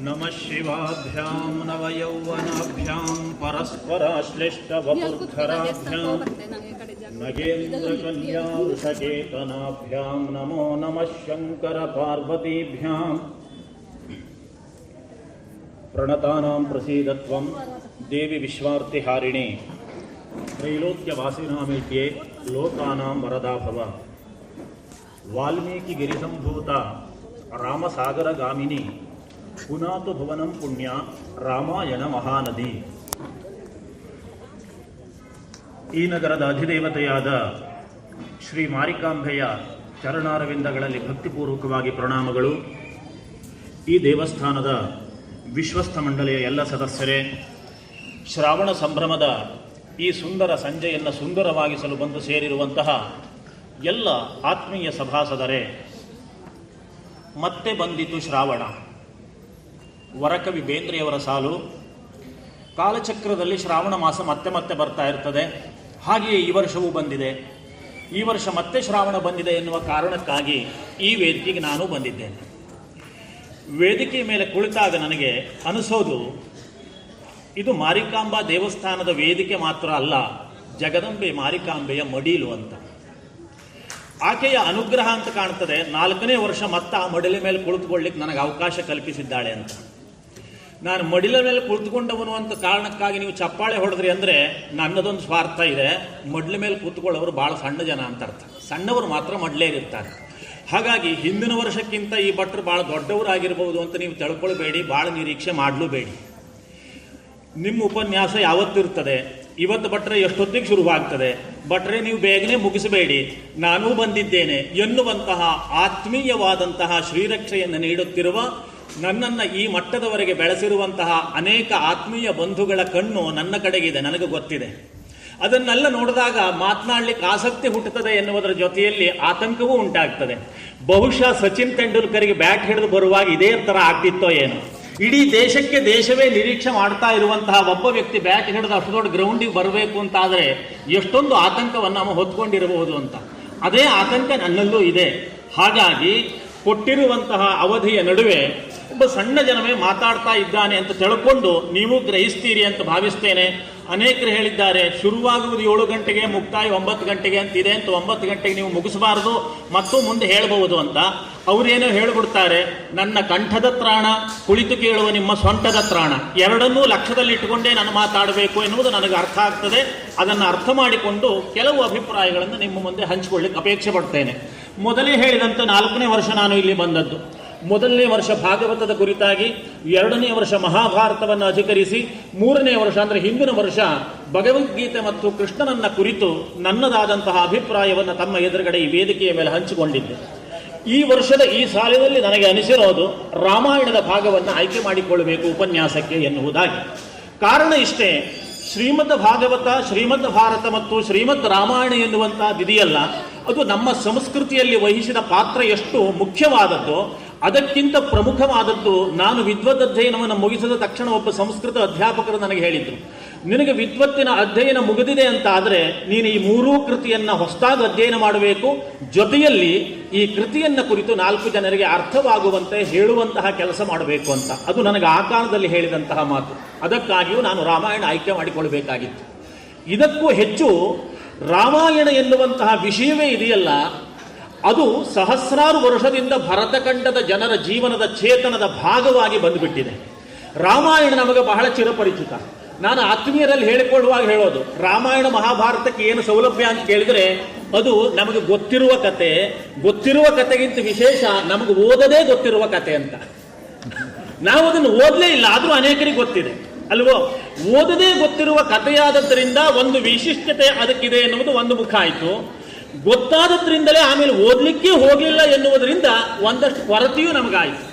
ನಮಃ ಶಿವಾಭ್ಯಾಂ ನವಯೌವನಾಭ್ಯಾಂ ಪರಸ್ಪರಾಶ್ಲಿಷ್ಟವಪುರ್ಧರಾಭ್ಯಾಂ ನಗೇಂದ್ರಕನ್ಯಾ ವೃಷಕೇತನಾಭ್ಯಾಂ ನಮೋ ನಮಃ ಶಂಕರ ಪಾರ್ವತೀಭ್ಯಾಂ ಪ್ರಣತಾನಾಂ ಪ್ರಸೀದತ್ವಂ ದೇವಿ ವಿಶ್ವಾರ್ತಿಹಾರಿಣಿ ತ್ರೈಲೋಕ್ಯವಾಸಿನಾಮೇತ್ಯೆ ಲೋಕಾನಾಂ ವರದಾ ಭವ ವಾಲ್ಮೀಕಿ ಗಿರಿಸಂಭೂತ ರಾಮಸಾಗರಗಾಮಿನಿ ಪುನಾತು ಭುವನಂ ಪುಣ್ಯ ರಾಮಾಯಣ ಮಹಾನದಿ. ಈ ನಗರದ ಅಧಿದೇವತೆಯಾದ ಶ್ರೀ ಮಾರಿಕಾಂಬೆಯ ಚರಣಾರವಿಂದಗಳಲ್ಲಿ ಭಕ್ತಿಪೂರ್ವಕವಾಗಿ ಪ್ರಣಾಮಗಳು. ಈ ದೇವಸ್ಥಾನದ ವಿಶ್ವಸ್ಥ ಮಂಡಳಿಯ ಎಲ್ಲ ಸದಸ್ಯರೇ, ಶ್ರಾವಣ ಸಂಭ್ರಮದ ಈ ಸುಂದರ ಸಂಜೆಯನ್ನು ಸುಂದರವಾಗಿಸಲು ಬಂದು ಸೇರಿರುವಂತಹ ಎಲ್ಲ ಆತ್ಮೀಯ ಸಭಾಸದರೇ, ಮತ್ತೆ ಬಂದಿತು ಶ್ರಾವಣ. ವರಕವಿ ಬೇಂದ್ರೆಯವರ ಸಾಲು. ಕಾಲಚಕ್ರದಲ್ಲಿ ಶ್ರಾವಣ ಮಾಸ ಮತ್ತೆ ಮತ್ತೆ ಬರ್ತಾ ಇರ್ತದೆ. ಹಾಗೆಯೇ ಈ ವರ್ಷವೂ ಬಂದಿದೆ. ಈ ವರ್ಷ ಮತ್ತೆ ಶ್ರಾವಣ ಬಂದಿದೆ ಎನ್ನುವ ಕಾರಣಕ್ಕಾಗಿ ಈ ವೇದಿಕೆಗೆ ನಾನು ಬಂದಿದ್ದೇನೆ. ವೇದಿಕೆಯ ಮೇಲೆ ಕುಳಿತಾಗ ನನಗೆ ಅನಿಸೋದು, ಇದು ಮಾರಿಕಾಂಬಾ ದೇವಸ್ಥಾನದ ವೇದಿಕೆ ಮಾತ್ರ ಅಲ್ಲ, ಜಗದಂಬೆ ಮಾರಿಕಾಂಬೆಯ ಮಡಿಲು ಅಂತ. ಆಕೆಯ ಅನುಗ್ರಹ ಅಂತ ಕಾಣ್ತದೆ. 4ನೇ ವರ್ಷ ಮತ್ತೆ ಆ ಮಡಿಲ ಮೇಲೆ ಕುಳಿತುಕೊಳ್ಳಿಕ್ಕೆ ನನಗೆ ಅವಕಾಶ ಕಲ್ಪಿಸಿದ್ದಾಳೆ ಅಂತ. ನಾನು ಮಡಿಲ ಮೇಲೆ ಕುಳಿತುಕೊಂಡವನು ಅಂತ ಕಾರಣಕ್ಕಾಗಿ ನೀವು ಚಪ್ಪಾಳೆ ಹೊಡೆದ್ರಿ ಅಂದರೆ ನನ್ನದೊಂದು ಸ್ವಾರ್ಥ ಇದೆ. ಮಡ್ಲ ಮೇಲೆ ಕೂತ್ಕೊಳ್ಳೋರು ಭಾಳ ಸಣ್ಣ ಜನ ಅಂತ ಅರ್ಥ. ಸಣ್ಣವರು ಮಾತ್ರ ಮಡ್ಲೇರಿರ್ತಾರೆ. ಹಾಗಾಗಿ ಹಿಂದಿನ ವರ್ಷಕ್ಕಿಂತ ಈ ಭಟ್ರು ಭಾಳ ದೊಡ್ಡವರಾಗಿರ್ಬೋದು ಅಂತ ನೀವು ತಿಳ್ಕೊಳ್ಬೇಡಿ, ಭಾಳ ನಿರೀಕ್ಷೆ ಮಾಡಲೂಬೇಡಿ. ನಿಮ್ಮ ಉಪನ್ಯಾಸ ಯಾವತ್ತಿರ್ತದೆ, ಇವತ್ತು ಭಟ್ರೆ ಎಷ್ಟೊತ್ತಿಗೆ ಶುರುವಾಗ್ತದೆ, ಭಟ್ರೆ ನೀವು ಬೇಗನೆ ಮುಗಿಸಬೇಡಿ, ನಾನೂ ಬಂದಿದ್ದೇನೆ ಎನ್ನುವಂತಹ ಆತ್ಮೀಯವಾದಂತಹ ಶ್ರೀರಕ್ಷೆಯನ್ನು ನೀಡುತ್ತಿರುವ, ನನ್ನನ್ನು ಈ ಮಟ್ಟದವರೆಗೆ ಬೆಳೆಸಿರುವಂತಹ ಅನೇಕ ಆತ್ಮೀಯ ಬಂಧುಗಳ ಕಣ್ಣು ನನ್ನ ಕಡೆಗಿದೆ, ನನಗೆ ಗೊತ್ತಿದೆ. ಅದನ್ನೆಲ್ಲ ನೋಡಿದಾಗ ಮಾತನಾಡಲಿಕ್ಕೆ ಆಸಕ್ತಿ ಹುಟ್ಟುತ್ತದೆ ಎನ್ನುವುದರ ಜೊತೆಯಲ್ಲಿ ಆತಂಕವೂ ಉಂಟಾಗ್ತದೆ. ಬಹುಶಃ ಸಚಿನ್ ತೆಂಡೂಲ್ಕರ್ಗೆ ಬ್ಯಾಟ್ ಹಿಡಿದು ಬರುವಾಗ ಇದೇ ಥರ ಆಗ್ತಿತ್ತೋ ಏನೋ. ಇಡೀ ದೇಶಕ್ಕೆ ದೇಶವೇ ನಿರೀಕ್ಷೆ ಮಾಡ್ತಾ ಇರುವಂತಹ ಒಬ್ಬ ವ್ಯಕ್ತಿ ಬ್ಯಾಟ್ ಹಿಡಿದು ಅಷ್ಟು ದೊಡ್ಡ ಗ್ರೌಂಡಿಗೆ ಬರಬೇಕು ಅಂತಾದರೆ ಎಷ್ಟೊಂದು ಆತಂಕವನ್ನು ನಾವು ಹೊತ್ಕೊಂಡಿರಬಹುದು ಅಂತ. ಅದೇ ಆತಂಕ ನನ್ನಲ್ಲೂ ಇದೆ. ಹಾಗಾಗಿ ಕೊಟ್ಟಿರುವಂತಹ ಅವಧಿಯ ನಡುವೆ ಒಬ್ಬ ಸಣ್ಣ ಜನವೇ ಮಾತಾಡ್ತಾ ಇದ್ದಾನೆ ಅಂತ ತಿಳ್ಕೊಂಡು ನೀವು ಗ್ರಹಿಸ್ತೀರಿ ಅಂತ ಭಾವಿಸ್ತೇನೆ. ಅನೇಕರು ಹೇಳಿದ್ದಾರೆ, ಶುರುವಾಗುವುದು 7 ಗಂಟೆಗೆ, ಮುಕ್ತಾಯ 9 ಗಂಟೆಗೆ ಅಂತಿದೆ ಅಂತ. 9 ಗಂಟೆಗೆ ನೀವು ಮುಗಿಸಬಾರದು ಮತ್ತು ಮುಂದೆ ಹೇಳಬಹುದು ಅಂತ ಅವರೇನೋ ಹೇಳಿಬಿಡ್ತಾರೆ. ನನ್ನ ಕಂಠದ ತ್ರಾಣ, ಕುಳಿತು ಕೇಳುವ ನಿಮ್ಮ ಸೊಂಟದ ತ್ರಾಣ, ಎರಡನ್ನೂ ಲಕ್ಷ್ಯದಲ್ಲಿಟ್ಟುಕೊಂಡೇ ನಾನು ಮಾತಾಡಬೇಕು ಎನ್ನುವುದು ನನಗೆ ಅರ್ಥ ಆಗ್ತದೆ. ಅದನ್ನು ಅರ್ಥ ಮಾಡಿಕೊಂಡು ಕೆಲವು ಅಭಿಪ್ರಾಯಗಳನ್ನು ನಿಮ್ಮ ಮುಂದೆ ಹಂಚಿಕೊಳ್ಳಿಕ್ಕೆ ಅಪೇಕ್ಷೆ ಪಡ್ತೇನೆ. ಮೊದಲೇ ಹೇಳಿದಂತೆ 4ನೇ ವರ್ಷ ನಾನು ಇಲ್ಲಿ ಬಂದದ್ದು. 1ನೇ ವರ್ಷ ಭಾಗವತದ ಕುರಿತಾಗಿ, 2ನೇ ವರ್ಷ ಮಹಾಭಾರತವನ್ನು ಅಧಿಕರಿಸಿ, 3ನೇ ವರ್ಷ ಅಂದರೆ ಹಿಂದಿನ ವರ್ಷ ಭಗವದ್ಗೀತೆ ಮತ್ತು ಕೃಷ್ಣನನ್ನ ಕುರಿತು ನನ್ನದಾದಂತಹ ಅಭಿಪ್ರಾಯವನ್ನು ತಮ್ಮ ಎದುರುಗಡೆ ಈ ವೇದಿಕೆಯ ಮೇಲೆ ಹಂಚಿಕೊಂಡಿದ್ದೆ. ಈ ವರ್ಷದ ಈ ಸಾಲಿನಲ್ಲಿ ನನಗೆ ಅನಿಸಿರೋದು ರಾಮಾಯಣದ ಭಾಗವನ್ನು ಆಯ್ಕೆ ಮಾಡಿಕೊಳ್ಳಬೇಕು ಉಪನ್ಯಾಸಕ್ಕೆ ಎನ್ನುವುದಾಗಿ. ಕಾರಣ ಇಷ್ಟೇ, ಶ್ರೀಮದ್ ಭಾಗವತ, ಶ್ರೀಮದ್ ಭಾರತ ಮತ್ತು ಶ್ರೀಮದ್ ರಾಮಾಯಣ ಎನ್ನುವಂತಹದ್ದಿದೆಯಲ್ಲ, ಅದು ನಮ್ಮ ಸಂಸ್ಕೃತಿಯಲ್ಲಿ ವಹಿಸಿದ ಪಾತ್ರ ಎಷ್ಟು ಮುಖ್ಯವಾದದ್ದು, ಅದಕ್ಕಿಂತ ಪ್ರಮುಖವಾದದ್ದು. ನಾನು ವಿದ್ವತ್ ಅಧ್ಯಯನವನ್ನು ಮುಗಿಸಿದ ತಕ್ಷಣ ಒಬ್ಬ ಸಂಸ್ಕೃತ ಅಧ್ಯಾಪಕರು ನನಗೆ ಹೇಳಿದ್ರು, ನಿನಗೆ ವಿದ್ವತ್ತಿನ ಅಧ್ಯಯನ ಮುಗಿದಿದೆ ಅಂತ ಆದರೆ ನೀನು ಈ 3 ಕೃತಿಯನ್ನು ಹೊಸದಾಗಿ ಅಧ್ಯಯನ ಮಾಡಬೇಕು, ಜೊತೆಯಲ್ಲಿ ಈ ಕೃತಿಯನ್ನು ಕುರಿತು 4 ಜನರಿಗೆ ಅರ್ಥವಾಗುವಂತೆ ಹೇಳುವಂತಹ ಕೆಲಸ ಮಾಡಬೇಕು ಅಂತ. ಅದು ನನಗೆ ಆ ಕಾಲದಲ್ಲಿ ಹೇಳಿದಂತಹ ಮಾತು. ಅದಕ್ಕಾಗಿಯೂ ನಾನು ರಾಮಾಯಣ ಆಯ್ಕೆ ಮಾಡಿಕೊಳ್ಬೇಕಾಗಿತ್ತು. ಇದಕ್ಕೂ ಹೆಚ್ಚು ರಾಮಾಯಣ ಎನ್ನುವಂತಹ ವಿಷಯವೇ ಇದೆಯಲ್ಲ, ಅದು ಸಹಸ್ರಾರು ವರ್ಷದಿಂದ ಭರತಖಂಡದ ಜನರ ಜೀವನದ ಚೇತನದ ಭಾಗವಾಗಿ ಬಂದುಬಿಟ್ಟಿದೆ. ರಾಮಾಯಣ ನಮಗೆ ಬಹಳ ಚಿರಪರಿಚಿತ. ನಾನು ಆತ್ಮೀಯರಲ್ಲಿ ಹೇಳಿಕೊಳ್ಳುವಾಗ ಹೇಳೋದು, ರಾಮಾಯಣ ಮಹಾಭಾರತಕ್ಕೆ ಏನು ಸೌಲಭ್ಯ ಅಂತ ಕೇಳಿದರೆ ಅದು ನಮಗೆ ಗೊತ್ತಿರುವ ಕತೆ, ಗೊತ್ತಿರುವ ಕತೆಗಿಂತ ವಿಶೇಷ ನಮಗೆ ಓದದೇ ಗೊತ್ತಿರುವ ಕತೆ ಅಂತ. ನಾವು ಅದನ್ನು ಓದಲೇ ಇಲ್ಲ, ಆದರೂ ಅನೇಕರಿಗೆ ಗೊತ್ತಿದೆ ಅಲ್ವೋ. ಓದದೇ ಗೊತ್ತಿರುವ ಕಥೆಯಾದದ್ದರಿಂದ ಒಂದು ವಿಶಿಷ್ಟತೆ ಅದಕ್ಕಿದೆ ಎನ್ನುವುದು ಒಂದು ಮುಖ ಆಯಿತು. ಗೊತ್ತಾದದ್ರಿಂದಲೇ ಆಮೇಲೆ ಓದಲಿಕ್ಕೆ ಹೋಗಲಿಲ್ಲ ಎನ್ನುವುದರಿಂದ ಒಂದಷ್ಟು ಕೊರತೆಯೂ ನಮಗಾಯಿತು.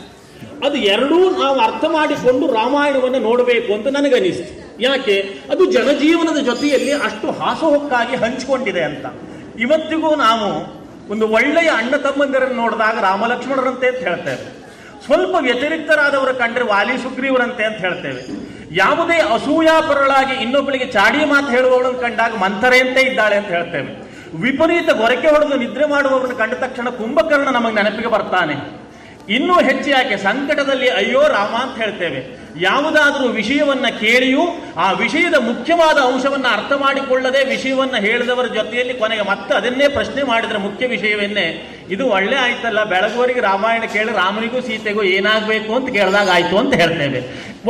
ಅದು ಎರಡೂ ನಾವು ಅರ್ಥ ಮಾಡಿಕೊಂಡು ರಾಮಾಯಣವನ್ನು ನೋಡಬೇಕು ಅಂತ ನನಗನಿಸ್ತು. ಯಾಕೆ? ಅದು ಜನಜೀವನದ ಜೊತೆಯಲ್ಲಿ ಅಷ್ಟು ಹಾಸುಹೊಕ್ಕಾಗಿ ಹಂಚಿಕೊಂಡಿದೆ ಅಂತ. ಇವತ್ತಿಗೂ ನಾವು ಒಂದು ಒಳ್ಳೆಯ ಅಣ್ಣ ತಮ್ಮಂದಿರನ್ನು ನೋಡಿದಾಗ ರಾಮಲಕ್ಷ್ಮಣರಂತೆ ಅಂತ ಹೇಳ್ತೇವೆ. ಸ್ವಲ್ಪ ವ್ಯತಿರಿಕ್ತರಾದವರು ಕಂಡ್ರೆ ವಾಲಿ ಸುಗ್ರೀವರಂತೆ ಅಂತ ಹೇಳ್ತೇವೆ. ಯಾವುದೇ ಅಸೂಯಾಪರಳಾಗಿ ಇನ್ನೊಬ್ಬಳಿಗೆ ಚಾಡಿ ಮಾತು ಹೇಳುವವಳನ್ನು ಕಂಡಾಗ ಮಂಥರೆಯಂತೆ ಇದ್ದಾಳೆ ಅಂತ ಹೇಳ್ತೇವೆ. ವಿಪರೀತ ಗೊರಕೆ ಹೊಡೆದು ನಿದ್ರೆ ಮಾಡುವವರನ್ನು ಕಂಡ ತಕ್ಷಣ ಕುಂಭಕರ್ಣ ನಮಗೆ ನೆನಪಿಗೆ ಬರ್ತಾನೆ. ಇನ್ನೂ ಹೆಚ್ಚಾಗಿ ಸಂಕಟದಲ್ಲಿ ಅಯ್ಯೋ ರಾಮ ಅಂತ ಹೇಳ್ತೇವೆ. ಯಾವುದಾದ್ರೂ ವಿಷಯವನ್ನ ಕೇಳಿಯೂ ಆ ವಿಷಯದ ಮುಖ್ಯವಾದ ಅಂಶವನ್ನ ಅರ್ಥ ಮಾಡಿಕೊಳ್ಳದೆ ವಿಷಯವನ್ನ ಹೇಳಿದವರ ಜೊತೆಯಲ್ಲಿ ಕೊನೆಗೆ ಮತ್ತೆ ಅದನ್ನೇ ಪ್ರಶ್ನೆ ಮಾಡಿದ್ರೆ ಮುಖ್ಯ ವಿಷಯವನ್ನೇ, ಇದು ಒಳ್ಳೆ ಆಯ್ತಲ್ಲ, ಬೆಳಗುವರಿಗೆ ರಾಮಾಯಣ ಕೇಳಿ ರಾಮನಿಗೂ ಸೀತೆಗೂ ಏನಾಗಬೇಕು ಅಂತ ಕೇಳಿದಾಗ ಆಯ್ತು ಅಂತ ಹೇಳ್ತೇವೆ.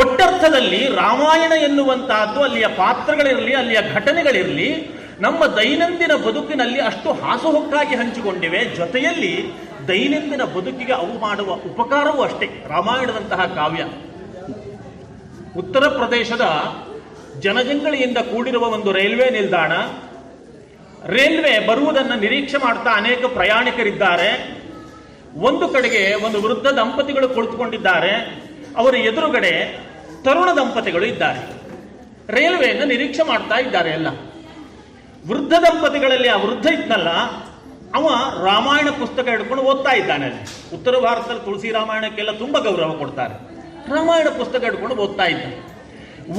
ಒಟ್ಟರ್ಥದಲ್ಲಿ ರಾಮಾಯಣ ಎನ್ನುವಂತಹದ್ದು ಅಲ್ಲಿಯ ಪಾತ್ರಗಳಿರಲಿ, ಅಲ್ಲಿಯ ಘಟನೆಗಳಿರಲಿ, ನಮ್ಮ ದೈನಂದಿನ ಬದುಕಿನಲ್ಲಿ ಅಷ್ಟು ಹಾಸುಹೊಕ್ಕಾಗಿ ಹಂಚಿಕೊಂಡಿವೆ. ಜೊತೆಯಲ್ಲಿ ದೈನಂದಿನ ಬದುಕಿಗೆ ಅವು ಮಾಡುವ ಉಪಕಾರವೂ ಅಷ್ಟೇ. ರಾಮಾಯಣದಂತಹ ಕಾವ್ಯ ಉತ್ತರ ಪ್ರದೇಶದ ಜನಜಂಗಳಿಯಿಂದ ಕೂಡಿರುವ ಒಂದು ರೈಲ್ವೆ ನಿಲ್ದಾಣ. ರೈಲ್ವೆ ಬರುವುದನ್ನು ನಿರೀಕ್ಷೆ ಮಾಡ್ತಾ ಅನೇಕ ಪ್ರಯಾಣಿಕರಿದ್ದಾರೆ. ಒಂದು ಕಡೆಗೆ ಒಂದು ವೃದ್ಧ ದಂಪತಿಗಳು ಕುಳಿತುಕೊಂಡಿದ್ದಾರೆ, ಅವರ ಎದುರುಗಡೆ ತರುಣ ದಂಪತಿಗಳು ಇದ್ದಾರೆ. ರೈಲ್ವೆಯನ್ನು ನಿರೀಕ್ಷೆ ಮಾಡ್ತಾ ಇದ್ದಾರೆ ಎಲ್ಲ. ವೃದ್ಧ ದಂಪತಿಗಳಲ್ಲಿ ಆ ವೃದ್ಧ ಇದ್ನಲ್ಲ, ಅವ ರಾಮಾಯಣ ಪುಸ್ತಕ ಹಿಡ್ಕೊಂಡು ಓದ್ತಾ ಇದ್ದಾನೆ. ಉತ್ತರ ಭಾರತದಲ್ಲಿ ತುಳಸಿ ರಾಮಾಯಣಕ್ಕೆಲ್ಲ ತುಂಬಾ ಗೌರವ ಕೊಡ್ತಾರೆ. ರಾಮಾಯಣ ಪುಸ್ತಕ ಹಿಡ್ಕೊಂಡು ಓದ್ತಾ ಇದ್ದ.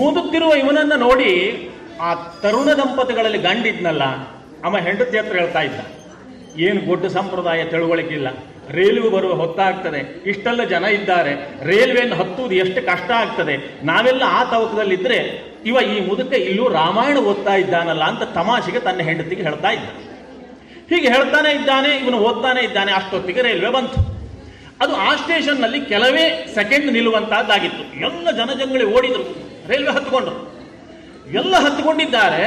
ಓದುತ್ತಿರುವ ಇವನನ್ನ ನೋಡಿ ಆ ತರುಣ ದಂಪತಿಗಳಲ್ಲಿ ಗಂಡಿದ್ನಲ್ಲ, ಅವ ಹೆಂಡತಿ ಹತ್ರ ಹೇಳ್ತಾ ಇದ್ದ, ಏನು ದೊಡ್ಡ ಸಂಪ್ರದಾಯ ತಿಳುವಳಿಕಿಲ್ಲ, ರೈಲ್ವೆ ಬರುವ ಹೊತ್ತಾಗ್ತದೆ, ಇಷ್ಟೆಲ್ಲ ಜನ ಇದ್ದಾರೆ, ರೈಲ್ವೆಯನ್ನು ಹತ್ತುವುದು ಎಷ್ಟು ಕಷ್ಟ ಆಗ್ತದೆ, ನಾವೆಲ್ಲ ಆ ತವಕದಲ್ಲಿದ್ದರೆ ಇವ ಈ ಮುದುಕ ಇಲ್ಲೂ ರಾಮಾಯಣ ಓದ್ತಾ ಇದ್ದಾನಲ್ಲ ಅಂತ ತಮಾಷೆಗೆ ತನ್ನ ಹೆಂಡತಿಗೆ ಹೇಳ್ತಾ ಇದ್ದ. ಹೀಗೆ ಹೇಳ್ತಾನೆ ಇದ್ದಾನೆ, ಇವನು ಓದ್ತಾನೆ ಇದ್ದಾನೆ. ಅಷ್ಟೊತ್ತಿಗೆ ರೈಲ್ವೆ ಬಂತು. ಅದು ಆ ಸ್ಟೇಷನ್ನಲ್ಲಿ ಕೆಲವೇ ಸೆಕೆಂಡ್ ನಿಲ್ಲುವಂತಹದ್ದಾಗಿತ್ತು. ಎಲ್ಲ ಜನಜಂಗಳಿ ಓಡಿದ್ರು, ರೈಲ್ವೆ ಹತ್ಕೊಂಡ್ರು. ಎಲ್ಲ ಹತ್ಕೊಂಡಿದ್ದಾರೆ.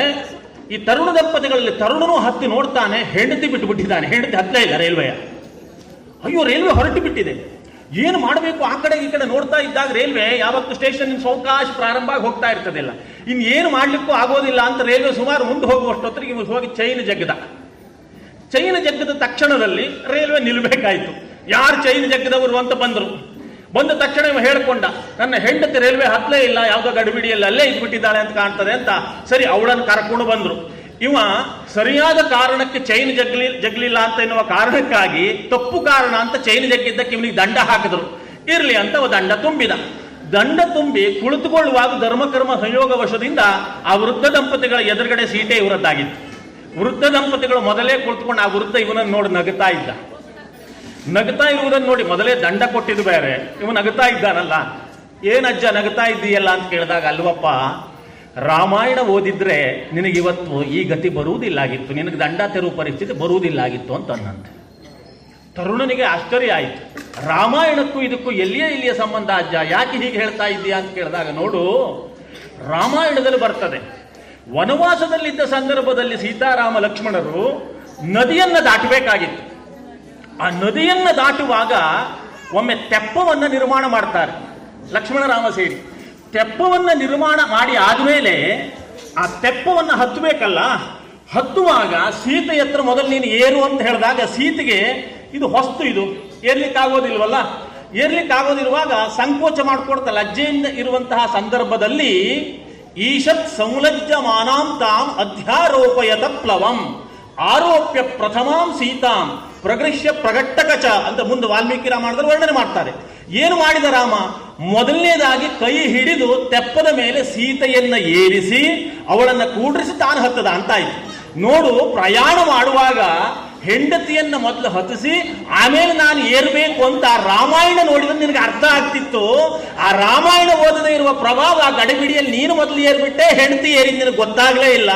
ಈ ತರುಣ ದಂಪತಿಗಳಲ್ಲಿ ತರುಣನೂ ಹತ್ತಿ ನೋಡ್ತಾನೆ, ಹೆಂಡತಿ ಬಿಟ್ಟು ಬಿಟ್ಟಿದ್ದಾನೆ. ಹೆಂಡತಿ ಹತ್ತಲೇ ಇಲ್ಲ ರೈಲ್ವೆಯ. ಅಯ್ಯೋ, ರೈಲ್ವೆ ಹೊರಟು ಬಿಟ್ಟಿದೆ, ಏನು ಮಾಡಬೇಕು? ಆ ಕಡೆ ಈ ಕಡೆ ನೋಡ್ತಾ ಇದ್ದಾಗ ರೈಲ್ವೆ ಯಾವತ್ತು ಸ್ಟೇಷನ್ ಸಾವಕಾಶ ಪ್ರಾರಂಭ ಆಗಿ ಹೋಗ್ತಾ ಇರ್ತದಿಲ್ಲ. ಇನ್ನು ಏನು ಮಾಡ್ಲಿಕ್ಕೂ ಆಗೋದಿಲ್ಲ ಅಂತ ರೈಲ್ವೆ ಸುಮಾರು ಮುಂದೆ ಹೋಗುವಷ್ಟೊತ್ತಿಗೆ ಇವ್ ಹೋಗಿ ಚೈನ್ ಜಗ್ಗದ ತಕ್ಷಣದಲ್ಲಿ ರೈಲ್ವೆ ನಿಲ್ಬೇಕಾಯ್ತು. ಯಾರು ಚೈನ್ ಜಗ್ಗದವರು ಅಂತ ಬಂದರು. ಬಂದ ತಕ್ಷಣ ಇವ ಹೇಳ್ಕೊಂಡ, ನನ್ನ ಹೆಂಡತಿ ರೈಲ್ವೆ ಹತ್ತಲೇ ಇಲ್ಲ, ಯಾವುದೋ ಗಡಿಬಿಡಿಯಲ್ಲಿ ಅಲ್ಲೇ ಇದ್ಬಿಟ್ಟಿದ್ದಾಳೆ ಅಂತ ಕಾಣ್ತದೆ ಅಂತ. ಸರಿ, ಅವಳನ್ನು ಕರ್ಕೊಂಡು ಬಂದ್ರು. ಇವ ಸರಿಯಾದ ಕಾರಣಕ್ಕೆ ಚೈನ್ ಜಗ್ಲಿಲ್ಲ ಅಂತ ಎನ್ನುವ ಕಾರಣಕ್ಕಾಗಿ ತಪ್ಪು ಕಾರಣ ಅಂತ ಚೈನ್ ಜಗ್ಗಿದ್ದಕ್ಕೆ ಇವನಿಗೆ ದಂಡ ಹಾಕಿದ್ರು. ಇರ್ಲಿ ಅಂತ ದಂಡ ತುಂಬಿದ. ದಂಡ ತುಂಬಿ ಕುಳಿತುಕೊಳ್ಳುವಾಗ ಧರ್ಮಕರ್ಮ ಸಂಯೋಗ ವಶದಿಂದ ಆ ವೃದ್ಧ ದಂಪತಿಗಳ ಎದುರುಗಡೆ ಸೀಟೆ ಇವರದ್ದಾಗಿತ್ತು. ವೃದ್ಧ ದಂಪತಿಗಳು ಮೊದಲೇ ಕುಳಿತುಕೊಂಡು ಆ ವೃದ್ಧ ಇವನನ್ನು ನೋಡಿ ನಗುತ್ತಾ ಇದ್ದ. ನಗುತ್ತಾ ಇರುವುದನ್ನು ನೋಡಿ ಮೊದಲೇ ದಂಡ ಕೊಟ್ಟಿದ್ದು ಬೇರೆ, ಇವ ನಗುತ್ತಾ ಇದ್ದಾನಲ್ಲ. ಏನಜ್ಜ ನಗುತ್ತಾ ಇದ್ದೀಯಲ್ಲ ಅಂತ ಕೇಳಿದಾಗ, ಅಲ್ವಪ್ಪ, ರಾಮಾಯಣ ಓದಿದ್ರೆ ನಿನಗಿವತ್ತು ಈ ಗತಿ ಬರುವುದಿಲ್ಲಾಗಿತ್ತು, ನಿನಗೆ ದಂಡ ತೆರುವ ಪರಿಸ್ಥಿತಿ ಬರುವುದಿಲ್ಲಾಗಿತ್ತು ಅಂತ ಅನ್ನಂತೆ. ತರುಣನಿಗೆ ಆಶ್ಚರ್ಯ ಆಯಿತು. ರಾಮಾಯಣಕ್ಕೂ ಇದಕ್ಕೂ ಎಲ್ಲಿಯ ಸಂಬಂಧ ಅಜ್ಜ, ಯಾಕೆ ಹೀಗೆ ಹೇಳ್ತಾ ಇದ್ದೀಯಾ ಅಂತ ಕೇಳಿದಾಗ, ನೋಡು, ರಾಮಾಯಣದಲ್ಲಿ ಬರ್ತದೆ, ವನವಾಸದಲ್ಲಿದ್ದ ಸಂದರ್ಭದಲ್ಲಿ ಸೀತಾರಾಮ ಲಕ್ಷ್ಮಣರು ನದಿಯನ್ನು ದಾಟಬೇಕಾಗಿತ್ತು. ಆ ನದಿಯನ್ನು ದಾಟುವಾಗ ಒಮ್ಮೆ ತೆಪ್ಪವನ್ನ ನಿರ್ಮಾಣ ಮಾಡ್ತಾರೆ ಲಕ್ಷ್ಮಣ ರಾಮ ಸೇರಿ. ತೆಪ್ಪವನ್ನ ನಿರ್ಮಾಣ ಮಾಡಿ ಆದ್ಮೇಲೆ ಆ ತೆಪ್ಪವನ್ನ ಹತ್ತಬೇಕಲ್ಲ, ಹತ್ತುವಾಗ ಸೀತೆ ಹತ್ರ ಮೊದಲು ನೀನು ಏರು ಅಂತ ಹೇಳಿದಾಗ ಸೀತೆಗೆ ಇದು ಹೊಸ್ತು, ಇದು ಏರ್ಲಿಕ್ಕಾಗೋದಿಲ್ವಲ್ಲ. ಏರ್ಲಿಕ್ಕಾಗೋದಿರುವಾಗ ಸಂಕೋಚ ಮಾಡಿಕೊಡ್ತಾ ಲಜ್ಜೆಯಿಂದ ಇರುವಂತಹ ಸಂದರ್ಭದಲ್ಲಿ ಈಶತ್ ಸಂಲಜ್ಜ ಮಾನಾಂ ತಾಂ ಅಧ್ಯಾರೋಪಯತ ಪ್ಲವಂ ಆರೋಪ್ಯ ಪ್ರಥಮಾಂ ಸೀತಾಂ ಪ್ರಗೃಹ್ಯ ಪ್ರಗಟ್ಟಕಚ ಅಂತ ಮುಂದೆ ವಾಲ್ಮೀಕಿ ರಾಮಾಯಣದಲ್ಲಿ ವರ್ಣನೆ ಮಾಡ್ತಾರೆ. ಏನು ಮಾಡಿದ ರಾಮ? ಮೊದಲನೇದಾಗಿ ಕೈ ಹಿಡಿದು ತೆಪ್ಪದ ಮೇಲೆ ಸೀತೆಯನ್ನ ಏರಿಸಿ ಅವಳನ್ನ ಕೂಡ್ರಿಸಿ ತಾನು ಹತ್ತದ ಅಂತಾಯ್ತು. ನೋಡು, ಪ್ರಯಾಣ ಮಾಡುವಾಗ ಹೆಂಡತಿಯನ್ನ ಮೊದಲು ಹತ್ತಿಸಿ ಆಮೇಲೆ ನಾನು ಏರ್ಬೇಕು ಅಂತ ರಾಮಾಯಣ ನೋಡಿದ್ರೆ ನಿನಗೆ ಅರ್ಥ ಆಗ್ತಿತ್ತು. ಆ ರಾಮಾಯಣ ಓದದೇ ಇರುವ ಪ್ರಭಾವ ಆ ಗಡಿಬಿಡಿಯಲ್ಲಿ ನೀನು ಮೊದಲು ಏರ್ಬಿಟ್ಟೆ, ಹೆಂಡತಿ ಏರಿದ ನಿನಗೆ ಗೊತ್ತಾಗ್ಲೇ ಇಲ್ಲ.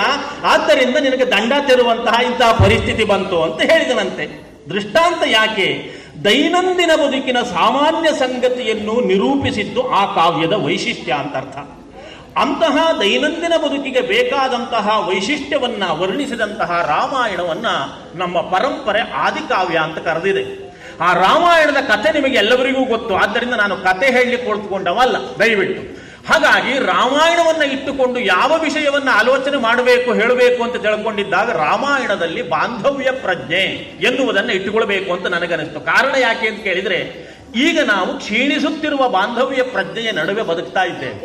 ಆದ್ದರಿಂದ ನಿನಗೆ ದಂಡ ತೆರುವಂತಹ ಇಂತಹ ಪರಿಸ್ಥಿತಿ ಬಂತು ಅಂತ ಹೇಳಿದನಂತೆ. ದೃಷ್ಟಾಂತ ಯಾಕೆ? ದೈನಂದಿನ ಬದುಕಿನ ಸಾಮಾನ್ಯ ಸಂಗತಿಯನ್ನು ನಿರೂಪಿಸಿದ್ದು ಆ ಕಾವ್ಯದ ವೈಶಿಷ್ಟ್ಯ ಅಂತ ಅರ್ಥ. ಅಂತಹ ದೈನಂದಿನ ಬದುಕಿಗೆ ಬೇಕಾದಂತಹ ವೈಶಿಷ್ಟ್ಯವನ್ನ ವರ್ಣಿಸಿದಂತಹ ರಾಮಾಯಣವನ್ನ ನಮ್ಮ ಪರಂಪರೆ ಆದಿಕಾವ್ಯ ಅಂತ ಕರೆದಿದೆ. ಆ ರಾಮಾಯಣದ ಕಥೆ ನಿಮಗೆ ಎಲ್ಲವರಿಗೂ ಗೊತ್ತು, ಆದ್ದರಿಂದ ನಾನು ಕಥೆ ಹೇಳಲಿಕ್ಕೆ ಕೊಳ್ತುಕೊಂಡವಲ್ಲ ದಯವಿಟ್ಟು. ಹಾಗಾಗಿ ರಾಮಾಯಣವನ್ನ ಇಟ್ಟುಕೊಂಡು ಯಾವ ವಿಷಯವನ್ನ ಆಲೋಚನೆ ಮಾಡಬೇಕು ಹೇಳಬೇಕು ಅಂತ ತಿಳ್ಕೊಂಡಿದ್ದಾಗ ರಾಮಾಯಣದಲ್ಲಿ ಬಾಂಧವ್ಯ ಪ್ರಜ್ಞೆ ಎನ್ನುವುದನ್ನು ಇಟ್ಟುಕೊಳ್ಬೇಕು ಅಂತ ನನಗನಿಸ್ತು. ಕಾರಣ ಯಾಕೆ ಅಂತ ಕೇಳಿದ್ರೆ, ಈಗ ನಾವು ಕ್ಷೀಣಿಸುತ್ತಿರುವ ಬಾಂಧವ್ಯ ಪ್ರಜ್ಞೆಯ ನಡುವೆ ಬದುಕ್ತಾ ಇದ್ದೇವೆ.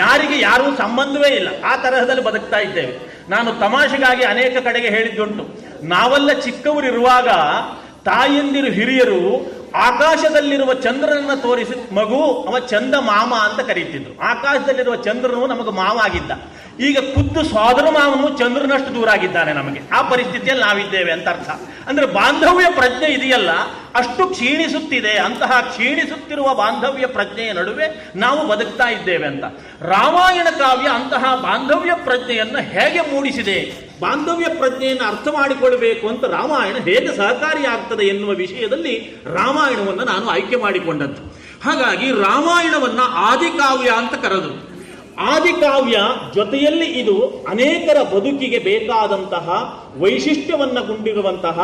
ಯಾರಿಗೆ ಯಾರೂ ಸಂಬಂಧವೇ ಇಲ್ಲ, ಆ ತರಹದಲ್ಲಿ ಬದುಕ್ತಾ ಇದ್ದೇವೆ. ನಾನು ತಮಾಷೆಗಾಗಿ ಅನೇಕ ಕಡೆಗೆ ಹೇಳಿದ್ದುಂಟು, ನಾವೆಲ್ಲ ಚಿಕ್ಕವರಿರುವಾಗ ತಾಯಂದಿರು ಹಿರಿಯರು ಆಕಾಶದಲ್ಲಿರುವ ಚಂದ್ರನನ್ನ ತೋರಿಸಿ ಮಗು ಅವ ಚಂದ ಮಾಮ ಅಂತ ಕರೀತಿದ್ರು. ಆಕಾಶದಲ್ಲಿರುವ ಚಂದ್ರನು ನಮಗೆ ಮಾವ ಆಗಿದ್ದ. ಈಗ ಖುದ್ದು ಸೋದರ ಮಾವನು ಚಂದ್ರನಷ್ಟು ದೂರ ಆಗಿದ್ದಾನೆ ನಮಗೆ. ಆ ಪರಿಸ್ಥಿತಿಯಲ್ಲಿ ನಾವಿದ್ದೇವೆ ಅಂತ ಅರ್ಥ. ಅಂದ್ರೆ ಬಾಂಧವ್ಯ ಪ್ರಜ್ಞೆ ಇದೆಯಲ್ಲ, ಅಷ್ಟು ಕ್ಷೀಣಿಸುತ್ತಿದೆ. ಅಂತಹ ಕ್ಷೀಣಿಸುತ್ತಿರುವ ಬಾಂಧವ್ಯ ಪ್ರಜ್ಞೆಯ ನಡುವೆ ನಾವು ಬದುಕ್ತಾ ಇದ್ದೇವೆ ಅಂತ. ರಾಮಾಯಣ ಕಾವ್ಯ ಅಂತಹ ಬಾಂಧವ್ಯ ಪ್ರಜ್ಞೆಯನ್ನು ಹೇಗೆ ಮೂಡಿಸಿದೆ, ಬಾಂಧವ್ಯ ಪ್ರಜ್ಞೆಯನ್ನು ಅರ್ಥ ಮಾಡಿಕೊಳ್ಳಬೇಕು ಅಂತ ರಾಮಾಯಣ ಹೇಗೆ ಸಹಕಾರಿಯಾಗ್ತದೆ ಎನ್ನುವ ವಿಷಯದಲ್ಲಿ ರಾಮಾಯಣವನ್ನು ನಾನು ಆಯ್ಕೆ ಮಾಡಿಕೊಂಡದ್ದು. ಹಾಗಾಗಿ ರಾಮಾಯಣವನ್ನು ಆದಿಕಾವ್ಯ ಅಂತ ಕರೆದರು. ಆದಿಕಾವ್ಯ ಜೊತೆಯಲ್ಲಿ ಇದು ಅನೇಕರ ಬದುಕಿಗೆ ಬೇಕಾದಂತಹ ವೈಶಿಷ್ಟ್ಯವನ್ನು ಕೊಂಡಿರುವಂತಹ,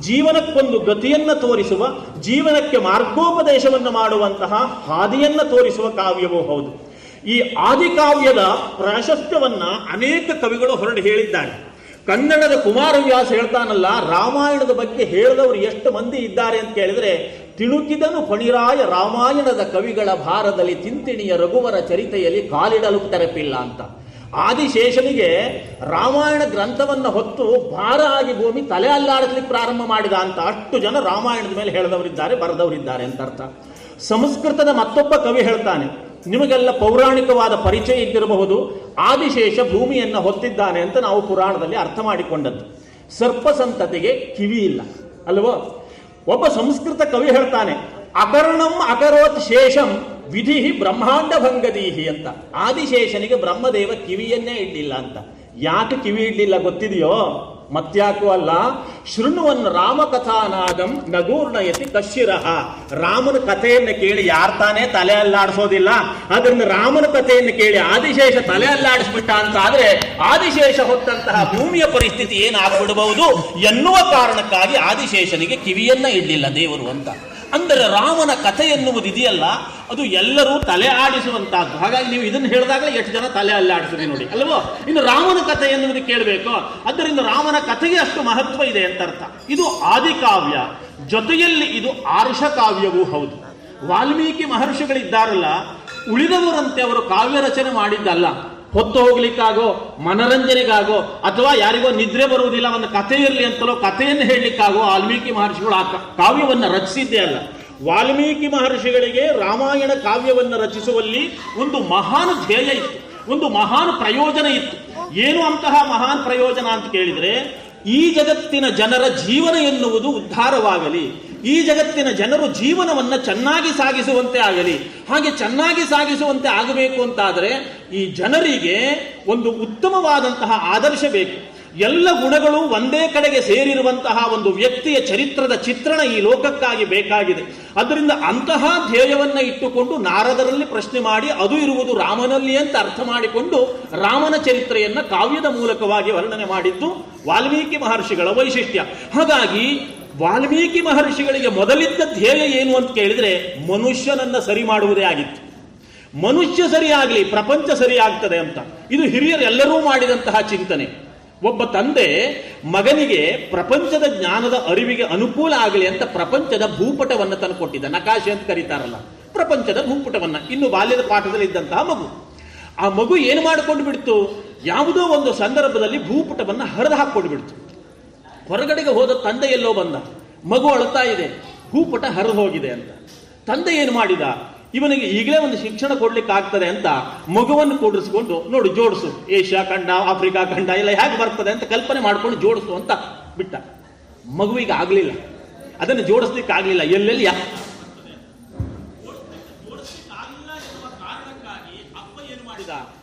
ಜೀವನಕ್ಕೊಂದು ಗತಿಯನ್ನು ತೋರಿಸುವ, ಜೀವನಕ್ಕೆ ಮಾರ್ಗೋಪದೇಶವನ್ನು ಮಾಡುವಂತಹ ಹಾದಿಯನ್ನು ತೋರಿಸುವ ಕಾವ್ಯವೂ ಹೌದು. ಈ ಆದಿಕಾವ್ಯದ ಪ್ರಾಶಸ್ತ್ಯವನ್ನ ಅನೇಕ ಕವಿಗಳು ಹೊರಡು ಹೇಳಿದ್ದಾರೆ. ಕನ್ನಡದ ಕುಮಾರವ್ಯಾಸ ಹೇಳ್ತಾನಲ್ಲ, ರಾಮಾಯಣದ ಬಗ್ಗೆ ಹೇಳಿದವರು ಎಷ್ಟು ಮಂದಿ ಇದ್ದಾರೆ ಅಂತ ಕೇಳಿದ್ರೆ, ತಿಳುಕಿದನು ಫಣಿರಾಯ ರಾಮಾಯಣದ ಕವಿಗಳ ಭಾರದಲ್ಲಿ ತಿಂತಿಣಿಯ ರಘುವರ ಚರಿತೆಯಲ್ಲಿ ಕಾಲಿಡಲು ತೆರಪಿಲ್ಲ ಅಂತ. ಆದಿಶೇಷನಿಗೆ ರಾಮಾಯಣ ಗ್ರಂಥವನ್ನು ಹೊತ್ತು ಭಾರ ಆಗಿ ಭೂಮಿ ತಲೆ ಅಲ್ಲಾಡಿಸ್ಲಿಕ್ಕೆ ಪ್ರಾರಂಭ ಮಾಡಿದ ಅಂತ ಅಷ್ಟು ಜನ ರಾಮಾಯಣದ ಮೇಲೆ ಹೇಳಿದವರಿದ್ದಾರೆ, ಬರೆದವರಿದ್ದಾರೆ ಅಂತ ಅರ್ಥ. ಸಂಸ್ಕೃತದ ಮತ್ತೊಬ್ಬ ಕವಿ ಹೇಳ್ತಾನೆ, ನಿಮಗೆಲ್ಲ ಪೌರಾಣಿಕವಾದ ಪರಿಚಯ ಇದ್ದಿರಬಹುದು, ಆದಿಶೇಷ ಭೂಮಿಯನ್ನು ಹೊತ್ತಿದ್ದಾನೆ ಅಂತ ನಾವು ಪುರಾಣದಲ್ಲಿ ಅರ್ಥ ಮಾಡಿಕೊಂಡದ್ದು. ಸರ್ಪ ಸಂತತಿಗೆ ಕಿವಿ ಇಲ್ಲ ಅಲ್ವೋ. ಒಬ್ಬ ಸಂಸ್ಕೃತ ಕವಿ ಹೇಳ್ತಾನೆ, ಅಕರ್ಣಂ ಅಕರೋತ್ ಶೇಷಂ ವಿಧಿ ಬ್ರಹ್ಮಾಂಡ ಭಂಗದೀಹಿ ಅಂತ. ಆದಿಶೇಷನಿಗೆ ಬ್ರಹ್ಮದೇವ ಕಿವಿಯನ್ನೇ ಇಡ್ಲಿಲ್ಲ ಅಂತ. ಯಾಕೆ ಕಿವಿ ಇಡ್ಲಿಲ್ಲ ಗೊತ್ತಿದೆಯೋ? ಮತ್ಯಾಕೂ ಅಲ್ಲ, ಶೃಣ್ವನ್ ರಾಮಕಥಾನಾದಂ ನಗೂರ್ಣಯತಿ ಕಶ್ಚಿರಹ. ರಾಮನ ಕಥೆಯನ್ನು ಕೇಳಿ ಯಾರು ತಾನೇ ತಲೆ ಅಲ್ಲಾಡಿಸೋದಿಲ್ಲ. ಅದರಿಂದ ರಾಮನ ಕಥೆಯನ್ನು ಕೇಳಿ ಆದಿಶೇಷ ತಲೆ ಅಲ್ಲಾಡಿಸ್ಬಿಟ್ಟ ಅಂತ ಆದ್ರೆ ಆದಿಶೇಷ ಹೊತ್ತಂತಹ ಭೂಮಿಯ ಪರಿಸ್ಥಿತಿ ಏನಾಗ್ಬಿಡಬಹುದು ಎನ್ನುವ ಕಾರಣಕ್ಕಾಗಿ ಆದಿಶೇಷನಿಗೆ ಕಿವಿಯನ್ನ ಇಡ್ಲಿಲ್ಲ ದೇವರು ಅಂತ. ಅಂದರೆ ರಾಮನ ಕಥೆ ಎನ್ನುವುದಿದೆಯಲ್ಲ, ಅದು ಎಲ್ಲರೂ ತಲೆ ಆಡಿಸುವಂತಹದ್ದು. ಹಾಗಾಗಿ ನೀವು ಇದನ್ನು ಹೇಳಿದಾಗ ಎಷ್ಟು ಜನ ತಲೆ ಅಲ್ಲಾಡಿಸಿದೆ ನೋಡಿ ಅಲ್ವೋ. ಇನ್ನು ರಾಮನ ಕಥೆ ಎನ್ನುವುದು ಕೇಳಬೇಕು. ಆದ್ದರಿಂದ ರಾಮನ ಕಥೆಗೆ ಅಷ್ಟು ಮಹತ್ವ ಇದೆ ಅಂತ ಅರ್ಥ. ಇದು ಆದಿಕಾವ್ಯ, ಜೊತೆಯಲ್ಲಿ ಇದು ಆರ್ಷ ಕಾವ್ಯವೂ ಹೌದು. ವಾಲ್ಮೀಕಿ ಮಹರ್ಷಿಗಳಿದ್ದಾರಲ್ಲ, ಉಳಿದವರಂತೆ ಅವರು ಕಾವ್ಯ ರಚನೆ ಮಾಡಿದ್ದಲ್ಲ. ಹೊತ್ತು ಹೋಗ್ಲಿಕ್ಕಾಗೋ, ಮನರಂಜನೆಗಾಗೋ, ಅಥವಾ ಯಾರಿಗೋ ನಿದ್ರೆ ಬರುವುದಿಲ್ಲ ಒಂದು ಕಥೆ ಇರಲಿ ಅಂತಲೋ ಕಥೆಯನ್ನು ಹೇಳಲಿಕ್ಕಾಗೋ ವಾಲ್ಮೀಕಿ ಮಹರ್ಷಿಗಳು ಆ ಕಾವ್ಯವನ್ನು ರಚಿಸಿದ್ದೇ ಅಲ್ಲ. ವಾಲ್ಮೀಕಿ ಮಹರ್ಷಿಗಳಿಗೆ ರಾಮಾಯಣ ಕಾವ್ಯವನ್ನು ರಚಿಸುವಲ್ಲಿ ಒಂದು ಮಹಾನ್ ಧ್ಯೇಯ ಇತ್ತು, ಒಂದು ಮಹಾನ್ ಪ್ರಯೋಜನ ಇತ್ತು. ಏನು ಅಂತಹ ಮಹಾನ್ ಪ್ರಯೋಜನ ಅಂತ ಕೇಳಿದ್ರೆ, ಈ ಜಗತ್ತಿನ ಜನರ ಜೀವನ ಎನ್ನುವುದು ಉದ್ಧಾರವಾಗಲಿ, ಈ ಜಗತ್ತಿನ ಜನರು ಜೀವನವನ್ನ ಚೆನ್ನಾಗಿ ಸಾಗಿಸುವಂತೆ ಆಗಲಿ. ಹಾಗೆ ಚೆನ್ನಾಗಿ ಸಾಗಿಸುವಂತೆ ಆಗಬೇಕು ಅಂತಾದರೆ ಈ ಜನರಿಗೆ ಒಂದು ಉತ್ತಮವಾದಂತಹ ಆದರ್ಶ ಬೇಕು. ಎಲ್ಲ ಗುಣಗಳು ಒಂದೇ ಕಡೆಗೆ ಸೇರಿರುವಂತಹ ಒಂದು ವ್ಯಕ್ತಿಯ ಚರಿತ್ರದ ಚಿತ್ರಣ ಈ ಲೋಕಕ್ಕಾಗಿ ಬೇಕಾಗಿದೆ. ಅದರಿಂದ ಅಂತಹ ಧ್ಯೇಯವನ್ನ ಇಟ್ಟುಕೊಂಡು ನಾರದರಲ್ಲಿ ಪ್ರಶ್ನೆ ಮಾಡಿ ಅದು ಇರುವುದು ರಾಮನಲ್ಲಿ ಅಂತ ಅರ್ಥ ಮಾಡಿಕೊಂಡು ರಾಮನ ಚರಿತ್ರೆಯನ್ನ ಕಾವ್ಯದ ಮೂಲಕವಾಗಿ ವರ್ಣನೆ ಮಾಡಿದ್ದು ವಾಲ್ಮೀಕಿ ಮಹರ್ಷಿಗಳ ವೈಶಿಷ್ಟ್ಯ. ಹಾಗಾಗಿ ವಾಲ್ಮೀಕಿ ಮಹರ್ಷಿಗಳಿಗೆ ಮೊದಲಿದ್ದ ಧ್ಯೇಯ ಏನು ಅಂತ ಕೇಳಿದ್ರೆ, ಮನುಷ್ಯನನ್ನ ಸರಿ ಮಾಡುವುದೇ ಆಗಿತ್ತು. ಮನುಷ್ಯ ಸರಿಯಾಗಲಿ ಪ್ರಪಂಚ ಸರಿಯಾಗ್ತದೆ ಅಂತ. ಇದು ಹಿರಿಯರೆಲ್ಲರೂ ಮಾಡಿದಂತಹ ಚಿಂತನೆ. ಒಬ್ಬ ತಂದೆ ಮಗನಿಗೆ ಪ್ರಪಂಚದ ಜ್ಞಾನದ ಅರಿವಿಗೆ ಅನುಕೂಲ ಆಗಲಿ ಅಂತ ಪ್ರಪಂಚದ ಭೂಪಟವನ್ನು ತಂದುಕೊಟ್ಟಿದ್ದ. ನಕಾಶೆ ಅಂತ ಕರೀತಾರಲ್ಲ, ಪ್ರಪಂಚದ ಭೂಪಟವನ್ನ. ಇನ್ನು ಬಾಲ್ಯದ ಪಾಠದಲ್ಲಿ ಇದ್ದಂತಹ ಮಗು. ಆ ಮಗು ಏನು ಮಾಡಿಕೊಂಡು ಬಿಡ್ತು, ಯಾವುದೋ ಒಂದು ಸಂದರ್ಭದಲ್ಲಿ ಭೂಪಟವನ್ನ ಹರಿದು ಹಾಕೊಂಡು ಬಿಡ್ತು. ಹೊರಗಡೆಗೆ ಹೋದ ತಂದೆ ಎಲ್ಲೋ ಬಂದ, ಮಗು ಅಳ್ತಾ ಇದೆ, ಭೂಪಟ ಹರಿದು ಹೋಗಿದೆ ಅಂತ. ತಂದೆ ಏನು ಮಾಡಿದ, ಇವನಿಗೆ ಈಗಲೇ ಒಂದು ಶಿಕ್ಷಣ ಕೊಡ್ಲಿಕ್ಕೆ ಆಗ್ತದೆ ಅಂತ ಮಗುವನ್ನು ಕೂಡಿಸ್ಕೊಂಡು, ನೋಡಿ ಜೋಡಿಸು, ಏಷ್ಯಾ ಖಂಡ ಆಫ್ರಿಕಾ ಖಂಡ ಎಲ್ಲ ಹೇಗೆ ಬರ್ತದೆ ಅಂತ ಕಲ್ಪನೆ ಮಾಡ್ಕೊಂಡು ಜೋಡಿಸು ಅಂತ ಬಿಟ್ಟ. ಮಗುವಿಗೆ ಆಗ್ಲಿಲ್ಲ, ಅದನ್ನು ಜೋಡಿಸ್ಲಿಕ್ಕೆ ಆಗ್ಲಿಲ್ಲ. ಎಲ್ಲೆಲ್ಲಿ ಅಪ್ಪ ಏನು ಮಾಡಿದ,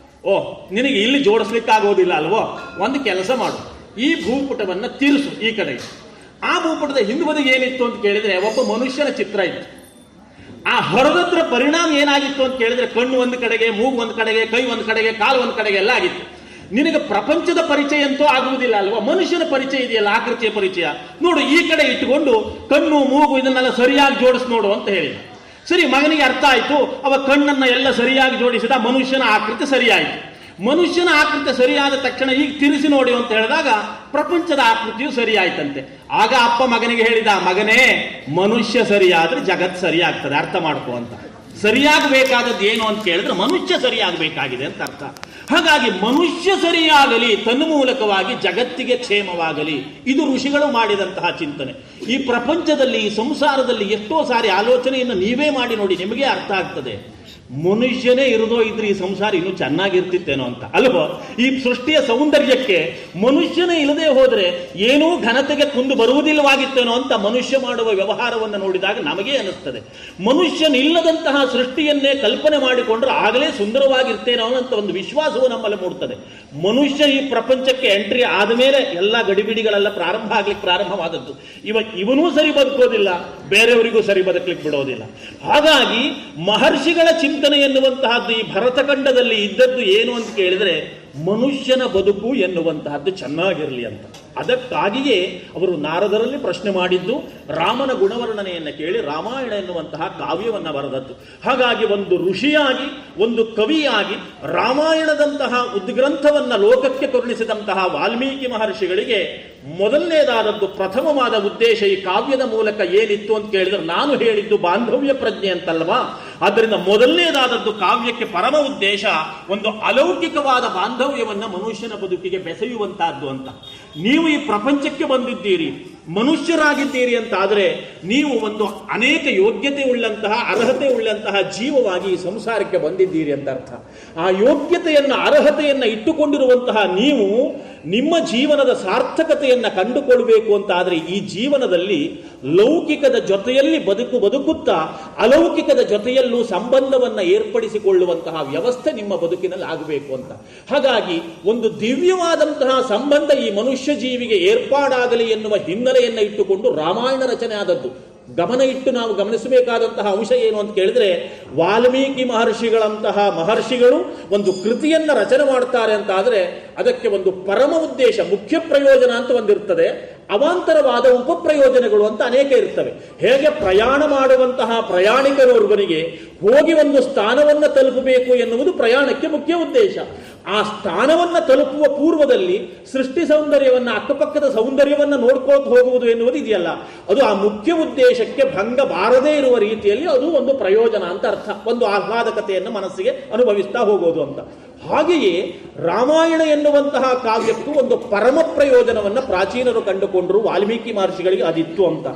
ಓ ನಿನಗೆ ಇಲ್ಲಿ ಜೋಡಿಸ್ಲಿಕ್ಕೆ ಆಗೋದಿಲ್ಲ ಅಲ್ವೋ, ಒಂದು ಕೆಲಸ ಮಾಡು, ಈ ಭೂಪಟವನ್ನ ತಿರುಸು ಈ ಕಡೆಗೆ. ಆ ಭೂಪಟದ ಹಿಂದುಬದಿಗೆ ಏನಿತ್ತು ಅಂತ ಕೇಳಿದ್ರೆ ಒಬ್ಬ ಮನುಷ್ಯನ ಚಿತ್ರ ಇತ್ತು. ಆ ಹೊರದತ್ರ ಪರಿಣಾಮ ಏನಾಗಿತ್ತು ಅಂತ ಕೇಳಿದ್ರೆ, ಕಣ್ಣು ಒಂದು ಕಡೆಗೆ, ಮೂಗು ಒಂದು ಕಡೆಗೆ, ಕೈ ಒಂದು ಕಡೆಗೆ, ಕಾಲು ಒಂದು ಕಡೆಗೆ ಎಲ್ಲ ಆಗಿತ್ತು. ನಿನಗೆ ಪ್ರಪಂಚದ ಪರಿಚಯ ಅಂತೂ ಆಗುವುದಿಲ್ಲ ಅಲ್ವಾ, ಮನುಷ್ಯನ ಪರಿಚಯ ಇದೆಯಲ್ಲ, ಆಕೃತಿಯ ಪರಿಚಯ ನೋಡು, ಈ ಕಡೆ ಇಟ್ಟುಕೊಂಡು ಕಣ್ಣು ಮೂಗು ಇದನ್ನೆಲ್ಲ ಸರಿಯಾಗಿ ಜೋಡಿಸ್ ನೋಡು ಅಂತ ಹೇಳಿದ. ಸರಿ, ಮಗನಿಗೆ ಅರ್ಥ ಆಯ್ತು. ಅವ ಕಣ್ಣನ್ನ ಎಲ್ಲ ಸರಿಯಾಗಿ ಜೋಡಿಸಿದ, ಮನುಷ್ಯನ ಆಕೃತಿ ಸರಿಯಾಯಿತು. ಮನುಷ್ಯನ ಆಕೃತಿ ಸರಿಯಾದ ತಕ್ಷಣ ಈಗ ತಿರುಸಿ ನೋಡಿ ಅಂತ ಹೇಳಿದಾಗ ಪ್ರಪಂಚದ ಆಕೃತಿಯು ಸರಿಯಾಯ್ತಂತೆ. ಆಗ ಅಪ್ಪ ಮಗನಿಗೆ ಹೇಳಿದ, ಮಗನೇ ಮನುಷ್ಯ ಸರಿಯಾದ್ರೆ ಜಗತ್ ಸರಿಯಾಗ್ತದೆ, ಅರ್ಥ ಮಾಡ್ಕೋ ಅಂತ. ಸರಿಯಾಗಬೇಕಾದದ್ದು ಏನು ಅಂತ ಕೇಳಿದ್ರೆ ಮನುಷ್ಯ ಸರಿಯಾಗಬೇಕಾಗಿದೆ ಅಂತ ಅರ್ಥ. ಹಾಗಾಗಿ ಮನುಷ್ಯ ಸರಿಯಾಗಲಿ, ತನ್ನ ಮೂಲಕವಾಗಿ ಜಗತ್ತಿಗೆ ಕ್ಷೇಮವಾಗಲಿ, ಇದು ಋಷಿಗಳು ಮಾಡಿದಂತಹ ಚಿಂತನೆ. ಈ ಪ್ರಪಂಚದಲ್ಲಿ, ಈ ಸಂಸಾರದಲ್ಲಿ ಎಷ್ಟೋ ಸಾರಿ ಆಲೋಚನೆಯನ್ನು ನೀವೇ ಮಾಡಿ ನೋಡಿ, ನಿಮಗೆ ಅರ್ಥ ಆಗ್ತದೆ. ಮನುಷ್ಯನೇ ಇರೋದೋ ಇದ್ರೆ ಈ ಸಂಸಾರ ಇನ್ನೂ ಚೆನ್ನಾಗಿರ್ತಿತ್ತೇನೋ ಅಂತ ಅಲ್ವೋ? ಈ ಸೃಷ್ಟಿಯ ಸೌಂದರ್ಯಕ್ಕೆ ಮನುಷ್ಯನೇ ಇಲ್ಲದೆ ಹೋದ್ರೆ ಏನೂ ಘನತೆಗೆ ಕುಂದು ಬರುವುದಿಲ್ಲವಾಗಿತ್ತೇನೋ ಅಂತ ಮನುಷ್ಯ ಮಾಡುವ ವ್ಯವಹಾರವನ್ನು ನೋಡಿದಾಗ ನಮಗೆ ಅನಿಸ್ತದೆ. ಮನುಷ್ಯನಿಲ್ಲದಂತಹ ಸೃಷ್ಟಿಯನ್ನೇ ಕಲ್ಪನೆ ಮಾಡಿಕೊಂಡ್ರೆ ಆಗಲೇ ಸುಂದರವಾಗಿರ್ತೇನೋ ಅಂತ ಒಂದು ವಿಶ್ವಾಸವು ನಮ್ಮಲ್ಲಿ ಮೂಡ್ತದೆ. ಮನುಷ್ಯ ಈ ಪ್ರಪಂಚಕ್ಕೆ ಎಂಟ್ರಿ ಆದಮೇಲೆ ಎಲ್ಲ ಗಡಿಬಿಡಿಗಳೆಲ್ಲ ಪ್ರಾರಂಭವಾದದ್ದು. ಇವನೂ ಸರಿ ಬದುಕೋದಿಲ್ಲ, ಬೇರೆಯವರಿಗೂ ಸರಿ ಬದುಕಲಿಕ್ಕೆ ಬಿಡೋದಿಲ್ಲ. ಹಾಗಾಗಿ ಮಹರ್ಷಿಗಳ ಚಿಂತನೆ ಎನ್ನುವಂತಹದ್ದು ಈ ಭರತಖಂಡದಲ್ಲಿ ಇದ್ದದ್ದು ಏನು ಅಂತ ಕೇಳಿದ್ರೆ, ಮನುಷ್ಯನ ಬದುಕು ಎನ್ನುವಂತಹದ್ದು ಚೆನ್ನಾಗಿರಲಿ ಅಂತ. ಅದಕ್ಕಾಗಿಯೇ ಅವರು ನಾರದರಲ್ಲಿ ಪ್ರಶ್ನೆ ಮಾಡಿದ್ದು, ರಾಮನ ಗುಣವರ್ಣನೆಯನ್ನು ಕೇಳಿ ರಾಮಾಯಣ ಎನ್ನುವಂತಹ ಕಾವ್ಯವನ್ನು ಬರೆದದ್ದು. ಹಾಗಾಗಿ ಒಂದು ಋಷಿಯಾಗಿ, ಒಂದು ಕವಿಯಾಗಿ ರಾಮಾಯಣದಂತಹ ಉದ್ಗ್ರಂಥವನ್ನು ಲೋಕಕ್ಕೆ ಕರುಣಿಸಿದಂತಹ ವಾಲ್ಮೀಕಿ ಮಹರ್ಷಿಗಳಿಗೆ ಮೊದಲನೇದಾದದ್ದು, ಪ್ರಥಮವಾದ ಉದ್ದೇಶ ಈ ಕಾವ್ಯದ ಮೂಲಕ ಏನಿತ್ತು ಅಂತ ಕೇಳಿದ್ರೆ, ನಾನು ಹೇಳಿದ್ದು ಬಾಂಧವ್ಯ ಪ್ರಜ್ಞೆ ಅಂತಲ್ವಾ? ಆದ್ದರಿಂದ ಮೊದಲನೇದಾದದ್ದು ಕಾವ್ಯಕ್ಕೆ ಪರಮ ಉದ್ದೇಶ ಒಂದು ಅಲೌಕಿಕವಾದ ಬಾಂಧವ್ಯವನ್ನು ಮನುಷ್ಯನ ಬದುಕಿಗೆ ಬೆಸೆಯುವಂತಹದ್ದು ಅಂತ. ನೀವು ಈ ಪ್ರಪಂಚಕ್ಕೆ ಬಂದಿದ್ದೀರಿ, ಮನುಷ್ಯರಾಗಿದ್ದೀರಿ ಅಂತಾದರೆ ನೀವು ಒಂದು ಅನೇಕ ಯೋಗ್ಯತೆ ಉಳ್ಳಂತಹ, ಅರ್ಹತೆ ಉಳ್ಳಂತಹ ಜೀವವಾಗಿ ಈ ಸಂಸಾರಕ್ಕೆ ಬಂದಿದ್ದೀರಿ ಅಂತ ಅರ್ಥ. ಆ ಯೋಗ್ಯತೆಯನ್ನು, ಅರ್ಹತೆಯನ್ನು ಇಟ್ಟುಕೊಂಡಿರುವಂತಹ ನೀವು ನಿಮ್ಮ ಜೀವನದ ಸಾರ್ಥಕತೆಯನ್ನು ಕಂಡುಕೊಳ್ಳಬೇಕು ಅಂತಾದರೆ ಈ ಜೀವನದಲ್ಲಿ ಲೌಕಿಕದ ಜೊತೆಯಲ್ಲಿ ಬದುಕುತ್ತಾ ಅಲೌಕಿಕದ ಜೊತೆಯಲ್ಲೂ ಸಂಬಂಧವನ್ನು ಏರ್ಪಡಿಸಿಕೊಳ್ಳುವಂತಹ ವ್ಯವಸ್ಥೆ ನಿಮ್ಮ ಬದುಕಿನಲ್ಲಿ ಆಗಬೇಕು ಅಂತ. ಹಾಗಾಗಿ ಒಂದು ದಿವ್ಯವಾದಂತಹ ಸಂಬಂಧ ಈ ಮನುಷ್ಯ ಜೀವಿಗೆ ಏರ್ಪಾಡಾಗಲಿ ಎನ್ನುವ ಹಿನ್ನೆಲೆಯನ್ನು ಇಟ್ಟುಕೊಂಡು ರಾಮಾಯಣ ರಚನೆ ಆದದ್ದು. ಗಮನ ಇಟ್ಟು ನಾವು ಗಮನಿಸಬೇಕಾದಂತಹ ಅಂಶ ಏನು ಅಂತ ಕೇಳಿದ್ರೆ, ವಾಲ್ಮೀಕಿ ಮಹರ್ಷಿಗಳಂತಹ ಮಹರ್ಷಿಗಳು ಒಂದು ಕೃತಿಯನ್ನ ರಚನೆ ಮಾಡ್ತಾರೆ ಅಂತ ಆದರೆ ಅದಕ್ಕೆ ಒಂದು ಪರಮ ಉದ್ದೇಶ, ಮುಖ್ಯ ಪ್ರಯೋಜನ ಅಂತ ಒಂದಿರ್ತದೆ, ಅವಾಂತರವಾದ ಉಪಪ್ರಯೋಜನಗಳು ಅಂತ ಅನೇಕ ಇರ್ತವೆ. ಹೇಗೆ ಪ್ರಯಾಣ ಮಾಡುವಂತಹ ಪ್ರಯಾಣಿಕರೊಬ್ಬರಿಗೆ ಹೋಗಿ ಒಂದು ಸ್ಥಾನವನ್ನು ತಲುಪಬೇಕು ಎನ್ನುವುದು ಪ್ರಯಾಣಕ್ಕೆ ಮುಖ್ಯ ಉದ್ದೇಶ. ಆ ಸ್ಥಾನವನ್ನು ತಲುಪುವ ಪೂರ್ವದಲ್ಲಿ ಸೃಷ್ಟಿ ಸೌಂದರ್ಯವನ್ನು, ಅಕ್ಕಪಕ್ಕದ ಸೌಂದರ್ಯವನ್ನು ನೋಡ್ಕೊಳ್ತಾ ಹೋಗುವುದು ಎನ್ನುವುದು ಇದೆಯಲ್ಲ, ಅದು ಆ ಮುಖ್ಯ ಉದ್ದೇಶಕ್ಕೆ ಭಂಗ ಬಾರದೇ ಇರುವ ರೀತಿಯಲ್ಲಿ ಅದು ಒಂದು ಪ್ರಯೋಜನ ಅಂತ ಅರ್ಥ. ಒಂದು ಆಹ್ಲಾದಕತೆಯನ್ನು ಮನಸ್ಸಿಗೆ ಅನುಭವಿಸ್ತಾ ಹೋಗೋದು ಅಂತ. ಹಾಗೆಯೇ ರಾಮಾಯಣ ಎನ್ನುವಂತಹ ಕಾವ್ಯಕ್ಕೂ ಒಂದು ಪರಮ ಪ್ರಯೋಜನವನ್ನು ಪ್ರಾಚೀನರು ಕಂಡುಕೊಂಡರು, ವಾಲ್ಮೀಕಿ ಮಹರ್ಷಿಗಳಿಗೆ ಅದಿತ್ತು ಅಂತ.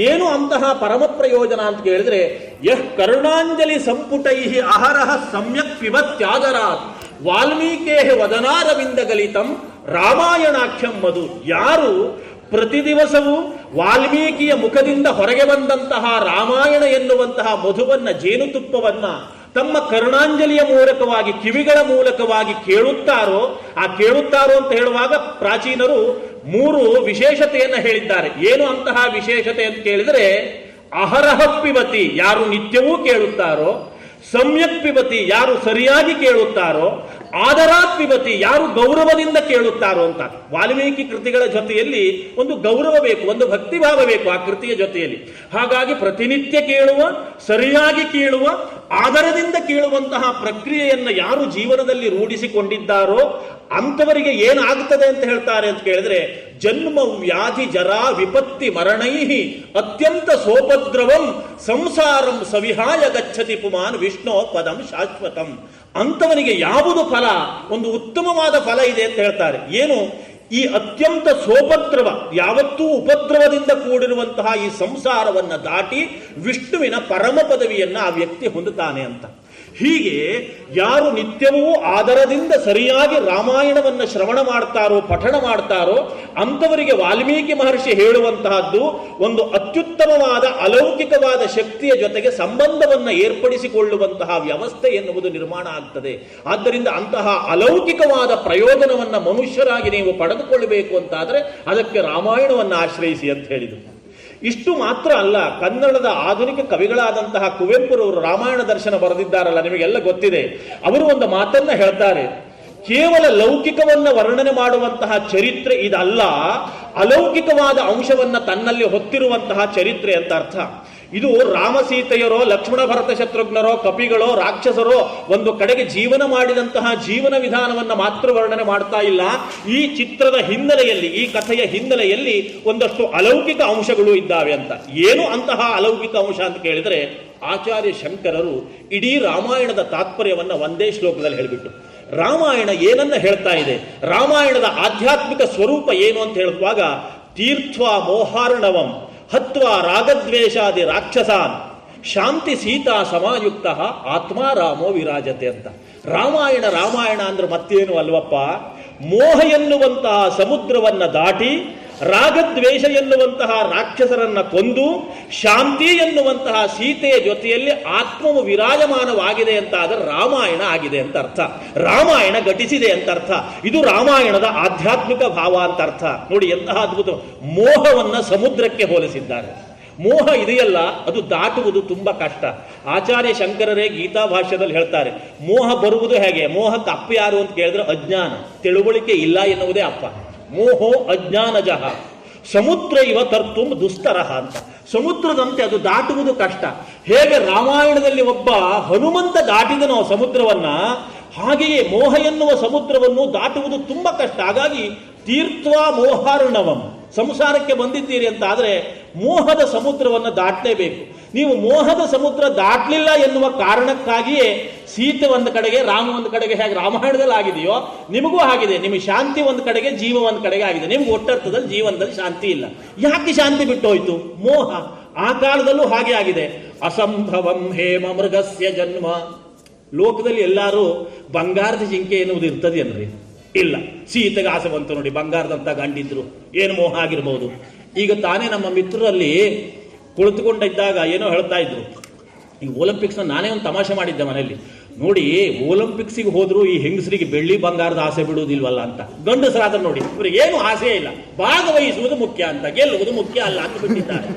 ಏನು ಅಂತಹ ಪರಮ ಪ್ರಯೋಜನ ಅಂತ ಕೇಳಿದ್ರೆ, ಯಃ ಕರುಣಾಂಜಲಿ ಸಂಪುಟೈ ಅಹರಹ ಸಮ್ಯಕ್ ಪಿಬತ್ಯಾದರಾತ್ ವಾಲ್ಮೀಕೇ ವದನಾರವಿಂದ ಗಲಿತಂ ರಾಮಾಯಣಾಖ್ಯಂ ಮಧು. ಯಾರು ಪ್ರತಿ ದಿವಸವೂ ವಾಲ್ಮೀಕಿಯ ಮುಖದಿಂದ ಹೊರಗೆ ಬಂದಂತಹ ರಾಮಾಯಣ ಎನ್ನುವಂತಹ ಮಧುವನ್ನ, ಜೇನುತುಪ್ಪವನ್ನ ತಮ್ಮ ಕರುಣಾಂಜಲಿಯ ಮೂಲಕವಾಗಿ, ಕಿವಿಗಳ ಮೂಲಕವಾಗಿ ಕೇಳುತ್ತಾರೋ ಅಂತ ಹೇಳುವಾಗ ಪ್ರಾಚೀನರು 3 ವಿಶೇಷತೆಯನ್ನು ಹೇಳಿದ್ದಾರೆ. ಏನು ಅಂತಹ ವಿಶೇಷತೆ ಅಂತ ಕೇಳಿದರೆ, ಅಹರಹ ಪಿಬತಿ ಯಾರು ನಿತ್ಯವೂ ಕೇಳುತ್ತಾರೋ, ಸಮ್ಯಕ್ ಪಿಬತಿ ಯಾರು ಸರಿಯಾಗಿ ಕೇಳುತ್ತಾರೋ, ಆದರಾತ್ ಪಿಬತಿ ಯಾರು ಗೌರವದಿಂದ ಕೇಳುತ್ತಾರೋ ಅಂತ. ವಾಲ್ಮೀಕಿ ಕೃತಿಗಳ ಜೊತೆಯಲ್ಲಿ ಒಂದು ಗೌರವ ಬೇಕು, ಒಂದು ಭಕ್ತಿಭಾವ ಬೇಕು ಆ ಕೃತಿಯ ಜೊತೆಯಲ್ಲಿ. ಹಾಗಾಗಿ ಪ್ರತಿನಿತ್ಯ ಕೇಳುವ, ಸರಿಯಾಗಿ ಕೇಳುವ, ಆದರದಿಂದ ಕೇಳುವಂತಹ ಪ್ರಕ್ರಿಯೆಯನ್ನು ಯಾರು ಜೀವನದಲ್ಲಿ ರೂಢಿಸಿಕೊಂಡಿದ್ದಾರೋ ಅಂಥವರಿಗೆ ಏನಾಗುತ್ತದೆ ಅಂತ ಹೇಳ್ತಾರೆ ಅಂತ ಕೇಳಿದ್ರೆ, ಜನ್ಮ ವ್ಯಾಧಿ ಜರಾ ವಿಪತ್ತಿ ಮರಣೈಹಿ ಅತ್ಯಂತ ಸೋಪದ್ರವಂ ಸಂಸಾರಂ ಸವಿಹಾಯ ಗಚ್ಚತಿ ಪುಮಾನ್ ವಿಷ್ಣು ಪದಂ ಶಾಶ್ವತಂ. ಅಂಥವನಿಗೆ ಯಾವುದು ಫಲ, ಒಂದು ಉತ್ತಮವಾದ ಫಲ ಇದೆ ಅಂತ ಹೇಳ್ತಾರೆ. ಏನು? ಈ ಅತ್ಯಂತ ಸೋಪದ್ರವ, ಯಾವತ್ತೂ ಉಪದ್ರವದಿಂದ ಕೂಡಿರುವಂತಹ ಈ ಸಂಸಾರವನ್ನ ದಾಟಿ ವಿಷ್ಣುವಿನ ಪರಮ ಪದವಿಯನ್ನ ಆ ವ್ಯಕ್ತಿ ಹೊಂದುತ್ತಾನೆ ಅಂತ. ಹೀಗೆ ಯಾರು ನಿತ್ಯವೂ ಆದರದಿಂದ ಸರಿಯಾಗಿ ರಾಮಾಯಣವನ್ನು ಶ್ರವಣ ಮಾಡ್ತಾರೋ, ಪಠಣ ಮಾಡ್ತಾರೋ ಅಂಥವರಿಗೆ ವಾಲ್ಮೀಕಿ ಮಹರ್ಷಿ ಹೇಳುವಂತಹದ್ದು ಒಂದು ಅತ್ಯುತ್ತಮವಾದ ಅಲೌಕಿಕವಾದ ಶಕ್ತಿಯ ಜೊತೆಗೆ ಸಂಬಂಧವನ್ನು ಏರ್ಪಡಿಸಿಕೊಳ್ಳುವಂತಹ ವ್ಯವಸ್ಥೆ ಎನ್ನುವುದು ನಿರ್ಮಾಣ ಆಗ್ತದೆ. ಆದ್ದರಿಂದ ಅಂತಹ ಅಲೌಕಿಕವಾದ ಪ್ರಯೋಜನವನ್ನು ಮನುಷ್ಯರಾಗಿ ನೀವು ಪಡೆದುಕೊಳ್ಳಬೇಕು ಅಂತಾದರೆ ಅದಕ್ಕೆ ರಾಮಾಯಣವನ್ನು ಆಶ್ರಯಿಸಿ ಅಂತ ಹೇಳಿದರು. ಇಷ್ಟು ಮಾತ್ರ ಅಲ್ಲ, ಕನ್ನಡದ ಆಧುನಿಕ ಕವಿಗಳಾದಂತಹ ಕುವೆಂಪುರವರು ರಾಮಾಯಣ ದರ್ಶನ ಬರೆದಿದ್ದಾರಲ್ಲ, ನಿಮಗೆಲ್ಲ ಗೊತ್ತಿದೆ. ಅವರು ಒಂದು ಮಾತನ್ನ ಹೇಳ್ತಾರೆ, ಕೇವಲ ಲೌಕಿಕವನ್ನ ವರ್ಣನೆ ಮಾಡುವಂತಹ ಚರಿತ್ರೆ ಇದಲ್ಲ, ಅಲೌಕಿಕವಾದ ಅಂಶವನ್ನ ತನ್ನಲ್ಲಿ ಹೊತ್ತಿರುವಂತಹ ಚರಿತ್ರೆ ಅಂತ ಅರ್ಥ. ಇದು ರಾಮ ಸೀತೆಯರೋ, ಲಕ್ಷ್ಮಣ ಭರತ ಶತ್ರುಘ್ನರೋ, ಕಪಿಗಳೋ, ರಾಕ್ಷಸರೋ ಒಂದು ಕಡೆಗೆ ಜೀವನ ಮಾಡಿದಂತಹ ಜೀವನ ವಿಧಾನವನ್ನು ಮಾತ್ರ ವರ್ಣನೆ ಮಾಡ್ತಾ ಇಲ್ಲ. ಈ ಚಿತ್ರದ ಹಿನ್ನೆಲೆಯಲ್ಲಿ, ಈ ಕಥೆಯ ಹಿನ್ನೆಲೆಯಲ್ಲಿ ಒಂದಷ್ಟು ಅಲೌಕಿಕ ಅಂಶಗಳು ಇದ್ದಾವೆ ಅಂತ. ಏನು ಅಂತಹ ಅಲೌಕಿಕ ಅಂಶ ಅಂತ ಕೇಳಿದರೆ, ಆಚಾರ್ಯ ಶಂಕರರು ಇಡೀ ರಾಮಾಯಣದ ತಾತ್ಪರ್ಯವನ್ನು ಒಂದೇ ಶ್ಲೋಕದಲ್ಲಿ ಹೇಳಿಬಿಟ್ಟು, ರಾಮಾಯಣ ಏನನ್ನ ಹೇಳ್ತಾ ಇದೆ, ರಾಮಾಯಣದ ಆಧ್ಯಾತ್ಮಿಕ ಸ್ವರೂಪ ಏನು ಅಂತ ಹೇಳುವಾಗ, ತೀರ್ಥ್ವ ಮೋಹಾರ್ಣವಂ ಹತ್ವಾ ರಾಗದ್ವೇಷಾದಿ ರಾಕ್ಷಸಾನ್ ಶಾಂತಿ ಸೀತಾ ಸಮಾಯುಕ್ತ ಆತ್ಮಾರಾಮೋ ವಿರಾಜತೆ ಅಂತ. ರಾಮಾಯಣ ಅಂದ್ರೆ ಮತ್ತೇನು ಅಲ್ವಪ್ಪ, ಮೋಹ ಎನ್ನುವಂತಹ ಸಮುದ್ರವನ್ನ ದಾಟಿ ರಾಗದ್ವೇಷ ಎನ್ನುವಂತಹ ರಾಕ್ಷಸರನ್ನ ಕೊಂದು ಶಾಂತಿ ಎನ್ನುವಂತಹ ಸೀತೆಯ ಜೊತೆಯಲ್ಲಿ ಆತ್ಮವು ವಿರಾಜಮಾನವಾಗಿದೆ ಅಂತ ಆದರೆ ರಾಮಾಯಣ ಆಗಿದೆ ಅಂತ ಅರ್ಥ, ರಾಮಾಯಣ ಘಟಿಸಿದೆ ಅಂತ ಅರ್ಥ. ಇದು ರಾಮಾಯಣದ ಆಧ್ಯಾತ್ಮಿಕ ಭಾವ ಅಂತ ಅರ್ಥ. ನೋಡಿ ಎಂತಹ ಅದ್ಭುತ. ಮೋಹವನ್ನ ಸಮುದ್ರಕ್ಕೆ ಹೋಲಿಸಿದ್ದಾರೆ. ಮೋಹ ಇದೆಯಲ್ಲ, ಅದು ದಾಟುವುದು ತುಂಬಾ ಕಷ್ಟ. ಆಚಾರ್ಯ ಶಂಕರರೇ ಗೀತಾ ಭಾಷ್ಯದಲ್ಲಿ ಹೇಳ್ತಾರೆ, ಮೋಹ ಬರುವುದು ಹೇಗೆ? ಮೋಹಕ್ಕೆ ಅಪ್ಪ ಯಾರು ಅಂತ ಕೇಳಿದ್ರೆ ಅಜ್ಞಾನ, ತಿಳುವಳಿಕೆ ಇಲ್ಲ ಎನ್ನುವುದೇ ಅಪ್ಪ. ಮೋಹೋ ಅಜ್ಞಾನಜಃ ಸಮುದ್ರ ಇವ ತರ್ತುಂ ದುಸ್ತರಹ ಅಂತ. ಸಮುದ್ರದಂತೆ ಅದು ದಾಟುವುದು ಕಷ್ಟ. ಹೇಗೆ ರಾಮಾಯಣದಲ್ಲಿ ಒಬ್ಬ ಹನುಮಂತ ದಾಟಿದನೋ ಸಮುದ್ರವನ್ನ, ಹಾಗೆಯೇ ಮೋಹ ಎನ್ನುವ ಸಮುದ್ರವನ್ನು ದಾಟುವುದು ತುಂಬಾ ಕಷ್ಟ. ಹಾಗಾಗಿ ತೀರ್ಥ್ವಾ ಮೋಹಾರ್ಣವಂ, ಸಂಸಾರಕ್ಕೆ ಬಂದಿದ್ದೀರಿ ಅಂತ ಆದರೆ ಮೋಹದ ಸಮುದ್ರವನ್ನು ದಾಟಲೇಬೇಕು. ನೀವು ಮೋಹದ ಸಮುದ್ರ ದಾಟಲಿಲ್ಲ ಎನ್ನುವ ಕಾರಣಕ್ಕಾಗಿಯೇ ಸೀತೆ ಒಂದು ಕಡೆಗೆ, ರಾಮ ಒಂದು ಕಡೆಗೆ, ಹೇಗೆ ರಾಮಾಯಣದಲ್ಲಿ ಆಗಿದೆಯೋ ನಿಮಗೂ ಆಗಿದೆ. ನಿಮಗೆ ಶಾಂತಿ ಒಂದು ಕಡೆಗೆ, ಜೀವ ಒಂದು ಕಡೆಗೆ ಆಗಿದೆ. ನಿಮ್ಗೆ ಒಟ್ಟರ್ಥದಲ್ಲಿ ಜೀವನದಲ್ಲಿ ಶಾಂತಿ ಇಲ್ಲ. ಯಾಕೆ ಶಾಂತಿ ಬಿಟ್ಟು ಹೋಯ್ತು? ಮೋಹ. ಆ ಕಾಲದಲ್ಲೂ ಹಾಗೆ ಆಗಿದೆ. ಅಸಂಭವಂ ಹೇಮ ಮೃಗಸ್ಯ ಜನ್ಮ. ಲೋಕದಲ್ಲಿ ಎಲ್ಲರೂ ಬಂಗಾರದ ಜಿಂಕೆ ಎನ್ನುವುದು ಇರ್ತದೆ ಅನ್ರಿ? ಇಲ್ಲ. ಸೀತೆಗೆ ಆಸೆ ಬಂತು ನೋಡಿ, ಬಂಗಾರದಂತ ಗಂಡಿದ್ರು, ಏನು ಮೋಹ ಆಗಿರ್ಬೋದು. ಈಗ ತಾನೇ ನಮ್ಮ ಮಿತ್ರರಲ್ಲಿ ಕುಳಿತುಕೊಂಡಿದ್ದಾಗ ಏನೋ ಹೇಳ್ತಾ ಇದ್ರು, ಈ ಒಲಿಂಪಿಕ್ಸ್ನ ನಾನೇ ಒಂದು ತಮಾಷೆ ಮಾಡಿದ್ದೆ ಮನೆಯಲ್ಲಿ. ನೋಡಿ, ಒಲಿಂಪಿಕ್ಸಿಗೆ ಹೋದ್ರು ಈ ಹೆಂಗಸರಿಗೆ ಬೆಳ್ಳಿ ಬಂಗಾರದ ಆಸೆ ಬಿಡುವುದಿಲ್ವಲ್ಲ ಅಂತ. ಗಂಡಸರಾದ್ರೆ ನೋಡಿ, ಇವ್ರಿಗೆ ಏನು ಆಸೆ ಇಲ್ಲ, ಭಾಗವಹಿಸುವುದು ಮುಖ್ಯ ಅಂತ, ಗೆಲ್ಲುವುದು ಮುಖ್ಯ ಅಲ್ಲ ಅಂತ ಬಿಟ್ಟಿದ್ದಾರೆ.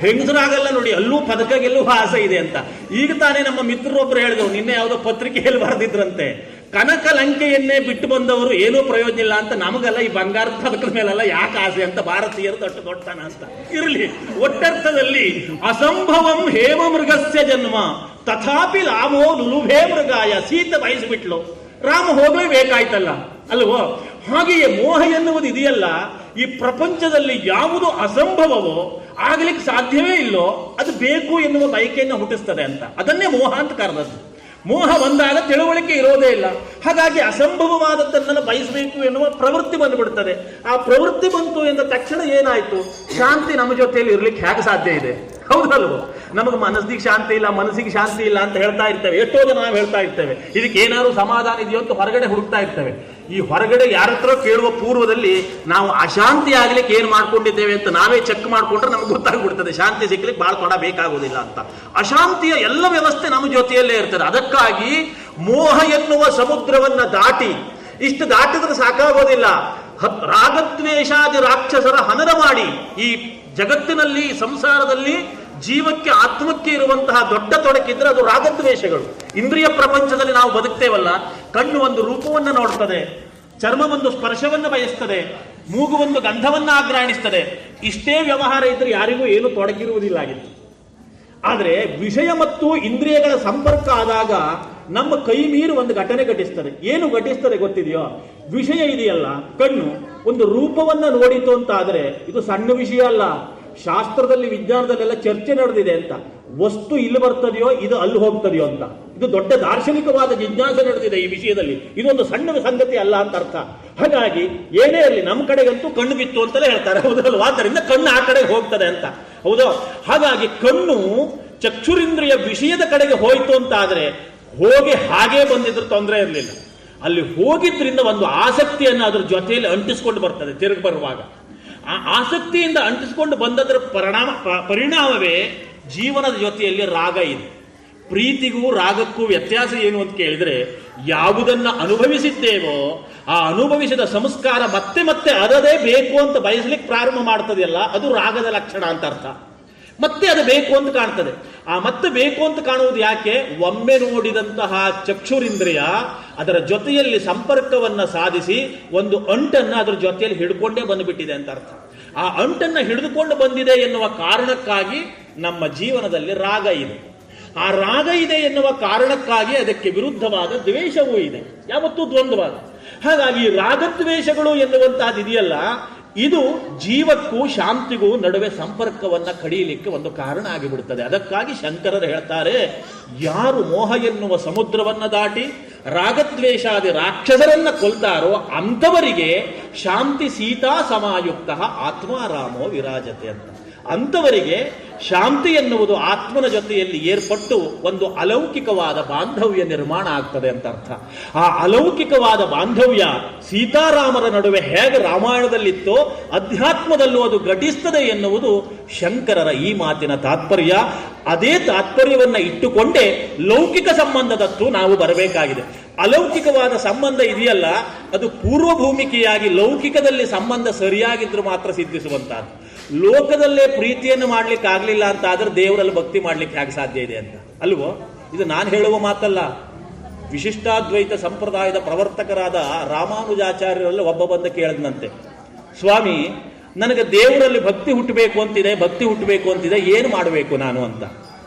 ಹೆಂಗಸರಾಗಲ್ಲ ನೋಡಿ, ಅಲ್ಲೂ ಪದಕ ಗೆಲ್ಲುವ ಆಸೆ ಇದೆ ಅಂತ. ಈಗ ತಾನೇ ನಮ್ಮ ಮಿತ್ರರೊಬ್ಬರು ಹೇಳಿದ್ರು, ನಿನ್ನೆ ಯಾವುದೋ ಪತ್ರಿಕೆಯಲ್ಲಿ ಬರೆದಿದ್ರಂತೆ, ಕನಕ ಲಂಕೆಯನ್ನೇ ಬಿಟ್ಟು ಬಂದವರು ಏನೂ ಪ್ರಯೋಜನ ಇಲ್ಲ ಅಂತ. ನಮಗೆಲ್ಲ ಈ ಬಂಗಾರದ ಪದಕದ ಮೇಲೆಲ್ಲ ಯಾಕೆ ಆಸೆ ಅಂತ, ಭಾರತೀಯರು ದೊಡ್ಡ ದೊಡ್ಡತನ ಅಂತ. ಇರಲಿ, ಒಟ್ಟರ್ಥದಲ್ಲಿ ಅಸಂಭವಂ ಹೇಮ ಮೃಗಸ್ಯ ಜನ್ಮ ತಥಾಪಿ ಲಾಭೋ ಲುಲುಭೇ ಮೃಗಾಯ. ಸೀತೆ ಬಯಸಿಬಿಟ್ಲು, ರಾಮ ಹೋಗಲೇಬೇಕಾಯ್ತಲ್ಲ ಅಲ್ವೋ? ಹಾಗೆಯೇ ಮೋಹ ಎನ್ನುವುದು ಇದೆಯಲ್ಲ, ಈ ಪ್ರಪಂಚದಲ್ಲಿ ಯಾವುದು ಅಸಂಭವವೋ, ಆಗ್ಲಿಕ್ಕೆ ಸಾಧ್ಯವೇ ಇಲ್ಲೋ, ಅದು ಬೇಕು ಎನ್ನುವ ಬಯಕೆಯನ್ನು ಹುಟ್ಟಿಸ್ತದೆ ಅಂತ. ಅದನ್ನೇ ಮೋಹ ಅಂತ ಕರೆದದ್ದು. ಮೋಹ ಬಂದಾಗ ತಿಳುವಳಿಕೆ ಇರೋದೇ ಇಲ್ಲ. ಹಾಗಾಗಿ ಅಸಂಭವವಾದದ್ದನ್ನೆಲ್ಲ ಬಯಸಬೇಕು ಎನ್ನುವ ಪ್ರವೃತ್ತಿ ಬಂದುಬಿಡ್ತದೆ. ಆ ಪ್ರವೃತ್ತಿ ಬಂತು ಎಂದ ತಕ್ಷಣ ಏನಾಯ್ತು? ಶಾಂತಿ ನಮ್ಮ ಜೊತೆಯಲ್ಲಿ ಇರ್ಲಿಕ್ಕೆ ಹೇಗೆ ಸಾಧ್ಯ ಇದೆ? ಹೌದಲ್ವೋ? ನಮಗೆ ಮನಸ್ಸಿಗೆ ಶಾಂತಿ ಇಲ್ಲ, ಮನಸ್ಸಿಗೆ ಶಾಂತಿ ಇಲ್ಲ ಅಂತ ಹೇಳ್ತಾ ಇರ್ತೇವೆ. ಎಷ್ಟೋ ಜನ ನಾವು ಹೇಳ್ತಾ ಇರ್ತೇವೆ, ಇದಕ್ಕೆ ಏನಾದ್ರು ಸಮಾಧಾನ ಇದೆಯೋ ಅಂತ ಹೊರಗಡೆ ಹುಡುಕ್ತಾ ಇರ್ತೇವೆ. ಈ ಹೊರಗಡೆ ಯಾರ ಹತ್ರ ಕೇಳುವ ಪೂರ್ವದಲ್ಲಿ ನಾವು ಅಶಾಂತಿ ಆಗ್ಲಿಕ್ಕೆ ಏನ್ ಮಾಡ್ಕೊಂಡಿದ್ದೇವೆ ಅಂತ ನಾವೇ ಚೆಕ್ ಮಾಡ್ಕೊಂಡ್ರೆ ನಮ್ಗೆ ಗೊತ್ತಾಗ್ಬಿಡ್ತದೆ, ಶಾಂತಿ ಸಿಗ್ಲಿಕ್ಕೆ ಬಹಳ ತೊಡ ಬೇಕಾಗುವುದಿಲ್ಲ ಅಂತ. ಅಶಾಂತಿಯ ಎಲ್ಲ ವ್ಯವಸ್ಥೆ ನಮ್ಮ ಜೊತೆಯಲ್ಲೇ ಇರ್ತದೆ. ಅದಕ್ಕಾಗಿ ಮೋಹ ಎನ್ನುವ ಸಮುದ್ರವನ್ನ ದಾಟಿ, ಇಷ್ಟು ದಾಟಿದ್ರೆ ಸಾಕಾಗೋದಿಲ್ಲ, ರಾಗದ್ವೇಷಾದಿ ರಾಕ್ಷಸರ ಹನನ ಮಾಡಿ ಈ ಜಗತ್ತಿನಲ್ಲಿ, ಸಂಸಾರದಲ್ಲಿ ಜೀವಕ್ಕೆ, ಆತ್ಮಕ್ಕೆ ಇರುವಂತಹ ದೊಡ್ಡ ತೊಡಕಿದ್ರೆ ಅದು ರಾಗದ್ವೇಷಗಳು. ಇಂದ್ರಿಯ ಪ್ರಪಂಚದಲ್ಲಿ ನಾವು ಬದುಕ್ತೇವಲ್ಲ, ಕಣ್ಣು ಒಂದು ರೂಪವನ್ನು ನೋಡ್ತದೆ, ಚರ್ಮ ಒಂದು ಸ್ಪರ್ಶವನ್ನು ಬಯಸ್ತದೆ, ಮೂಗು ಒಂದು ಗಂಧವನ್ನ ಆಗ್ರಹಿಸ್ತದೆ. ಇಷ್ಟೇ ವ್ಯವಹಾರ ಇದ್ರೆ ಯಾರಿಗೂ ಏನು ತೊಡಕಿರುವುದಿಲ್ಲ ಆಗಿತ್ತು. ಆದರೆ ವಿಷಯ ಮತ್ತು ಇಂದ್ರಿಯಗಳ ಸಂಪರ್ಕ ಆದಾಗ ನಮ್ಮ ಕೈ ಮೀರಿ ಒಂದು ಘಟನೆ ಘಟಿಸ್ತದೆ. ಏನು ಘಟಿಸ್ತದೆ ಗೊತ್ತಿದೆಯೋ? ವಿಷಯ ಇದೆಯಲ್ಲ, ಕಣ್ಣು ಒಂದು ರೂಪವನ್ನ ನೋಡಿತು ಅಂತ ಆದ್ರೆ ಇದು ಸಣ್ಣ ವಿಷಯ ಅಲ್ಲ. ಶಾಸ್ತ್ರದಲ್ಲಿ, ವಿಜ್ಞಾನದಲ್ಲೆಲ್ಲ ಚರ್ಚೆ ನಡೆದಿದೆ ಅಂತ. ವಸ್ತು ಇಲ್ಲಿ ಬರ್ತದೆಯೋ, ಇದು ಅಲ್ಲಿ ಹೋಗ್ತದೆಯೋ ಅಂತ. ಇದು ದೊಡ್ಡ ದಾರ್ಶನಿಕವಾದ ಜಿಜ್ಞಾಸೆ ನಡೆದಿದೆ ಈ ವಿಷಯದಲ್ಲಿ. ಇದೊಂದು ಸಣ್ಣ ಸಂಗತಿ ಅಲ್ಲ ಅಂತ ಅರ್ಥ. ಹಾಗಾಗಿ ಏನೇ ಇರಲಿ, ನಮ್ಮ ಕಡೆಗಂತೂ ಕಣ್ಣು ಬಿತ್ತು ಅಂತಲೇ ಹೇಳ್ತಾರೆ, ಹೌದಲ್ವ? ಆದ್ದರಿಂದ ಕಣ್ಣು ಆ ಕಡೆಗೆ ಹೋಗ್ತದೆ ಅಂತ, ಹೌದಾ? ಹಾಗಾಗಿ ಕಣ್ಣು ಚಕ್ಷುರಿಂದ್ರಿಯ ವಿಷಯದ ಕಡೆಗೆ ಹೋಯ್ತು ಅಂತ ಆದ್ರೆ ಹೋಗಿ ಹಾಗೇ ಬಂದಿದ್ರು ತೊಂದರೆ ಇರಲಿಲ್ಲ. ಅಲ್ಲಿ ಹೋಗಿದ್ರಿಂದ ಒಂದು ಆಸಕ್ತಿಯನ್ನು ಅದ್ರ ಜೊತೆಯಲ್ಲಿ ಅಂಟಿಸ್ಕೊಂಡು ಬರ್ತದೆ ತಿರುಗಿ ಬರುವಾಗ. ಆ ಆಸಕ್ತಿಯಿಂದ ಅಂಟಿಸ್ಕೊಂಡು ಬಂದದ್ರ ಪರಿಣಾಮವೇ ಜೀವನದ ಜೊತೆಯಲ್ಲಿ ರಾಗ ಇದೆ. ಪ್ರೀತಿಗೂ ರಾಗಕ್ಕೂ ವ್ಯತ್ಯಾಸ ಏನು ಅಂತ ಕೇಳಿದ್ರೆ, ಯಾವುದನ್ನ ಅನುಭವಿಸಿದ್ದೇವೋ ಆ ಅನುಭವಿಸಿದ ಸಂಸ್ಕಾರ ಮತ್ತೆ ಮತ್ತೆ ಅದದೇ ಬೇಕು ಅಂತ ಬಯಸ್ಲಿಕ್ಕೆ ಪ್ರಾರಂಭ ಮಾಡ್ತದೆಯಲ್ಲ, ಅದು ರಾಗದ ಲಕ್ಷಣ ಅಂತ ಅರ್ಥ. ಮತ್ತೆ ಅದು ಬೇಕು ಅಂತ ಕಾಣ್ತದೆ. ಆ ಮತ್ತೆ ಬೇಕು ಅಂತ ಕಾಣುವುದು ಯಾಕೆ? ಒಮ್ಮೆ ನೋಡಿದಂತಹ ಚಕ್ಷುರಿಂದ್ರಿಯ ಅದರ ಜೊತೆಯಲ್ಲಿ ಸಂಪರ್ಕವನ್ನ ಸಾಧಿಸಿ ಒಂದು ಅಂಟನ್ನ ಅದರ ಜೊತೆಯಲ್ಲಿ ಹಿಡ್ಕೊಂಡೇ ಬಂದುಬಿಟ್ಟಿದೆ ಅಂತ ಅರ್ಥ. ಆ ಅಂಟನ್ನ ಹಿಡಿದುಕೊಂಡು ಬಂದಿದೆ ಎನ್ನುವ ಕಾರಣಕ್ಕಾಗಿ ನಮ್ಮ ಜೀವನದಲ್ಲಿ ರಾಗ ಇದೆ. ಆ ರಾಗ ಇದೆ ಎನ್ನುವ ಕಾರಣಕ್ಕಾಗಿ ಅದಕ್ಕೆ ವಿರುದ್ಧವಾದ ದ್ವೇಷವೂ ಇದೆ, ಯಾವತ್ತೂ ದ್ವಂದ್ವಾದ. ಹಾಗಾಗಿ ರಾಗದ್ವೇಷಗಳು ಎನ್ನುವಂತಹದ್ದು ಇದೆಯಲ್ಲ, ಇದು ಜೀವಕ್ಕೂ ಶಾಂತಿಗೂ ನಡುವೆ ಸಂಪರ್ಕವನ್ನ ಕಡಿಯಲಿಕ್ಕೆ ಒಂದು ಕಾರಣ ಆಗಿಬಿಡುತ್ತದೆ. ಅದಕ್ಕಾಗಿ ಶಂಕರರು ಹೇಳ್ತಾರೆ, ಯಾರು ಮೋಹ ಎನ್ನುವ ಸಮುದ್ರವನ್ನ ದಾಟಿ ರಾಗದ್ವೇಷಾದಿ ರಾಕ್ಷಸರನ್ನ ಕೊಲ್ತಾರೋ ಅಂಥವರಿಗೆ ಶಾಂತಿ ಸೀತಾ ಸಮಾಯುಕ್ತ ಆತ್ಮಾರಾಮೋ ವಿರಾಜತೆ ಅಂತ. ಅಂಥವರಿಗೆ ಶಾಂತಿ ಎನ್ನುವುದು ಆತ್ಮನ ಜೊತೆಯಲ್ಲಿ ಏರ್ಪಟ್ಟು ಒಂದು ಅಲೌಕಿಕವಾದ ಬಾಂಧವ್ಯ ನಿರ್ಮಾಣ ಆಗ್ತದೆ ಅಂತ ಅರ್ಥ. ಆ ಅಲೌಕಿಕವಾದ ಬಾಂಧವ್ಯ ಸೀತಾರಾಮರ ನಡುವೆ ಹೇಗೆ ರಾಮಾಯಣದಲ್ಲಿತ್ತೋ ಅಧ್ಯಾತ್ಮದಲ್ಲೂ ಅದು ಘಟಿಸ್ತದೆ ಎನ್ನುವುದು ಶಂಕರರ ಈ ಮಾತಿನ ತಾತ್ಪರ್ಯ. ಅದೇ ತಾತ್ಪರ್ಯವನ್ನ ಇಟ್ಟುಕೊಂಡೇ ಲೌಕಿಕ ಸಂಬಂಧದತ್ತು ನಾವು ಬರಬೇಕಾಗಿದೆ. ಅಲೌಕಿಕವಾದ ಸಂಬಂಧ ಇದೆಯಲ್ಲ, ಅದು ಪೂರ್ವಭೂಮಿಕೆಯಾಗಿ ಲೌಕಿಕದಲ್ಲಿ ಸಂಬಂಧ ಸರಿಯಾಗಿದ್ರು ಮಾತ್ರ ಸಿದ್ಧಿಸುವಂತಹದ್ದು. ಲೋಕದಲ್ಲೇ ಪ್ರೀತಿಯನ್ನು ಮಾಡ್ಲಿಕ್ಕೆ ಆಗ್ಲಿಲ್ಲ ಅಂತ ಆದ್ರೆ ದೇವರಲ್ಲಿ ಭಕ್ತಿ ಮಾಡ್ಲಿಕ್ಕೆ ಹೇಗೆ ಸಾಧ್ಯ ಇದೆ ಅಂತ ಅಲ್ವೋ? ಇದು ನಾನು ಹೇಳುವ ಮಾತಲ್ಲ. ವಿಶಿಷ್ಟಾದ್ವೈತ ಸಂಪ್ರದಾಯದ ಪ್ರವರ್ತಕರಾದ ರಾಮಾನುಜಾಚಾರ್ಯರಲ್ಲಿ ಒಬ್ಬ ಬಂದ ಕೇಳದ್ನಂತೆ, ಸ್ವಾಮಿ ನನಗೆ ದೇವರಲ್ಲಿ ಭಕ್ತಿ ಹುಟ್ಟಬೇಕು ಅಂತಿದೆ, ಏನು ಮಾಡಬೇಕು ನಾನು ಅಂತ.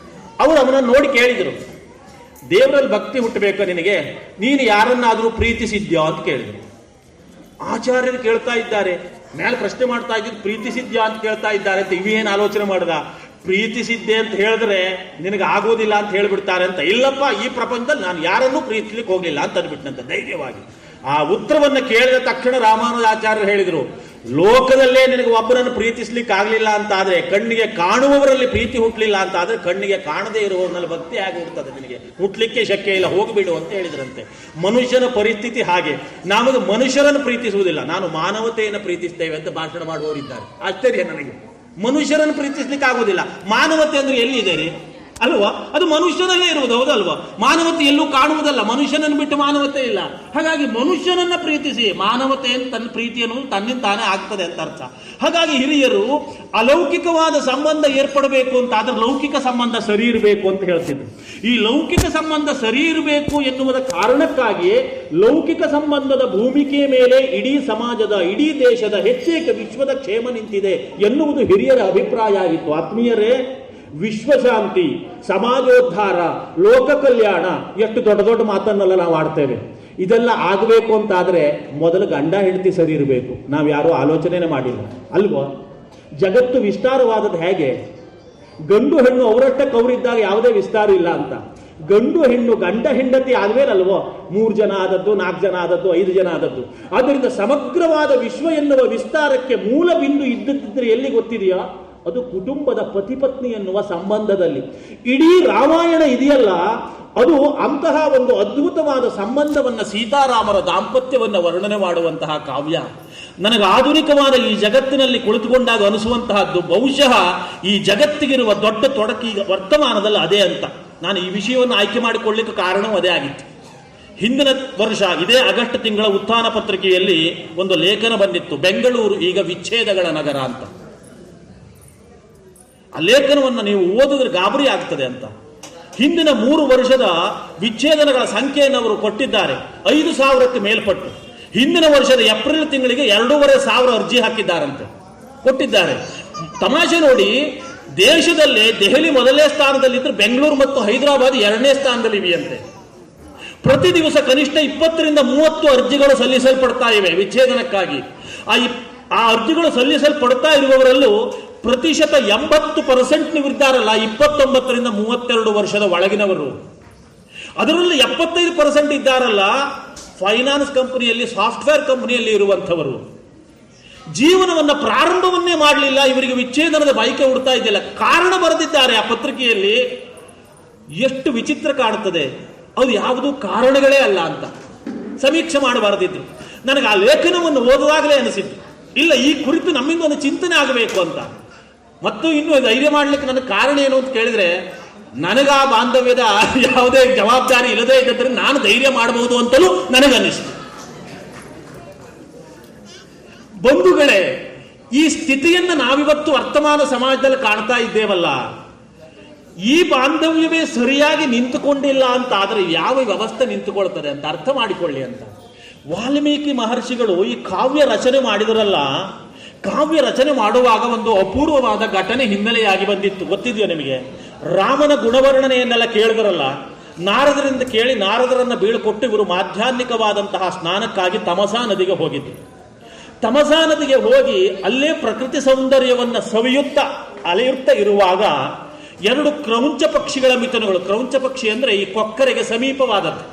ಅವರು ಅವನನ್ನು ನೋಡಿ ಕೇಳಿದರು, ದೇವರಲ್ಲಿ ಭಕ್ತಿ ಹುಟ್ಟಬೇಕು ನಿನಗೆ, ನೀನು ಯಾರನ್ನಾದರೂ ಪ್ರೀತಿಸಿದ್ಯಾ ಅಂತ ಕೇಳಿದರು. ಆಚಾರ್ಯರು ಕೇಳ್ತಾ ಇದ್ದಾರೆ, ಮೇಲೆ ಪ್ರಶ್ನೆ ಮಾಡ್ತಾ ಇದ್ದು ಪ್ರೀತಿಸಿದ್ಯಾ ಅಂತ ಕೇಳ್ತಾ ಇದ್ದಾರೆ ಅಂತ ಇವೇನು ಆಲೋಚನೆ ಮಾಡ್ದ? ಪ್ರೀತಿಸಿದ್ದೆ ಅಂತ ಹೇಳಿದ್ರೆ ನಿನಗೆ ಆಗೋದಿಲ್ಲ ಅಂತ ಹೇಳ್ಬಿಡ್ತಾರೆ ಅಂತ. ಇಲ್ಲಪ್ಪ, ಈ ಪ್ರಪಂಚದಲ್ಲಿ ನಾನು ಯಾರನ್ನೂ ಪ್ರೀತಿಸ್ಲಿಕ್ಕೆ ಹೋಗ್ಲಿಲ್ಲ ಅಂತ ಅಂದ್ಬಿಟ್ಟಂತೆ ಧೈರ್ಯವಾಗಿ. ಆ ಉತ್ತರವನ್ನು ಕೇಳಿದ ತಕ್ಷಣ ರಾಮಾನುಜಾಚಾರ್ಯರು ಹೇಳಿದರು, ಲೋಕದಲ್ಲೇ ನಿನಗೆ ಒಬ್ಬರನ್ನು ಪ್ರೀತಿಸ್ಲಿಕ್ಕೆ ಆಗ್ಲಿಲ್ಲ ಅಂತ ಆದ್ರೆ, ಕಣ್ಣಿಗೆ ಕಾಣುವವರಲ್ಲಿ ಪ್ರೀತಿ ಹುಟ್ಟಲಿಲ್ಲ ಅಂತ ಆದ್ರೆ, ಕಣ್ಣಿಗೆ ಕಾಣದೇ ಇರುವವರಲ್ಲಿ ಭಕ್ತಿ ಆಗಿ ಹುಡ್ತದೆ, ನಿನಗೆ ಹುಟ್ಲಿಕ್ಕೆ ಶಕ್ಯ ಇಲ್ಲ, ಹೋಗಿಬಿಡು ಅಂತ ಹೇಳಿದ್ರಂತೆ. ಮನುಷ್ಯನ ಪರಿಸ್ಥಿತಿ ಹಾಗೆ. ನಮಗೆ ಮನುಷ್ಯರನ್ನು ಪ್ರೀತಿಸುವುದಿಲ್ಲ, ನಾನು ಮಾನವತೆಯನ್ನು ಪ್ರೀತಿಸ್ತೇವೆ ಅಂತ ಭಾಷಣ ಮಾಡುವವರಿದ್ದಾರೆ. ಆಶ್ಚರ್ಯ ನನಗೆ. ಮನುಷ್ಯರನ್ನು ಪ್ರೀತಿಸ್ಲಿಕ್ಕೆ ಆಗುವುದಿಲ್ಲ, ಮಾನವತೆ ಅಂದ್ರೆ ಎಲ್ಲಿದೆ ರೀ ಅಲ್ವಾ? ಅದು ಮನುಷ್ಯನಲ್ಲೇ ಇರುವುದು, ಹೌದಲ್ವಾ? ಮಾನವತೆ ಎಲ್ಲೂ ಕಾಣುವುದಲ್ಲ, ಮನುಷ್ಯನನ್ನು ಬಿಟ್ಟು ಮಾನವತೆ ಇಲ್ಲ. ಹಾಗಾಗಿ ಮನುಷ್ಯನನ್ನ ಪ್ರೀತಿಸಿ ಮಾನವತೆ ತನ್ನ ಪ್ರೀತಿ ಅನ್ನೋದು ತನ್ನಿಂದ ತಾನೇ ಆಗ್ತದೆ ಅಂತ ಅರ್ಥ. ಹಾಗಾಗಿ ಹಿರಿಯರು ಅಲೌಕಿಕವಾದ ಸಂಬಂಧ ಏರ್ಪಡಬೇಕು ಅಂತ ಆದ್ರೆ ಲೌಕಿಕ ಸಂಬಂಧ ಸರಿ ಇರಬೇಕು ಅಂತ ಹೇಳ್ತಿದ್ರು. ಈ ಲೌಕಿಕ ಸಂಬಂಧ ಸರಿ ಇರಬೇಕು ಎನ್ನುವುದ ಕಾರಣಕ್ಕಾಗಿಯೇ ಲೌಕಿಕ ಸಂಬಂಧದ ಭೂಮಿಕೆಯ ಮೇಲೆ ಇಡೀ ಸಮಾಜದ, ಇಡೀ ದೇಶದ, ಹೆಚ್ಚೇಕ ವಿಶ್ವದ ಕ್ಷೇಮ ನಿಂತಿದೆ ಎನ್ನುವುದು ಹಿರಿಯರ ಅಭಿಪ್ರಾಯ ಆಗಿತ್ತು. ಆತ್ಮೀಯರೇ, ವಿಶ್ವಶಾಂತಿ, ಸಮಾಜೋದ್ಧಾರ, ಲೋಕ ಕಲ್ಯಾಣ, ಎಷ್ಟು ದೊಡ್ಡ ದೊಡ್ಡ ಮಾತನ್ನೆಲ್ಲ ನಾವು ಆಡ್ತೇವೆ. ಇದೆಲ್ಲ ಆಗಬೇಕು ಅಂತಾದ್ರೆ ಮೊದಲು ಗಂಡ ಹೆಂಡತಿ ಸರಿ ಇರಬೇಕು. ನಾವು ಯಾರೂ ಆಲೋಚನೆ ಮಾಡಿಲ್ಲ ಅಲ್ವೋ? ಜಗತ್ತು ವಿಸ್ತಾರವಾದದ್ದು ಹೇಗೆ? ಗಂಡು ಹೆಣ್ಣು ಅವರಷ್ಟಕ್ಕೆ ಅವರಿದ್ದಾಗ ಯಾವುದೇ ವಿಸ್ತಾರ ಇಲ್ಲ ಅಂತ. ಗಂಡು ಹೆಣ್ಣು ಗಂಡ ಹೆಂಡತಿ ಆದ್ಮೇಲಲ್ವೋ 3 ಜನ ಆದದ್ದು, 4 ಜನ ಆದದ್ದು, 5 ಜನ ಆದದ್ದು. ಆದ್ದರಿಂದ ಸಮಗ್ರವಾದ ವಿಶ್ವ ಎನ್ನುವ ವಿಸ್ತಾರಕ್ಕೆ ಮೂಲ ಬಿಂದು ಇದ್ದಿದ್ರೆ ಎಲ್ಲಿ ಗೊತ್ತಿದೆಯಾ? ಅದು ಕುಟುಂಬದ ಪತಿಪತ್ನಿ ಎನ್ನುವ ಸಂಬಂಧದಲ್ಲಿ. ಇಡೀ ರಾಮಾಯಣ ಇದೆಯಲ್ಲ, ಅದು ಅಂತಹ ಒಂದು ಅದ್ಭುತವಾದ ಸಂಬಂಧವನ್ನ, ಸೀತಾರಾಮರ ದಾಂಪತ್ಯವನ್ನ ವರ್ಣನೆ ಮಾಡುವಂತಹ ಕಾವ್ಯ. ನನಗೆ ಆಧುನಿಕವಾದ ಈ ಜಗತ್ತಿನಲ್ಲಿ ಕುಳಿತುಕೊಂಡಾಗ ಅನಿಸುವಂತಹದ್ದು ಬಹುಶಃ ಈ ಜಗತ್ತಿಗಿರುವ ದೊಡ್ಡ ತೊಡಕು ಈಗ ವರ್ತಮಾನದಲ್ಲಿ ಅದೇ ಅಂತ. ನಾನು ಈ ವಿಷಯವನ್ನು ಆಯ್ಕೆ ಮಾಡಿಕೊಳ್ಳಿಕ್ಕೆ ಕಾರಣವೂ ಅದೇ ಆಗಿತ್ತು. ಹಿಂದಿನ ವರ್ಷ ಇದೇ ಆಗಸ್ಟ್ ತಿಂಗಳ ಉತ್ಥಾನ ಪತ್ರಿಕೆಯಲ್ಲಿ ಒಂದು ಲೇಖನ ಬಂದಿತ್ತು, ಬೆಂಗಳೂರು ಈಗ ವಿಚ್ಛೇದಗಳ ನಗರ ಅಂತ. ಆ ಲೇಖನವನ್ನು ನೀವು ಓದಿದ್ರೆ ಗಾಬರಿ ಆಗ್ತದೆ ಅಂತ. ಹಿಂದಿನ 3 ವರ್ಷದ ವಿಚ್ಛೇದನಗಳ ಸಂಖ್ಯೆಯನ್ನು ಅವರು ಕೊಟ್ಟಿದ್ದಾರೆ, 5,000ಕ್ಕೆ ಮೇಲ್ಪಟ್ಟು. ಹಿಂದಿನ ವರ್ಷದ ಏಪ್ರಿಲ್ ತಿಂಗಳಿಗೆ 2,500 ಅರ್ಜಿ ಹಾಕಿದ್ದಾರಂತೆ, ಕೊಟ್ಟಿದ್ದಾರೆ. ತಮಾಷೆ ನೋಡಿ, ದೇಶದಲ್ಲೇ ದೆಹಲಿ ಮೊದಲನೇ ಸ್ಥಾನದಲ್ಲಿದ್ದರೆ ಬೆಂಗಳೂರು ಮತ್ತು ಹೈದರಾಬಾದ್ 2ನೇ ಸ್ಥಾನದಲ್ಲಿ ಇವೆಯಂತೆ. ಪ್ರತಿ ದಿವಸ ಕನಿಷ್ಠ 20 ರಿಂದ 30 ಅರ್ಜಿಗಳು ಸಲ್ಲಿಸಲ್ಪಡ್ತಾ ಇವೆ ವಿಚ್ಛೇದನಕ್ಕಾಗಿ. ಆ ಅರ್ಜಿಗಳು ಸಲ್ಲಿಸಲ್ಪಡ್ತಾ ಇರುವವರಲ್ಲೂ ಪ್ರತಿಶತ 80% ನೀವಿದ್ದಾರಲ್ಲ, 29 ರಿಂದ 32 ವರ್ಷದ ಒಳಗಿನವರು. ಅದರಲ್ಲಿ 75% ಇದ್ದಾರಲ್ಲ ಫೈನಾನ್ಸ್ ಕಂಪನಿಯಲ್ಲಿ, ಸಾಫ್ಟ್ವೇರ್ ಕಂಪನಿಯಲ್ಲಿ ಇರುವಂಥವರು. ಜೀವನವನ್ನ ಪ್ರಾರಂಭವನ್ನೇ ಮಾಡಲಿಲ್ಲ, ಇವರಿಗೆ ವಿಚ್ಛೇದನದ ಬಯಕೆ ಹುಡ್ತಾ ಇದೆಯಲ್ಲ. ಕಾರಣ ಬರೆದಿದ್ದಾರೆ ಆ ಪತ್ರಿಕೆಯಲ್ಲಿ. ಎಷ್ಟು ವಿಚಿತ್ರ ಕಾಣುತ್ತದೆ. ಅದು ಯಾವುದೂ ಕಾರಣಗಳೇ ಅಲ್ಲ ಅಂತ ಸಮೀಕ್ಷೆ ಮಾಡಬಾರದಿದ್ರು. ನನಗೆ ಆ ಲೇಖನವನ್ನು ಓದುವಾಗಲೇ ಅನಿಸಿತ್ತು, ಇಲ್ಲ ಈ ಕುರಿತು ನಮ್ಮಿಂದ ಒಂದು ಚಿಂತನೆ ಆಗಬೇಕು ಅಂತ. ಮತ್ತು ಇನ್ನು ಧೈರ್ಯ ಮಾಡ್ಲಿಕ್ಕೆ ನನಗೆ ಕಾರಣ ಏನು ಅಂತ ಕೇಳಿದ್ರೆ, ನನಗ ಆ ಬಾಂಧವ್ಯದ ಯಾವುದೇ ಜವಾಬ್ದಾರಿ ಇಲ್ಲದೆ ಇದ್ದರೆ ನಾನು ಧೈರ್ಯ ಮಾಡಬಹುದು ಅಂತಲೂ ನನಗನ್ನಿಸ್ತು. ಬಂಧುಗಳೇ, ಈ ಸ್ಥಿತಿಯನ್ನು ನಾವಿವತ್ತು ವರ್ತಮಾನ ಸಮಾಜದಲ್ಲಿ ಕಾಣ್ತಾ ಇದ್ದೇವಲ್ಲ, ಈ ಬಾಂಧವ್ಯವೇ ಸರಿಯಾಗಿ ನಿಂತುಕೊಂಡಿಲ್ಲ ಅಂತ ಆದರೆ ಯಾವ ವ್ಯವಸ್ಥೆ ನಿಂತುಕೊಳ್ತದೆ ಅಂತ ಅರ್ಥ ಮಾಡಿಕೊಳ್ಳಿ ಅಂತ. ವಾಲ್ಮೀಕಿ ಮಹರ್ಷಿಗಳು ಈ ಕಾವ್ಯ ರಚನೆ ಮಾಡಿದರಲ್ಲ, ಕಾವ್ಯ ರಚನೆ ಮಾಡುವಾಗ ಒಂದು ಅಪೂರ್ವವಾದ ಘಟನೆ ಹಿನ್ನೆಲೆಯಾಗಿ ಬಂದಿತ್ತು. ಗೊತ್ತಿದೆಯೋ ನಿಮಗೆ? ರಾಮನ ಗುಣವರ್ಣನೆಯನ್ನೆಲ್ಲ ಕೇಳಿದರಲ್ಲ, ನಾರದರಿಂದ ಕೇಳಿ ನಾರದರನ್ನ ಬೀಳ್ಕೊಟ್ಟು ಇವರು ಮಾಧ್ಯಾಹ್ನಿಕವಾದಂತಹ ಸ್ನಾನಕ್ಕಾಗಿ ತಮಸಾ ನದಿಗೆ ಹೋಗಿದ್ರು. ತಮಸಾ ನದಿಗೆ ಹೋಗಿ ಅಲ್ಲೇ ಪ್ರಕೃತಿ ಸೌಂದರ್ಯವನ್ನ ಸವಿಯುತ್ತಾ ಅಲೆಯುತ್ತಾ ಇರುವಾಗ 2 ಕ್ರೌಂಚ ಪಕ್ಷಿಗಳ ಮಿಥುನಗಳು, ಕ್ರೌಂಚ ಪಕ್ಷಿ ಅಂದ್ರೆ ಈ ಕೊಕ್ಕರೆಗೆ ಸಮೀಪವಾದದ್ದು,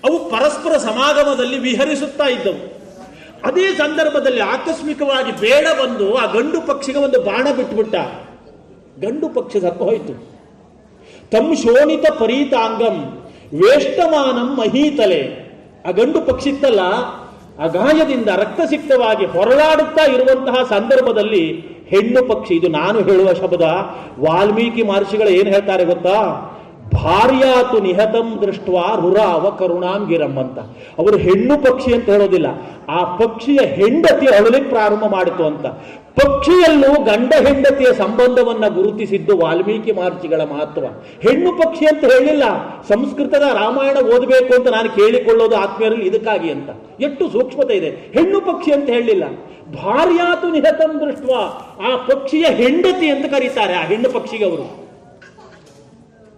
ಅವು ಪರಸ್ಪರ ಸಮಾಗಮದಲ್ಲಿ ವಿಹರಿಸುತ್ತಾ ಇದ್ದವು. ಅದೇ ಸಂದರ್ಭದಲ್ಲಿ ಆಕಸ್ಮಿಕವಾಗಿ ಬೇಡ ಬಂದು ಆ ಗಂಡು ಪಕ್ಷಿಗೆ ಒಂದು ಬಾಣ ಬಿಟ್ಬಿಟ್ಟ. ಗಂಡು ಪಕ್ಷಿ ಸತ್ತು ಹೋಯಿತು. ತಮ್ ಶೋಣಿತ ಪರೀತಾಂಗಂ ವೇಷ್ಟಮಾನಂ ಮಹೀತಲೆ. ಆ ಗಂಡು ಪಕ್ಷಿ ಇತ್ತಲ್ಲ, ಆ ಗಾಯದಿಂದ ರಕ್ತಸಿಕ್ತವಾಗಿ ಹೊರಳಾಡುತ್ತಾ ಇರುವಂತಹ ಸಂದರ್ಭದಲ್ಲಿ ಹೆಣ್ಣು ಪಕ್ಷಿ, ಇದು ನಾನು ಹೇಳುವ ಶಬ್ದ, ವಾಲ್ಮೀಕಿ ಮಹರ್ಷಿಗಳು ಏನು ಹೇಳ್ತಾರೆ ಗೊತ್ತಾ? ಭಾರ್ಯಾತು ನಿಹತಂ ದೃಷ್ಟ ರುರಾವ ಕರುಣಾಂಗಿರಂ ಅಂತ. ಅವರು ಹೆಣ್ಣು ಪಕ್ಷಿ ಅಂತ ಹೇಳೋದಿಲ್ಲ, ಆ ಪಕ್ಷಿಯ ಹೆಂಡತಿ ಅಳಲಿಕ್ಕೆ ಪ್ರಾರಂಭ ಮಾಡಿತು ಅಂತ. ಪಕ್ಷಿಯಲ್ಲೂ ಗಂಡ ಹೆಂಡತಿಯ ಸಂಬಂಧವನ್ನ ಗುರುತಿಸಿದ್ದು ವಾಲ್ಮೀಕಿ ಮಹರ್ಷಿಗಳ ಮಹತ್ವ. ಹೆಣ್ಣು ಪಕ್ಷಿ ಅಂತ ಹೇಳಿಲ್ಲ. ಸಂಸ್ಕೃತದ ರಾಮಾಯಣ ಓದಬೇಕು ಅಂತ ನಾನು ಕೇಳಿಕೊಳ್ಳೋದು ಆತ್ಮೀಯರಲ್ಲಿ ಇದಕ್ಕಾಗಿ ಅಂತ. ಎಷ್ಟು ಸೂಕ್ಷ್ಮತೆ ಇದೆ. ಹೆಣ್ಣು ಪಕ್ಷಿ ಅಂತ ಹೇಳಿಲ್ಲ. ಭಾರ್ಯಾತು ನಿಹತಂ ದೃಷ್ಟ, ಆ ಪಕ್ಷಿಯ ಹೆಂಡತಿ ಅಂತ ಕರೀತಾರೆ ಆ ಹೆಣ್ಣು ಪಕ್ಷಿಗೆ ಅವರು.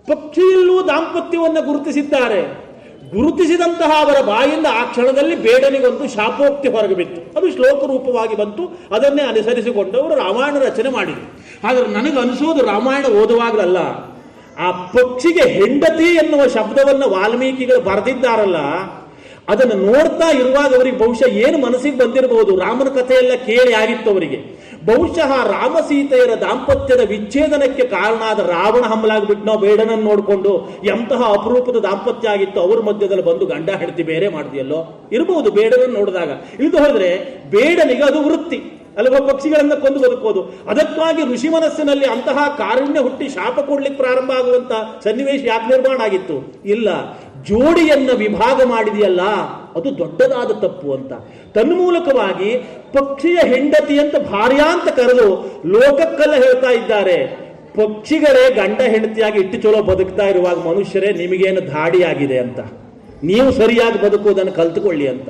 ಪಕ್ಷಿಯಲ್ಲೂ ದಾಂಪತ್ಯವನ್ನು ಗುರುತಿಸಿದ್ದಾರೆ. ಗುರುತಿಸಿದಂತಹ ಅವರ ಬಾಯಿಂದ ಆ ಕ್ಷಣದಲ್ಲಿ ಬೇಡನಿಗೊಂದು ಶಾಪೋಕ್ತಿ ಹೊರಗೆ ಬಿತ್ತು. ಅದು ಶ್ಲೋಕ ರೂಪವಾಗಿ ಬಂತು. ಅದನ್ನೇ ಅನುಸರಿಸಿಕೊಂಡು ಅವರು ರಾಮಾಯಣ ರಚನೆ ಮಾಡಿದರು. ಆದರೆ ನನಗೆ ಅನಿಸೋದು ರಾಮಾಯಣ ಓದುವಾಗಲಲ್ಲ, ಆ ಪಕ್ಷಿಗೆ ಹೆಂಡತಿ ಎನ್ನುವ ಶಬ್ದವನ್ನು ವಾಲ್ಮೀಕಿಗಳು ಬರೆದಿದ್ದಾರಲ್ಲ, ಅದನ್ನು ನೋಡ್ತಾ ಇರುವಾಗ ಅವರಿಗೆ ಬಹುಶಃ ಏನು ಮನಸ್ಸಿಗೆ ಬಂದಿರಬಹುದು. ರಾಮನ ಕಥೆಯೆಲ್ಲ ಕೇಳಿ ಆಗಿತ್ತು ಅವರಿಗೆ. ಬಹುಶಃ ರಾಮ ಸೀತೆಯರ ದಾಂಪತ್ಯದ ವಿಚ್ಛೇದನಕ್ಕೆ ಕಾರಣ ಆದ ರಾವಣ ಹಂಬಲಾಗ್ಬಿಟ್ನೋ ಬೇಡನನ್ನು ನೋಡಿಕೊಂಡು, ಎಂತಹ ಅಪರೂಪದ ದಾಂಪತ್ಯ ಆಗಿತ್ತು, ಅವ್ರ ಮಧ್ಯದಲ್ಲಿ ಬಂದು ಗಂಡ ಹೆಂಡತಿ ಬೇರೆ ಮಾಡಿದೆಯಲ್ಲೋ ಇರಬಹುದು ಬೇಡನನ್ನು ನೋಡಿದಾಗ. ಇಳಿದು ಹೋದ್ರೆ ಬೇಡನಿಗೆ ಅದು ವೃತ್ತಿ ಅಲ್ವಾ, ಪಕ್ಷಿಗಳನ್ನ ಕೊಂದು ಬದುಕೋದು. ಅದಕ್ಕಾಗಿ ಋಷಿ ಮನಸ್ಸಿನಲ್ಲಿ ಅಂತಹ ಕಾರುಣ್ಯ ಹುಟ್ಟಿ ಶಾಪ ಕೊಡ್ಲಿಕ್ಕೆ ಪ್ರಾರಂಭ ಆಗುವಂತ ಸನ್ನಿವೇಶ ಯಾಕೆ ನಿರ್ಮಾಣ ಆಗಿತ್ತು? ಇಲ್ಲ, ಜೋಡಿಯನ್ನ ವಿಭಾಗ ಮಾಡಿದೆಯಲ್ಲ ಅದು ದೊಡ್ಡದಾದ ತಪ್ಪು ಅಂತ. ತನ್ಮೂಲಕವಾಗಿ ಪಕ್ಷಿಯ ಹೆಂಡತಿ ಅಂತ ಭಾರ್ಯ ಅಂತ ಕರೆದು ಲೋಕಕ್ಕೆಲ್ಲ ಹೇಳ್ತಾ ಇದ್ದಾರೆ, ಪಕ್ಷಿಗಳೇ ಗಂಡ ಹೆಂಡತಿಯಾಗಿ ಇಟ್ಟು ಚಲೋ ಬದುಕ್ತಾ ಇರುವಾಗ ಮನುಷ್ಯರೇ ನಿಮಗೇನು ಧಾಡಿಯಾಗಿದೆ ಅಂತ, ನೀವು ಸರಿಯಾಗಿ ಬದುಕುವುದನ್ನು ಕಲ್ತುಕೊಳ್ಳಿ ಅಂತ.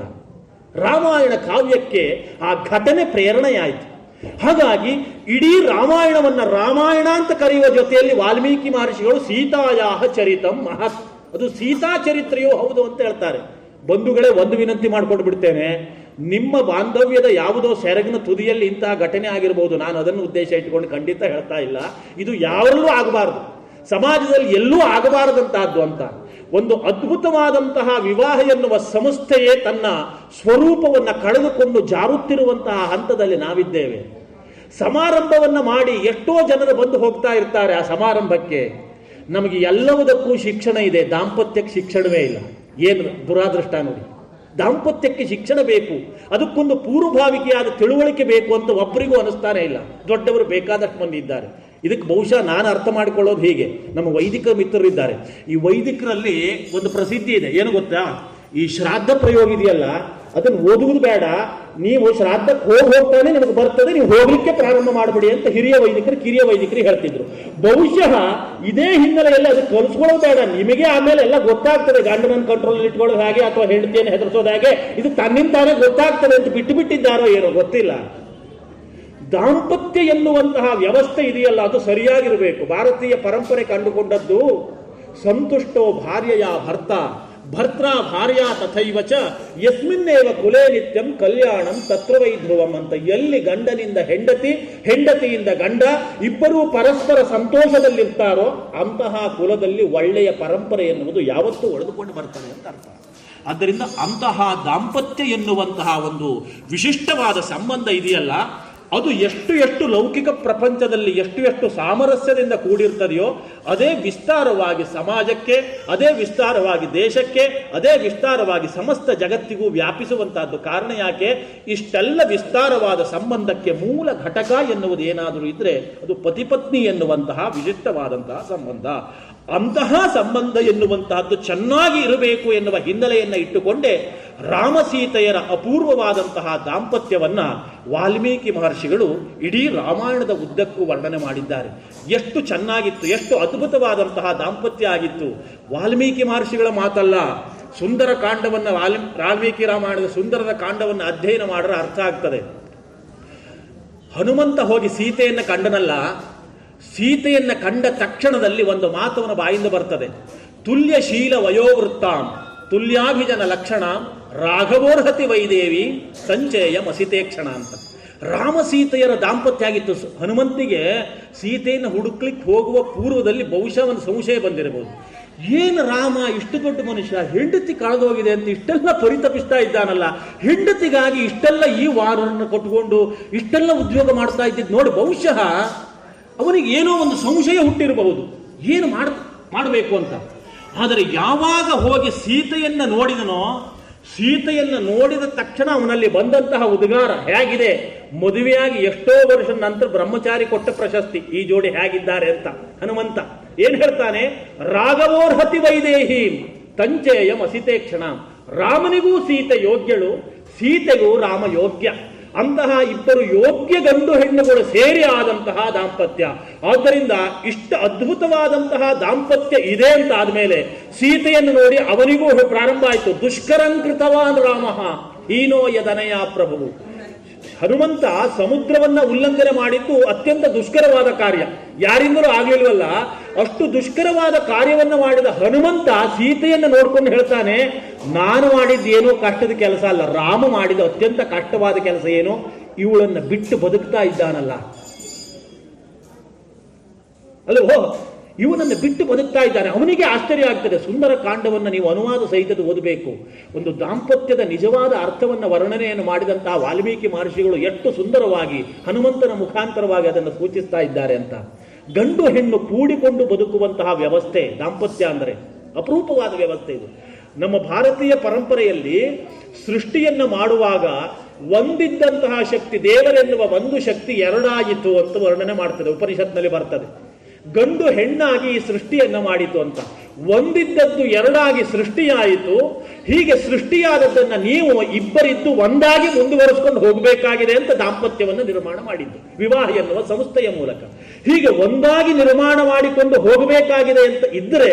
ರಾಮಾಯಣ ಕಾವ್ಯಕ್ಕೆ ಆ ಘಟನೆ ಪ್ರೇರಣೆಯಾಯಿತು. ಹಾಗಾಗಿ ಇಡೀ ರಾಮಾಯಣವನ್ನ ರಾಮಾಯಣ ಅಂತ ಕರೆಯುವ ಜೊತೆಯಲ್ಲಿ ವಾಲ್ಮೀಕಿ ಮಹರ್ಷಿಗಳು ಸೀತಾಯಾಹ ಚರಿತಂ ಮಹತ್, ಅದು ಸೀತಾ ಚರಿತ್ರೆಯೂ ಹೌದು ಅಂತ ಹೇಳ್ತಾರೆ. ಬಂಧುಗಳೇ, ಒಂದು ವಿನಂತಿ ಮಾಡ್ಕೊಂಡು ಬಿಡ್ತೇನೆ, ನಿಮ್ಮ ಬಾಂಧವ್ಯದ ಯಾವುದೋ ಸೆರಗಿನ ತುದಿಯಲ್ಲಿ ಇಂತಹ ಘಟನೆ ಆಗಿರಬಹುದು, ನಾನು ಅದನ್ನು ಉದ್ದೇಶ ಇಟ್ಟುಕೊಂಡು ಖಂಡಿತ ಹೇಳ್ತಾ ಇಲ್ಲ. ಇದು ಯಾವಲ್ಲೂ ಆಗಬಾರದು, ಸಮಾಜದಲ್ಲಿ ಎಲ್ಲೂ ಆಗಬಾರದಂತಹದ್ದು ಅಂತ. ಒಂದು ಅದ್ಭುತವಾದಂತಹ ವಿವಾಹ ಎನ್ನುವ ಸಂಸ್ಥೆಯೇ ತನ್ನ ಸ್ವರೂಪವನ್ನು ಕಳೆದುಕೊಂಡು ಜಾರುತ್ತಿರುವಂತಹ ಹಂತದಲ್ಲಿ ನಾವಿದ್ದೇವೆ. ಸಮಾರಂಭವನ್ನು ಮಾಡಿ ಎಷ್ಟೋ ಜನರು ಬಂದು ಹೋಗ್ತಾ ಇರ್ತಾರೆ ಆ ಸಮಾರಂಭಕ್ಕೆ. ನಮಗೆ ಎಲ್ಲವುದಕ್ಕೂ ಶಿಕ್ಷಣ ಇದೆ, ದಾಂಪತ್ಯಕ್ಕೆ ಶಿಕ್ಷಣವೇ ಇಲ್ಲ. ಏನು ದುರಾದೃಷ್ಟ ನೋಡಿ. ದಾಂಪತ್ಯಕ್ಕೆ ಶಿಕ್ಷಣ ಬೇಕು, ಅದಕ್ಕೊಂದು ಪೂರ್ವಭಾವಿಕೆಯಾದ ತಿಳುವಳಿಕೆ ಬೇಕು ಅಂತ ಒಬ್ಬರಿಗೂ ಅನಿಸ್ತಾನೆ ಇಲ್ಲ. ದೊಡ್ಡವರು ಬೇಕಾದಷ್ಟು ಮಂದಿ ಇದ್ದಾರೆ. ಇದಕ್ಕೆ ಬಹುಶಃ ನಾನು ಅರ್ಥ ಮಾಡಿಕೊಳ್ಳೋದು ಹೀಗೆ, ನಮ್ಮ ವೈದಿಕ ಮಿತ್ರರು ಇದ್ದಾರೆ. ಈ ವೈದಿಕರಲ್ಲಿ ಒಂದು ಪ್ರಸಿದ್ಧಿ ಇದೆ, ಏನು ಗೊತ್ತಾ? ಈ ಶ್ರಾದ್ದ ಪ್ರಯೋಗ ಇದೆಯಲ್ಲ, ಅದನ್ನು ಓದುವುದು ಬೇಡ, ನೀವು ಶ್ರಾದ್ದಕ್ಕೆ ಹೋಗ್ತಾನೆ ನಿಮಗೆ ಬರ್ತದೆ, ನೀವು ಹೋಗ್ಲಿಕ್ಕೆ ಪ್ರಾರಂಭ ಮಾಡಬೇಡಿ ಅಂತ ಹಿರಿಯ ವೈದಿಕರು ಕಿರಿಯ ವೈದಿಕರು ಹೇಳ್ತಿದ್ರು. ಬಹುಶಃ ಇದೇ ಹಿನ್ನೆಲೆಯಲ್ಲಿ ಅದಕ್ಕೆ ಕಲಿಸ್ಕೊಳ್ಳೋದು ಬೇಡ, ನಿಮಗೆ ಆಮೇಲೆ ಎಲ್ಲ ಗೊತ್ತಾಗ್ತದೆ, ಗಂಡನನ್ನು ಕಂಟ್ರೋಲ್ ಇಟ್ಕೊಳ್ಳೋದು ಹೇಗೆ ಅಥವಾ ಹೆಂಡತಿಯನ್ನು ಹೆದರಿಸೋದು ಹೇಗೆ, ಇದು ತನ್ನಿಂದಾನೇ ಗೊತ್ತಾಗ್ತದೆ ಅಂತ ಬಿಟ್ಟು ಬಿಟ್ಟಿದ್ದಾರೋ ಏನೋ ಗೊತ್ತಿಲ್ಲ. ದಾಂಪತ್ಯ ಎನ್ನುವಂತಹ ವ್ಯವಸ್ಥೆ ಇದೆಯಲ್ಲ, ಅದು ಸರಿಯಾಗಿರಬೇಕು. ಭಾರತೀಯ ಪರಂಪರೆ ಕಂಡುಕೊಂಡದ್ದು ಸಂತುಷ್ಟೋ ಭಾರ್ಯೆಯ ಭರ್ತ, ಭರ್ತ್ರ ಭಾರ್ಯ ತಥೈವಚ ಯಸ್ಮಿನ್ನೇವ ಕುಲೇ ನಿತ್ಯಂ ಕಲ್ಯಾಣಂ ತತ್ರ ವೈ ಧ್ರುವಂ ಅಂತ. ಎಲ್ಲಿ ಗಂಡನಿಂದ ಹೆಂಡತಿ, ಹೆಂಡತಿಯಿಂದ ಗಂಡ ಇಬ್ಬರೂ ಪರಸ್ಪರ ಸಂತೋಷದಲ್ಲಿರ್ತಾರೋ ಅಂತಹ ಕುಲದಲ್ಲಿ ಒಳ್ಳೆಯ ಪರಂಪರೆ ಎನ್ನುವುದು ಯಾವತ್ತೂ ಒಡೆದುಕೊಂಡು ಬರ್ತದೆ ಅಂತ ಅರ್ಥ. ಆದ್ದರಿಂದ ಅಂತಹ ದಾಂಪತ್ಯ ಎನ್ನುವಂತಹ ಒಂದು ವಿಶಿಷ್ಟವಾದ ಸಂಬಂಧ ಇದೆಯಲ್ಲ, ಅದು ಎಷ್ಟು ಎಷ್ಟು ಲೌಕಿಕ ಪ್ರಪಂಚದಲ್ಲಿ ಎಷ್ಟು ಎಷ್ಟು ಸಾಮರಸ್ಯದಿಂದ ಕೂಡಿರ್ತದೆಯೋ ಅದೇ ವಿಸ್ತಾರವಾಗಿ ಸಮಾಜಕ್ಕೆ, ಅದೇ ವಿಸ್ತಾರವಾಗಿ ದೇಶಕ್ಕೆ, ಅದೇ ವಿಸ್ತಾರವಾಗಿ ಸಮಸ್ತ ಜಗತ್ತಿಗೂ ವ್ಯಾಪಿಸುವಂತಹದ್ದು. ಕಾರಣ ಯಾಕೆ? ಇಷ್ಟೆಲ್ಲ ವಿಸ್ತಾರವಾದ ಸಂಬಂಧಕ್ಕೆ ಮೂಲ ಘಟಕ ಎನ್ನುವುದು ಏನಾದರೂ ಇದ್ರೆ ಅದು ಪತಿಪತ್ನಿ ಎನ್ನುವಂತಹ ವಿಶಿಷ್ಟವಾದಂತಹ ಸಂಬಂಧ. ಅಂತಹ ಸಂಬಂಧ ಎನ್ನುವಂತಹದ್ದು ಚೆನ್ನಾಗಿ ಇರಬೇಕು ಎನ್ನುವ ಹಿನ್ನೆಲೆಯನ್ನು ಇಟ್ಟುಕೊಂಡೇ ರಾಮಸೀತೆಯರ ಅಪೂರ್ವವಾದಂತಹ ದಾಂಪತ್ಯವನ್ನ ವಾಲ್ಮೀಕಿ ಮಹರ್ಷಿಗಳು ಇಡೀ ರಾಮಾಯಣದ ಉದ್ದಕ್ಕೂ ವರ್ಣನೆ ಮಾಡಿದ್ದಾರೆ. ಎಷ್ಟು ಚೆನ್ನಾಗಿತ್ತು, ಎಷ್ಟು ಅದ್ಭುತವಾದಂತಹ ದಾಂಪತ್ಯ ಆಗಿತ್ತು. ವಾಲ್ಮೀಕಿ ಮಹರ್ಷಿಗಳ ಮಾತಲ್ಲ, ಸುಂದರ ಕಾಂಡವನ್ನು ವಾಲ್ಮೀಕಿ ರಾಮಾಯಣದ ಸುಂದರದ ಕಾಂಡವನ್ನು ಅಧ್ಯಯನ ಮಾಡಿದ್ರೆ ಅರ್ಥ ಆಗ್ತದೆ. ಹನುಮಂತ ಹೋಗಿ ಸೀತೆಯನ್ನು ಕಂಡನಲ್ಲ, ಸೀತೆಯನ್ನ ಕಂಡ ತಕ್ಷಣದಲ್ಲಿ ಒಂದು ಮಾತವನ ಬಾಯಿಂದ ಬರ್ತದೆ, ತುಲ್ಯಶೀಲ ವಯೋವೃತ್ತಾಂ ತುಲ್ಯಾಭಿಜನ ಲಕ್ಷಣ ರಾಘವೋರ್ಹತಿ ವೈದೇವಿ ಸಂಚಯ ಮಸಿತೆ ಕ್ಷಣ ಅಂತ. ರಾಮ ಸೀತೆಯರ ದಾಂಪತ್ಯ ಆಗಿತ್ತು. ಹನುಮಂತಿಗೆ ಸೀತೆಯನ್ನು ಹುಡುಕ್ಲಿಕ್ಕೆ ಹೋಗುವ ಪೂರ್ವದಲ್ಲಿ ಬಹುಶಃ ಒಂದು ಸಂಶಯ ಬಂದಿರಬಹುದು, ಏನು ರಾಮ ಇಷ್ಟು ದೊಡ್ಡ ಮನುಷ್ಯ, ಹೆಂಡತಿ ಕಳೆದೋಗಿದೆ ಅಂತ ಇಷ್ಟೆಲ್ಲ ಪರಿತಪಿಸ್ತಾ ಇದ್ದಾನಲ್ಲ, ಹೆಂಡತಿಗಾಗಿ ಇಷ್ಟೆಲ್ಲ ಈ ವಾರನ್ನು ಕೊಟ್ಟುಕೊಂಡು ಇಷ್ಟೆಲ್ಲ ಉದ್ಯೋಗ ಮಾಡ್ತಾ ಇದ್ದಿದ್ದು ನೋಡಿ ಬಹುಶಃ ಅವನಿಗೆ ಏನೋ ಒಂದು ಸಂಶಯ ಹುಟ್ಟಿರಬಹುದು, ಏನು ಮಾಡಬೇಕು ಅಂತ. ಆದರೆ ಯಾವಾಗ ಹೋಗಿ ಸೀತೆಯನ್ನು ನೋಡಿದನೋ, ಸೀತೆಯನ್ನು ನೋಡಿದ ತಕ್ಷಣ ಅವನಲ್ಲಿ ಬಂದಂತಹ ಉದ್ಗಾರ ಹೇಗಿದೆ, ಮದುವೆಯಾಗಿ ಎಷ್ಟೋ ವರ್ಷದ ನಂತರ ಬ್ರಹ್ಮಚಾರಿ ಕೊಟ್ಟ ಪ್ರಶಸ್ತಿ, ಈ ಜೋಡಿ ಹೇಗಿದ್ದಾರೆ ಅಂತ. ಹನುಮಂತ ಏನ್ ಹೇಳ್ತಾನೆ, ರಾಘವೋರ್ಹತಿ ವೈದೇಹಿ ತಂಚೇಯಂ ಅಸಿತೆ ಕ್ಷಣ. ರಾಮನಿಗೂ ಸೀತೆ ಯೋಗ್ಯಳು, ಸೀತೆಗೂ ರಾಮ ಯೋಗ್ಯ. ಅಂತಹ ಇಬ್ಬರು ಯೋಗ್ಯ ಗಂಡು ಹೆಣ್ಣುಗಳು ಸೇರಿ ಆದಂತಹ ದಾಂಪತ್ಯ. ಆದ್ದರಿಂದ ಇಷ್ಟ ಅದ್ಭುತವಾದಂತಹ ದಾಂಪತ್ಯ ಇದೆ ಅಂತ ಆದ್ಮೇಲೆ ಸೀತೆಯನ್ನು ನೋಡಿ ಅವನಿಗೂ ಪ್ರಾರಂಭ ಆಯಿತು. ದುಷ್ಕರಂಕೃತವಾನ್ ರಾಮ ಹೀನೋ ಯದನಯ ಪ್ರಭು. ಹನುಮಂತ ಸಮುದ್ರವನ್ನ ಉಲ್ಲಂಘನೆ ಮಾಡಿದ್ದು ಅತ್ಯಂತ ದುಷ್ಕರವಾದ ಕಾರ್ಯ, ಯಾರಿಂದಲೂ ಆಗಲಿಲ್ವಲ್ಲ. ಅಷ್ಟು ದುಷ್ಕರವಾದ ಕಾರ್ಯವನ್ನ ಮಾಡಿದ ಹನುಮಂತ ಸೀತೆಯನ್ನು ನೋಡ್ಕೊಂಡು ಹೇಳ್ತಾನೆ, ನಾನು ಮಾಡಿದ್ದೇನೋ ಕಷ್ಟದ ಕೆಲಸ ಅಲ್ಲ, ರಾಮ ಮಾಡಿದ ಅತ್ಯಂತ ಕಷ್ಟವಾದ ಕೆಲಸ ಏನು, ಇವಳನ್ನು ಬಿಟ್ಟು ಬದುಕ್ತಾ ಇದ್ದಾನಲ್ಲ. ಅಲ್ಲವೋ, ಇವನನ್ನು ಬಿಟ್ಟು ಬದುಕ್ತಾ ಇದ್ದಾನೆ. ಅವನಿಗೆ ಆಶ್ಚರ್ಯ ಆಗ್ತದೆ. ಸುಂದರ ಕಾಂಡವನ್ನು ನೀವು ಅನುವಾದ ಸಹಿತ ಓದಬೇಕು. ಒಂದು ದಾಂಪತ್ಯದ ನಿಜವಾದ ಅರ್ಥವನ್ನು ವರ್ಣನೆಯನ್ನು ಮಾಡಿದಂತಹ ವಾಲ್ಮೀಕಿ ಮಹರ್ಷಿಗಳು ಎಷ್ಟು ಸುಂದರವಾಗಿ ಹನುಮಂತನ ಮುಖಾಂತರವಾಗಿ ಅದನ್ನು ಸೂಚಿಸ್ತಾ ಇದ್ದಾರೆ ಅಂತ. ಗಂಡು ಹೆಣ್ಣು ಕೂಡಿಕೊಂಡು ಬದುಕುವಂತಹ ವ್ಯವಸ್ಥೆ ದಾಂಪತ್ಯ ಅಂದರೆ ಅಪರೂಪವಾದ ವ್ಯವಸ್ಥೆ ಇದು. ನಮ್ಮ ಭಾರತೀಯ ಪರಂಪರೆಯಲ್ಲಿ ಸೃಷ್ಟಿಯನ್ನು ಮಾಡುವಾಗ ಒಂದಿದ್ದಂತಹ ಶಕ್ತಿ, ದೇವರೆನ್ನುವ ಒಂದು ಶಕ್ತಿ ಎರಡಾಯಿತು ಅಂತ ವರ್ಣನೆ ಮಾಡ್ತದೆ, ಉಪನಿಷತ್ನಲ್ಲಿ ಬರ್ತದೆ. ಗಂಡು ಹೆಣ್ಣಾಗಿ ಈ ಸೃಷ್ಟಿಯನ್ನು ಮಾಡಿತು ಅಂತ. ಒಂದಿದ್ದದ್ದು ಎರಡಾಗಿ ಸೃಷ್ಟಿಯಾಯಿತು. ಹೀಗೆ ಸೃಷ್ಟಿಯಾದದ್ದನ್ನು ನೀವು ಇಬ್ಬರಿದ್ದು ಒಂದಾಗಿ ಮುಂದುವರಿಸಿಕೊಂಡು ಹೋಗಬೇಕಾಗಿದೆ ಅಂತ ದಾಂಪತ್ಯವನ್ನು ನಿರ್ಮಾಣ ಮಾಡಿದ್ದು ವಿವಾಹ ಎನ್ನುವ ಸಂಸ್ಥೆಯ ಮೂಲಕ. ಹೀಗೆ ಒಂದಾಗಿ ನಿರ್ಮಾಣ ಮಾಡಿಕೊಂಡು ಹೋಗಬೇಕಾಗಿದೆ ಅಂತ ಇದ್ರೆ,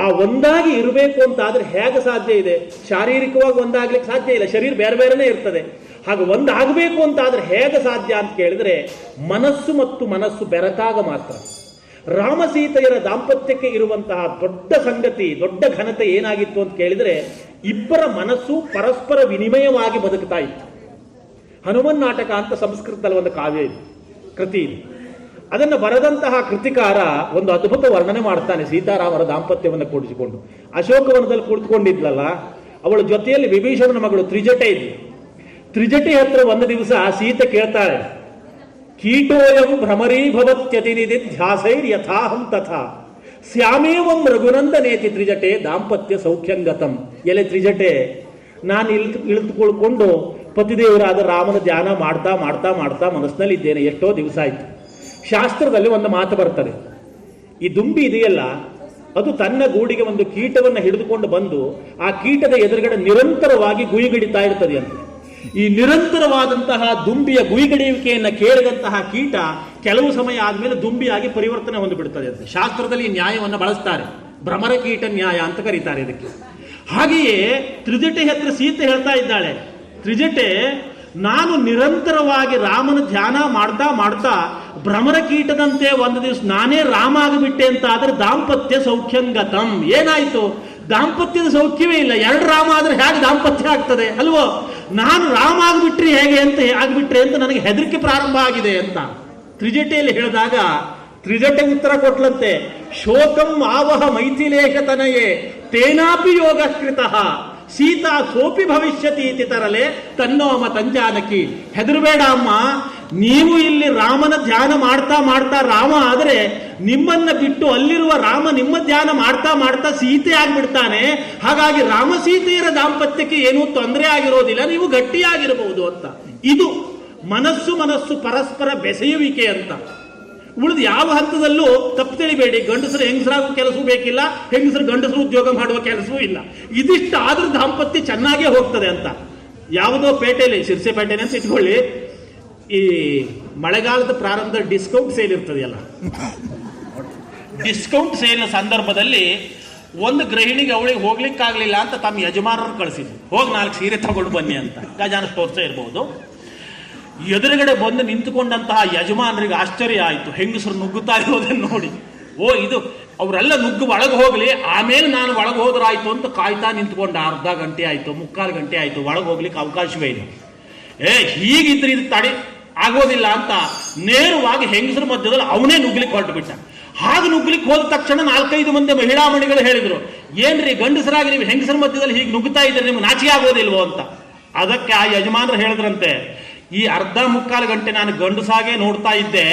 ಆ ಒಂದಾಗಿ ಇರಬೇಕು ಅಂತ ಆದ್ರೆ ಹೇಗೆ ಸಾಧ್ಯ ಇದೆ? ಶಾರೀರಿಕವಾಗಿ ಒಂದಾಗ್ಲಿಕ್ಕೆ ಸಾಧ್ಯ ಇಲ್ಲ, ಶರೀರ ಬೇರೆ ಬೇರೆನೇ ಇರ್ತದೆ. ಹಾಗೆ ಒಂದಾಗಬೇಕು ಅಂತ ಆದ್ರೆ ಹೇಗೆ ಸಾಧ್ಯ ಅಂತ ಕೇಳಿದ್ರೆ, ಮನಸ್ಸು ಮತ್ತು ಮನಸ್ಸು ಬೆರೆತಾಗ ಮಾತ್ರ. ರಾಮ ಸೀತೆಯರ ದಾಂಪತ್ಯಕ್ಕೆ ಇರುವಂತಹ ದೊಡ್ಡ ಸಂಗತಿ, ದೊಡ್ಡ ಘನತೆ ಏನಾಗಿತ್ತು ಅಂತ ಕೇಳಿದ್ರೆ, ಇಬ್ಬರ ಮನಸ್ಸು ಪರಸ್ಪರ ವಿನಿಮಯವಾಗಿ ಬದುಕ್ತಾ ಇತ್ತು. ಹನುಮನ್ ನಾಟಕ ಅಂತ ಸಂಸ್ಕೃತದಲ್ಲಿ ಒಂದು ಕಾವ್ಯ ಇದೆ, ಕೃತಿ ಇದೆ. ಅದನ್ನು ಬರೆದಂತಹ ಕೃತಿಕಾರ ಒಂದು ಅದ್ಭುತ ವರ್ಣನೆ ಮಾಡ್ತಾನೆ ಸೀತಾರಾಮರ ದಾಂಪತ್ಯವನ್ನು ಕೂಡಿಸಿಕೊಂಡು. ಅಶೋಕವನದಲ್ಲಿ ಕುಳಿತುಕೊಂಡಿದ್ಲಲ್ಲ, ಅವಳ ಜೊತೆಯಲ್ಲಿ ವಿಭೀಷಣನ ಮಗಳು ತ್ರಿಜಟೆ ಇದ್ಲು. ತ್ರಿಜಟಿ ಹತ್ರ ಒಂದು ದಿವಸ ಸೀತೆ ಕೇಳ್ತಾಳೆ, ಕೀಟೋಯಂ ಭ್ರಮರೀಭವತ್ಯತಿನಿಧಿ ಧ್ಯಾಸೈರ್ ಯಥಾಹಂ ತಥಾ ಸ್ಯಾಮೇವಂ ರಘುನಂದನೇತಿ ತ್ರಿಜಟೆ ದಾಂಪತ್ಯ ಸೌಖ್ಯಂಗತಂ. ಎಲೆ ತ್ರಿಜಟೆ, ನಾನು ಇಳಿದುಕೊಳ್ಕೊಂಡು ಪತಿದೇವರಾದ ರಾಮನ ಧ್ಯಾನ ಮಾಡ್ತಾ ಮಾಡ್ತಾ ಮಾಡ್ತಾ ಮನಸ್ಸಿನಲ್ಲಿ ಇದ್ದೇನೆ, ಎಷ್ಟೋ ದಿವಸ ಆಯ್ತು. ಶಾಸ್ತ್ರದಲ್ಲಿ ಒಂದು ಮಾತು ಬರ್ತದೆ, ಈ ದುಂಬಿ ಇದೆಯಲ್ಲ, ಅದು ತನ್ನ ಗೂಡಿಗೆ ಒಂದು ಕೀಟವನ್ನು ಹಿಡಿದುಕೊಂಡು ಬಂದು ಆ ಕೀಟದ ಎದುರುಗಡೆ ನಿರಂತರವಾಗಿ ಗುಯಿಗಿಡಿತಾ ಇರ್ತದೆ ಅಂತ. ಈ ನಿರಂತರವಾದಂತಹ ದುಂಬಿಯ ಗುಯಿಗಡಿಯುವಿಕೆಯನ್ನು ಕೇಳಿದಂತಹ ಕೀಟ ಕೆಲವು ಸಮಯ ಆದ್ಮೇಲೆ ದುಂಬಿಯಾಗಿ ಪರಿವರ್ತನೆ ಹೊಂದಿಬಿಡ್ತದೆ ಅಂತ. ಶಾಸ್ತ್ರದಲ್ಲಿ ಈ ನ್ಯಾಯವನ್ನು ಬಳಸ್ತಾರೆ, ಭ್ರಮರ ಕೀಟ ನ್ಯಾಯ ಅಂತ ಕರೀತಾರೆ ಇದಕ್ಕೆ. ಹಾಗೆಯೇ ತ್ರಿಜಟೆ ಹತ್ರ ಸೀತೆ ಹೇಳ್ತಾ ಇದ್ದಾಳೆ, ತ್ರಿಜಟೆ, ನಾನು ನಿರಂತರವಾಗಿ ರಾಮನ ಧ್ಯಾನ ಮಾಡ್ತಾ ಮಾಡ್ತಾ ಭ್ರಮರ ಕೀಟದಂತೆ ಒಂದು ದಿವಸ ನಾನೇ ರಾಮ ಆಗಿಬಿಟ್ಟೆ ಅಂತ ಆದ್ರೆ ದಾಂಪತ್ಯ ಸೌಖ್ಯಂಗತಂ. ಏನಾಯ್ತು? ದಾಂಪತ್ಯದ ಸೌಖ್ಯವೇ ಇಲ್ಲ. ಎರಡು ರಾಮ ಆದ್ರೆ ಹೇಗೆ ದಾಂಪತ್ಯ ಆಗ್ತದೆ ಅಲ್ವೋ? ನಾನು ರಾಮ ಆಗಿಬಿಟ್ರೆ ಹೇಗೆ ಅಂತ ಆಗ್ಬಿಟ್ರೆ ಅಂತ ನನಗೆ ಹೆದರಿಕೆ ಪ್ರಾರಂಭ ಆಗಿದೆ ಅಂತ ತ್ರಿಜಟೆಯಲ್ಲಿ ಹೇಳಿದಾಗ ತ್ರಿಜಟೆ ಉತ್ತರ ಕೊಟ್ಲಂತೆ, ಶೋಕಂ ಆವಹ ಮೈಥಿಲೇಶ ತನಯೇ ತೇನಾಪಿ ಯೋಗ ಕೃತಃ ಸೀತಾ ಸೋಪಿ ಭವಿಷ್ಯತಿ ಇತಿ ತರಲೆ ತನ್ನೋಮ ತಂಜಾನಕಿ. ಹೆದರಬೇಡ ಅಮ್ಮ, ನೀವು ಇಲ್ಲಿ ರಾಮನ ಧ್ಯಾನ ಮಾಡ್ತಾ ಮಾಡ್ತಾ ರಾಮ ಆದರೆ ನಿಮ್ಮನ್ನ ಬಿಟ್ಟು ಅಲ್ಲಿರುವ ರಾಮ ನಿಮ್ಮ ಧ್ಯಾನ ಮಾಡ್ತಾ ಮಾಡ್ತಾ ಸೀತೆ ಆಗ್ಬಿಡ್ತಾನೆ. ಹಾಗಾಗಿ ರಾಮ ಸೀತೆಯರ ದಾಂಪತ್ಯಕ್ಕೆ ಏನೂ ತೊಂದರೆ ಆಗಿರೋದಿಲ್ಲ, ನೀವು ಗಟ್ಟಿಯಾಗಿರಬಹುದು ಅಂತ. ಇದು ಮನಸ್ಸು ಮನಸ್ಸು ಪರಸ್ಪರ ಬೆಸೆಯುವಿಕೆ ಅಂತ. ಉಳಿದು ಯಾವ ಹಂತದಲ್ಲೂ ತಪ್ಪು ತಿಳಿಬೇಡಿ, ಗಂಡಸರು ಹೆಂಗಸರಾಗುವ ಕೆಲಸವೂ ಬೇಕಿಲ್ಲ, ಹೆಂಗಸರು ಗಂಡಸರು ಉದ್ಯೋಗ ಮಾಡುವ ಕೆಲಸವೂ ಇಲ್ಲ. ಇದಿಷ್ಟು ಆದ್ರೂ ದಾಂಪತ್ಯ ಚೆನ್ನಾಗೇ ಹೋಗ್ತದೆ ಅಂತ. ಯಾವುದೋ ಪೇಟೆಯಲ್ಲಿ, ಶಿರ್ಸೆ ಪೇಟೆನೆ ಅಂತ ಇಟ್ಕೊಳ್ಳಿ, ಈ ಮಳೆಗಾಲದ ಪ್ರಾರಂಭದಲ್ಲಿ ಡಿಸ್ಕೌಂಟ್ ಸೇಲ್ ಇರ್ತದೆಯಲ್ಲ, ಡಿಸ್ಕೌಂಟ್ ಸೇಲ್ ಸಂದರ್ಭದಲ್ಲಿ ಒಂದು ಗೃಹಿಣಿಗೆ ಅವಳಿಗೆ ಹೋಗ್ಲಿಕ್ಕಾಗ್ಲಿಲ್ಲ ಅಂತ ತಮ್ಮ ಯಜಮಾನರನ್ನು ಕಳಿಸಿದ್ರು, ಹೋಗಿ 4 ಸೀರೆ ತಗೊಂಡು ಬನ್ನಿ ಅಂತ. ಗಜಾನ ಸ್ಟೋರ್ಸೇ ಇರ್ಬೋದು. ಎದುರುಗಡೆ ಬಂದು ನಿಂತುಕೊಂಡಂತಹ ಯಜಮಾನರಿಗೆ ಆಶ್ಚರ್ಯ ಆಯಿತು, ಹೆಂಗಸರು ನುಗ್ಗುತ್ತಾ ಇರೋದನ್ನು ನೋಡಿ. ಓ, ಇದು ಅವರೆಲ್ಲ ನುಗ್ಗು ಒಳಗೆ ಹೋಗ್ಲಿ, ಆಮೇಲೆ ನಾನು ಒಳಗೆ ಹೋದ್ರಾಯ್ತು ಅಂತ ಕಾಯ್ತಾ ನಿಂತ್ಕೊಂಡು ಅರ್ಧ ಗಂಟೆ ಆಯ್ತು, 3/4 ಗಂಟೆ ಆಯ್ತು, ಒಳಗೆ ಹೋಗ್ಲಿಕ್ಕೆ ಅವಕಾಶವೇ ಇಲ್ಲ. ಹೀಗಿದ್ರೆ ಇದು ತಡೆ ಆಗೋದಿಲ್ಲ ಅಂತ ನೇರವಾಗಿ ಹೆಂಗಸರ ಮಧ್ಯದಲ್ಲಿ ಅವನೇ ನುಗ್ಲಿಕ್ಕೆ ಹೊರಟು ಬಿಟ್ಟ. ಹಾಗೆ ನುಗ್ಲಿಕ್ಕೆ ಹೋದ ತಕ್ಷಣ 4-5 ಮಂದಿ ಮಹಿಳಾ ಮಣಿಗಳು ಹೇಳಿದ್ರು, ಏನ್ರಿ ಗಂಡಸರಾಗಿ ನೀವು ಹೆಂಗಸರ ಮಧ್ಯದಲ್ಲಿ ಹೀಗೆ ನುಗ್ಗುತ್ತಾ ಇದ್ರೆ ನಿಮ್ಗೆ ನಾಚಿಕೆ ಆಗೋದಿಲ್ವೋ ಅಂತ. ಅದಕ್ಕೆ ಆ ಯಜಮಾನರು ಹೇಳಿದ್ರಂತೆ, ಈ ಅರ್ಧ ಮುಕ್ಕಾಲು ಗಂಟೆ ನಾನು ಗಂಡಸಾಗೆ ನೋಡ್ತಾ ಇದ್ದೆ,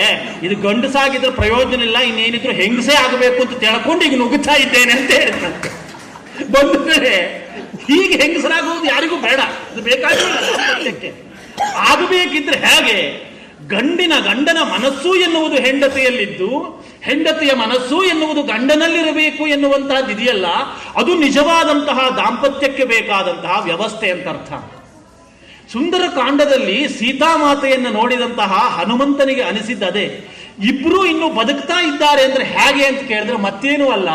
ಇದು ಗಂಡಸಾಗಿದ್ರೆ ಪ್ರಯೋಜನ ಇಲ್ಲ, ಇನ್ನೇನಿದ್ರು ಹೆಂಗಸೇ ಆಗಬೇಕು ಅಂತ ತಿಳ್ಕೊಂಡು ಈಗ ನುಗ್ಗುತ್ತಾ ಇದ್ದೇನೆ ಅಂತ ಹೇಳ್ತಂತೆ. ಬಂದರೆ ಹೀಗೆ ಹೆಂಗಸರಾಗುವುದು ಯಾರಿಗೂ ಬೇಡ, ಅದು ಬೇಕಾಗಿಲ್ಲ. ಆಗಬೇಕಿದ್ರೆ ಹೇಗೆ? ಗಂಡನ ಮನಸ್ಸು ಎನ್ನುವುದು ಹೆಂಡತಿಯಲ್ಲಿದ್ದು, ಹೆಂಡತಿಯ ಮನಸ್ಸು ಎನ್ನುವುದು ಗಂಡನಲ್ಲಿರಬೇಕು ಎನ್ನುವಂತಹದ್ದು ಇದೆಯಲ್ಲ, ಅದು ನಿಜವಾದಂತಹ ದಾಂಪತ್ಯಕ್ಕೆ ಬೇಕಾದಂತಹ ವ್ಯವಸ್ಥೆ ಅಂತ ಅರ್ಥ. ಸುಂದರ ಕಾಂಡದಲ್ಲಿ ಸೀತಾಮಾತೆಯನ್ನು ನೋಡಿದಂತಹ ಹನುಮಂತನಿಗೆ ಅನಿಸಿದ್ದದೇ. ಇಬ್ರು ಇನ್ನು ಬದುಕ್ತಾ ಇದ್ದಾರೆ ಅಂದ್ರೆ ಹೇಗೆ ಅಂತ ಕೇಳಿದ್ರೆ ಮತ್ತೇನೂ ಅಲ್ಲ,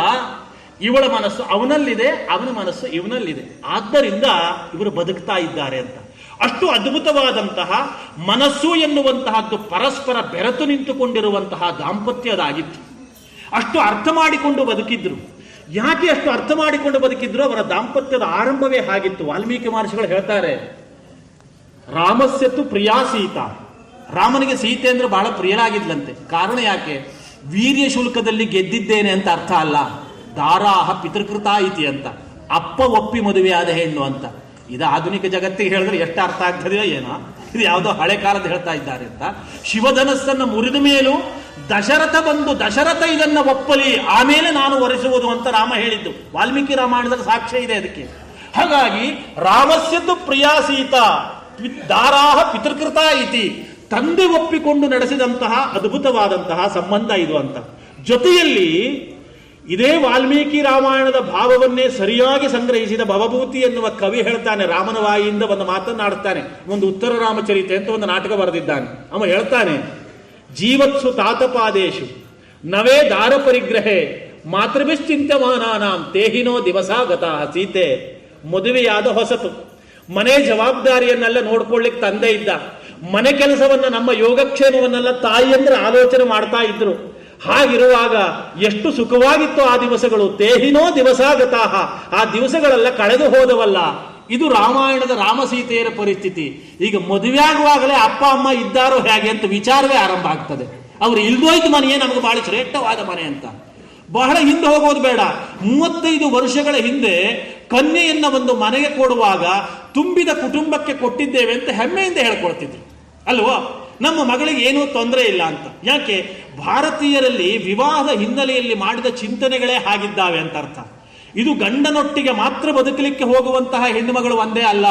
ಇವಳ ಮನಸ್ಸು ಅವನಲ್ಲಿದೆ, ಅವನ ಮನಸ್ಸು ಇವನಲ್ಲಿದೆ, ಆದ್ದರಿಂದ ಇವರು ಬದುಕ್ತಾ ಇದ್ದಾರೆ ಅಂತ. ಅಷ್ಟು ಅದ್ಭುತವಾದಂತಹ ಮನಸ್ಸು ಎನ್ನುವಂತಹದ್ದು ಪರಸ್ಪರ ಬೆರೆತು ನಿಂತುಕೊಂಡಿರುವಂತಹ ದಾಂಪತ್ಯದಾಗಿತ್ತು. ಅಷ್ಟು ಅರ್ಥ ಮಾಡಿಕೊಂಡು ಬದುಕಿದ್ರು. ಯಾಕೆ ಅಷ್ಟು ಅರ್ಥ ಮಾಡಿಕೊಂಡು ಬದುಕಿದ್ರು? ಅವರ ದಾಂಪತ್ಯದ ಆರಂಭವೇ ಹಾಗಿತ್ತು. ವಾಲ್ಮೀಕಿ ಮಹರ್ಷಿಗಳು ಹೇಳ್ತಾರೆ, ರಾಮಸ್ಯತ್ತು ಪ್ರಿಯಾ ಸೀತಾ. ರಾಮನಿಗೆ ಸೀತೆ ಅಂದ್ರೆ ಬಹಳ ಪ್ರಿಯರಾಗಿದ್ಲಂತೆ. ಕಾರಣ ಯಾಕೆ? ವೀರ್ಯ ಶುಲ್ಕದಲ್ಲಿ ಗೆದ್ದಿದ್ದೇನೆ ಅಂತ ಅರ್ಥ ಅಲ್ಲ, ದಾರಾಹ ಪಿತೃಕೃತ ಇತಿ ಅಂತ, ಅಪ್ಪ ಒಪ್ಪಿ ಮದುವೆಯಾದ ಹೆಣ್ಣು ಅಂತ. ಇದು ಆಧುನಿಕ ಜಗತ್ತಿಗೆ ಹೇಳಿದ್ರೆ ಎಷ್ಟು ಅರ್ಥ ಆಗ್ತದೆಯೋ ಏನೋ, ಇದು ಯಾವುದೋ ಹಳೆ ಕಾಲದ ಹೇಳ್ತಾ ಇದ್ದಾರೆ ಅಂತ. ಶಿವಧನಸ್ಸನ್ನು ಮುರಿದ ಮೇಲೂ ದಶರಥ ಇದನ್ನ ಒಪ್ಪಲಿ, ಆಮೇಲೆ ನಾನು ಒರೆಸುವುದು ಅಂತ ರಾಮ ಹೇಳಿದ್ದು. ವಾಲ್ಮೀಕಿ ರಾಮಾಯಣದಲ್ಲಿ ಸಾಕ್ಷ್ಯ ಇದೆ ಅದಕ್ಕೆ. ಹಾಗಾಗಿ ರಾಮಸ್ಯದ್ದು ಪ್ರಿಯಾ ಸೀತಾ ದಾರಾಹ ಪಿತೃಕೃತ ಇತಿ, ತಂದೆ ಒಪ್ಪಿಕೊಂಡು ನಡೆಸಿದಂತಹ ಅದ್ಭುತವಾದಂತಹ ಸಂಬಂಧ ಇದು ಅಂತ. ಜೊತೆಯಲ್ಲಿ ಇದೇ ವಾಲ್ಮೀಕಿ ರಾಮಾಯಣದ ಭಾವವನ್ನೇ ಸರಿಯಾಗಿ ಸಂಗ್ರಹಿಸಿದ ಭವಭೂತಿ ಎನ್ನುವ ಕವಿ ಹೇಳ್ತಾನೆ, ರಾಮನ ವಾಯಿಯಿಂದ ಒಂದು ಮಾತನ್ನಾಡುತ್ತಾನೆ. ಒಂದು ಉತ್ತರ ರಾಮಚರಿತೆ ಅಂತ ಒಂದು ನಾಟಕ ಬರೆದಿದ್ದಾನೆ. ಅವ ಹೇಳ್ತಾನೆ, ಜೀವತ್ಸು ತಾತಪಾದೇಶು ನವೇ ದಾರ ಪರಿಗ್ರಹೇ ಮಾತೃಭಿಶ್ಚಿಂತ್ಯಮಾನಾನಾಂ ತೇಹಿನೋ ದಿವಸಾಗತಾ. ಸೀತೆ ಮದುವೆಯಾದ ಹೊಸತು, ಮನೆ ಜವಾಬ್ದಾರಿಯನ್ನೆಲ್ಲ ನೋಡ್ಕೊಳ್ಳಿಕ್ಕೆ ತಂದೆ ಇದ್ದ, ಮನೆ ಕೆಲಸವನ್ನ ನಮ್ಮ ಯೋಗಕ್ಷೇಮವನ್ನೆಲ್ಲ ತಾಯಿಯಂದ್ರೆ ಆಲೋಚನೆ ಮಾಡ್ತಾ ಇದ್ರು. ಹಾಗಿರುವಾಗ ಎಷ್ಟು ಸುಖವಾಗಿತ್ತು ಆ ದಿವಸಗಳು. ತೇಹಿನೋ ದಿವಸಾಗತಾಹ, ಆ ದಿವಸಗಳೆಲ್ಲ ಕಳೆದು ಹೋದವಲ್ಲ. ಇದು ರಾಮಾಯಣದ ರಾಮಸೀತೆಯರ ಪರಿಸ್ಥಿತಿ. ಈಗ ಮದುವೆ ಆಗುವಾಗಲೇ ಅಪ್ಪ ಅಮ್ಮ ಇದ್ದಾರೋ ಹೇಗೆ ಅಂತ ವಿಚಾರವೇ ಆರಂಭ ಆಗ್ತದೆ. ಅವ್ರು ಇಲ್ದೋಯ್ತು ಮನೆಯೇ ನಮಗೆ ಬಹಳ ಶ್ರೇಷ್ಠವಾದ ಮನೆ ಅಂತ. ಬಹಳ ಹಿಂದೆ ಹೋಗೋದು ಬೇಡ, 35 ವರ್ಷಗಳ ಹಿಂದೆ ಕನ್ಯೆಯನ್ನ ಒಂದು ಮನೆಗೆ ಕೊಡುವಾಗ ತುಂಬಿದ ಕುಟುಂಬಕ್ಕೆ ಕೊಟ್ಟಿದ್ದೇವೆ ಅಂತ ಹೆಮ್ಮೆಯಿಂದ ಹೇಳ್ಕೊಳ್ತಿದ್ರು ಅಲ್ವೋ. ನಮ್ಮ ಮಗಳಿಗೆ ಏನೂ ತೊಂದರೆ ಇಲ್ಲ ಅಂತ. ಯಾಕೆ? ಭಾರತೀಯರಲ್ಲಿ ವಿವಾಹದ ಹಿನ್ನೆಲೆಯಲ್ಲಿ ಮಾಡಿದ ಚಿಂತನೆಗಳೇ ಹಾಗಿದ್ದಾವೆ ಅಂತ ಅರ್ಥ. ಇದು ಗಂಡನೊಟ್ಟಿಗೆ ಮಾತ್ರ ಬದುಕಲಿಕ್ಕೆ ಹೋಗುವಂತಹ ಹೆಣ್ಣು ಮಗಳು ಒಂದೇ ಅಲ್ಲ,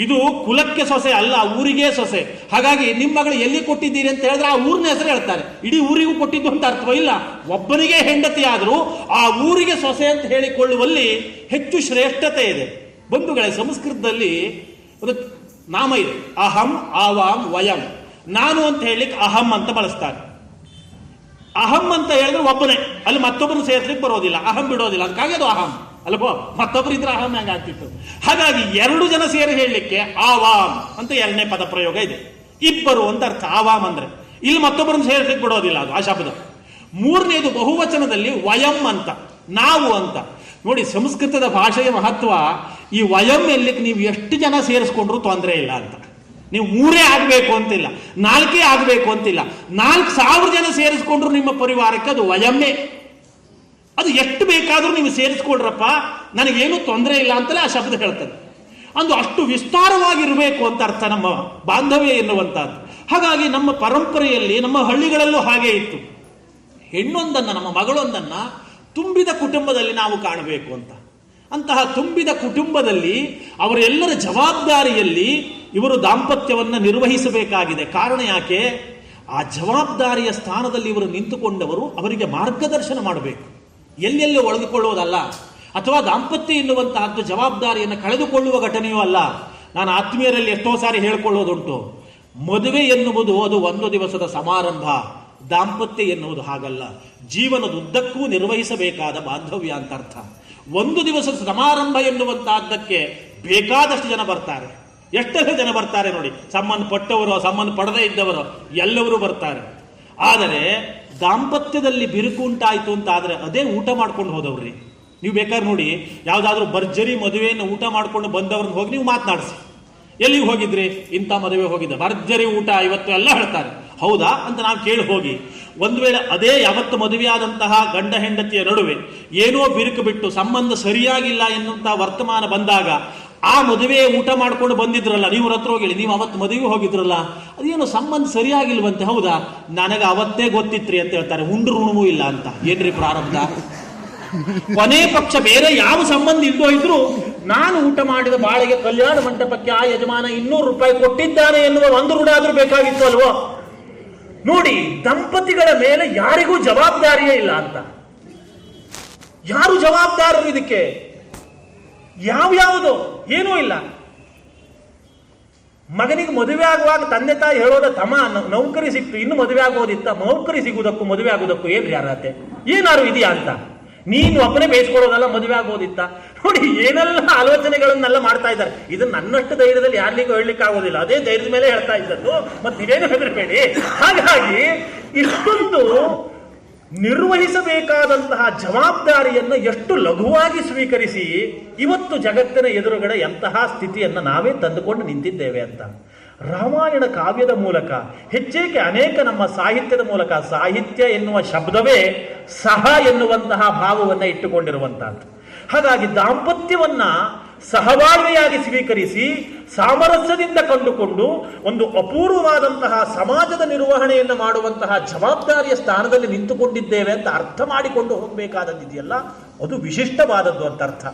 ಇದು ಕುಲಕ್ಕೆ ಸೊಸೆ ಅಲ್ಲ, ಊರಿಗೆ ಸೊಸೆ. ಹಾಗಾಗಿ ನಿಮ್ಮ ಮಗಳು ಎಲ್ಲಿ ಕೊಟ್ಟಿದ್ದೀರಿ ಅಂತ ಹೇಳಿದ್ರೆ ಆ ಊರಿನ ಹೆಸರು ಹೇಳ್ತಾರೆ. ಇಡೀ ಊರಿಗೂ ಕೊಟ್ಟಿದ್ದು ಅಂತ ಅರ್ಥವೂ ಇಲ್ಲ. ಒಬ್ಬನಿಗೆ ಹೆಂಡತಿ ಆದರೂ ಆ ಊರಿಗೆ ಸೊಸೆ ಅಂತ ಹೇಳಿಕೊಳ್ಳುವಲ್ಲಿ ಹೆಚ್ಚು ಶ್ರೇಷ್ಠತೆ ಇದೆ. ಬಂಧುಗಳೇ, ಸಂಸ್ಕೃತದಲ್ಲಿ ಒಂದು ನಾಮ ಇದೆ, ಅಹಂ ಆವಾಂ ವಯಂ. ನಾನು ಅಂತ ಹೇಳಲಿಕ್ಕೆ ಅಹಂ ಅಂತ ಬಳಸ್ತಾರೆ. ಅಹಂ ಅಂತ ಹೇಳಿದ್ರೆ ಒಬ್ಬನೇ, ಅಲ್ಲಿ ಮತ್ತೊಬ್ಬರು ಸೇರ್ಲಿಕ್ಕೆ ಬರೋದಿಲ್ಲ, ಅಹಂ ಬಿಡೋದಿಲ್ಲ, ಅದಕ್ಕಾಗಿ ಅದು ಅಹಂ ಅಲ್ವೋ. ಮತ್ತೊಬ್ಬರು ಇದ್ರೆ ಅಹಂ ಹೆಂಗೆ ಆಗ್ತಿತ್ತು. ಹಾಗಾಗಿ 2 ಜನ ಸೇರಿ ಹೇಳಲಿಕ್ಕೆ ಆವಾಮ್ ಅಂತ 2ನೇ ಪದ ಪ್ರಯೋಗ ಇದೆ. ಇಬ್ಬರು ಅಂತ ಅರ್ಥ ಆವಾಮ್ ಅಂದ್ರೆ. ಇಲ್ಲಿ ಮತ್ತೊಬ್ಬರನ್ನು ಸೇರ್ಲಿಕ್ಕೆ ಬಿಡೋದಿಲ್ಲ ಅದು ಆ ಶಬ್ದ. 3ನೇದು ಬಹುವಚನದಲ್ಲಿ ವಯಂ ಅಂತ, ನಾವು ಅಂತ. ನೋಡಿ, ಸಂಸ್ಕೃತದ ಭಾಷೆಯ ಮಹತ್ವ ಈ ವಯಂ ಎಲ್ಲಿಕ್ಕೆ ನೀವು ಎಷ್ಟು ಜನ ಸೇರಿಸ್ಕೊಂಡ್ರು ತೊಂದರೆ ಇಲ್ಲ ಅಂತ. ನೀವು 3 ಆಗಬೇಕು ಅಂತಿಲ್ಲ, 4 ಆಗಬೇಕು ಅಂತಿಲ್ಲ, 4,000 ಜನ ಸೇರಿಸ್ಕೊಂಡ್ರು ನಿಮ್ಮ ಪರಿವಾರಕ್ಕೆ ಅದು ವಯಮ್ಮೇ. ಅದು ಎಷ್ಟು ಬೇಕಾದರೂ ನೀವು ಸೇರಿಸ್ಕೊಳ್ರಪ್ಪ, ನನಗೇನು ತೊಂದರೆ ಇಲ್ಲ ಅಂತಲೇ ಆ ಶಬ್ದ ಹೇಳ್ತದೆ. ಅಂದು ಅಷ್ಟು ವಿಸ್ತಾರವಾಗಿರಬೇಕು ಅಂತ ಅರ್ಥ ನಮ್ಮ ಬಾಂಧವ್ಯ ಎನ್ನುವಂಥದ್ದು. ಹಾಗಾಗಿ ನಮ್ಮ ಪರಂಪರೆಯಲ್ಲಿ ನಮ್ಮ ಹಳ್ಳಿಗಳಲ್ಲೂ ಹಾಗೆ ಇತ್ತು. ಹೆಣ್ಣೊಂದನ್ನು, ನಮ್ಮ ಮಗಳೊಂದನ್ನ ತುಂಬಿದ ಕುಟುಂಬದಲ್ಲಿ ನಾವು ಕಾಣಬೇಕು ಅಂತ. ಅಂತಹ ತುಂಬಿದ ಕುಟುಂಬದಲ್ಲಿ ಅವರೆಲ್ಲರ ಜವಾಬ್ದಾರಿಯಲ್ಲಿ ಇವರು ದಾಂಪತ್ಯವನ್ನು ನಿರ್ವಹಿಸಬೇಕಾಗಿದೆ. ಕಾರಣ ಯಾಕೆ? ಆ ಜವಾಬ್ದಾರಿಯ ಸ್ಥಾನದಲ್ಲಿ ಇವರು ನಿಂತುಕೊಂಡವರು ಅವರಿಗೆ ಮಾರ್ಗದರ್ಶನ ಮಾಡಬೇಕು. ಎಲ್ಲೆಲ್ಲಿ ಒಳಗಿಕೊಳ್ಳುವುದಲ್ಲ, ಅಥವಾ ದಾಂಪತ್ಯ ಎನ್ನುವಂತಹದ್ದು ಜವಾಬ್ದಾರಿಯನ್ನು ಕಳೆದುಕೊಳ್ಳುವ ಘಟನೆಯೂ ಅಲ್ಲ. ನಾನು ಆತ್ಮೀಯರಲ್ಲಿ ಎಷ್ಟೋ ಸಾರಿ ಹೇಳಿಕೊಳ್ಳೋದುಂಟು, ಮದುವೆ ಎನ್ನುವುದು ಅದು 1 ದಿವಸದ ಸಮಾರಂಭ, ದಾಂಪತ್ಯ ಎನ್ನುವುದು ಹಾಗಲ್ಲ, ಜೀವನದುದ್ದಕ್ಕೂ ನಿರ್ವಹಿಸಬೇಕಾದ ಬಾಂಧವ್ಯ ಅಂತ ಅರ್ಥ. 1 ದಿವಸದ ಸಮಾರಂಭ ಎನ್ನುವಂತಹದ್ದಕ್ಕೆ ಬೇಕಾದಷ್ಟು ಜನ ಬರ್ತಾರೆ. ಎಷ್ಟೆಲ್ಲ ಜನ ಬರ್ತಾರೆ ನೋಡಿ, ಸಂಬಂಧಪಟ್ಟವರು, ಸಂಬಂಧ ಪಡದೇ ಇದ್ದವರು ಎಲ್ಲರೂ ಬರ್ತಾರೆ. ಆದರೆ ದಾಂಪತ್ಯದಲ್ಲಿ ಬಿರುಕು ಉಂಟಾಯಿತು ಅಂತ ಆದರೆ ಅದೇ ಊಟ ಮಾಡ್ಕೊಂಡು ಹೋದವ್ರಿ. ನೀವು ಬೇಕಾದ್ರೆ ನೋಡಿ, ಯಾವುದಾದ್ರೂ ಭರ್ಜರಿ ಮದುವೆಯನ್ನು ಊಟ ಮಾಡ್ಕೊಂಡು ಬಂದವ್ರನ್ನ ಹೋಗಿ ನೀವು ಮಾತನಾಡಿಸಿ, ಎಲ್ಲಿಗೆ ಹೋಗಿದ್ರಿ? ಇಂಥ ಮದುವೆ ಹೋಗಿದ್ದ, ಭರ್ಜರಿ ಊಟ ಇವತ್ತು ಎಲ್ಲ ಹೇಳ್ತಾರೆ. ಹೌದಾ ಅಂತ ನಾವು ಕೇಳಿ ಹೋಗಿ, ಒಂದು ವೇಳೆ ಅದೇ ಯಾವತ್ತು ಮದುವೆಯಾದಂತಹ ಗಂಡ ಹೆಂಡತಿಯ ನಡುವೆ ಏನೋ ಬಿರುಕು ಬಿಟ್ಟು ಸಂಬಂಧ ಸರಿಯಾಗಿಲ್ಲ ಎನ್ನುವಂತಹ ವರ್ತಮಾನ ಬಂದಾಗ ಆ ಮದುವೆ ಊಟ ಮಾಡ್ಕೊಂಡು ಬಂದಿದ್ರಲ್ಲ, ನೀವು ಹತ್ರ ಹೋಗಿ, ನೀವು ಅವತ್ತು ಮದುವೆ ಹೋಗಿದ್ರಲ್ಲ, ಅದೇನು ಸಂಬಂಧ ಸರಿಯಾಗಿಲ್ವಂತೆ. ಹೌದಾ, ನನಗೆ ಅವತ್ತೇ ಗೊತ್ತಿತ್ರಿ ಅಂತ ಹೇಳ್ತಾರೆ. ಉಂಡ್ರು ಋಣವೂ ಇಲ್ಲ ಅಂತ. ಏನ್ರಿ ಪ್ರಾರಬ್ಧ? ಕೊನೆ ಪಕ್ಷ ಬೇರೆ ಯಾವ ಸಂಬಂಧ ಇಲ್ದೋ ಇದ್ರು ನಾನು ಊಟ ಮಾಡಿದ ಬಾಳೆಗೆ ಕಲ್ಯಾಣ ಮಂಟಪಕ್ಕೆ ಆ ಯಜಮಾನ 200 ರೂಪಾಯಿ ಕೊಟ್ಟಿದ್ದಾನೆ ಎನ್ನುವ ಒಂದು ಋಣ ಆದ್ರೂ ಬೇಕಾಗಿತ್ತು ಅಲ್ವೋ? ನೋಡಿ, ದಂಪತಿಗಳ ಮೇಲೆ ಯಾರಿಗೂ ಜವಾಬ್ದಾರಿಯೇ ಇಲ್ಲ ಅಂತ. ಯಾರು ಜವಾಬ್ದಾರರು ಇದಕ್ಕೆ? ಯಾವ್ಯಾವುದು ಏನೂ ಇಲ್ಲ. ಮಗನಿಗೆ ಮದುವೆ ಆಗುವಾಗ ತಂದೆ ತಾಯಿ ಹೇಳೋದ, ತಮ್ಮ ನೌಕರಿ ಸಿಕ್ತು, ಇನ್ನು ಮದುವೆ ಆಗೋದಿತ್ತ? ನೌಕರಿ ಸಿಗುವುದಕ್ಕೂ ಮದುವೆ ಆಗುವುದಕ್ಕೂ ಏನ್ರಿ ಅರ್ಹತೆ? ಏನಾರು ಇದೆಯಾ ಅಂತ? ನೀನು ಒಬ್ಬನೇ ಬೇಯಿಸ್ಕೊಳ್ಳೋದಲ್ಲ, ಮದುವೆ ಆಗೋದಿತ್ತ? ನೋಡಿ, ಏನೆಲ್ಲ ಆಲೋಚನೆಗಳನ್ನೆಲ್ಲ ಮಾಡ್ತಾ ಇದ್ದಾರೆ. ಇದು ನನ್ನಷ್ಟು ಧೈರ್ಯದಲ್ಲಿ ಯಾರಿಗೂ ಹೇಳಲಿಕ್ಕೆ ಆಗೋದಿಲ್ಲ. ಅದೇ ಧೈರ್ಯದ ಮೇಲೆ ಹೇಳ್ತಾ ಇದ್ದದ್ದು. ಮತ್ತೆ ನೀವೇನು ಹೆದರಬೇಡಿ. ಹಾಗಾಗಿ ಇಷ್ಟೊಂದು ನಿರ್ವಹಿಸಬೇಕಾದಂತಹ ಜವಾಬ್ದಾರಿಯನ್ನು ಎಷ್ಟು ಲಘುವಾಗಿ ಸ್ವೀಕರಿಸಿ ಇವತ್ತು ಜಗತ್ತಿನ ಎದುರುಗಡೆ ಎಂತಹ ಸ್ಥಿತಿಯನ್ನು ನಾವೇ ತಂದುಕೊಂಡು ನಿಂತಿದ್ದೇವೆ ಅಂತ. ರಾಮಾಯಣ ಕಾವ್ಯದ ಮೂಲಕ, ಹೆಚ್ಚೇಕೆ ಅನೇಕ ನಮ್ಮ ಸಾಹಿತ್ಯದ ಮೂಲಕ, ಸಾಹಿತ್ಯ ಎನ್ನುವ ಶಬ್ದವೇ ಸಹ ಎನ್ನುವಂತಹ ಭಾವವನ್ನು ಇಟ್ಟುಕೊಂಡಿರುವಂತಹದ್ದು. ಹಾಗಾಗಿ ದಾಂಪತ್ಯವನ್ನ ಸಹಬಾಳ್ವೆಯಾಗಿ ಸ್ವೀಕರಿಸಿ ಸಾಮರಸ್ಯದಿಂದ ಕಂಡುಕೊಂಡು ಒಂದು ಅಪೂರ್ವವಾದಂತಹ ಸಮಾಜದ ನಿರ್ವಹಣೆಯನ್ನು ಮಾಡುವಂತಹ ಜವಾಬ್ದಾರಿಯ ಸ್ಥಾನದಲ್ಲಿ ನಿಂತುಕೊಂಡಿದ್ದೇವೆ ಅಂತ ಅರ್ಥ ಮಾಡಿಕೊಂಡು ಹೋಗಬೇಕಾದದ್ದಿದೆಯಲ್ಲ, ಅದು ವಿಶಿಷ್ಟವಾದದ್ದು ಅಂತ ಅರ್ಥ.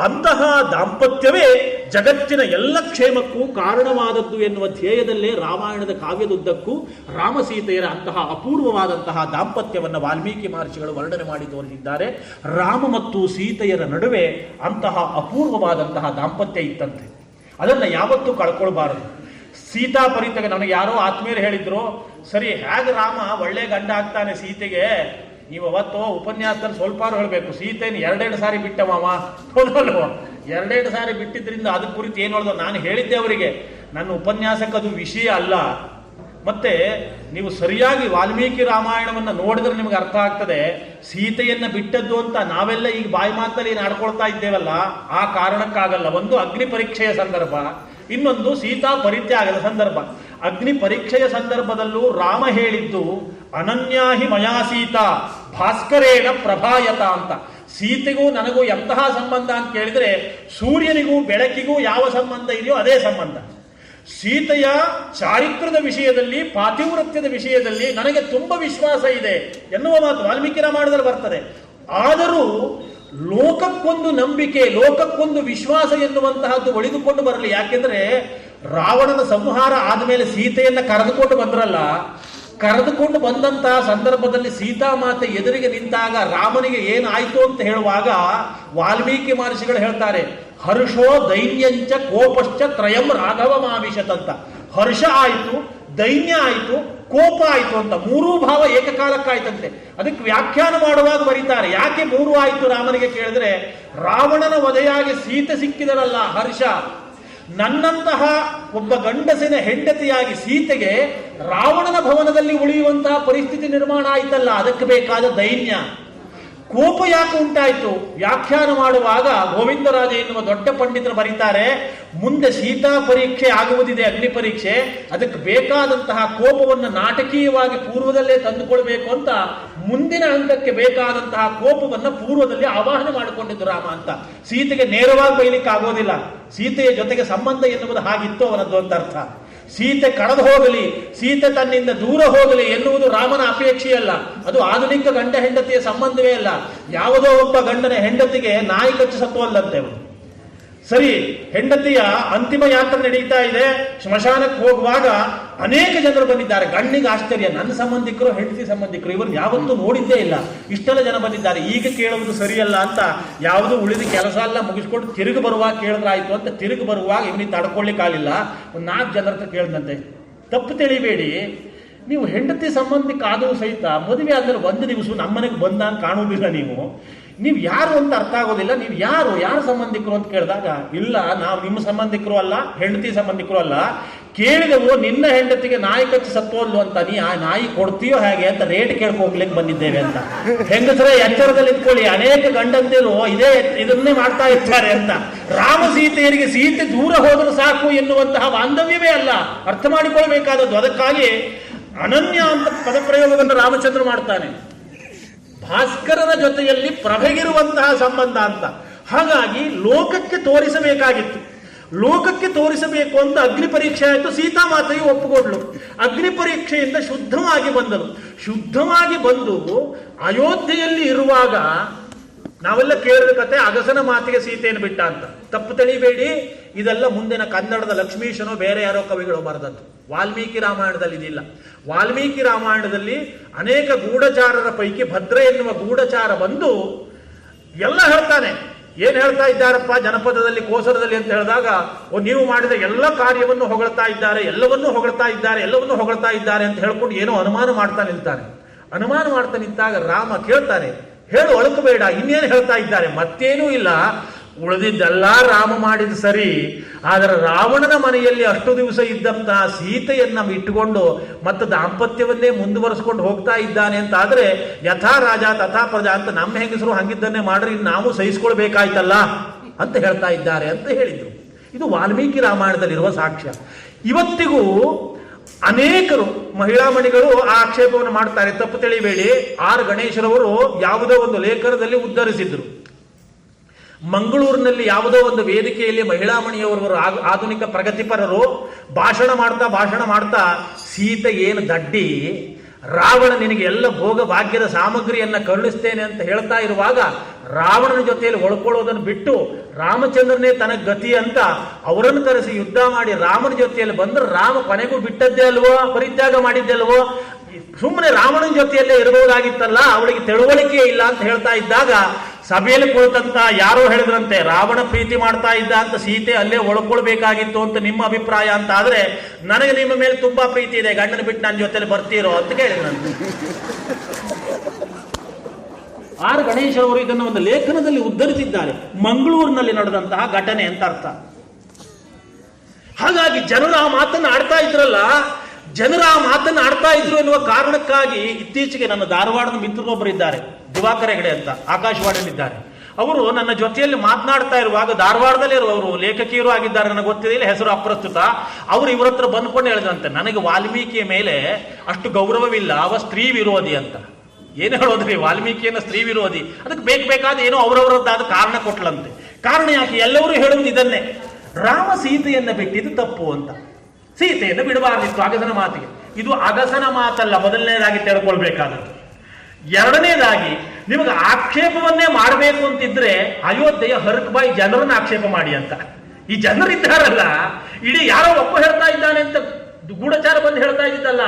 ಅಂತಹ ದಾಂಪತ್ಯವೇ ಜಗತ್ತಿನ ಎಲ್ಲ ಕ್ಷೇಮಕ್ಕೂ ಕಾರಣವಾದದ್ದು ಎನ್ನುವ ಧ್ಯೇಯದಲ್ಲೇ ರಾಮಾಯಣದ ಕಾವ್ಯದುದ್ದಕ್ಕೂ ರಾಮಸೀತೆಯರ ಅಂತಹ ಅಪೂರ್ವವಾದಂತಹ ದಾಂಪತ್ಯವನ್ನು ವಾಲ್ಮೀಕಿ ಮಹರ್ಷಿಗಳು ವರ್ಣನೆ ಮಾಡಿ ತೋರಿಸಿದ್ದಾರೆ. ರಾಮ ಮತ್ತು ಸೀತೆಯರ ನಡುವೆ ಅಂತಹ ಅಪೂರ್ವವಾದಂತಹ ದಾಂಪತ್ಯ ಇತ್ತಂತೆ. ಅದನ್ನು ಯಾವತ್ತೂ ಕಳ್ಕೊಳ್ಬಾರದು. ಸೀತಾ ಪರಿತ್ಯಾಗ, ನನಗೆ ಯಾರೋ ಆತ್ಮೀಯರು ಹೇಳಿದ್ರು, ಸರಿ ಹೇಗೆ ರಾಮ ಒಳ್ಳೆ ಗಂಡ ಆಗ್ತಾನೆ ಸೀತೆಗೆ, ನೀವು ಅವತ್ತು ಉಪನ್ಯಾಸದಲ್ಲಿ ಸ್ವಲ್ಪ ಹೇಳಬೇಕು, ಸೀತೆಯನ್ನು 2 ಸಾರಿ ಬಿಟ್ಟ ಮಾವ. ಹೌದಲ್ವ? 2 ಸಾರಿ ಬಿಟ್ಟಿದ್ರಿಂದ ಅದ್ರ ಕುರಿತು ಏನು ಹೇಳಿದ್ರು ನಾನು ಹೇಳಿದ್ದೆ ಅವರಿಗೆ, ನನ್ನ ಉಪನ್ಯಾಸಕ್ಕೆ ಅದು ವಿಷಯ ಅಲ್ಲ. ಮತ್ತೆ ನೀವು ಸರಿಯಾಗಿ ವಾಲ್ಮೀಕಿ ರಾಮಾಯಣವನ್ನು ನೋಡಿದ್ರೆ ನಿಮ್ಗೆ ಅರ್ಥ ಆಗ್ತದೆ. ಸೀತೆಯನ್ನ ಬಿಟ್ಟದ್ದು ಅಂತ ನಾವೆಲ್ಲ ಈಗ ಬಾಯಿ ಮಾತಲ್ಲಿ ಆಡ್ಕೊಳ್ತಾ ಇದ್ದೇವಲ್ಲ, ಆ ಕಾರಣಕ್ಕಾಗಲ್ಲ. ಒಂದು ಅಗ್ನಿ ಪರೀಕ್ಷೆಯ ಸಂದರ್ಭ, ಇನ್ನೊಂದು ಸೀತಾ ಪರಿತ್ಯಾಗದ ಸಂದರ್ಭ. ಅಗ್ನಿ ಪರೀಕ್ಷೆಯ ಸಂದರ್ಭದಲ್ಲೂ ರಾಮ ಹೇಳಿದ್ದು ಅನನ್ಯಾಹಿ ಮಯಾ ಸೀತಾ ಭಾಸ್ಕರೇಣ ಪ್ರಭಾಯತ ಅಂತ. ಸೀತೆಗೂ ನನಗೂ ಎಂತಹ ಸಂಬಂಧ ಅಂತ ಕೇಳಿದ್ರೆ, ಸೂರ್ಯನಿಗೂ ಬೆಳಕಿಗೂ ಯಾವ ಸಂಬಂಧ ಇದೆಯೋ ಅದೇ ಸಂಬಂಧ. ಸೀತೆಯ ಚಾರಿತ್ರ್ಯದ ವಿಷಯದಲ್ಲಿ, ಪಾತಿವ್ರತ್ಯದ ವಿಷಯದಲ್ಲಿ ನನಗೆ ತುಂಬಾ ವಿಶ್ವಾಸ ಇದೆ ಎನ್ನುವ ಮಾತು ವಾಲ್ಮೀಕಿ ರಾಮಾಯಣದಲ್ಲಿ ಬರ್ತದೆ. ಆದರೂ ಲೋಕಕ್ಕೊಂದು ನಂಬಿಕೆ, ಲೋಕಕ್ಕೊಂದು ವಿಶ್ವಾಸ ಎನ್ನುವಂತಹದ್ದು ಒಳಿದುಕೊಂಡು ಬರಲಿ. ಯಾಕೆಂದ್ರೆ ರಾವಣನ ಸಂಹಾರ ಆದಮೇಲೆ ಸೀತೆಯನ್ನ ಕರೆದುಕೊಂಡು ಬಂದ್ರಲ್ಲ, ಕರೆದುಕೊಂಡು ಬಂದಂತಹ ಸಂದರ್ಭದಲ್ಲಿ ಸೀತಾಮಾತೆ ಎದುರಿಗೆ ನಿಂತಾಗ ರಾಮನಿಗೆ ಏನಾಯ್ತು ಅಂತ ಹೇಳುವಾಗ ವಾಲ್ಮೀಕಿ ಮಹರ್ಷಿಗಳು ಹೇಳ್ತಾರೆ, ಹರ್ಷೋ ದೈನ್ಯಂಚ ಕೋಪಶ್ಚ ತ್ರಯಂ ರಾಘವ ಮಾವಿಶತ್ ಅಂತ. ಹರ್ಷ ಆಯಿತು, ದೈನ್ಯ ಆಯಿತು, ಕೋಪ ಆಯಿತು ಅಂತ 3 ಭಾವ ಏಕಕಾಲಕ್ಕಾಯ್ತಂತೆ. ಅದಕ್ಕೆ ವ್ಯಾಖ್ಯಾನ ಮಾಡುವಾಗ ಬರೀತಾರೆ, ಯಾಕೆ 3 ಆಯಿತು ರಾಮನಿಗೆ ಕೇಳಿದ್ರೆ, ರಾವಣನ ವಧೆಯಾಗಿ ಸೀತೆ ಸಿಕ್ಕಿದರಲ್ಲ ಹರ್ಷ, ನನ್ನಂತಹ ಒಬ್ಬ ಗಂಡಸಿನ ಹೆಂಡತಿಯಾಗಿ ಸೀತೆಗೆ ರಾವಣನ ಭವನದಲ್ಲಿ ಉಳಿಯುವಂತಹ ಪರಿಸ್ಥಿತಿ ನಿರ್ಮಾಣ ಆಯ್ತಲ್ಲ, ಅದಕ್ಕೆ ಬೇಕಾದ ದೈನ್ಯ. ಕೋಪ ಯಾಕೆ ಉಂಟಾಯಿತು ವ್ಯಾಖ್ಯಾನ ಮಾಡುವಾಗ ಗೋವಿಂದರಾಜ ಎನ್ನುವ ದೊಡ್ಡ ಪಂಡಿತರು ಬರೀತಾರೆ, ಮುಂದೆ ಸೀತಾ ಪರೀಕ್ಷೆ ಆಗುವುದಿದೆ, ಅಗ್ನಿ ಪರೀಕ್ಷೆ, ಅದಕ್ಕೆ ಬೇಕಾದಂತಹ ಕೋಪವನ್ನು ನಾಟಕೀಯವಾಗಿ ಪೂರ್ವದಲ್ಲೇ ತಂದುಕೊಳ್ಬೇಕು ಅಂತ ಮುಂದಿನ ಹಂತಕ್ಕೆ ಬೇಕಾದಂತಹ ಕೋಪವನ್ನು ಪೂರ್ವದಲ್ಲಿ ಆವಾಹನೆ ಮಾಡಿಕೊಂಡಿದ್ದು ರಾಮ ಅಂತ. ಸೀತೆಗೆ ನೇರವಾಗಿ ಬೈಲಿಕ್ಕೆ ಆಗೋದಿಲ್ಲ, ಸೀತೆಯ ಜೊತೆಗೆ ಸಂಬಂಧ ಎನ್ನುವುದು ಹಾಗಿತ್ತು ಅವನದ್ದು ಅಂತ ಅರ್ಥ. ಸೀತೆ ಕಳೆದು ಹೋಗಲಿ, ಸೀತೆ ತನ್ನಿಂದ ದೂರ ಹೋಗಲಿ ಎನ್ನುವುದು ರಾಮನ ಅಪೇಕ್ಷೆಯಲ್ಲ. ಅದು ಆಧುನಿಕ ಗಂಡ ಹೆಂಡತಿಯ ಸಂಬಂಧವೇ ಅಲ್ಲ. ಯಾವುದೋ ಒಬ್ಬ ಗಂಡನ ಹೆಂಡತಿಗೆ ನಾಯಿ ಕಚ್ಚಿ ಸತ್ತುವಲ್ಲಂತೆ ಅವನು. ಸರಿ, ಹೆಂಡತಿಯ ಅಂತಿಮ ಯಾತ್ರೆ ನಡೀತಾ ಇದೆ, ಸ್ಮಶಾನಕ್ಕೆ ಹೋಗುವಾಗ ಅನೇಕ ಜನರು ಬಂದಿದ್ದಾರೆ. ಗಣ್ಣಿಗೆ ಆಶ್ಚರ್ಯ, ನನ್ನ ಸಂಬಂಧಿಕರು, ಹೆಂಡತಿ ಸಂಬಂಧಿಕರು, ಇವರು ಯಾವತ್ತೂ ನೋಡಿದ್ದೇ ಇಲ್ಲ, ಇಷ್ಟೆಲ್ಲ ಜನ ಬಂದಿದ್ದಾರೆ, ಈಗ ಕೇಳುವುದು ಸರಿಯಲ್ಲ ಅಂತ ಯಾವುದು ಉಳಿದ ಕೆಲಸ ಎಲ್ಲ ಮುಗಿಸ್ಕೊಂಡು ತಿರುಗಿ ಬರುವಾಗ ಕೇಳಿದ್ರಾಯ್ತು ಅಂತ ತಿರುಗಿ ಬರುವಾಗ ಇವನಿಗೆ ತಡ್ಕೊಳ್ಳಿಕ್ಕಾಗಲಿಲ್ಲ. ಒಂದು 4 ಜನರ ಹತ್ರ ಕೇಳಿದಂತೆ, ತಪ್ಪು ತಿಳಿಬೇಡಿ, ನೀವು ಹೆಂಡತಿ ಸಂಬಂಧಿಕ ಆದರೂ ಸಹಿತ ಮದುವೆ ಆದ್ಮೇಲೆ 1 ದಿವಸ ನಮ್ಮನೆಗೆ ಬಂದ ಅಂತ ಕಾಣುವುದಿಲ್ಲ, ನೀವು ಯಾರು ಅಂತ ಅರ್ಥ ಆಗೋದಿಲ್ಲ, ನೀವು ಯಾರು ಸಂಬಂಧಿಕರು ಅಂತ ಕೇಳಿದಾಗ, ಇಲ್ಲ ನಾವು ನಿಮ್ಮ ಸಂಬಂಧಿಕರು ಅಲ್ಲ, ಹೆಂಡತಿ ಸಂಬಂಧಿಕರು ಅಲ್ಲ, ಕೇಳಿದವು ನಿನ್ನ ಹೆಂಡತಿಗೆ ನಾಯಿ ಕಚ್ಚಿ ಸತ್ತೋಲ್ಲು ಅಂತ, ನೀ ಆ ನಾಯಿ ಕೊಡ್ತೀಯೋ ಹೇಗೆ ಅಂತ ರೇಟ್ ಕೇಳ್ಕೋಗ್ಲಿಕ್ಕೆ ಬಂದಿದ್ದೇವೆ ಅಂತ. ಹೆಂಗಸರೇ ಎಚ್ಚರದಲ್ಲಿ ಇಟ್ಕೊಳ್ಳಿ, ಅನೇಕ ಗಂಡಂದಿರು ಇದನ್ನೇ ಮಾಡ್ತಾ ಇರ್ತಾರೆ ಅಂತ. ರಾಮ ಸೀತೆಯರಿಗೆ ಸೀತೆ ದೂರ ಹೋದರೂ ಸಾಕು ಎನ್ನುವಂತಹ ಬಾಂಧವ್ಯವೇ ಅಲ್ಲ, ಅರ್ಥ ಮಾಡಿಕೊಳ್ಬೇಕಾದದ್ದು. ಅದಕ್ಕಾಗಿ ಅನನ್ಯ ಅಂತ ಪದಪ್ರಯೋಗವನ್ನು ರಾಮಚಂದ್ರ ಮಾಡ್ತಾನೆ. ಭಾಸ್ಕರನ ಜೊತೆಯಲ್ಲಿ ಪ್ರಭೆಗಿರುವಂತಹ ಸಂಬಂಧ ಅಂತ. ಹಾಗಾಗಿ ಲೋಕಕ್ಕೆ ತೋರಿಸಬೇಕಾಗಿತ್ತು. ಲೋಕಕ್ಕೆ ತೋರಿಸಬೇಕು ಅಂತ ಅಗ್ನಿ ಪರೀಕ್ಷೆ ಆಯಿತು. ಸೀತಾಮಾತೆಯು ಒಪ್ಪುಕೊಂಡ್ಳು. ಅಗ್ನಿ ಪರೀಕ್ಷೆಯಿಂದ ಶುದ್ಧವಾಗಿ ಬಂದಳು. ಶುದ್ಧವಾಗಿ ಬಂದು ಅಯೋಧ್ಯೆಯಲ್ಲಿ ಇರುವಾಗ ನಾವೆಲ್ಲ ಕೇಳಿದ ಕತೆ ಅಗಸನ ಮಾತಿಗೆ ಸೀತೆಯನ್ನು ಬಿಟ್ಟ ಅಂತ. ತಪ್ಪು ತಿಳಿಬೇಡಿ, ಇದೆಲ್ಲ ಮುಂದಿನ ಕನ್ನಡದ ಲಕ್ಷ್ಮೀಶನೋ ಬೇರೆ ಯಾರೋ ಕವಿಗಳು ಬರೆದದ್ದು. ವಾಲ್ಮೀಕಿ ರಾಮಾಯಣದಲ್ಲಿ ಇದಿಲ್ಲ. ವಾಲ್ಮೀಕಿ ರಾಮಾಯಣದಲ್ಲಿ ಅನೇಕ ಗೂಢಚಾರರ ಪೈಕಿ ಭದ್ರ ಎನ್ನುವ ಗೂಢಚಾರ ಬಂದು ಎಲ್ಲ ಹೇಳ್ತಾನೆ. ಏನ್ ಹೇಳ್ತಾ ಇದ್ದಾರಪ್ಪ ಜನಪದದಲ್ಲಿ, ಕೋಸರದಲ್ಲಿ ಅಂತ ಹೇಳಿದಾಗ, ನೀವು ಮಾಡಿದ ಎಲ್ಲ ಕಾರ್ಯವನ್ನು ಹೊಗಳ್ತಾ ಇದ್ದಾರೆ, ಎಲ್ಲವನ್ನೂ ಹೊಗಳ್ತಾ ಇದ್ದಾರೆ, ಎಲ್ಲವನ್ನೂ ಹೊಗಳ್ತಾ ಇದ್ದಾರೆ ಅಂತ ಹೇಳ್ಕೊಂಡು ಏನೋ ಅನುಮಾನ ಮಾಡ್ತಾ ನಿಲ್ತಾನೆ. ಅನುಮಾನ ಮಾಡ್ತಾ ನಿಂತಾಗ ರಾಮ ಕೇಳ್ತಾರೆ, ಹೇಳು ಒಳಕಬೇಡ, ಇನ್ನೇನು ಹೇಳ್ತಾ ಇದ್ದಾರೆ? ಮತ್ತೇನೂ ಇಲ್ಲ, ಉಳಿದಿದ್ದೆಲ್ಲ ರಾಮ ಮಾಡಿದ ಸರಿ, ಆದರೆ ರಾವಣನ ಮನೆಯಲ್ಲಿ ಅಷ್ಟು ದಿವಸ ಇದ್ದಂತಹ ಸೀತೆಯನ್ನ ಇಟ್ಟುಕೊಂಡು ಮತ್ತು ದಾಂಪತ್ಯವನ್ನೇ ಮುಂದುವರಿಸ್ಕೊಂಡು ಹೋಗ್ತಾ ಇದ್ದಾನೆ ಅಂತ ಆದ್ರೆ ಯಥಾ ರಾಜ ತಥಾ ಪ್ರಜಾ ಅಂತ ನಮ್ಮ ಹೆಂಗಸರು ಹಂಗಿದ್ದನ್ನೇ ಮಾಡ್ರಿ, ನಾವು ಸಹಿಸ್ಕೊಳ್ಬೇಕಾಯ್ತಲ್ಲ ಅಂತ ಹೇಳ್ತಾ ಇದ್ದಾರೆ ಅಂತ ಹೇಳಿದ್ರು. ಇದು ವಾಲ್ಮೀಕಿ ರಾಮಾಯಣದಲ್ಲಿರುವ ಸಾಕ್ಷ್ಯ. ಇವತ್ತಿಗೂ ಅನೇಕರು ಮಹಿಳಾ ಮಣಿಗಳು ಆ ಆಕ್ಷೇಪವನ್ನು ಮಾಡ್ತಾರೆ. ತಪ್ಪು ತಿಳಿಬೇಡಿ, ಆರ್ ಗಣೇಶರವರು ಯಾವುದೋ ಒಂದು ಲೇಖನದಲ್ಲಿ ಉದ್ಧರಿಸಿದ್ರು. ಮಂಗಳೂರಿನಲ್ಲಿ ಯಾವುದೋ ಒಂದು ವೇದಿಕೆಯಲ್ಲಿ ಮಹಿಳಾ ಮಣಿಯವರವರು ಆಧುನಿಕ ಪ್ರಗತಿಪರರು ಭಾಷಣ ಮಾಡ್ತಾ ಸೀತೆ ಏನು ದಡ್ಡಿ, ರಾವಣ ನಿನಗೆ ಎಲ್ಲ ಭೋಗ ಭಾಗ್ಯದ ಸಾಮಗ್ರಿಯನ್ನ ಕರುಣಿಸ್ತೇನೆ ಅಂತ ಹೇಳ್ತಾ ಇರುವಾಗ ರಾವಣನ ಜೊತೆಯಲ್ಲಿ ಒಳ್ಕೊಳ್ಳೋದನ್ನು ಬಿಟ್ಟು ರಾಮಚಂದ್ರನೇ ತನಗೆ ಗತಿ ಅಂತ ಅವರನ್ನು ಕರೆಸಿ ಯುದ್ಧ ಮಾಡಿ ರಾಮನ ಜೊತೆಯಲ್ಲಿ ಬಂದ್ರೆ ರಾಮ ಕೊನೆಗೂ ಬಿಟ್ಟದ್ದೇ ಅಲ್ವೋ, ಪರಿತ್ಯಾಗ ಮಾಡಿದ್ದೆ ಅಲ್ವೋ, ಸುಮ್ಮನೆ ರಾವಣನ ಜೊತೆಯಲ್ಲೇ ಇರಬಹುದಾಗಿತ್ತಲ್ಲ, ಅವಳಿಗೆ ತಿಳುವಳಿಕೆ ಇಲ್ಲ ಅಂತ ಹೇಳ್ತಾ ಇದ್ದಾಗ ಸಭೆಯಲ್ಲಿ ಕುಳಿತಂತ ಯಾರೋ ಹೇಳಿದ್ರಂತೆ ರಾವಣ ಪ್ರೀತಿ ಮಾಡ್ತಾ ಇದ್ದ ಅಂತ ಸೀತೆ ಅಲ್ಲೇ ಒಳ್ಕೊಳ್ಬೇಕಾಗಿತ್ತು ಅಂತ ನಿಮ್ಮ ಅಭಿಪ್ರಾಯ ಅಂತ ಆದ್ರೆ ನನಗೆ ನಿಮ್ಮ ಮೇಲೆ ತುಂಬಾ ಪ್ರೀತಿ ಇದೆ, ಗಂಡನ ಬಿಟ್ಟು ನನ್ನ ಜೊತೆಲಿ ಬರ್ತೀರೋ ಅಂತ ಕೇಳಿದ್ರಂತೆ. ಆರ್ ಗಣೇಶ್ ಅವರು ಇದನ್ನು ಒಂದು ಲೇಖನದಲ್ಲಿ ಉದ್ಧರಿಸಿದ್ದಾರೆ. ಮಂಗಳೂರಿನಲ್ಲಿ ನಡೆದಂತಹ ಘಟನೆ ಅಂತ ಅರ್ಥ. ಹಾಗಾಗಿ ಜನರು ಆ ಮಾತನ್ನು ಆಡ್ತಾ ಇದ್ರಲ್ಲ, ಜನರು ಆ ಮಾತನ್ನು ಆಡ್ತಾ ಇದ್ರು ಎನ್ನುವ ಕಾರಣಕ್ಕಾಗಿ ಇತ್ತೀಚೆಗೆ ನನ್ನ ಧಾರವಾಡದ ಮಿತ್ರರೊಬ್ಬರು ಇದ್ದಾರೆ, ದಿವಾಕರ ಹೆಗಡೆ ಅಂತ, ಆಕಾಶವಾಣಿಯಲ್ಲಿದ್ದಾರೆ. ಅವರು ನನ್ನ ಜೊತೆಯಲ್ಲಿ ಮಾತನಾಡ್ತಾ ಇರುವಾಗ ಧಾರವಾಡದಲ್ಲೇ ಇರುವವರು ಲೇಖಕಿಯರು ಆಗಿದ್ದಾರೆ, ನನಗೆ ಗೊತ್ತಿದೆ, ಹೆಸರು ಅಪ್ರಸ್ತುತ. ಅವರು ಇವರ ಹತ್ರ ಬಂದ್ಕೊಂಡು ಹೇಳಿದ್ರಂತೆ, ನನಗೆ ವಾಲ್ಮೀಕಿಯ ಮೇಲೆ ಅಷ್ಟು ಗೌರವವಿಲ್ಲ, ಅವ ಸ್ತ್ರೀ ವಿರೋಧಿ ಅಂತ. ಏನು ಹೇಳೋದ್ರಿ, ವಾಲ್ಮೀಕಿಯನ್ನ ಸ್ತ್ರೀ ವಿರೋಧಿ, ಅದಕ್ಕೆ ಬೇಕಾದ ಏನೋ ಅವರವರದ್ದಾದ ಕಾರಣ ಕೊಟ್ಲಂತೆ. ಕಾರಣ ಯಾಕೆ? ಎಲ್ಲರೂ ಹೇಳುವುದು ಇದನ್ನೇ, ರಾಮ ಸೀತೆಯನ್ನ ಬಿಟ್ಟಿದ್ದು ತಪ್ಪು ಅಂತ. ಸೀತೆಯನ್ನು ಬಿಡಬಾರ್ದಿತ್ತು ಅಗಸನ ಮಾತಿಗೆ. ಇದು ಅಗಸನ ಮಾತಲ್ಲ, ಮೊದಲನೇದಾಗಿ ತಿಳ್ಕೊಳ್ಬೇಕಾದದ್ದು. ಎರಡನೇದಾಗಿ, ನಿಮಗೆ ಆಕ್ಷೇಪವನ್ನೇ ಮಾಡಬೇಕು ಅಂತಿದ್ರೆ ಅಯೋಧ್ಯೆಯ ಹರಕ್ಬಾಯಿ ಜನರನ್ನ ಆಕ್ಷೇಪ ಮಾಡಿ ಅಂತ. ಈ ಜನರಿದ್ದಾರಲ್ಲ, ಇಡೀ ಯಾರೋ ಒಬ್ಬ ಹೇಳ್ತಾ ಇದ್ದಾನೆ ಅಂತ ಗೂಢಚಾರ ಬಂದು ಹೇಳ್ತಾ ಇದ್ದಲ್ಲ,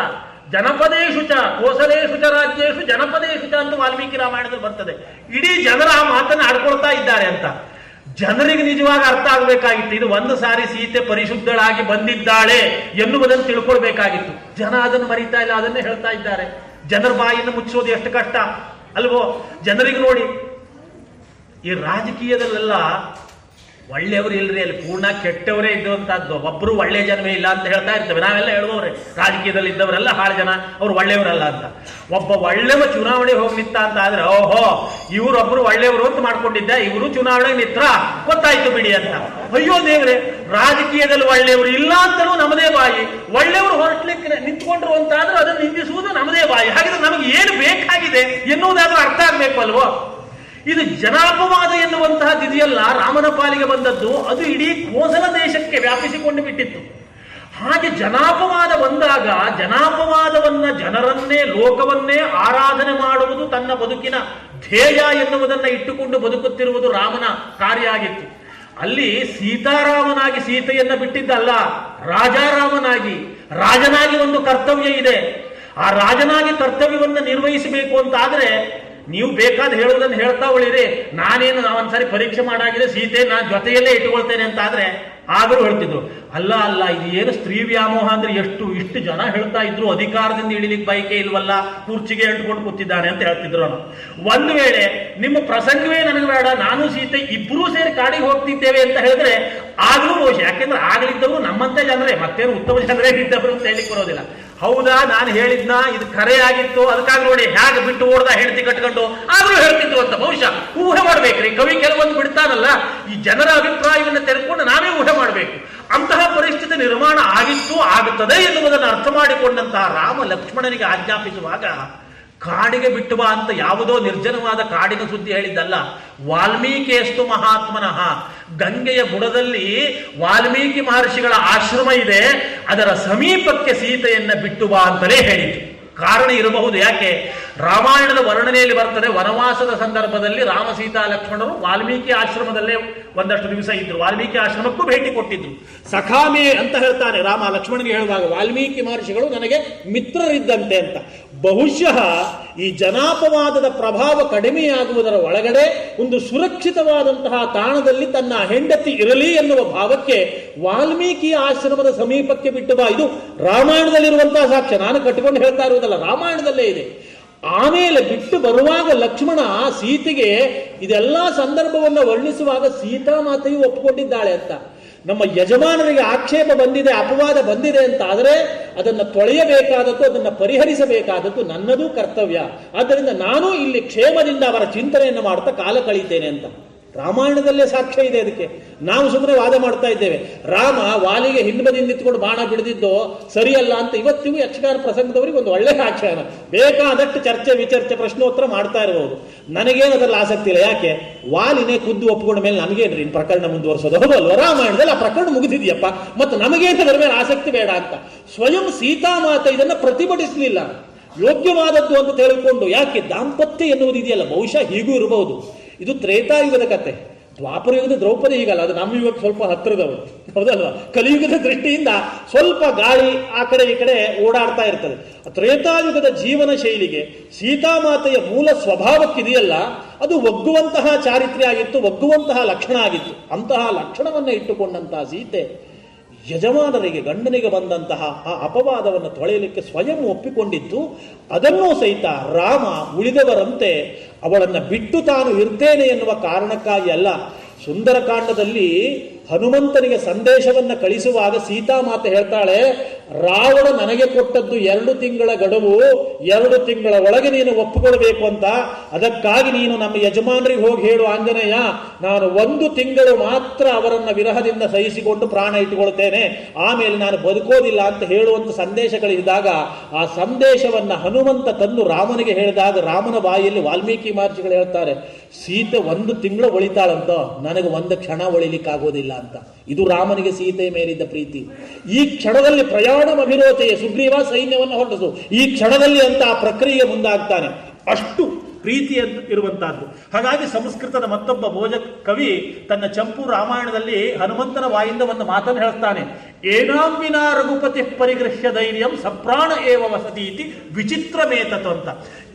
ಜನಪದೇಶು ಚ ಕೋಸಲೇಶು ಚ ರಾಜ್ಯೇಶು ಜನಪದೇಶು ಚ ಅಂತ ವಾಲ್ಮೀಕಿ ರಾಮಾಯಣದಲ್ಲಿ ಬರ್ತದೆ. ಇಡೀ ಜನರ ಆ ಮಾತನ್ನು ಆಡ್ಕೊಳ್ತಾ ಇದ್ದಾರೆ ಅಂತ. ಜನರಿಗೆ ನಿಜವಾಗಿ ಅರ್ಥ ಆಗಬೇಕಾಗಿತ್ತು, ಇದು ಒಂದು ಸಾರಿ ಸೀತೆ ಪರಿಶುದ್ಧಳಾಗಿ ಬಂದಿದ್ದಾಳೆ ಎನ್ನುವುದನ್ನು ತಿಳ್ಕೊಳ್ಬೇಕಾಗಿತ್ತು. ಜನ ಅದನ್ನು ಮರೀತಾ ಇಲ್ಲ, ಅದನ್ನೇ ಹೇಳ್ತಾ ಇದ್ದಾರೆ. ಜನರ ಬಾಯಿಯನ್ನು ಮುಚ್ಚೋದು ಎಷ್ಟು ಕಷ್ಟ ಅಲ್ವೋ. ಜನರಿಗೆ ನೋಡಿ, ಈ ರಾಜಕೀಯದಲ್ಲೆಲ್ಲ ಒಳ್ಳೆಯವರು ಇಲ್ರಿ, ಅಲ್ಲಿ ಪೂರ್ಣ ಕೆಟ್ಟವರೇ ಇದ್ದಂತದ್ದು, ಒಬ್ಬರು ಒಳ್ಳೆಯ ಜನವೇ ಇಲ್ಲ ಅಂತ ಹೇಳ್ತಾ ಇರ್ತೇವೆ. ನಾವೆಲ್ಲ ಹೇಳುವವ್ರೆ ರಾಜಕೀಯದಲ್ಲಿ ಇದ್ದವರೆಲ್ಲ ಹಾಳು ಜನ, ಅವ್ರು ಒಳ್ಳೆಯವರಲ್ಲ ಅಂತ. ಒಬ್ಬ ಒಳ್ಳೆಯ ಚುನಾವಣೆ ಹೋಗಿ ನಿಂತ ಅಂತ ಆದ್ರೆ, ಓಹೋ ಇವರೊಬ್ಬರು ಒಳ್ಳೆಯವರು ಅಂತ ಮಾಡ್ಕೊಂಡಿದ್ದ, ಇವರು ಚುನಾವಣೆ ನಿತ್ರ ಗೊತ್ತಾಯ್ತು ಬಿಡಿ ಅಂತ. ಅಯ್ಯೋ ದೇವ್ರೆ, ರಾಜಕೀಯದಲ್ಲಿ ಒಳ್ಳೆಯವರು ಇಲ್ಲ ಅಂತಲೂ ನಮ್ಮದೇ ಬಾಯಿ, ಒಳ್ಳೆಯವರು ಹೊರಟ್ಲಿಕ್ಕೆ ನಿಂತ್ಕೊಂಡ್ರು ಅಂತ ಆದ್ರೆ ಅದನ್ನು ನಿಂದಿಸುವುದು ನಮ್ಮದೇ ಬಾಯಿ. ಹಾಗಿದ್ರೆ ನಮಗೆ ಏನು ಬೇಕಾಗಿದೆ ಎನ್ನುವುದಾದ್ರೂ ಅರ್ಥ ಆಗ್ಬೇಕು ಅಲ್ವೋ. ಇದು ಜನಾಪವಾದ ಎನ್ನುವಂತಹದ್ದು ಇದೆಯಲ್ಲ, ರಾಮನ ಪಾಲಿಗೆ ಬಂದದ್ದು, ಅದು ಇಡೀ ಕೋಸಲ ದೇಶಕ್ಕೆ ವ್ಯಾಪಿಸಿಕೊಂಡು ಬಿಟ್ಟಿತ್ತು. ಹಾಗೆ ಜನಾಪವಾದ ಬಂದಾಗ ಜನಾಪವಾದವನ್ನ, ಜನರನ್ನೇ ಲೋಕವನ್ನೇ ಆರಾಧನೆ ಮಾಡುವುದು ತನ್ನ ಬದುಕಿನ ಧ್ಯೇಯ ಎನ್ನುವುದನ್ನು ಇಟ್ಟುಕೊಂಡು ಬದುಕುತ್ತಿರುವುದು ರಾಮನ ಕಾರ್ಯ ಆಗಿತ್ತು. ಅಲ್ಲಿ ಸೀತಾರಾಮನಾಗಿ ಸೀತೆಯನ್ನ ಬಿಟ್ಟಿದ್ದಲ್ಲ, ರಾಜಾರಾಮನಾಗಿ, ರಾಜನಾಗಿ ಒಂದು ಕರ್ತವ್ಯ ಇದೆ. ಆ ರಾಜನಾಗಿ ಕರ್ತವ್ಯವನ್ನು ನಿರ್ವಹಿಸಬೇಕು ಅಂತ ಆದ್ರೆ ನೀವು ಬೇಕಾದ ಹೇಳುವುದನ್ನು ಹೇಳ್ತಾ ಉಳಿರಿ. ನಾನೇನು ಒಂದ್ಸರಿ ಪರೀಕ್ಷೆ ಮಾಡಾಗಿದೆ, ಸೀತೆ ನಾನು ಜೊತೆಯಲ್ಲೇ ಇಟ್ಕೊಳ್ತೇನೆ ಅಂತ ಆದ್ರೆ ಆದರೂ ಹೇಳ್ತಿದ್ರು. ಅಲ್ಲ ಇದು ಏನು ಸ್ತ್ರೀ ವ್ಯಾಮೋಹ ಅಂದ್ರೆ ಇಷ್ಟು ಜನ ಹೇಳ್ತಾ ಇದ್ರು, ಅಧಿಕಾರದಿಂದ ಇಳಿಲಿಕ್ಕೆ ಬಯಕೆ ಇಲ್ವಲ್ಲ, ಕುರ್ಚಿಗೆ ಅಂಟ್ಕೊಂಡು ಕೂತಿದ್ದಾನೆ ಅಂತ ಹೇಳ್ತಿದ್ರು. ಒಂದು ವೇಳೆ ನಿಮ್ಮ ಪ್ರಸಂಗವೇ ನನಗೆ ಬೇಡ, ನಾನು ಸೀತೆ ಇಬ್ಬರೂ ಸೇರಿ ಕಾಡಿಗೆ ಹೋಗ್ತಿದ್ದೇವೆ ಅಂತ ಹೇಳಿದ್ರೆ ಆಗ್ಲೂ ರೋಷ. ಯಾಕೆಂದ್ರೆ ಆಗ್ಲಿದ್ದವರು ನಮ್ಮಂತೆ ಜನರೇ, ಮತ್ತೇನು ಉತ್ತಮ ಜನರೇ ಇದ್ದವರು ಅಂತ ಹೇಳಿಕ್ ಬರೋದಿಲ್ಲ. ಹೌದಾ, ನಾನು ಹೇಳಿದ್ನ, ಇದು ಕರೆ ಆಗಿತ್ತು, ಅದಕ್ಕಾಗಿ ನೋಡಿ ಹೇಗೆ ಬಿಟ್ಟು ಓಡ್ದ ಹೆಂಡತಿ ಕಟ್ಕೊಂಡು, ಆದ್ರೂ ಹೇಳ್ತಿದ್ರು ಅಂತ ಬಹುಶಃ ಊಹೆ ಮಾಡ್ಬೇಕ್ರಿ. ಕವಿ ಕೆಲವೊಂದು ಬಿಡ್ತಾನಲ್ಲ, ಈ ಜನರ ಅಭಿಪ್ರಾಯವನ್ನು ತೆರೆದುಕೊಂಡು ನಾವೇ ಊಹೆ ಮಾಡಬೇಕು. ಅಂತಹ ಪರಿಸ್ಥಿತಿ ನಿರ್ಮಾಣ ಆಗಿತ್ತು, ಆಗುತ್ತದೆ ಎನ್ನುವುದನ್ನು ಅರ್ಥ ಮಾಡಿಕೊಂಡಂತಹ ರಾಮ ಲಕ್ಷ್ಮಣನಿಗೆ ಆಜ್ಞಾಪಿಸುವಾಗ ಕಾಡಿಗೆ ಬಿಟ್ಟು ಬಾ ಅಂತ ಯಾವುದೋ ನಿರ್ಜನವಾದ ಕಾಡಿನ ಸುದ್ದಿ ಹೇಳಿದ್ದಲ್ಲ. ವಾಲ್ಮೀಕಿಯಷ್ಟು ಮಹಾತ್ಮನಃ, ಗಂಗೆಯ ಬುಡದಲ್ಲಿ ವಾಲ್ಮೀಕಿ ಮಹರ್ಷಿಗಳ ಆಶ್ರಮ ಇದೆ, ಅದರ ಸಮೀಪಕ್ಕೆ ಸೀತೆಯನ್ನ ಬಿಟ್ಟು ಬಾ ಅಂತಲೇ ಹೇಳಿತು. ಕಾರಣ ಇರಬಹುದು. ಯಾಕೆ? ರಾಮಾಯಣದ ವರ್ಣನೆಯಲ್ಲಿ ಬರ್ತದೆ, ವನವಾಸದ ಸಂದರ್ಭದಲ್ಲಿ ರಾಮ ಸೀತಾ ಲಕ್ಷ್ಮಣರು ವಾಲ್ಮೀಕಿ ಆಶ್ರಮದಲ್ಲೇ ಒಂದಷ್ಟು ದಿವಸ ಇದ್ರು, ವಾಲ್ಮೀಕಿ ಆಶ್ರಮಕ್ಕೂ ಭೇಟಿ ಕೊಟ್ಟಿದ್ರು. ಸಖಾಮೆ ಅಂತ ಹೇಳ್ತಾನೆ ರಾಮ ಲಕ್ಷ್ಮಣನಿಗೆ ಹೇಳುವಾಗ, ವಾಲ್ಮೀಕಿ ಮಹರ್ಷಿಗಳು ನನಗೆ ಮಿತ್ರರಿದ್ದಂತೆ ಅಂತ. ಬಹುಶಃ ಈ ಜನಾಪವಾದದ ಪ್ರಭಾವ ಕಡಿಮೆಯಾಗುವುದರ ಒಳಗಡೆ ಒಂದು ಸುರಕ್ಷಿತವಾದಂತಹ ತಾಣದಲ್ಲಿ ತನ್ನ ಹೆಂಡತಿ ಇರಲಿ ಎನ್ನುವ ಭಾವಕ್ಕೆ ವಾಲ್ಮೀಕಿ ಆಶ್ರಮದ ಸಮೀಪಕ್ಕೆ ಬಿಟ್ಟು ಬಾ, ಇದು ರಾಮಾಯಣದಲ್ಲಿರುವಂತಹ ಸಾಕ್ಷ್ಯ, ನಾನು ಕಟ್ಟಿಕೊಂಡು ಹೇಳ್ತಾ ಇರುವುದಲ್ಲ, ರಾಮಾಯಣದಲ್ಲೇ ಇದೆ. ಆಮೇಲೆ ಬಿಟ್ಟು ಬರುವಾಗ ಲಕ್ಷ್ಮಣ ಸೀತೆಗೆ ಇದೆಲ್ಲ ಸಂದರ್ಭವನ್ನು ವರ್ಣಿಸುವಾಗ ಸೀತಾಮಾತೆಯು ಒಪ್ಪಿಕೊಂಡಿದ್ದಾಳೆ ಅಂತ. ನಮ್ಮ ಯಜಮಾನರಿಗೆ ಆಕ್ಷೇಪ ಬಂದಿದೆ, ಅಪವಾದ ಬಂದಿದೆ ಅಂತ ಆದರೆ ಅದನ್ನು ತೊಳೆಯಬೇಕಾದದ್ದು, ಅದನ್ನು ಪರಿಹರಿಸಬೇಕಾದದ್ದು ನನ್ನದೂ ಕರ್ತವ್ಯ. ಆದ್ದರಿಂದ ನಾನು ಇಲ್ಲಿ ಕ್ಷೇಮದಿಂದ ಅವರ ಚಿಂತನೆಯನ್ನು ಮಾಡ್ತಾ ಕಾಲ ಕಳೀತೇನೆ ಅಂತ ರಾಮಾಯಣದಲ್ಲೇ ಸಾಕ್ಷ್ಯ ಇದೆ. ಅದಕ್ಕೆ ನಾವು ಸುಮ್ಮನೆ ವಾದ ಮಾಡ್ತಾ ಇದ್ದೇವೆ. ರಾಮ ವಾಲಿಗೆ ಹಿಂಬದಿಯಿಂದ ನಿಂತ್ಕೊಂಡು ಬಾಣ ಬಿಡದಿದ್ದು ಸರಿಯಲ್ಲ ಅಂತ ಇವತ್ತಿಗೂ ಯಕ್ಷಗಾನ ಪ್ರಸಂಗದವರಿಗೆ ಒಂದು ಒಳ್ಳೆಯ ಆಖ್ಯಾನ. ಬೇಕಾದಷ್ಟು ಚರ್ಚೆ ವಿಚರ್ಚೆ ಪ್ರಶ್ನೋತ್ತರ ಮಾಡ್ತಾ ಇರಬಹುದು. ನನಗೇನು ಅದರಲ್ಲಿ ಆಸಕ್ತಿ ಇಲ್ಲ. ಯಾಕೆ? ವಾಲಿನೇ ಖುದ್ದು ಒಪ್ಪಿಕೊಂಡ ಮೇಲೆ ನಮಗೇನ್ರಿ ಪ್ರಕರಣ ಮುಂದುವರಿಸೋದು? ಹೌದಲ್ವ? ರಾಮಾಯಣದಲ್ಲಿ ಆ ಪ್ರಕರಣ ಮುಗಿದಿದೆಯಪ್ಪ, ಮತ್ತು ನಮಗೇನು ಅದರ ಮೇಲೆ ಆಸಕ್ತಿ ಬೇಡ ಅಂತ ಸ್ವಯಂ ಸೀತಾಮಾತೆ ಇದನ್ನು ಪ್ರತಿಭಟಿಸಲಿಲ್ಲ. ಯೋಗ್ಯವಾದದ್ದು ಅಂತ ಹೇಳಿಕೊಂಡು. ಯಾಕೆ? ದಾಂಪತ್ಯ ಎನ್ನುವುದು ಇದೆಯಲ್ಲ, ಬಹುಶಃ ಹೀಗೂ ಇರಬಹುದು. ಇದು ತ್ರೇತಾಯುಗದ ಕತೆ. ದ್ವಾಪರ ಯುಗದ ದ್ರೌಪದಿ ಹೀಗಲ್ಲ, ಅದು ನಮ್ಮ ಯುಗಕ್ಕೆ ಸ್ವಲ್ಪ ಹತ್ತಿರದವರು, ಹೌದಲ್ವಾ? ಕಲಿಯುಗದ ದೃಷ್ಟಿಯಿಂದ ಸ್ವಲ್ಪ ಗಾಳಿ ಆ ಕಡೆ ಈ ಕಡೆ ಓಡಾಡ್ತಾ ಇರ್ತದೆ. ತ್ರೇತಾಯುಗದ ಜೀವನ ಶೈಲಿಗೆ ಸೀತಾಮಾತೆಯ ಮೂಲ ಸ್ವಭಾವಕ್ಕಿದೆಯಲ್ಲ, ಅದು ಒಗ್ಗುವಂತಹ ಚಾರಿತ್ರ್ಯ ಆಗಿತ್ತು, ಒಗ್ಗುವಂತಹ ಲಕ್ಷಣ ಆಗಿತ್ತು. ಅಂತಹ ಲಕ್ಷಣವನ್ನು ಇಟ್ಟುಕೊಂಡಂತಹ ಸೀತೆ ಯಜಮಾನರಿಗೆ, ಗಂಡನಿಗೆ ಬಂದಂತಹ ಆ ಅಪವಾದವನ್ನು ತೊಳೆಯಲಿಕ್ಕೆ ಸ್ವಯಂ ಒಪ್ಪಿಕೊಂಡಿದ್ದು. ಅದನ್ನೂ ಸಹಿತ ರಾಮ ಉಳಿದವರಂತೆ ಅವಳನ್ನು ಬಿಟ್ಟು ತಾನು ಇರ್ತೇನೆ ಎನ್ನುವ ಕಾರಣಕ್ಕಾಗಿ ಅಲ್ಲ. ಸುಂದರಕಾಂಡದಲ್ಲಿ ಹನುಮಂತನಿಗೆ ಸಂದೇಶವನ್ನು ಕಳಿಸುವಾಗ ಸೀತಾಮಾತೆ ಹೇಳ್ತಾಳೆ, ರಾವಣ ನನಗೆ ಕೊಟ್ಟದ್ದು 2 ತಿಂಗಳ ಗಡುವು, 2 ತಿಂಗಳ ಒಳಗೆ ನೀನು ಒಪ್ಪಿಕೊಳ್ಬೇಕು ಅಂತ. ಅದಕ್ಕಾಗಿ ನೀನು ನಮ್ಮ ಯಜಮಾನರಿಗೆ ಹೋಗಿ ಹೇಳು, ಆಂಜನೇಯ ನಾನು 1 ತಿಂಗಳು ಮಾತ್ರ ಅವರನ್ನ ವಿರಹದಿಂದ ಸಹಿಸಿಕೊಂಡು ಪ್ರಾಣ ಇಟ್ಟುಕೊಳ್ತೇನೆ, ಆಮೇಲೆ ನಾನು ಬದುಕೋದಿಲ್ಲ ಅಂತ ಹೇಳುವಂತ ಸಂದೇಶ ಕಳಿಸಿದಾಗ ಆ ಸಂದೇಶವನ್ನ ಹನುಮಂತ ತಂದು ರಾಮನಿಗೆ ಹೇಳಿದಾಗ ರಾಮನ ಬಾಯಿಯಲ್ಲಿ ವಾಲ್ಮೀಕಿ ಮಹರ್ಷಿಗಳು ಹೇಳ್ತಾರೆ, ಸೀತೆ 1 ತಿಂಗಳು ಒಳಿತಾಳಂತ, ನನಗೆ 1 ಕ್ಷಣ ಒಳಿಲಿಕ್ಕಾಗೋದಿಲ್ಲ ಅಂತ. ಇದು ರಾಮನಿಗೆ ಸೀತೆಯ ಮೇಲಿದ್ದ ಪ್ರೀತಿ. ಈ ಕ್ಷಣದಲ್ಲಿ ಪ್ರಯಾಣಮಭಿರೋಚೆಯ, ಸುಗ್ರೀವ ಸೈನ್ಯವನ್ನು ಹೊರಟಿಸು, ಈ ಕ್ಷಣದಲ್ಲಿ ಅಂತ ಆ ಪ್ರಕ್ರಿಯೆ ಮುಂದಾಗ್ತಾನೆ. ಅಷ್ಟು ಪ್ರೀತಿ ಇರುವಂತಹದ್ದು. ಹಾಗಾಗಿ ಸಂಸ್ಕೃತದ ಮತ್ತೊಬ್ಬ ಭೋಜ ಕವಿ ತನ್ನ ಚಂಪು ರಾಮಾಯಣದಲ್ಲಿ ಹನುಮಂತನ ವಾಯಿಂದ ಒಂದು ಮಾತನ್ನು ಹೇಳ್ತಾನೆ, ಏನಾಂಬಿನ ರಘುಪತಿ ಪರಿಗೃಹ್ಯ ಧೈರ್ಯಂ ಸಪ್ರಾಣ ಏವ ವಸತೀತಿ ವಿಚಿತ್ರಮೇತತು ಅಂತ.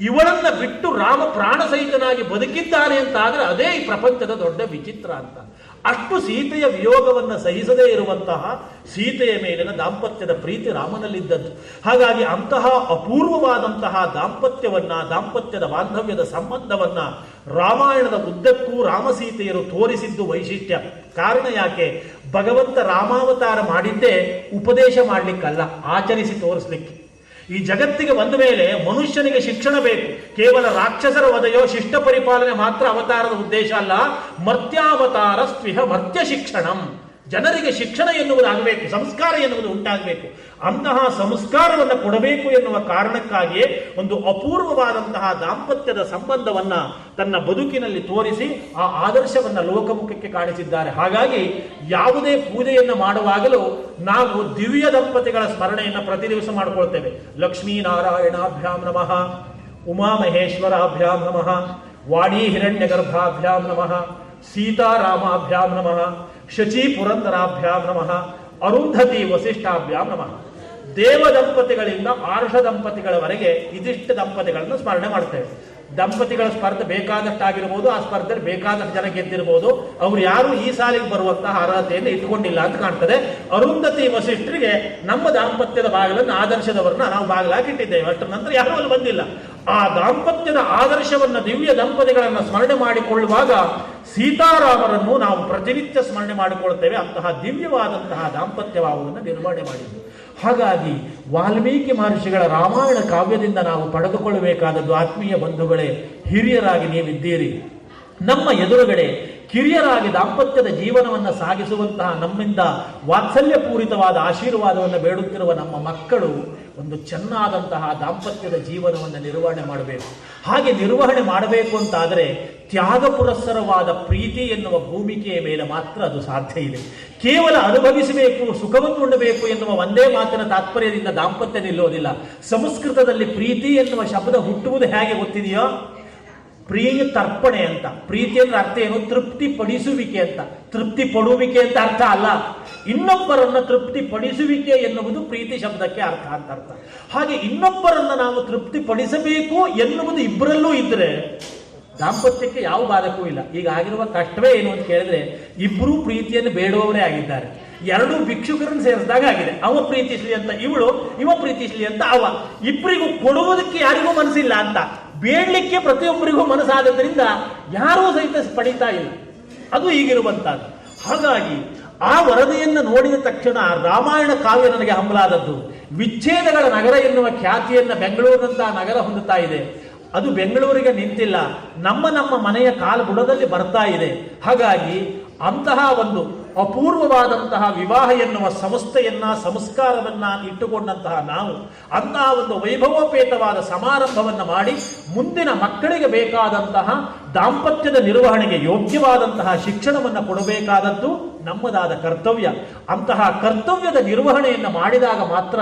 ಇವಳನ್ನ ಬಿಟ್ಟು ರಾಮ ಪ್ರಾಣ ಸಹಿತನಾಗಿ ಬದುಕಿದ್ದಾನೆ ಅಂತ ಆದ್ರೆ ಅದೇ ಈ ಪ್ರಪಂಚದ ದೊಡ್ಡ ವಿಚಿತ್ರ ಅಂತ. ಅಷ್ಟು ಸೀತೆಯ ವಿಯೋಗವನ್ನು ಸಹಿಸದೇ ಇರುವಂತಹ ಸೀತೆಯ ಮೇಲಿನ ದಾಂಪತ್ಯದ ಪ್ರೀತಿ ರಾಮನಲ್ಲಿದ್ದದ್ದು. ಹಾಗಾಗಿ ಅಂತಹ ಅಪೂರ್ವವಾದಂತಹ ದಾಂಪತ್ಯದ ಬಾಂಧವ್ಯದ ಸಂಬಂಧವನ್ನ ರಾಮಾಯಣದ ಉದ್ದಕ್ಕೂ ರಾಮಸೀತೆಯರು ತೋರಿಸಿದ್ದು ವೈಶಿಷ್ಟ್ಯ. ಕಾರಣ ಯಾಕೆ? ಭಗವಂತ ರಾಮಾವತಾರ ಮಾಡಿದ್ದೇ ಉಪದೇಶ ಮಾಡ್ಲಿಕ್ಕಲ್ಲ, ಆಚರಿಸಿ ತೋರಿಸ್ಲಿಕ್ಕೆ. ಈ ಜಗತ್ತಿಗೆ ಬಂದ ಮೇಲೆ ಮನುಷ್ಯನಿಗೆ ಶಿಕ್ಷಣ ಬೇಕು. ಕೇವಲ ರಾಕ್ಷಸರ ವಧೆಯೋ ಶಿಷ್ಟ ಪರಿಪಾಲನೆ ಮಾತ್ರ ಅವತಾರದ ಉದ್ದೇಶ ಅಲ್ಲ. ಮರ್ತ್ಯಾವತಾರ ಸ್ವಿಹ ಮರ್ತ್ಯ ಶಿಕ್ಷಣಂ. ಜನರಿಗೆ ಶಿಕ್ಷಣ ಎನ್ನುವುದಾಗಬೇಕು, ಸಂಸ್ಕಾರ ಎನ್ನುವುದು ಉಂಟಾಗಬೇಕು. ಅಂತಹ ಸಂಸ್ಕಾರವನ್ನು ಕೊಡಬೇಕು ಎನ್ನುವ ಕಾರಣಕ್ಕಾಗಿಯೇ ಒಂದು ಅಪೂರ್ವವಾದಂತಹ ದಾಂಪತ್ಯದ ಸಂಬಂಧವನ್ನ ತನ್ನ ಬದುಕಿನಲ್ಲಿ ತೋರಿಸಿ ಆ ಆದರ್ಶವನ್ನ ಲೋಕಮುಖಕ್ಕೆ ಕಾಣಿಸಿದ್ದಾರೆ. ಹಾಗಾಗಿ ಯಾವುದೇ ಪೂಜೆಯನ್ನು ಮಾಡುವಾಗಲೂ ನಾವು ದಿವ್ಯ ದಂಪತಿಗಳ ಸ್ಮರಣೆಯನ್ನು ಪ್ರತಿ ದಿವಸ ಮಾಡಿಕೊಳ್ತೇವೆ. ಲಕ್ಷ್ಮೀನಾರಾಯಣಾಭ್ಯಾಂ ನಮಃ, ಉಮಾಮಹೇಶ್ವರಾಭ್ಯಾಂ ನಮಃ, ವಾಣಿ ಹಿರಣ್ಯಗರ್ಭಾಭ್ಯಾಂ ನಮಃ, ಸೀತಾರಾಮಾಭ್ಯಾಂ ನಮಃ, ಶಚಿ ಪುರಂದರಾಭ್ಯಾಂ ನಮಃ, ಅರುಂಧತಿ ವಸಿಷ್ಠಾಭ್ಯಾಂ ನಮಃ. ದೇವ ದಂಪತಿಗಳಿಂದ ಆರ್ಷ ದಂಪತಿಗಳವರೆಗೆ ಇದಿಷ್ಟು ದಂಪತಿಗಳನ್ನು ಸ್ಮರಣೆ ಮಾಡ್ತೇವೆ. ದಂಪತಿಗಳ ಸ್ಪರ್ಧೆ ಬೇಕಾದಷ್ಟಾಗಿರ್ಬೋದು, ಆ ಸ್ಪರ್ಧೆಯಲ್ಲಿ ಬೇಕಾದಷ್ಟು ಜನ ಗೆದ್ದಿರ್ಬೋದು. ಅವರು ಯಾರು ಈ ಸಾಲಿಗೆ ಬರುವಂತಹ ಅರ್ಹತೆಯನ್ನು ಇಟ್ಟುಕೊಂಡಿಲ್ಲ ಅಂತ ಕಾಣ್ತದೆ. ಅರುಂಧತಿ ವಸಿಷ್ಠರಿಗೆ ನಮ್ಮ ದಾಂಪತ್ಯದ ಬಾಗಿಲನ್ನು, ಆದರ್ಶದವರನ್ನ ನಾವು ಬಾಗಿಲಾಗಿಟ್ಟಿದ್ದೇವೆ. ಅಷ್ಟರ ನಂತರ ಯಾರೂ ಅಲ್ಲಿ ಬಂದಿಲ್ಲ. ಆ ದಾಂಪತ್ಯದ ಆದರ್ಶವನ್ನ, ದಿವ್ಯ ದಂಪತಿಗಳನ್ನು ಸ್ಮರಣೆ ಮಾಡಿಕೊಳ್ಳುವಾಗ ಸೀತಾರಾಮರನ್ನು ನಾವು ಪ್ರತಿನಿತ್ಯ ಸ್ಮರಣೆ ಮಾಡಿಕೊಳ್ತೇವೆ. ಅಂತಹ ದಿವ್ಯವಾದಂತಹ ದಾಂಪತ್ಯವಾಗುವುದನ್ನು ನಿರ್ವಹಣೆ ಮಾಡಿದ್ದು. ಹಾಗಾಗಿ ವಾಲ್ಮೀಕಿ ಮಹರ್ಷಿಗಳ ರಾಮಾಯಣ ಕಾವ್ಯದಿಂದ ನಾವು ಪಡೆದುಕೊಳ್ಳಬೇಕಾದದ್ದು, ಆತ್ಮೀಯ ಬಂಧುಗಳೇ, ಹಿರಿಯರಾಗಿ ನೀವಿದ್ದೀರಿ. ನಮ್ಮ ಎದುರುಗಡೆ ಕಿರಿಯರಾಗಿ ದಾಂಪತ್ಯದ ಜೀವನವನ್ನು ಸಾಗಿಸುವಂತಹ, ನಮ್ಮಿಂದ ವಾತ್ಸಲ್ಯಪೂರಿತವಾದ ಆಶೀರ್ವಾದವನ್ನು ಬೇಡುತ್ತಿರುವ ನಮ್ಮ ಮಕ್ಕಳು ಒಂದು ಚೆನ್ನಾದಂತಹ ದಾಂಪತ್ಯದ ಜೀವನವನ್ನು ನಿರ್ವಹಣೆ ಮಾಡಬೇಕು. ಹಾಗೆ ನಿರ್ವಹಣೆ ಮಾಡಬೇಕು ಅಂತಾದರೆ ತ್ಯಾಗ ಪುರಸ್ಸರವಾದ ಪ್ರೀತಿ ಎನ್ನುವ ಭೂಮಿಕೆಯ ಮೇಲೆ ಮಾತ್ರ ಅದು ಸಾಧ್ಯ ಇದೆ. ಕೇವಲ ಅನುಭವಿಸಬೇಕು, ಸುಖವನ್ನು ಉಣ್ಣಬೇಕು ಎನ್ನುವ ಒಂದೇ ಮಾತಿನ ತಾತ್ಪರ್ಯದಿಂದ ದಾಂಪತ್ಯ ನಿಲ್ಲೋದಿಲ್ಲ. ಸಂಸ್ಕೃತದಲ್ಲಿ ಪ್ರೀತಿ ಎನ್ನುವ ಶಬ್ದ ಹುಟ್ಟುವುದು ಹೇಗೆ ಗೊತ್ತಿದೆಯೋ? ಪ್ರಿಯ ತರ್ಪಣೆ ಅಂತ. ಪ್ರೀತಿ ಅಂದ್ರೆ ಅರ್ಥ ಏನು? ತೃಪ್ತಿ ಪಡಿಸುವಿಕೆ ಅಂತ. ತೃಪ್ತಿ ಪಡುವಿಕೆ ಅಂತ ಅರ್ಥ ಅಲ್ಲ. ಇನ್ನೊಬ್ಬರನ್ನ ತೃಪ್ತಿ ಪಡಿಸುವಿಕೆ ಎನ್ನುವುದು ಪ್ರೀತಿ ಶಬ್ದಕ್ಕೆ ಅರ್ಥ ಅಂತ ಅರ್ಥ. ಹಾಗೆ ಇನ್ನೊಬ್ಬರನ್ನ ನಾವು ತೃಪ್ತಿ ಪಡಿಸಬೇಕು ಎನ್ನುವುದು ಇಬ್ಬರಲ್ಲೂ ಇದ್ರೆ ದಾಂಪತ್ಯಕ್ಕೆ ಯಾವ ಬಾಧಕವೂ ಇಲ್ಲ. ಈಗ ಆಗಿರುವ ಕಷ್ಟವೇ ಏನು ಅಂತ ಕೇಳಿದ್ರೆ, ಇಬ್ಬರೂ ಪ್ರೀತಿಯನ್ನು ಬೇಡುವವರೇ ಆಗಿದ್ದಾರೆ. ಎರಡೂ ಭಿಕ್ಷುಕರನ್ನು ಸೇರಿಸಿದಾಗ ಆಗಿದೆ. ಅವ ಪ್ರೀತಿಸ್ಲಿ ಅಂತ ಇವಳು, ಇವ ಪ್ರೀತಿಸ್ಲಿ ಅಂತ ಅವ. ಇಬ್ಬರಿಗೂ ಕೊಡುವುದಕ್ಕೆ ಯಾರಿಗೂ ಮನಸ್ಸಿಲ್ಲ ಅಂತ, ಬೇಡಲಿಕ್ಕೆ ಪ್ರತಿಯೊಬ್ಬರಿಗೂ ಮನಸ್ಸಾದ್ದರಿಂದ ಯಾರೂ ಸಹಿತ ಪಡೀತಾ ಇಲ್ಲ. ಅದು ಈಗಿರುವಂತಹದ್ದು. ಹಾಗಾಗಿ ಆ ವರದಿಯನ್ನು ನೋಡಿದ ತಕ್ಷಣ ರಾಮಾಯಣ ಕಾವ್ಯ ನನಗೆ ಹಂಬಲಾದದ್ದು. ವಿಚ್ಛೇದಗಳ ನಗರ ಎನ್ನುವ ಖ್ಯಾತಿಯನ್ನು ಬೆಂಗಳೂರಿನಂತಹ ನಗರ ಹೊಂದುತ್ತಾ ಇದೆ. ಅದು ಬೆಂಗಳೂರಿಗೆ ನಿಂತಿಲ್ಲ, ನಮ್ಮ ಮನೆಯ ಕಾಲು ಬುಡದಲ್ಲಿ ಬರ್ತಾ ಇದೆ. ಹಾಗಾಗಿ ಅಂತಹ ಒಂದು ಅಪೂರ್ವವಾದಂತಹ ವಿವಾಹ ಎನ್ನುವ ಸಂಸ್ಥೆಯನ್ನ, ಸಂಸ್ಕಾರವನ್ನ ಇಟ್ಟುಕೊಂಡಂತಹ ನಾವು ಅಂತಹ ಒಂದು ವೈಭವೋಪೇತವಾದ ಸಮಾರಂಭವನ್ನು ಮಾಡಿ ಮುಂದಿನ ಮಕ್ಕಳಿಗೆ ಬೇಕಾದಂತಹ ದಾಂಪತ್ಯದ ನಿರ್ವಹಣೆಗೆ ಯೋಗ್ಯವಾದಂತಹ ಶಿಕ್ಷಣವನ್ನು ಕೊಡಬೇಕಾದದ್ದು ನಮ್ಮದಾದ ಕರ್ತವ್ಯ. ಅಂತಹ ಕರ್ತವ್ಯದ ನಿರ್ವಹಣೆಯನ್ನು ಮಾಡಿದಾಗ ಮಾತ್ರ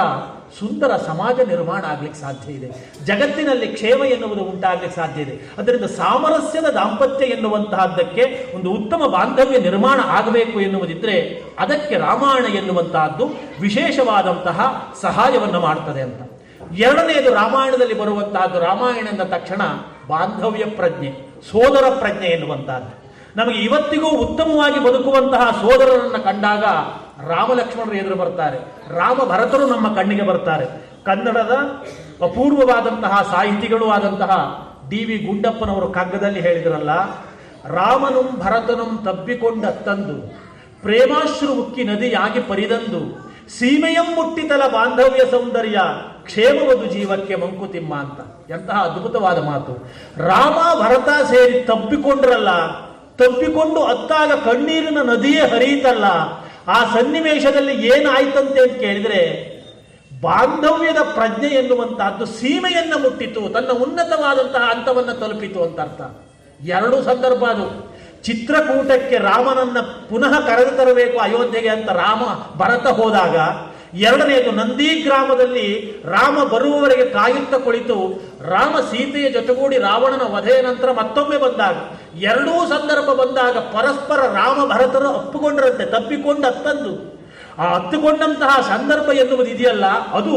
ಸುಂದರ ಸಮಾಜ ನಿರ್ಮಾಣ ಆಗ್ಲಿಕ್ಕೆ ಸಾಧ್ಯ ಇದೆ. ಜಗತ್ತಿನಲ್ಲಿ ಕ್ಷೇಮ ಎನ್ನುವುದು ಉಂಟಾಗ್ಲಿಕ್ಕೆ ಸಾಧ್ಯ ಇದೆ. ಅದರಿಂದ ಸಾಮರಸ್ಯದ ದಾಂಪತ್ಯ ಎನ್ನುವಂತಹದ್ದಕ್ಕೆ ಒಂದು ಉತ್ತಮ ಬಾಂಧವ್ಯ ನಿರ್ಮಾಣ ಆಗಬೇಕು ಎನ್ನುವುದಿದ್ರೆ ಅದಕ್ಕೆ ರಾಮಾಯಣ ಎನ್ನುವಂತಹದ್ದು ವಿಶೇಷವಾದಂತಹ ಸಹಾಯವನ್ನು ಮಾಡ್ತದೆ ಅಂತ. ಎರಡನೆಯದು ರಾಮಾಯಣದಲ್ಲಿ ಬರುವಂತಹದ್ದು, ರಾಮಾಯಣ ಎಂದ ತಕ್ಷಣ ಬಾಂಧವ್ಯ ಪ್ರಜ್ಞೆ, ಸೋದರ ಪ್ರಜ್ಞೆ ಎನ್ನುವಂತಹದ್ದು. ನಮಗೆ ಇವತ್ತಿಗೂ ಉತ್ತಮವಾಗಿ ಬದುಕುವಂತಹ ಸೋದರರನ್ನು ಕಂಡಾಗ ರಾಮ ಲಕ್ಷ್ಮಣರು ಎದುರು ಬರ್ತಾರೆ, ರಾಮ ಭರತರು ನಮ್ಮ ಕಣ್ಣಿಗೆ ಬರ್ತಾರೆ. ಕನ್ನಡದ ಅಪೂರ್ವವಾದಂತಹ ಸಾಹಿತಿಗಳು ಆದಂತಹ ಡಿ.ವಿ. ಗುಂಡಪ್ಪನವರು ಕಗ್ಗದಲ್ಲಿ ಹೇಳಿದ್ರಲ್ಲ, ರಾಮನುಂ ಭರತನುಂ ತಬ್ಬಿಕೊಂಡತ್ತಂದು ಪ್ರೇಮಾಶ್ರು ಉಕ್ಕಿ ನದಿಯಾಗಿ ಪರಿದಂದು ಸೀಮೆಯಂ ಮುಟ್ಟಿತಲ ಬಾಂಧವ್ಯ ಸೌಂದರ್ಯ ಕ್ಷೇಮವದು ಜೀವಕ್ಕೆ ಮಂಕುತಿಮ್ಮ ಅಂತ. ಎಂತಹ ಅದ್ಭುತವಾದ ಮಾತು. ರಾಮ ಭರತ ಸೇರಿ ತಬ್ಬಿಕೊಂಡ್ರಲ್ಲ, ತಬ್ಬಿಕೊಂಡು ಅತ್ತಾಗ ಕಣ್ಣೀರಿನ ನದಿಯೇ ಹರಿಯಿತಲ್ಲ. ಆ ಸನ್ನಿವೇಶದಲ್ಲಿ ಏನಾಯ್ತಂತೆ ಅಂತ ಕೇಳಿದ್ರೆ, ಬಾಂಧವ್ಯದ ಪ್ರಜ್ಞೆ ಎನ್ನುವಂತಹದ್ದು ಸೀಮೆಯನ್ನ ಮುಟ್ಟಿತು, ತನ್ನ ಉನ್ನತವಾದಂತಹ ಹಂತವನ್ನು ತಲುಪಿತು ಅಂತ ಅರ್ಥ. ಎರಡೂ ಸಂದರ್ಭ ಅದು. ಚಿತ್ರಕೂಟಕ್ಕೆ ರಾಮನನ್ನ ಪುನಃ ಕರೆದು ತರಬೇಕು ಅಯೋಧ್ಯೆಗೆ ಅಂತ ಭರತ ಹೋದಾಗ, ಎರಡನೆಯದು ನಂದಿ ಗ್ರಾಮದಲ್ಲಿ ರಾಮ ಬರುವವರೆಗೆ ಕಾಯುತ್ತಾ ಕುಳಿತು ರಾಮ ಸೀತೆಯ ಜೊತೆಗೂಡಿ ರಾವಣನ ವಧೆಯ ನಂತರ ಮತ್ತೊಮ್ಮೆ ಬಂದಾಗ, ಎರಡೂ ಸಂದರ್ಭ ಬಂದಾಗ ಪರಸ್ಪರ ರಾಮ ಭರತರು ಅಪ್ಪುಕೊಂಡ್ರಂತೆ, ತಪ್ಪಿಕೊಂಡು ಹತ್ತಂದು. ಆ ಹತ್ತುಕೊಂಡಂತಹ ಸಂದರ್ಭ ಎನ್ನುವುದು ಇದೆಯಲ್ಲ, ಅದು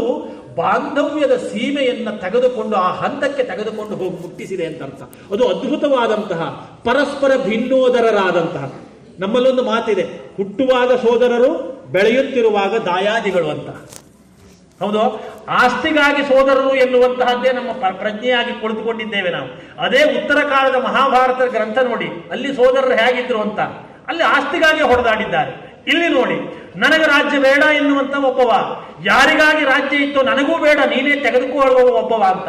ಬಾಂಧವ್ಯದ ಸೀಮೆಯನ್ನ ತೆಗೆದುಕೊಂಡು ಆ ಹಂತಕ್ಕೆ ತೆಗೆದುಕೊಂಡು ಹೋಗಿ ಮುಟ್ಟಿಸಿದೆ ಅಂತ ಅರ್ಥ. ಅದು ಅದ್ಭುತವಾದಂತಹ ಪರಸ್ಪರ ಭಿನ್ನೋದರರಾದಂತಹ. ನಮ್ಮಲ್ಲೊಂದು ಮಾತಿದೆ, ಹುಟ್ಟುವಾಗ ಸೋದರರು, ಬೆಳೆಯುತ್ತಿರುವಾಗ ದಾಯಾದಿಗಳು ಅಂತ. ಹೌದು, ಆಸ್ತಿಗಾಗಿ ಸೋದರರು ಎನ್ನುವಂತಹದ್ದೇ ನಮ್ಮ ಪ್ರಜ್ಞೆಯಾಗಿ ಕುಳಿತುಕೊಂಡಿದ್ದೇವೆ ನಾವು. ಅದೇ ಉತ್ತರ ಕಾಲದ ಮಹಾಭಾರತ ಗ್ರಂಥ ನೋಡಿ, ಅಲ್ಲಿ ಸೋದರರು ಹೇಗಿದ್ರು ಅಂತ. ಅಲ್ಲಿ ಆಸ್ತಿಗಾಗಿ ಹೊಡೆದಾಡಿದ್ದಾರೆ. ಇಲ್ಲಿ ನೋಡಿ, ನನಗೆ ರಾಜ್ಯ ಬೇಡ ಎನ್ನುವಂತ ಒಬ್ಬವ, ಯಾರಿಗಾಗಿ ರಾಜ್ಯ ಇತ್ತು ನನಗೂ ಬೇಡ ನೀನೇ ತೆಗೆದುಕೊಳ್ಳುವ ಒಬ್ಬವ ಅಂತ.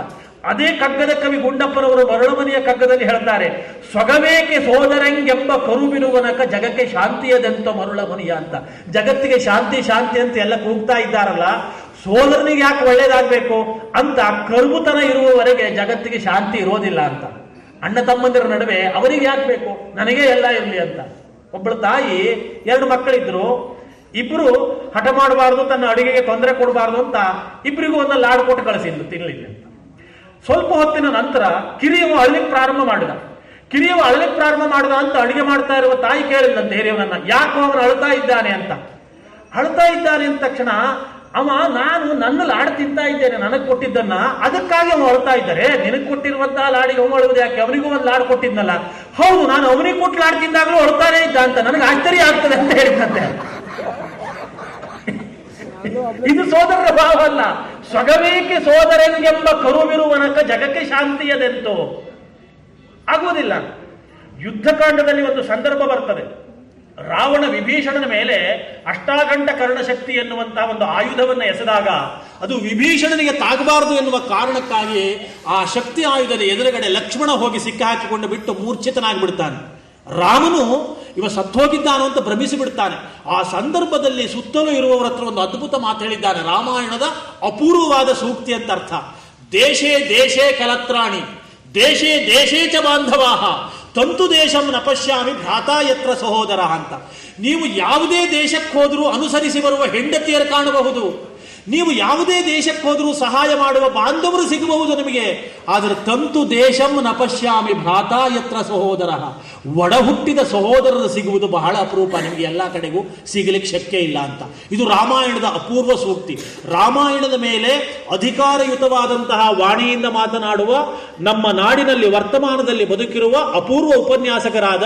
ಅದೇ ಕಗ್ಗದ ಕವಿ ಗುಂಡಪ್ಪನವರು ಮರಳುಮನೆಯ ಕಗ್ಗದಲ್ಲಿ ಹೇಳ್ತಾರೆ, ಸೊಗವೇಕೆ ಸೋದರಂಗೆಂಬ ಕರುಬಿರುವನಕ ಜಗಕ್ಕೆ ಶಾಂತಿಯದೆಂತ ಮರುಳಮನಿಯ ಅಂತ. ಜಗತ್ತಿಗೆ ಶಾಂತಿ ಶಾಂತಿ ಅಂತ ಎಲ್ಲ ಕೂಗ್ತಾ ಇದ್ದಾರಲ್ಲ, ಸೋದರನಿಗೆ ಯಾಕೆ ಒಳ್ಳೇದಾಗಬೇಕು ಅಂತ ಕರುಬುತನ ಇರುವವರೆಗೆ ಜಗತ್ತಿಗೆ ಶಾಂತಿ ಇರೋದಿಲ್ಲ ಅಂತ. ಅಣ್ಣ ತಮ್ಮಂದಿರ ನಡುವೆ ಅವರಿಗೆ ಯಾಕೆ ಬೇಕು, ನನಗೇ ಎಲ್ಲ ಇರಲಿ ಅಂತ. ಒಬ್ಬಳು ತಾಯಿ 2 ಮಕ್ಕಳಿದ್ರು, ಇಬ್ರು ಹಠ ಮಾಡಬಾರ್ದು, ತನ್ನ ಅಡುಗೆಗೆ ತೊಂದರೆ ಕೊಡಬಾರ್ದು ಅಂತ ಇಬ್ಬರಿಗೂ ಒಂದು ಲಾಡು ಕೊಟ್ಟು ಕಳಿಸಿದ್ಲು ತಿನ್ನಲಿಲ್ಲ ಅಂತ. ಸ್ವಲ್ಪ ಹೊತ್ತಿನ ನಂತರ ಕಿರಿಯವ ಅಳಲಿಕ್ಕೆ ಪ್ರಾರಂಭ ಮಾಡಿದ ಅಂತ ಅಡುಗೆ ಮಾಡ್ತಾ ಇರುವ ತಾಯಿ ಕೇಳಿದಂತೆ ಹಿರಿಯವನನ್ನ, ಯಾಕೋ ಅವನು ಅಳ್ತಾ ಇದ್ದಾನೆ ಅಂತ. ಅಳ್ತಾ ಇದ್ದಾನೆ ಅಂದ ತಕ್ಷಣ ಅವ, ನಾನು ನನ್ನ ಲಾಡು ತಿಂತಾ ಇದ್ದೇನೆ ನನಗೆ ಕೊಟ್ಟಿದ್ದನ್ನ, ಅದಕ್ಕಾಗಿ ಅವನು ಅಳ್ತಾ ಇದ್ದಾರೆ. ನಿನಗೆ ಕೊಟ್ಟಿರುವಂತಹ ಲಾಡಿಗೆ ಅವನು ಅಳುವುದು ಯಾಕೆ, ಅವನಿಗೂ ಒಂದು ಲಾಡು ಕೊಟ್ಟಿದ್ನಲ್ಲ. ಹೌದು, ನಾನು ಅವನಿಗೆ ಕೊಟ್ಟು ಲಾಡು ತಿಂದಾಗಲೂ ಅಳ್ತಾನೆ ಇದ್ದ ಅಂತ ನನಗೆ ಆಶ್ಚರ್ಯ ಆಗ್ತದೆ ಅಂತ ಹೇಳಿದಂತೆ. ಇದು ಸೋದರರ ಭಾವ ಅಲ್ಲ. ಸೊಗವೇಕೆ ಸೋದರನಿಗೆಂಬ ಕರುವಿರುವನಕ ಜಗಕ್ಕೆ ಶಾಂತಿಯದೆಂತೋ ಆಗುವುದಿಲ್ಲ. ಯುದ್ಧಕಾಂಡದಲ್ಲಿ ಒಂದು ಸಂದರ್ಭ ಬರ್ತದೆ. ರಾವಣ ವಿಭೀಷಣನ ಮೇಲೆ ಅಷ್ಟಾಗಂಡ ಕರ್ಣಶಕ್ತಿ ಎನ್ನುವಂತಹ ಒಂದು ಆಯುಧವನ್ನು ಎಸೆದಾಗ ಅದು ವಿಭೀಷಣನಿಗೆ ತಾಗಬಾರದು ಎನ್ನುವ ಕಾರಣಕ್ಕಾಗಿ ಆ ಶಕ್ತಿ ಆಯುಧದ ಎದುರುಗಡೆ ಲಕ್ಷ್ಮಣ ಹೋಗಿ ಸಿಕ್ಕಿ ಹಾಕಿಕೊಂಡು ಬಿಟ್ಟು ಮೂರ್ಛಿತನಾಗಿ ಬಿಡ್ತಾನೆ. ರಾಮನು ಇವ ಸತ್ತೋಗಿದ್ದಾನೋ ಅಂತ ಭ್ರಮಿಸಿ ಬಿಡ್ತಾನೆ. ಆ ಸಂದರ್ಭದಲ್ಲಿ ಸುತ್ತಲೂ ಇರುವವರ ಹತ್ರ ಒಂದು ಅದ್ಭುತ ಮಾತು ಹೇಳಿದ್ದಾನೆ, ರಾಮಾಯಣದ ಅಪೂರ್ವವಾದ ಸೂಕ್ತಿ ಅಂತ ಅರ್ಥ. ದೇಶೇ ದೇಶೇ ಕಲತ್ರಾಣಿ ದೇಶೇ ದೇಶೇ ಚ ಬಾಂಧವಾಹ ತಂತು ದೇಶಂ ನ ಪಶ್ಯಾಮಿ ಭ್ರಾತಾ ಯತ್ರ ಸಹೋದರ ಅಂತ. ನೀವು ಯಾವುದೇ ದೇಶಕ್ಕೆ ಹೋದರೂ ಅನುಸರಿಸಿ ಬರುವ ಹೆಂಡತಿಯರು ಕಾಣಬಹುದು, ನೀವು ಯಾವುದೇ ದೇಶಕ್ಕೆ ಹೋದರೂ ಸಹಾಯ ಮಾಡುವ ಬಾಂಧವರು ಸಿಗಬಹುದು ನಿಮಗೆ. ಆದರೆ ತಂತು ದೇಶಂ ನ ಪಶ್ಯಾಮಿ ಭ್ರಾತಾ ಯತ್ರ ಸಹೋದರ, ಒಡ ಹುಟ್ಟಿದ ಸಹೋದರರು ಸಿಗುವುದು ಬಹಳ ಅಪರೂಪ, ನಿಮಗೆ ಎಲ್ಲ ಕಡೆಗೂ ಸಿಗಲಿಕ್ಕೆ ಶಕ್ಯ ಇಲ್ಲ ಅಂತ. ಇದು ರಾಮಾಯಣದ ಅಪೂರ್ವ ಸೂಕ್ತಿ. ರಾಮಾಯಣದ ಮೇಲೆ ಅಧಿಕಾರಯುತವಾದಂತಹ ವಾಣಿಯಿಂದ ಮಾತನಾಡುವ, ನಮ್ಮ ನಾಡಿನಲ್ಲಿ ವರ್ತಮಾನದಲ್ಲಿ ಬದುಕಿರುವ ಅಪೂರ್ವ ಉಪನ್ಯಾಸಕರಾದ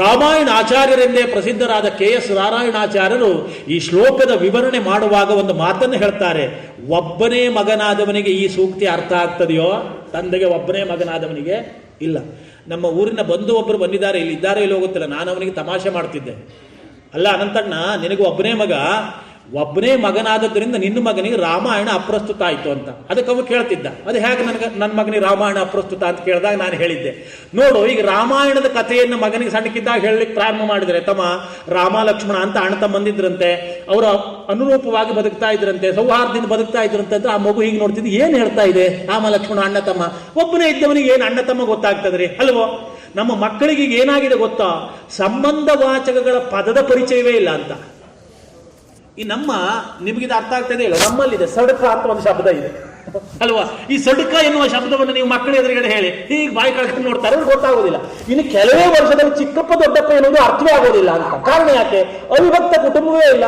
ರಾಮಾಯಣ ಆಚಾರ್ಯರೆಂದೇ ಪ್ರಸಿದ್ಧರಾದ KS ನಾರಾಯಣಾಚಾರ್ಯರು ಈ ಶ್ಲೋಕದ ವಿವರಣೆ ಮಾಡುವಾಗ ಒಂದು ಮಾತನ್ನು ಹೇಳ್ತಾರೆ, ಒಬ್ಬನೇ ಮಗನಾದವನಿಗೆ ಈ ಸೂಕ್ತಿ ಅರ್ಥ ಆಗ್ತದೆಯೋ? ತಂದೆಗೆ ಒಬ್ಬನೇ ಮಗನಾದವನಿಗೆ ಇಲ್ಲ. ನಮ್ಮ ಊರಿನ ಬಂಧು ಒಬ್ಬರು ಬಂದಿದ್ದಾರೆ, ಇಲ್ಲಿ ಇದ್ದಾರೆ ಇಲ್ಲಿ ಹೋಗುತ್ತಿಲ್ಲ. ನಾನು ಅವನಿಗೆ ತಮಾಷೆ ಮಾಡ್ತಿದ್ದೆ, ಅಲ್ಲ ಅನಂತಣ್ಣ ನಿನಗೂ ಒಬ್ಬನೇ ಮಗನಾದದ್ರಿಂದ ನಿನ್ನ ಮಗನಿಗೆ ರಾಮಾಯಣ ಅಪ್ರಸ್ತುತ ಆಯಿತು ಅಂತ. ಅದಕ್ಕೆ ಅವ ಕೇಳ್ತಿದ್ದ, ಅದು ಹೇಗೆ ನನ್ನ ಮಗನಿಗೆ ರಾಮಾಯಣ ಅಪ್ರಸ್ತುತ ಅಂತ ಕೇಳಿದಾಗ ನಾನು ಹೇಳಿದ್ದೆ, ನೋಡು ಈಗ ರಾಮಾಯಣದ ಕಥೆಯನ್ನು ಮಗನಿಗೆ ಸಣ್ಣಕ್ಕಿದ್ದಾಗ ಹೇಳಲಿಕ್ಕೆ ಪ್ರಾರಂಭ ಮಾಡಿದರೆ, ತಮ್ಮ ರಾಮ ಲಕ್ಷ್ಮಣ ಅಂತ ಅಣ್ಣ ತಮ್ಮಂದಿದ್ರಂತೆ, ಅವರು ಅನುರೂಪವಾಗಿ ಬದುಕ್ತಾ ಇದ್ರಂತೆ, ಸೌಹಾರ್ದದಿಂದ ಬದುಕ್ತಾ ಇದ್ರಂತೆ ಅಂತ ಆ ಮಗು ಹೀಗೆ ನೋಡ್ತಿದ್ದು, ಏನು ಹೇಳ್ತಾ ಇದೆ ರಾಮ ಲಕ್ಷ್ಮಣ ಅಣ್ಣ ತಮ್ಮ? ಒಬ್ಬನೇ ಇದ್ದವನಿಗೆ ಏನು ಅಣ್ಣ ತಮ್ಮ ಗೊತ್ತಾಗ್ತದ್ರಿ ಅಲ್ವೋ? ನಮ್ಮ ಮಕ್ಕಳಿಗೆ ಏನಾಗಿದೆ ಗೊತ್ತಾ, ಸಂಬಂಧ ವಾಚಕಗಳ ಪದದ ಪರಿಚಯವೇ ಇಲ್ಲ ಅಂತ. ಈ ನಿಮಗಿದು ಅರ್ಥ ಆಗ್ತದೆ ಇಲ್ಲ, ನಮ್ಮಲ್ಲಿದೆ ಸಡಕ ಅಂತ ಒಂದು ಶಬ್ದ ಇದೆ ಅಲ್ವಾ? ಈ ಸಡಕ ಎನ್ನುವ ಶಬ್ದವನ್ನು ನೀವು ಮಕ್ಕಳ ಎದುರುಗಡೆ ಹೇಳಿ ಹೀಗೆ ಬಾಯಿ ಕಳ್ಕೊಂಡು ನೋಡ್ತಾರೆ, ಅವ್ರಿಗೆ ಗೊತ್ತಾಗೋದಿಲ್ಲ. ಇನ್ನು ಕೆಲವೇ ವರ್ಷದಲ್ಲಿ ಚಿಕ್ಕಪ್ಪ ದೊಡ್ಡಪ್ಪ ಎನ್ನುವುದು ಅರ್ಥವೇ ಆಗೋದಿಲ್ಲ ಅಂತ. ಕಾರಣ ಯಾಕೆ? ಅವಿಭಕ್ತ ಕುಟುಂಬವೇ ಇಲ್ಲ.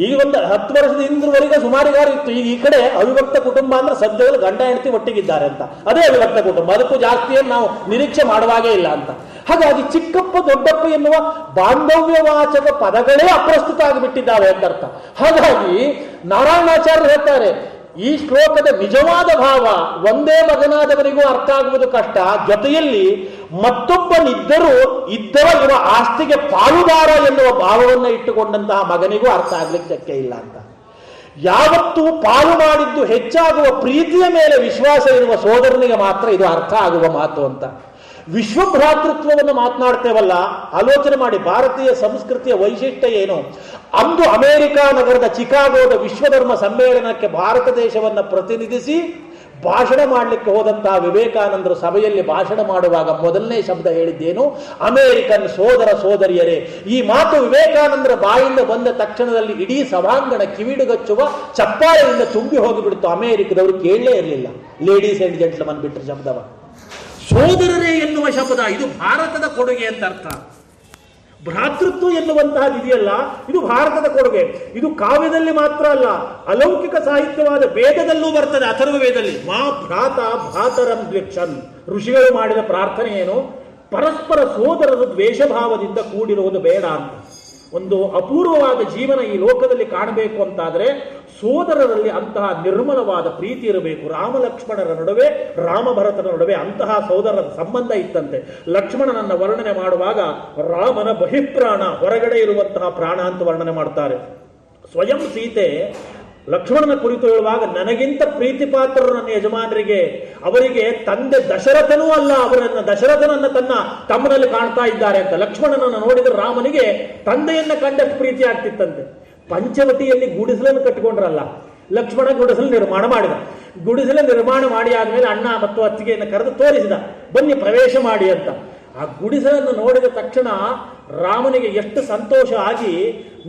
ಈಗ ಒಂದು 10 ವರ್ಷದ ಹಿಂದಿನವರೆಗೆ ಸುಮಾರಿಗಾರು ಇತ್ತು. ಈಗ ಈ ಕಡೆ ಅವಿಭಕ್ತ ಕುಟುಂಬ ಅಂದ್ರೆ ಸದ್ಯದಲ್ಲಿ ಗಂಡ ಹೆಂಡತಿ ಒಟ್ಟಿಗಿದ್ದಾರೆ ಅಂತ, ಅದೇ ಅವಿಭಕ್ತ ಕುಟುಂಬ. ಅದಕ್ಕೂ ಜಾಸ್ತಿಯನ್ನು ನಾವು ನಿರೀಕ್ಷೆ ಮಾಡುವಾಗೇ ಇಲ್ಲ ಅಂತ. ಹಾಗಾಗಿ ಚಿಕ್ಕಪ್ಪ ದೊಡ್ಡಪ್ಪ ಎನ್ನುವ ಬಾಂಧವ್ಯವಾಚಕ ಪದಗಳೇ ಅಪ್ರಸ್ತುತ ಆಗಿಬಿಟ್ಟಿದ್ದಾವೆ ಅಂತ ಅರ್ಥ. ಹಾಗಾಗಿ ನಾರಾಯಣಾಚಾರ್ಯರು ಹೇಳ್ತಾರೆ, ಈ ಶ್ಲೋಕದ ನಿಜವಾದ ಭಾವ ಒಂದೇ ಮಗನಾದವನಿಗೂ ಅರ್ಥ ಆಗುವುದು ಕಷ್ಟ, ಜೊತೆಯಲ್ಲಿ ಮತ್ತೊಬ್ಬನಿದ್ದರೂ ಇದ್ದವ ಇವ ಆಸ್ತಿಗೆ ಪಾಲುದಾರ ಎನ್ನುವ ಭಾವವನ್ನು ಇಟ್ಟುಕೊಂಡಂತಹ ಮಗನಿಗೂ ಅರ್ಥ ಆಗ್ಲಿಕ್ಕೆ ಶಕ್ಯ ಇಲ್ಲ ಅಂತ. ಯಾವತ್ತೂ ಪಾಲು ಮಾಡಿದ್ದು ಹೆಚ್ಚಾಗುವ ಪ್ರೀತಿಯ ಮೇಲೆ ವಿಶ್ವಾಸ ಇರುವ ಸೋದರನಿಗೆ ಮಾತ್ರ ಇದು ಅರ್ಥ ಆಗುವ ಮಾತು ಅಂತ. ವಿಶ್ವಭ್ರಾತೃತ್ವವನ್ನು ಮಾತನಾಡ್ತೇವಲ್ಲ, ಆಲೋಚನೆ ಮಾಡಿ, ಭಾರತೀಯ ಸಂಸ್ಕೃತಿಯ ವೈಶಿಷ್ಟ್ಯ ಏನು? ಅಂದು ಅಮೆರಿಕ ನಗರದ ಚಿಕಾಗೋದ ವಿಶ್ವಧರ್ಮ ಸಮ್ಮೇಳನಕ್ಕೆ ಭಾರತ ದೇಶವನ್ನು ಪ್ರತಿನಿಧಿಸಿ ಭಾಷಣ ಮಾಡಲಿಕ್ಕೆ ಹೋದಂತಹ ವಿವೇಕಾನಂದರು ಸಭೆಯಲ್ಲಿ ಭಾಷಣ ಮಾಡುವಾಗ ಮೊದಲನೇ ಶಬ್ದ ಹೇಳಿದ್ದೇನು? ಅಮೆರಿಕನ್ ಸೋದರ ಸೋದರಿಯರೇ. ಈ ಮಾತು ವಿವೇಕಾನಂದರ ಬಾಯಿಂದ ಬಂದ ತಕ್ಷಣದಲ್ಲಿ ಇಡೀ ಸಭಾಂಗಣ ಕಿವಿಡುಗಚ್ಚುವ ಚಪ್ಪಾಳೆಯಿಂದ ತುಂಬಿ ಹೋಗಿಬಿಡ್ತು. ಅಮೆರಿಕದವರು ಕೇಳಲೇ ಇರಲಿಲ್ಲ, ಲೇಡೀಸ್ ಅಂಡ್ ಜೆಂಟ್ಲ್ಮನ್ ಬಿಟ್ಟರೆ ಶಬ್ದವ. ಸೋದರರೇ ಎನ್ನುವ ಶಬ್ದ ಇದು ಭಾರತದ ಕೊಡುಗೆ ಅಂತ ಅರ್ಥ. ಭ್ರಾತೃತ್ವ ಎನ್ನುವಂತಹದ್ದು ಇದೆಯಲ್ಲ, ಇದು ಭಾರತದ ಕೊಡುಗೆ. ಇದು ಕಾವ್ಯದಲ್ಲಿ ಮಾತ್ರ ಅಲ್ಲ, ಅಲೌಕಿಕ ಸಾಹಿತ್ಯವಾದ ವೇದದಲ್ಲೂ ಬರ್ತದೆ. ಅಥರ್ವ ವೇದದಲ್ಲಿ ಮಾ ಭ್ರಾತ ಭ್ರಾತರಂ ದ್ವೇಕ್ಷನ್, ಋಷಿಗಳು ಮಾಡಿದ ಪ್ರಾರ್ಥನೆ ಏನು? ಪರಸ್ಪರ ಸೋದರರು ದ್ವೇಷಭಾವದಿಂದ ಕೂಡಿರುವುದು ಬೇಡ ಅಂತ. ಒಂದು ಅಪೂರ್ವವಾದ ಜೀವನ ಈ ಲೋಕದಲ್ಲಿ ಕಾಣಬೇಕು ಅಂತಾದರೆ ಸೋದರರಲ್ಲಿ ಅಂತಹ ನಿರ್ಮಲವಾದ ಪ್ರೀತಿ ಇರಬೇಕು. ರಾಮ ಲಕ್ಷ್ಮಣರ ನಡುವೆ, ರಾಮ ಭರತನ ನಡುವೆ ಅಂತಹ ಸೋದರರ ಸಂಬಂಧ ಇತ್ತಂತೆ. ಲಕ್ಷ್ಮಣನನ್ನ ವರ್ಣನೆ ಮಾಡುವಾಗ ರಾಮನ ಬಹಿಪ್ರಾಣ, ಹೊರಗಡೆ ಇರುವಂತಹ ಪ್ರಾಣ ಅಂತ ವರ್ಣನೆ ಮಾಡ್ತಾರೆ. ಸ್ವಯಂ ಸೀತೆ ಲಕ್ಷ್ಮಣನ ಕುರಿತು ಹೇಳುವಾಗ, ನನಗಿಂತ ಪ್ರೀತಿ ಪಾತ್ರರು ನನ್ನ ಯಜಮಾನರಿಗೆ, ಅವರಿಗೆ ತಂದೆ ದಶರಥನೂ ಅಲ್ಲ, ದಶರಥನನ್ನ ತನ್ನ ತಮ್ಮನಲ್ಲಿ ಕಾಣ್ತಾ ಇದ್ದಾರೆ ಅಂತ. ಲಕ್ಷ್ಮಣನನ್ನು ನೋಡಿದ್ರೆ ರಾಮನಿಗೆ ತಂದೆಯನ್ನ ಕಂಡಷ್ಟು ಪ್ರೀತಿ ಆಗ್ತಿತ್ತಂತೆ. ಪಂಚವಟಿಯಲ್ಲಿ ಗುಡಿಸಲನ್ನು ಕಟ್ಟಿಕೊಂಡ್ರಲ್ಲ, ಲಕ್ಷ್ಮಣ ಗುಡಿಸಲು ನಿರ್ಮಾಣ ಮಾಡಿದ. ಗುಡಿಸಲ ನಿರ್ಮಾಣ ಮಾಡಿ ಆದ್ಮೇಲೆ ಅಣ್ಣ ಮತ್ತು ಅತ್ತಿಗೆಯನ್ನು ಕರೆದು ತೋರಿಸಿದ, ಬನ್ನಿ ಪ್ರವೇಶ ಮಾಡಿ ಅಂತ. ಆ ಗುಡಿಸಲನ್ನು ನೋಡಿದ ತಕ್ಷಣ ರಾಮನಿಗೆ ಎಷ್ಟು ಸಂತೋಷ ಆಗಿ,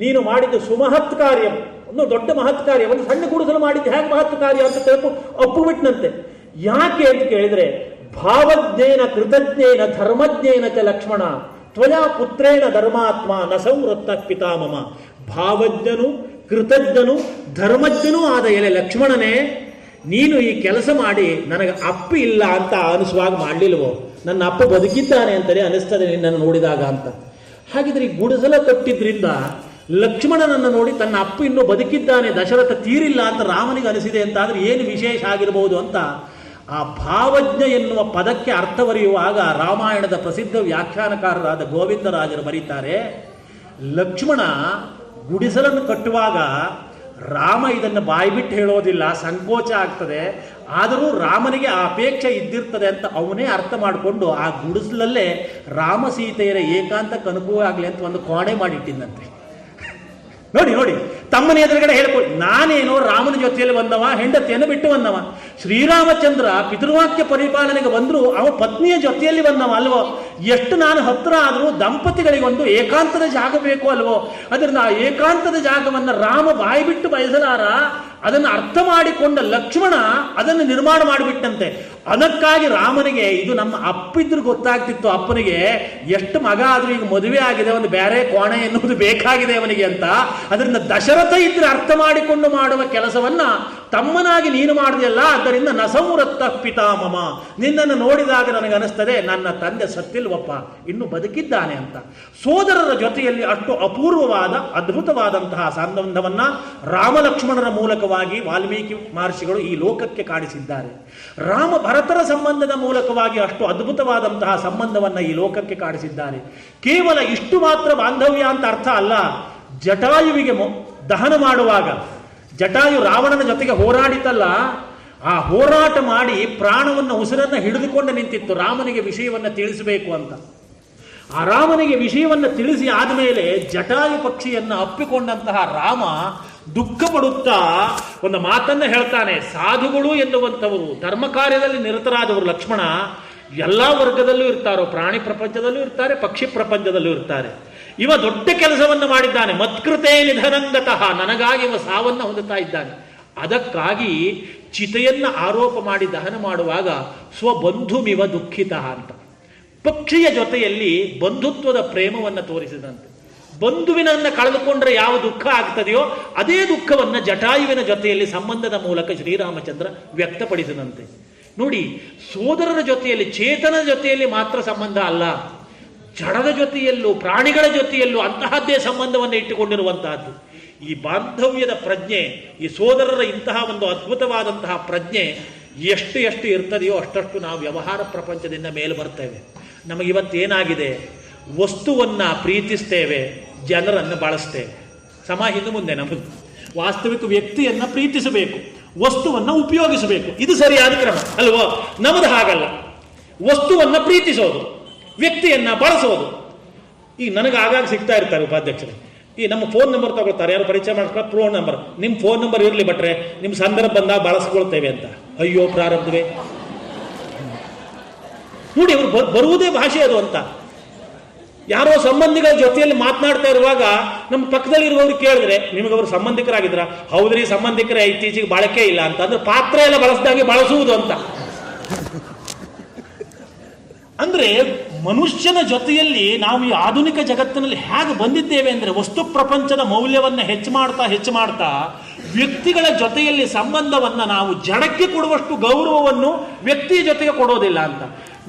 ನೀನು ಮಾಡಿದ್ದು ಸುಮಹತ್ ಕಾರ್ಯ, ಒಂದು ದೊಡ್ಡ ಮಹತ್ ಕಾರ್ಯ, ಒಂದು ಸಣ್ಣ ಗುಡಿಸಲು ಮಾಡಿದ್ದು ಹೇಗೆ ಮಹತ್ ಕಾರ್ಯ ಅಂತ ತಿಳ್ಕೊಂಡು ಒಪ್ಪುಬಿಟ್ನಂತೆ. ಯಾಕೆ ಅಂತ ಕೇಳಿದ್ರೆ, ಭಾವಜ್ಞೇನ ಕೃತಜ್ಞೇನ ಧರ್ಮಜ್ಞೇನ ಚ ಲಕ್ಷ್ಮಣ ತ್ವಯಾ ಪುತ್ರೇಣ ಧರ್ಮಾತ್ಮ ನ ಸಂವೃತ್ತ ಪಿತಾಮಮ. ಭಾವಜ್ಞನು, ಕೃತಜ್ಞನು, ಧರ್ಮಜ್ಞನೂ ಆದ ಎಲೆ ಲಕ್ಷ್ಮಣನೇ, ನೀನು ಈ ಕೆಲಸ ಮಾಡಿ ನನಗೆ ಅಪ್ಪ ಇಲ್ಲ ಅಂತ ಅನಿಸುವಾಗ ಮಾಡಲಿಲ್ವೋ? ನನ್ನ ಅಪ್ಪ ಬದುಕಿದ್ದಾನೆ ಅಂತಲೇ ಅನಿಸ್ತದೆ ನಿನ್ನನ್ನು ನೋಡಿದಾಗ ಅಂತ. ಹಾಗಿದ್ರೆ ಈ ಗುಡಿಸಲ ಕಟ್ಟಿದ್ರಿಂದ ಲಕ್ಷ್ಮಣನನ್ನು ನೋಡಿ ತನ್ನ ಅಪ್ಪ ಇನ್ನೂ ಬದುಕಿದ್ದಾನೆ, ದಶರಥ ತೀರಿಲ್ಲ ಅಂತ ರಾಮನಿಗೆ ಅನಿಸಿದೆ ಅಂತಾದ್ರೆ ಏನು ವಿಶೇಷ ಆಗಿರಬಹುದು ಅಂತ ಆ ಭಾವಜ್ಞ ಎನ್ನುವ ಪದಕ್ಕೆ ಅರ್ಥವರಿಯುವಾಗ ರಾಮಾಯಣದ ಪ್ರಸಿದ್ಧ ವ್ಯಾಖ್ಯಾನಕಾರರಾದ ಗೋವಿಂದರಾಜರು ಬರೀತಾರೆ, ಲಕ್ಷ್ಮಣ ಗುಡಿಸಲನ್ನು ಕಟ್ಟುವಾಗ ರಾಮ ಇದನ್ನು ಬಾಯ್ಬಿಟ್ಟು ಹೇಳೋದಿಲ್ಲ, ಸಂಕೋಚ ಆಗ್ತದೆ. ಆದರೂ ರಾಮನಿಗೆ ಆ ಅಪೇಕ್ಷೆ ಇದ್ದಿರ್ತದೆ ಅಂತ ಅವನೇ ಅರ್ಥ ಮಾಡಿಕೊಂಡು ಆ ಗುಡಿಸಲಲ್ಲೇ ರಾಮ ಸೀತೆಯರ ಏಕಾಂತಕ್ಕೆ ಅನುಕೂಲ ಆಗಲಿ ಅಂತ ಒಂದು ಕೋಣೆ ಮಾಡಿಟ್ಟಿದ್ದಂತೆ. ನೋಡಿ ನೋಡಿ, ತಮ್ಮನ ಎದುರುಗಡೆ ಹೇಳ್ಕೊಳ್ಳಿ, ನಾನೇನೋ ರಾಮನ ಜೊತೆಯಲ್ಲಿ ಬಂದವ, ಹೆಂಡತಿಯನ್ನು ಬಿಟ್ಟು ಬಂದವ. ಶ್ರೀರಾಮಚಂದ್ರ ಪಿತೃವಾಕ್ಯ ಪರಿಪಾಲನೆಗೆ ಬಂದ್ರು ಅವ ಪತ್ನಿಯ ಜೊತೆಯಲ್ಲಿ ಬಂದವ ಅಲ್ವೋ. ಎಷ್ಟು ನಾನು ಹತ್ರ ಆದರೂ ದಂಪತಿಗಳಿಗೆ ಒಂದು ಏಕಾಂತದ ಜಾಗ ಬೇಕು ಅಲ್ವೋ. ಅದರಿಂದ ಆ ಏಕಾಂತದ ಜಾಗವನ್ನು ರಾಮ ಬಾಯಿ ಬಿಟ್ಟು ಬಯಸಲಾರ. ಅದನ್ನು ಅರ್ಥ ಮಾಡಿಕೊಂಡ ಲಕ್ಷ್ಮಣ ಅದನ್ನು ನಿರ್ಮಾಣ ಮಾಡಿಬಿಟ್ಟಂತೆ. ಅದಕ್ಕಾಗಿ ರಾಮನಿಗೆ ಇದು ನಮ್ಮ ಅಪ್ಪಿದ್ರು ಗೊತ್ತಾಗ್ತಿತ್ತು, ಅಪ್ಪನಿಗೆ ಎಷ್ಟು ಮಗ ಆದ್ರೂ ಈಗ ಮದುವೆ ಆಗಿದೆ, ಒಂದು ಬೇರೆ ಕೋಣೆ ಎನ್ನುವುದು ಬೇಕಾಗಿದೆ ಅವನಿಗೆ ಅಂತ. ಅದರಿಂದ ದಶರಥ ಇದ್ರೆ ಅರ್ಥ ಮಾಡಿಕೊಂಡು ಮಾಡುವ ಕೆಲಸವನ್ನ ತಮ್ಮನಾಗಿ ನೀನು ಮಾಡಿದೆಯಲ್ಲ, ಆದ್ದರಿಂದ ನಸಮುರತ್ತ ಪಿತಾಮಮ, ನಿನ್ನನ್ನು ನೋಡಿದಾಗ ನನಗೆ ಅನಿಸ್ತದೆ ನನ್ನ ತಂದೆ ಸತ್ತಿಲ್ವಪ್ಪ, ಇನ್ನು ಬದುಕಿದ್ದಾನೆ ಅಂತ. ಸೋದರರ ಜೊತೆಯಲ್ಲಿ ಅಷ್ಟು ಅಪೂರ್ವವಾದ ಅದ್ಭುತವಾದಂತಹ ಸಂಬಂಧವನ್ನ ರಾಮಲಕ್ಷ್ಮಣರ ಮೂಲಕವಾಗಿ ವಾಲ್ಮೀಕಿ ಮಹರ್ಷಿಗಳು ಈ ಲೋಕಕ್ಕೆ ಕಾಣಿಸಿದ್ದಾರೆ. ರಾಮ ಭರತರ ಸಂಬಂಧದ ಮೂಲಕವಾಗಿ ಅಷ್ಟು ಅದ್ಭುತವಾದಂತಹ ಸಂಬಂಧವನ್ನ ಈ ಲೋಕಕ್ಕೆ ಕಾಣಿಸಿದ್ದಾರೆ. ಕೇವಲ ಇಷ್ಟು ಮಾತ್ರ ಬಾಂಧವ್ಯ ಅಂತ ಅರ್ಥ ಅಲ್ಲ. ಜಟಾಯುವಿಗೆ ದಹನ ಮಾಡುವಾಗ ಜಟಾಯು ರಾವಣನ ಜೊತೆಗೆ ಹೋರಾಡಿತಲ್ಲ, ಆ ಹೋರಾಟ ಮಾಡಿ ಪ್ರಾಣವನ್ನು ಉಸಿರನ್ನು ಹಿಡಿದುಕೊಂಡು ನಿಂತಿತ್ತು ರಾಮನಿಗೆ ವಿಷಯವನ್ನು ತಿಳಿಸಬೇಕು ಅಂತ. ಆ ರಾಮನಿಗೆ ವಿಷಯವನ್ನು ತಿಳಿಸಿ ಆದಮೇಲೆ ಜಟಾಯು ಪಕ್ಷಿಯನ್ನು ಅಪ್ಪಿಕೊಂಡಂತಹ ರಾಮ ದುಃಖ ಪಡುತ್ತಾ ಒಂದು ಮಾತನ್ನು ಹೇಳ್ತಾನೆ. ಸಾಧುಗಳು ಎನ್ನುವಂಥವರು, ಧರ್ಮ ಕಾರ್ಯದಲ್ಲಿ ನಿರತರಾದವರು ಲಕ್ಷ್ಮಣ ಎಲ್ಲ ವರ್ಗದಲ್ಲೂ ಇರ್ತಾರೋ, ಪ್ರಾಣಿ ಪ್ರಪಂಚದಲ್ಲೂ ಇರ್ತಾರೆ, ಪಕ್ಷಿ ಪ್ರಪಂಚದಲ್ಲೂ ಇರ್ತಾರೆ. ಇವ ದೊಡ್ಡ ಕೆಲಸವನ್ನು ಮಾಡಿದ್ದಾನೆ. ಮತ್ಕೃತೇ ನಿಧನಂಗತಃ, ನನಗಾಗಿ ಇವ ಸಾವನ್ನ ಹೊಂದುತ್ತಾ ಇದ್ದಾನೆ. ಅದಕ್ಕಾಗಿ ಚಿತೆಯನ್ನ ಆರೋಪ ಮಾಡಿ ದಹನ ಮಾಡುವಾಗ ಸ್ವಬಂಧುಮಿವ ದುಃಖಿತ ಅಂತ ಪಕ್ಷಿಯ ಜೊತೆಯಲ್ಲಿ ಬಂಧುತ್ವದ ಪ್ರೇಮವನ್ನು ತೋರಿಸಿದಂತೆ. ಬಂಧುವಿನನ್ನ ಕಳೆದುಕೊಂಡ್ರೆ ಯಾವ ದುಃಖ ಆಗ್ತದೆಯೋ ಅದೇ ದುಃಖವನ್ನ ಜಟಾಯುವಿನ ಜೊತೆಯಲ್ಲಿ ಸಂಬಂಧದ ಮೂಲಕ ಶ್ರೀರಾಮಚಂದ್ರ ವ್ಯಕ್ತಪಡಿಸಿದಂತೆ. ನೋಡಿ, ಸೋದರರ ಜೊತೆಯಲ್ಲಿ, ಚೇತನ ಜೊತೆಯಲ್ಲಿ ಮಾತ್ರ ಸಂಬಂಧ ಅಲ್ಲ, ಜಡದ ಜೊತೆಯಲ್ಲೂ ಪ್ರಾಣಿಗಳ ಜೊತೆಯಲ್ಲೂ ಅಂತಹದ್ದೇ ಸಂಬಂಧವನ್ನು ಇಟ್ಟುಕೊಂಡಿರುವಂತಹದ್ದು. ಈ ಬಾಂಧವ್ಯದ ಪ್ರಜ್ಞೆ, ಈ ಸೋದರರ ಇಂತಹ ಒಂದು ಅದ್ಭುತವಾದಂತಹ ಪ್ರಜ್ಞೆ ಎಷ್ಟು ಎಷ್ಟು ಇರ್ತದೆಯೋ ಅಷ್ಟಷ್ಟು ನಾವು ವ್ಯವಹಾರ ಪ್ರಪಂಚದಿಂದ ಮೇಲೆ ಬರ್ತೇವೆ. ನಮಗಿವತ್ತೇನಾಗಿದೆ, ವಸ್ತುವನ್ನ ಪ್ರೀತಿಸ್ತೇವೆ, ಜನರನ್ನು ಬಳಸ್ತೇವೆ. ಸಮ ಹಿಂದೆ ಮುಂದೆ ನಮ್ಮದು ವಾಸ್ತವಿಕ ವ್ಯಕ್ತಿಯನ್ನ ಪ್ರೀತಿಸಬೇಕು, ವಸ್ತುವನ್ನ ಉಪಯೋಗಿಸಬೇಕು, ಇದು ಸರಿಯಾದ ಕ್ರಮ ಅಲ್ವೋ? ನಮ್ಮದು ಹಾಗಲ್ಲ. ವಸ್ತುವನ್ನ ಪ್ರೀತಿಸೋದು, ವ್ಯಕ್ತಿಯನ್ನ ಬಳಸೋದು. ಈಗ ನನಗೆ ಆಗಾಗ ಸಿಗ್ತಾ ಇರ್ತಾರೆ ಉಪಾಧ್ಯಕ್ಷರೇ, ಈ ನಮ್ಮ ಫೋನ್ ನಂಬರ್ ತಗೊಳ್ತಾರೆ, ಯಾರು ಪರಿಚಯ ಮಾಡ್ಕೊಳ್ಳೋ ಫೋನ್ ನಂಬರ್, ನಿಮ್ಮ ಫೋನ್ ನಂಬರ್ ಇರಲಿ ಬಟ್ರೆ ನಿಮ್ಮ ಸಂದರ್ಭ ಬಂದಾಗ ಬಳಸ್ಕೊಳ್ತೇವೆ ಅಂತ. ಅಯ್ಯೋ ಪ್ರಾರಬ್ಧವೇ. ನೋಡಿ, ಅವರು ಬರುವುದೇ ಭಾಷೆ ಅದು ಅಂತ. ಯಾರೋ ಸಂಬಂಧಿಗಳ ಜೊತೆಯಲ್ಲಿ ಮಾತನಾಡ್ತಾ ಇರುವಾಗ ನಮ್ಮ ಪಕ್ಕದಲ್ಲಿ ಇರುವವರು ಕೇಳಿದ್ರೆ, ನಿಮಗೆ ಅವರು ಸಂಬಂಧಿಕರಾಗಿದ್ರ? ಹೌದ್ರಿ, ಸಂಬಂಧಿಕರೇ, ಇತ್ತೀಚೆಗೆ ಬಳಕೆ ಇಲ್ಲ ಅಂತ. ಅಂದ್ರೆ ಪಾತ್ರ ಎಲ್ಲ ಬಳಸಿದಾಗೆ ಬಳಸುವುದು ಅಂತ. ಅಂದ್ರೆ ಮನುಷ್ಯನ ಜೊತೆಯಲ್ಲಿ ನಾವು ಈ ಆಧುನಿಕ ಜಗತ್ತಿನಲ್ಲಿ ಹೇಗೆ ಬಂದಿದ್ದೇವೆ ಅಂದ್ರೆ, ವಸ್ತು ಪ್ರಪಂಚದ ಮೌಲ್ಯವನ್ನು ಹೆಚ್ಚು ಮಾಡ್ತಾ ವ್ಯಕ್ತಿಗಳ ಜೊತೆಯಲ್ಲಿ ಸಂಬಂಧವನ್ನ ನಾವು ಜಡಕ್ಕೆ ಕೊಡುವಷ್ಟು ಗೌರವವನ್ನು ವ್ಯಕ್ತಿಯ ಜೊತೆಗೆ ಕೊಡೋದಿಲ್ಲ ಅಂತ.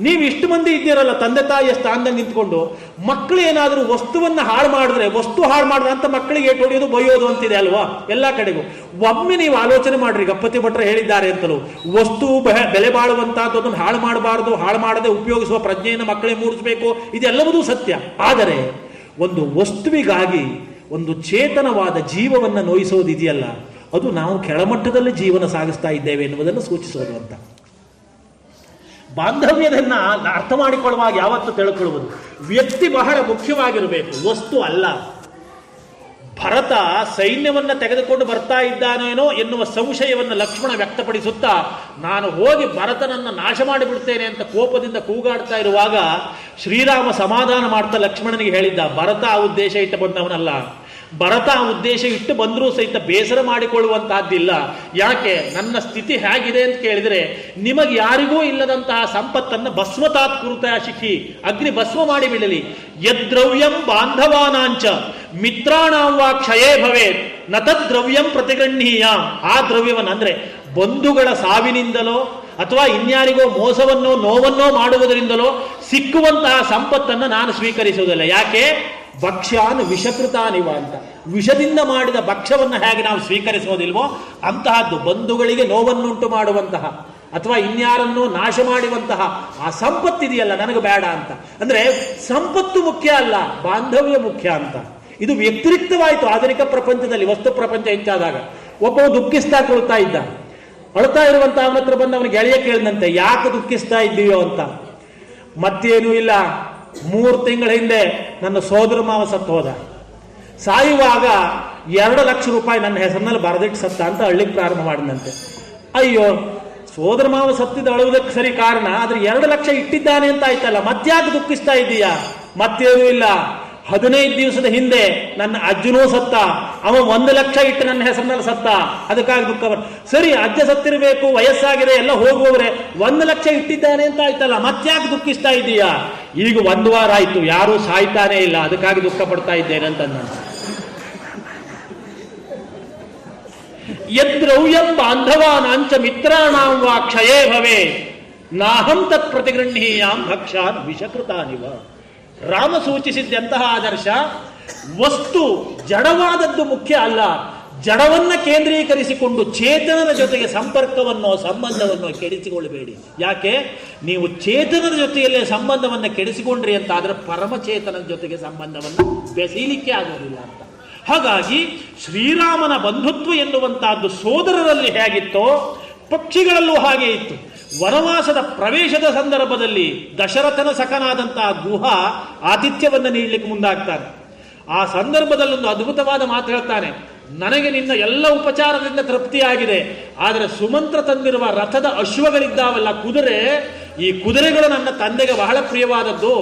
ನೀವು ಇಷ್ಟು ಮಂದಿ ಇದ್ದೀರಲ್ಲ ತಂದೆ ತಾಯಿಯ ಸ್ಥಾನದಲ್ಲಿ ನಿಂತ್ಕೊಂಡು, ಮಕ್ಕಳು ಏನಾದರೂ ವಸ್ತುವನ್ನ ಹಾಳು ಮಾಡಿದ್ರೆ, ವಸ್ತು ಹಾಳು ಮಾಡಿದ್ರೆ ಅಂತ ಮಕ್ಕಳಿಗೆ ಏಟು ಹೊಡೆಯೋದು ಬೈಯೋದು ಅಂತಿದೆ ಅಲ್ವಾ ಎಲ್ಲ ಕಡೆಗೂ. ಒಮ್ಮೆ ನೀವು ಆಲೋಚನೆ ಮಾಡ್ರಿ, ಗಪ್ಪತಿ ಭಟ್ರು ಹೇಳಿದ್ದಾರೆ ಅಂತಲೂ, ವಸ್ತು ಬೆಲೆ ಬಾಳುವಂತಹದ್ದು, ಅದನ್ನು ಹಾಳು ಮಾಡಬಾರದು, ಹಾಳು ಮಾಡದೆ ಉಪಯೋಗಿಸುವ ಪ್ರಜ್ಞೆಯನ್ನು ಮಕ್ಕಳಿಗೆ ಮೂಡಿಸಬೇಕು, ಇದೆಲ್ಲವೂ ಸತ್ಯ. ಆದರೆ ಒಂದು ವಸ್ತುವಿಗಾಗಿ ಒಂದು ಚೇತನವಾದ ಜೀವವನ್ನು ನೋಯಿಸೋದಿದೆಯಲ್ಲ, ಅದು ನಾವು ಕೆಳಮಟ್ಟದಲ್ಲಿ ಜೀವನ ಸಾಗಿಸ್ತಾ ಇದ್ದೇವೆ ಎನ್ನುವುದನ್ನು ಸೂಚಿಸೋದು ಅಂತ. ಬಾಂಧವ್ಯದನ್ನ ಅರ್ಥ ಮಾಡಿಕೊಳ್ಳುವಾಗ ಯಾವತ್ತು ತಿಳ್ಕೊಳ್ಳುವುದು, ವ್ಯಕ್ತಿ ಬಹಳ ಮುಖ್ಯವಾಗಿರಬೇಕು, ವಸ್ತು ಅಲ್ಲ. ಭರತ ಸೈನ್ಯವನ್ನ ತೆಗೆದುಕೊಂಡು ಬರ್ತಾ ಇದ್ದಾನೇನೋ ಎನ್ನುವ ಸಂಶಯವನ್ನು ಲಕ್ಷ್ಮಣ ವ್ಯಕ್ತಪಡಿಸುತ್ತಾ, ನಾನು ಹೋಗಿ ಭರತನನ್ನ ನಾಶ ಮಾಡಿಬಿಡ್ತೇನೆ ಅಂತ ಕೋಪದಿಂದ ಕೂಗಾಡ್ತಾ ಇರುವಾಗ ಶ್ರೀರಾಮ ಸಮಾಧಾನ ಮಾಡ್ತಾ ಲಕ್ಷ್ಮಣನಿಗೆ ಹೇಳಿದ್ದ, ಭರತ ಆ ಉದ್ದೇಶ ಇಟ್ಟು ಬಂದವನಲ್ಲ. ಭರತ ಆ ಉದ್ದೇಶ ಇಟ್ಟು ಬಂದರೂ ಸಹಿತ ಬೇಸರ ಮಾಡಿಕೊಳ್ಳುವಂತಹದ್ದಿಲ್ಲ. ಯಾಕೆ, ನನ್ನ ಸ್ಥಿತಿ ಹೇಗಿದೆ ಅಂತ ಕೇಳಿದ್ರೆ, ನಿಮಗೆ ಯಾರಿಗೂ ಇಲ್ಲದಂತಹ ಸಂಪತ್ತನ್ನು ಭಸ್ಮತಾತ್ ಕುರುತ ಶಿಖಿ, ಅಗ್ನಿ ಭಸ್ಮ ಮಾಡಿ ಬಿಡಲಿ. ಯದ್ದ್ರವ್ಯಂ ಬಾಂಧವಾನಾಂಚ ಮಿತ್ರಾಣಾಂ ವಾ ಕ್ಷಯೇ ಭವೇತ್ ನ ತದ್ದ್ರವ್ಯಂ ಪ್ರತಿಗೃಹೀಯಾಂ. ಆ ದ್ರವ್ಯವನ್ನು ಅಂದ್ರೆ ಬಂಧುಗಳ ಸಾವಿನಿಂದಲೋ ಅಥವಾ ಇನ್ಯಾರಿಗೋ ಮೋಸವನ್ನೋ ನೋವನ್ನೋ ಮಾಡುವುದರಿಂದಲೋ ಸಿಕ್ಕುವಂತಹ ಸಂಪತ್ತನ್ನು ನಾನು ಸ್ವೀಕರಿಸುವುದಿಲ್ಲ. ಯಾಕೆ, ಭಕ್ಷ್ಯಾನ್ ವಿಷಕೃತಾನಿವ ಅಂತ. ವಿಷದಿಂದ ಮಾಡಿದ ಭಕ್ಷ್ಯವನ್ನು ಹೇಗೆ ನಾವು ಸ್ವೀಕರಿಸೋದಿಲ್ವೋ ಅಂತಹದ್ದು ಬಂಧುಗಳಿಗೆ ನೋವನ್ನುಂಟು ಮಾಡುವಂತಹ ಅಥವಾ ಇನ್ಯಾರನ್ನು ನಾಶ ಮಾಡುವಂತಹ ಆ ಸಂಪತ್ತಿದೆಯಲ್ಲ, ನನಗೆ ಬೇಡ ಅಂತ. ಅಂದ್ರೆ ಸಂಪತ್ತು ಮುಖ್ಯ ಅಲ್ಲ, ಬಾಂಧವ್ಯ ಮುಖ್ಯ ಅಂತ. ಇದು ವ್ಯತಿರಿಕ್ತವಾಯಿತು ಆಧುನಿಕ ಪ್ರಪಂಚದಲ್ಲಿ. ವಸ್ತು ಪ್ರಪಂಚ ಹೆಚ್ಚಾದಾಗ ಒಬ್ಬ ದುಃಖಿಸ್ತಾ ಕೊಳ್ತಾ ಇದ್ದ. ಅಳ್ತಾ ಇರುವಂತ ಅವನ ಹತ್ರ ಬಂದು ಅವನ ಗೆಳೆಯ ಕೇಳಿದಂತೆ, ಯಾಕೆ ದುಃಖಿಸ್ತಾ ಇದ್ದೀಯೋ ಅಂತ. ಮತ್ತೇನೂ ಇಲ್ಲ, 3 ತಿಂಗಳ ಹಿಂದೆ ನನ್ನ ಸೋದರ ಮಾವ ಸತ್ತು ಹೋದ. ಸಾಯುವಾಗ 2 ಲಕ್ಷ ರೂಪಾಯಿ ನನ್ನ ಹೆಸರಿನಲ್ಲಿ ಬರೆದಿಟ್ಟು ಸತ್ತ ಅಂತ ಅಳ್ಳಿಕ್ಕೆ ಪ್ರಾರಂಭ ಮಾಡಿದಂತೆ. ಅಯ್ಯೋ, ಸೋದರ ಮಾವ ಸತ್ತಿದ್ದು ಅಳುವುದಕ್ಕೆ ಸರಿ ಕಾರಣ, ಆದ್ರೆ 2 ಲಕ್ಷ ಇಟ್ಟಿದ್ದಾನೆ ಅಂತ ಆಯ್ತಲ್ಲ, ಮತ್ತ್ಯಾಕೆ ದುಃಖಿಸ್ತಾ ಇದ್ದೀಯಾ? ಮತ್ತೇನೂ ಇಲ್ಲ, 15 ದಿವಸದ ಹಿಂದೆ ನನ್ನ ಅಜ್ಜನೂ ಸತ್ತ, ಅವ 1 ಲಕ್ಷ ಇಟ್ಟು ನನ್ನ ಹೆಸರಿನಲ್ಲಿ ಸತ್ತ, ಅದಕ್ಕಾಗಿ ದುಃಖ ಸರಿ, ಅಜ್ಜ ಸತ್ತಿರಬೇಕು, ವಯಸ್ಸಾಗಿದೆ, ಎಲ್ಲ ಹೋಗುವವರೇ, 1 ಲಕ್ಷ ಇಟ್ಟಿದ್ದಾನೆ ಅಂತ ಆಯ್ತಲ್ಲ, ಮತ್ತ್ಯಾಕೆ ದುಃಖಿಸ್ತಾ ಇದ್ದೀಯಾ? ಈಗ 1 ವಾರ ಆಯ್ತು, ಯಾರೂ ಸಾಯ್ತಾನೇ ಇಲ್ಲ, ಅದಕ್ಕಾಗಿ ದುಃಖ ಪಡ್ತಾ ಇದ್ದೇನೆ ಅಂತ ನಾನು. ಯದ್ರವ್ಯಂ ಬಾಂಧವಾನಾಂಚ ಮಿತ್ರಾಣಾಂ ವಾ ಕ್ಷಯೇ ಭವೆ ನಾಹಂ ತತ್ ಪ್ರತಿಗೃಹೀಯಾಂ ಭಕ್ಷಾನ್ ವಿಷಕೃತಾನಿವ. ರಾಮ ಸೂಚಿಸಿದ್ದಂತಹ ಆದರ್ಶ, ವಸ್ತು ಜಡವಾದದ್ದು ಮುಖ್ಯ ಅಲ್ಲ, ಜಡವನ್ನ ಕೇಂದ್ರೀಕರಿಸಿಕೊಂಡು ಚೇತನದ ಜೊತೆಗೆ ಸಂಪರ್ಕವನ್ನು ಸಂಬಂಧವನ್ನು ಕೆಡಿಸಿಕೊಳ್ಳಬೇಡಿ. ಯಾಕೆ? ನೀವು ಚೇತನದ ಜೊತೆಯಲ್ಲೇ ಸಂಬಂಧವನ್ನು ಕೆಡಿಸಿಕೊಂಡ್ರಿ ಅಂತ ಆದ್ರೆ ಪರಮಚೇತನದ ಜೊತೆಗೆ ಸಂಬಂಧವನ್ನು ಬೆಸೀಲಿಕ್ಕೆ ಆಗೋದಿಲ್ಲ ಅಂತ. ಹಾಗಾಗಿ ಶ್ರೀರಾಮನ ಬಂಧುತ್ವ ಎನ್ನುವಂತಹದ್ದು ಸೋದರರಲ್ಲಿ ಹೇಗಿತ್ತೋ ಪಕ್ಷಿಗಳಲ್ಲೂ ಹಾಗೆ ಇತ್ತು. ವನವಾಸದ ಪ್ರವೇಶದ ಸಂದರ್ಭದಲ್ಲಿ ದಶರಥನ ಸಖನಾದಂತಹ ಗುಹ ಆತಿಥ್ಯವನ್ನು ನೀಡಲಿಕ್ಕೆ ಮುಂದಾಗ್ತಾನೆ. ಆ ಸಂದರ್ಭದಲ್ಲೊಂದು ಅದ್ಭುತವಾದ ಮಾತು ಹೇಳ್ತಾನೆ, ನನಗೆ ನಿನ್ನ ಎಲ್ಲ ಉಪಚಾರದಿಂದ ತೃಪ್ತಿಯಾಗಿದೆ, ಆದರೆ ಸುಮಂತ್ರ ತಂದಿರುವ ರಥದ ಅಶ್ವಗಳಿದ್ದಾವಲ್ಲ, ಕುದುರೆ, ಈ ಕುದುರೆಗಳು ನನ್ನ ತಂದೆಗೆ ಬಹಳ ಪ್ರಿಯವಾದದ್ದು,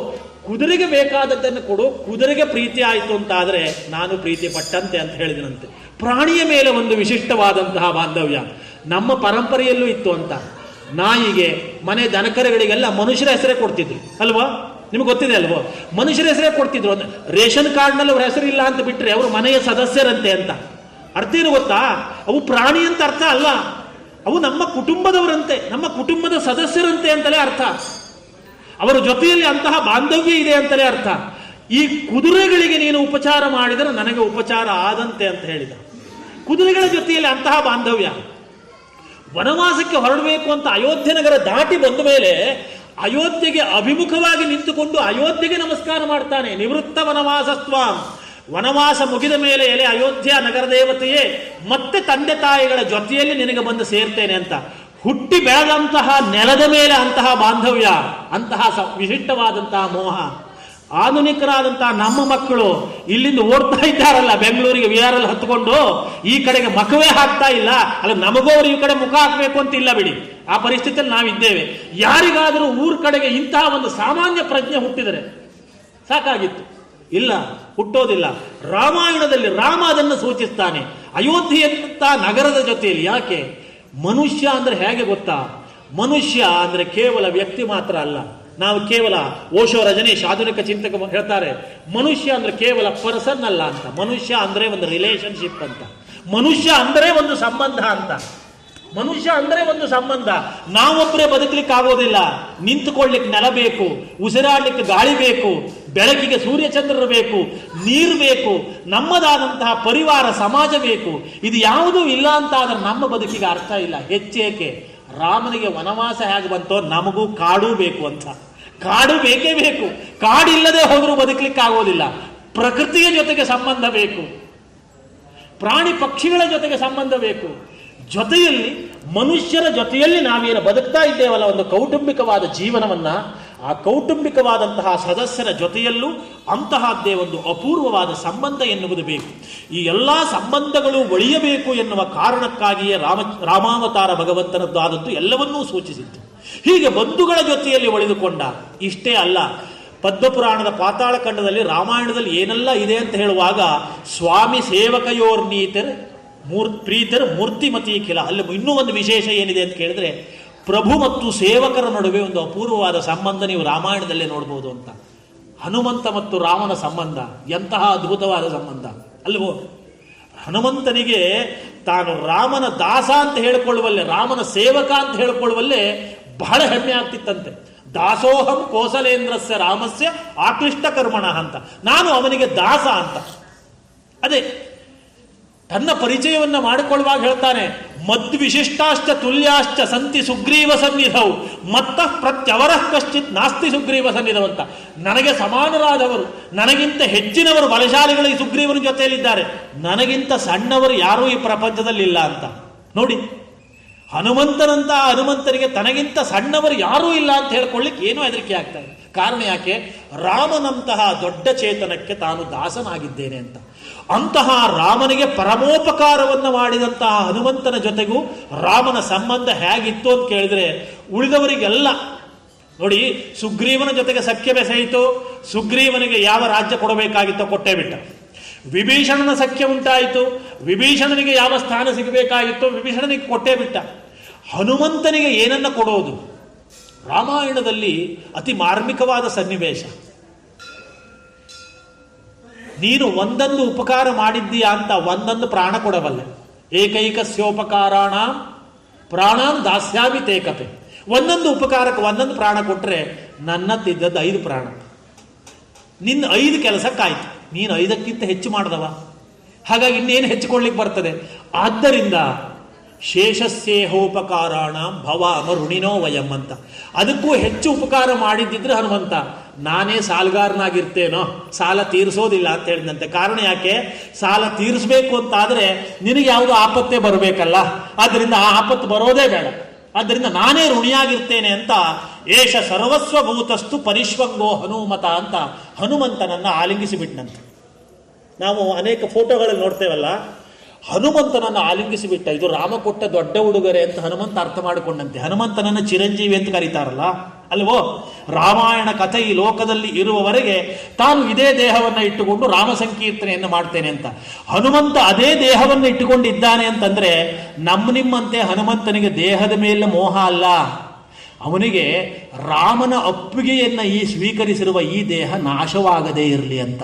ಕುದುರೆಗೆ ಬೇಕಾದದ್ದನ್ನು ಕೊಡು, ಕುದುರೆಗೆ ಪ್ರೀತಿ ಆಯಿತು ಅಂತ ಆದರೆ ನಾನು ಪ್ರೀತಿ ಪಟ್ಟಂತೆ ಅಂತ ಹೇಳಿದನಂತೆ. ಪ್ರಾಣಿಯ ಮೇಲೆ ಒಂದು ವಿಶಿಷ್ಟವಾದಂತಹ ಬಾಂಧವ್ಯ ನಮ್ಮ ಪರಂಪರೆಯಲ್ಲೂ ಇತ್ತು ಅಂತ. ನಾಯಿಗೆ, ಮನೆ ದನಕರುಗಳಿಗೆಲ್ಲ ಮನುಷ್ಯರ ಹೆಸರೇ ಕೊಡ್ತಿದ್ರು ಅಲ್ವಾ? ನಿಮ್ಗೆ ಗೊತ್ತಿದೆ ಅಲ್ವೋ? ಮನುಷ್ಯರ ಹೆಸರೇ ಕೊಡ್ತಿದ್ರು. ರೇಷನ್ ಕಾರ್ಡ್ನಲ್ಲಿ ಅವ್ರ ಹೆಸರಿಲ್ಲ ಅಂತ ಬಿಟ್ಟರೆ ಅವರು ಮನೆಯ ಸದಸ್ಯರಂತೆ ಅಂತ. ಅರ್ಥ ಏನು ಗೊತ್ತಾ? ಅವು ಪ್ರಾಣಿ ಅಂತ ಅರ್ಥ ಅಲ್ಲ, ಅವು ನಮ್ಮ ಕುಟುಂಬದವರಂತೆ, ನಮ್ಮ ಕುಟುಂಬದ ಸದಸ್ಯರಂತೆ ಅಂತಲೇ ಅರ್ಥ. ಅವರ ಜೊತೆಯಲ್ಲಿ ಅಂತಹ ಬಾಂಧವ್ಯ ಇದೆ ಅಂತಲೇ ಅರ್ಥ. ಈ ಕುದುರೆಗಳಿಗೆ ನೀನು ಉಪಚಾರ ಮಾಡಿದರೆ ನನಗೆ ಉಪಚಾರ ಆದಂತೆ ಅಂತ ಹೇಳಿದ. ಕುದುರೆಗಳ ಜೊತೆಯಲ್ಲಿ ಅಂತಹ ಬಾಂಧವ್ಯ. ವನವಾಸಕ್ಕೆ ಹೊರಡಬೇಕು ಅಂತ ಅಯೋಧ್ಯೆ ನಗರ ದಾಟಿ ಬಂದ ಮೇಲೆ ಅಯೋಧ್ಯೆಗೆ ಅಭಿಮುಖವಾಗಿ ನಿಂತುಕೊಂಡು ಅಯೋಧ್ಯೆಗೆ ನಮಸ್ಕಾರ ಮಾಡ್ತಾನೆ. ನಿವೃತ್ತ ವನವಾಸಸ್ತ್ವಾಂ, ವನವಾಸ ಮುಗಿದ ಮೇಲೆ ಎಲೆ ಅಯೋಧ್ಯ ನಗರ ದೇವತೆಯೇ, ಮತ್ತೆ ತಂದೆ ತಾಯಿಗಳ ಜೊತೆಯಲ್ಲಿ ನಿನಗೆ ಬಂದು ಸೇರ್ತೇನೆ ಅಂತ. ಹುಟ್ಟಿ ಬೆಳೆದಂತಹ ನೆಲದ ಮೇಲೆ ಅಂತಹ ಬಾಂಧವ್ಯ, ಅಂತಹ ವಿಶಿಷ್ಟವಾದಂತಹ ಮೋಹ. ಆಧುನಿಕರಾದಂತಹ ನಮ್ಮ ಮಕ್ಕಳು ಇಲ್ಲಿಂದ ಓಡ್ತಾ ಇದ್ದಾರಲ್ಲ ಬೆಂಗಳೂರಿಗೆ ವಿಆರ್ ಅಲ್ಲಿ ಹತ್ಕೊಂಡು, ಈ ಕಡೆಗೆ ಮಖವೇ ಹಾಕ್ತಾ ಇಲ್ಲ ಅಲ್ಲ, ನಮಗೂ ಅವರು ಈ ಕಡೆ ಮುಖ ಹಾಕಬೇಕು ಅಂತ ಇಲ್ಲ ಬಿಡಿ, ಆ ಪರಿಸ್ಥಿತಿಯಲ್ಲಿ ನಾವಿದ್ದೇವೆ. ಯಾರಿಗಾದರೂ ಊರ ಕಡೆಗೆ ಇಂತಹ ಒಂದು ಸಾಮಾನ್ಯ ಪ್ರಜ್ಞೆ ಹುಟ್ಟಿದರೆ ಸಾಕಾಗಿತ್ತು. ಇಲ್ಲ, ಹುಟ್ಟೋದಿಲ್ಲ. ರಾಮಾಯಣದಲ್ಲಿ ರಾಮ ಅದನ್ನು ಸೂಚಿಸ್ತಾನೆ, ಅಯೋಧ್ಯೆಯಂತ ನಗರದ ಜೊತೆಯಲ್ಲಿ. ಯಾಕೆ? ಮನುಷ್ಯ ಅಂದ್ರೆ ಹೇಗೆ ಗೊತ್ತಾ? ಮನುಷ್ಯ ಅಂದ್ರೆ ಕೇವಲ ವ್ಯಕ್ತಿ ಮಾತ್ರ ಅಲ್ಲ. ನಾವು ಕೇವಲ ಓಶೋ, ರಜನೀಶ್, ಆಧುನಿಕ ಚಿಂತಕ ಹೇಳ್ತಾರೆ, ಮನುಷ್ಯ ಅಂದ್ರೆ ಕೇವಲ ಪರ್ಸನ್ ಅಲ್ಲ ಅಂತ. ಮನುಷ್ಯ ಅಂದ್ರೆ ಒಂದು ರಿಲೇಶನ್ಶಿಪ್ ಅಂತ. ಮನುಷ್ಯ ಅಂದ್ರೆ ಒಂದು ಸಂಬಂಧ ಅಂತ. ಮನುಷ್ಯ ಅಂದ್ರೆ ಒಂದು ಸಂಬಂಧ. ನಾವೊಬ್ಬರೇ ಬದುಕಲಿಕ್ಕೆ ಆಗೋದಿಲ್ಲ. ನಿಂತುಕೊಳ್ಳಿಕ್ಕೆ ನೆಲ ಬೇಕು, ಉಸಿರಾಡ್ಲಿಕ್ಕೆ ಗಾಳಿ ಬೇಕು, ಬೆಳಕಿಗೆ ಸೂರ್ಯಚಂದ್ರರು ಬೇಕು, ನೀರು ಬೇಕು, ನಮ್ಮದಾದಂತಹ ಪರಿವಾರ ಸಮಾಜ ಬೇಕು. ಇದು ಯಾವುದೂ ಇಲ್ಲ ಅಂತ ಆದ್ರೆ ನಮ್ಮ ಬದುಕಿಗೆ ಅರ್ಥ ಇಲ್ಲ. ಹೆಚ್ಚೇಕೆ? ರಾಮನಿಗೆ ವನವಾಸ ಹೇಗೆ ಬಂತೋ ನಮಗೂ ಕಾಡು ಬೇಕು ಅಂತ. ಕಾಡು ಬೇಕೇ ಬೇಕು. ಕಾಡಿಲ್ಲದೆ ಹೋದರೂ ಬದುಕಲಿಕ್ಕೆ ಆಗೋದಿಲ್ಲ. ಪ್ರಕೃತಿಯ ಜೊತೆಗೆ ಸಂಬಂಧ ಬೇಕು, ಪ್ರಾಣಿ ಪಕ್ಷಿಗಳ ಜೊತೆಗೆ ಸಂಬಂಧ ಬೇಕು. ಜೊತೆಯಲ್ಲಿ ಮನುಷ್ಯರ ಜೊತೆಯಲ್ಲಿ ನಾವೇನು ಬದುಕ್ತಾ ಇದ್ದೇವಲ್ಲ, ಒಂದು ಕೌಟುಂಬಿಕವಾದ ಜೀವನವನ್ನ, ಆ ಕೌಟುಂಬಿಕವಾದಂತಹ ಸದಸ್ಯರ ಜೊತೆಯಲ್ಲೂ ಅಂತಹದ್ದೇ ಒಂದು ಅಪೂರ್ವವಾದ ಸಂಬಂಧ ಎನ್ನುವುದು ಬೇಕು. ಈ ಎಲ್ಲ ಸಂಬಂಧಗಳು ಒಳಿಯಬೇಕು ಎನ್ನುವ ಕಾರಣಕ್ಕಾಗಿಯೇ ರಾಮಾವತಾರ ಭಗವಂತನದ್ದು ಆದದ್ದು ಎಲ್ಲವನ್ನೂ ಸೂಚಿಸಿತ್ತು. ಹೀಗೆ ಬಂಧುಗಳ ಜೊತೆಯಲ್ಲಿ ಒಳಿದುಕೊಂಡ. ಇಷ್ಟೇ ಅಲ್ಲ, ಪದ್ಮಪುರಾಣದ ಪಾತಾಳ ಖಂಡದಲ್ಲಿ ರಾಮಾಯಣದಲ್ಲಿ ಏನೆಲ್ಲ ಇದೆ ಅಂತ ಹೇಳುವಾಗ, ಸ್ವಾಮಿ ಸೇವಕಯೋರ್ನೀತರ್ ಪ್ರೀತರ್ ಮೂರ್ತಿಮತಿ ಖಿಲ. ಅಲ್ಲಿ ಇನ್ನೂ ಒಂದು ವಿಶೇಷ ಏನಿದೆ ಅಂತ ಕೇಳಿದ್ರೆ, ಪ್ರಭು ಮತ್ತು ಸೇವಕರ ನಡುವೆ ಒಂದು ಅಪೂರ್ವವಾದ ಸಂಬಂಧ ನೀವು ರಾಮಾಯಣದಲ್ಲೇ ನೋಡ್ಬೋದು ಅಂತ. ಹನುಮಂತ ಮತ್ತು ರಾಮನ ಸಂಬಂಧ ಎಂತಹ ಅದ್ಭುತವಾದ ಸಂಬಂಧ ಅಲ್ವೋ? ಹನುಮಂತನಿಗೆ ತಾನು ರಾಮನ ದಾಸ ಅಂತ ಹೇಳಿಕೊಳ್ಳುವಲ್ಲೇ, ರಾಮನ ಸೇವಕ ಅಂತ ಹೇಳಿಕೊಳ್ಳುವಲ್ಲೇ ಬಹಳ ಹೆಮ್ಮೆ ಆಗ್ತಿತ್ತಂತೆ. ದಾಸೋಹಂ ಕೋಸಲೇಂದ್ರಸ್ಯ ರಾಮಸ್ಯ ಆಕ್ಲಿಷ್ಟ ಕರ್ಮಣ ಅಂತ, ನಾನು ಅವನಿಗೆ ದಾಸ ಅಂತ. ಅದೇ ತನ್ನ ಪರಿಚಯವನ್ನು ಮಾಡಿಕೊಳ್ಳುವಾಗ ಹೇಳ್ತಾನೆ, ಮದ್ವಿಶಿಷ್ಟಾಶ್ಚ ತುಲ್ಯಾಶ್ಚ ಸಂತಿ ಸುಗ್ರೀವ ಸನ್ನಿಧೌ ಮತ್ತ ಪ್ರತ್ಯವರಃ ಕಶ್ಚಿತ್ ನಾಸ್ತಿ ಸುಗ್ರೀವ ಸನ್ನಿಧೌ ಅಂತ. ನನಗೆ ಸಮಾನರಾದವರು, ನನಗಿಂತ ಹೆಚ್ಚಿನವರು ಬಲಶಾಲಿಗಳು ಈ ಸುಗ್ರೀವನ ಜೊತೆಯಲ್ಲಿದ್ದಾರೆ, ನನಗಿಂತ ಸಣ್ಣವರು ಯಾರೂ ಈ ಪ್ರಪಂಚದಲ್ಲಿಲ್ಲ ಅಂತ. ನೋಡಿ, ಹನುಮಂತನಿಗೆ ತನಗಿಂತ ಸಣ್ಣವರು ಯಾರೂ ಇಲ್ಲ ಅಂತ ಹೇಳ್ಕೊಳ್ಳಿಕ್ಕೆ ಏನೂ ಹೆದರಿಕೆ ಆಗ್ತಾ ಇದೆ. ಕಾರಣ ಯಾಕೆ? ರಾಮನಂತಹ ದೊಡ್ಡ ಚೇತನಕ್ಕೆ ತಾನು ದಾಸನಾಗಿದ್ದೇನೆ ಅಂತ. ಅಂತಹ ರಾಮನಿಗೆ ಪರಮೋಪಕಾರವನ್ನು ಮಾಡಿದಂತಹ ಹನುಮಂತನ ಜೊತೆಗೂ ರಾಮನ ಸಂಬಂಧ ಹೇಗಿತ್ತು ಅಂತ ಕೇಳಿದ್ರೆ, ಉಳಿದವರಿಗೆಲ್ಲ ನೋಡಿ, ಸುಗ್ರೀವನ ಜೊತೆಗೆ ಸಖ್ಯ ಬೆಸೆಯಿತು, ಸುಗ್ರೀವನಿಗೆ ಯಾವ ರಾಜ್ಯ ಕೊಡಬೇಕಾಗಿತ್ತೋ ಕೊಟ್ಟೇ ಬಿಟ್ಟ. ವಿಭೀಷಣನ ಸಖ್ಯ ಉಂಟಾಯಿತು, ವಿಭೀಷಣನಿಗೆ ಯಾವ ಸ್ಥಾನ ಸಿಗಬೇಕಾಗಿತ್ತೋ ವಿಭೀಷಣನಿಗೆ ಕೊಟ್ಟೇ ಬಿಟ್ಟ. ಹನುಮಂತನಿಗೆ ಏನನ್ನ ಕೊಡೋದು? ರಾಮಾಯಣದಲ್ಲಿ ಅತಿ ಮಾರ್ಮಿಕವಾದ ಸನ್ನಿವೇಶ. ನೀನು ಒಂದೊಂದು ಉಪಕಾರ ಮಾಡಿದ್ದೀಯಾ ಅಂತ ಒಂದೊಂದು ಪ್ರಾಣ ಕೊಡಬಲ್ಲೆ. ಏಕೈಕಸ್ಯೋಪಕಾರಾಣ ಪ್ರಾಣಾನ್ ದಾಸ್ಯಾಮಿ ತೇ ಕಪೆ. ಒಂದೊಂದು ಉಪಕಾರಕ್ಕೆ ಒಂದೊಂದು ಪ್ರಾಣ ಕೊಟ್ಟರೆ ನನ್ನ ತಿದ್ದದ್ದು 5 ಪ್ರಾಣ. ನಿನ್ನ 5 ಕೆಲಸಕ್ಕಾಯ್ತು, ನೀನು 5ಕ್ಕಿಂತ ಹೆಚ್ಚು ಮಾಡಿದವ. ಹಾಗಾಗಿ ಇನ್ನೇನು ಹೆಚ್ಚಿಕೊಳ್ಳಿಕ್ಕೆ ಬರ್ತದೆ? ಆದ್ದರಿಂದ ಶೇಷಸ್ಯೇಹೋಪಕಾರಾಣ ಭವ ಅಮರುಣಿನೋ ವಯಂ ಅಂತ. ಅದಕ್ಕೂ ಹೆಚ್ಚು ಉಪಕಾರ ಮಾಡಿದ್ದಿದ್ರೆ ಹನುಮಂತ, ನಾನೇ ಸಾಲಗಾರನಾಗಿರ್ತೇನೋ, ಸಾಲ ತೀರಿಸೋದಿಲ್ಲ ಅಂತ ಹೇಳಿದಂತೆ. ಕಾರಣ ಯಾಕೆ? ಸಾಲ ತೀರಿಸಬೇಕು ಅಂತಾದರೆ ನಿನಗೆ ಯಾವುದೋ ಆಪತ್ತೇ ಬರಬೇಕಲ್ಲ, ಆದ್ದರಿಂದ ಆ ಆಪತ್ತು ಬರೋದೇ ಬೇಡ. ಆದ್ದರಿಂದ ನಾನೇ ಋಣಿಯಾಗಿರ್ತೇನೆ ಅಂತ ಏಷ ಸರ್ವಸ್ವಭೂತಸ್ತು ಪರಿಶ್ವಂಗೋ ಹನುಮತ ಅಂತ ಹನುಮಂತನನ್ನು ಆಲಿಂಗಿಸಿಬಿಟ್ಟನಂತೆ. ನಾವು ಅನೇಕ ಫೋಟೋಗಳಲ್ಲಿ ನೋಡ್ತೇವಲ್ಲ, ಹನುಮಂತನನ್ನು ಆಲಿಂಗಿಸಿಬಿಟ್ಟ. ಇದು ರಾಮ ಕೊಟ್ಟ ದೊಡ್ಡ ಉಡುಗೊರೆ ಅಂತ ಹನುಮಂತ ಅರ್ಥ ಮಾಡಿಕೊಂಡಂತೆ. ಹನುಮಂತನನ್ನು ಚಿರಂಜೀವಿ ಅಂತ ಕರೀತಾರಲ್ಲ, ಅಲ್ವೋ? ರಾಮಾಯಣ ಕಥೆ ಈ ಲೋಕದಲ್ಲಿ ಇರುವವರೆಗೆ ತಾನು ಇದೇ ದೇಹವನ್ನು ಇಟ್ಟುಕೊಂಡು ರಾಮ ಸಂಕೀರ್ತನೆಯನ್ನು ಮಾಡ್ತೇನೆ ಅಂತ. ಹನುಮಂತ ಅದೇ ದೇಹವನ್ನು ಇಟ್ಟುಕೊಂಡಿದ್ದಾನೆ ಅಂತಂದ್ರೆ ನಿಮ್ಮಂತೆ ಹನುಮಂತನಿಗೆ ದೇಹದ ಮೇಲೆ ಮೋಹ ಅಲ್ಲ, ಅವನಿಗೆ ರಾಮನ ಒಪ್ಪಿಗೆಯನ್ನು ಸ್ವೀಕರಿಸಿರುವ ಈ ದೇಹ ನಾಶವಾಗದೇ ಇರಲಿ ಅಂತ.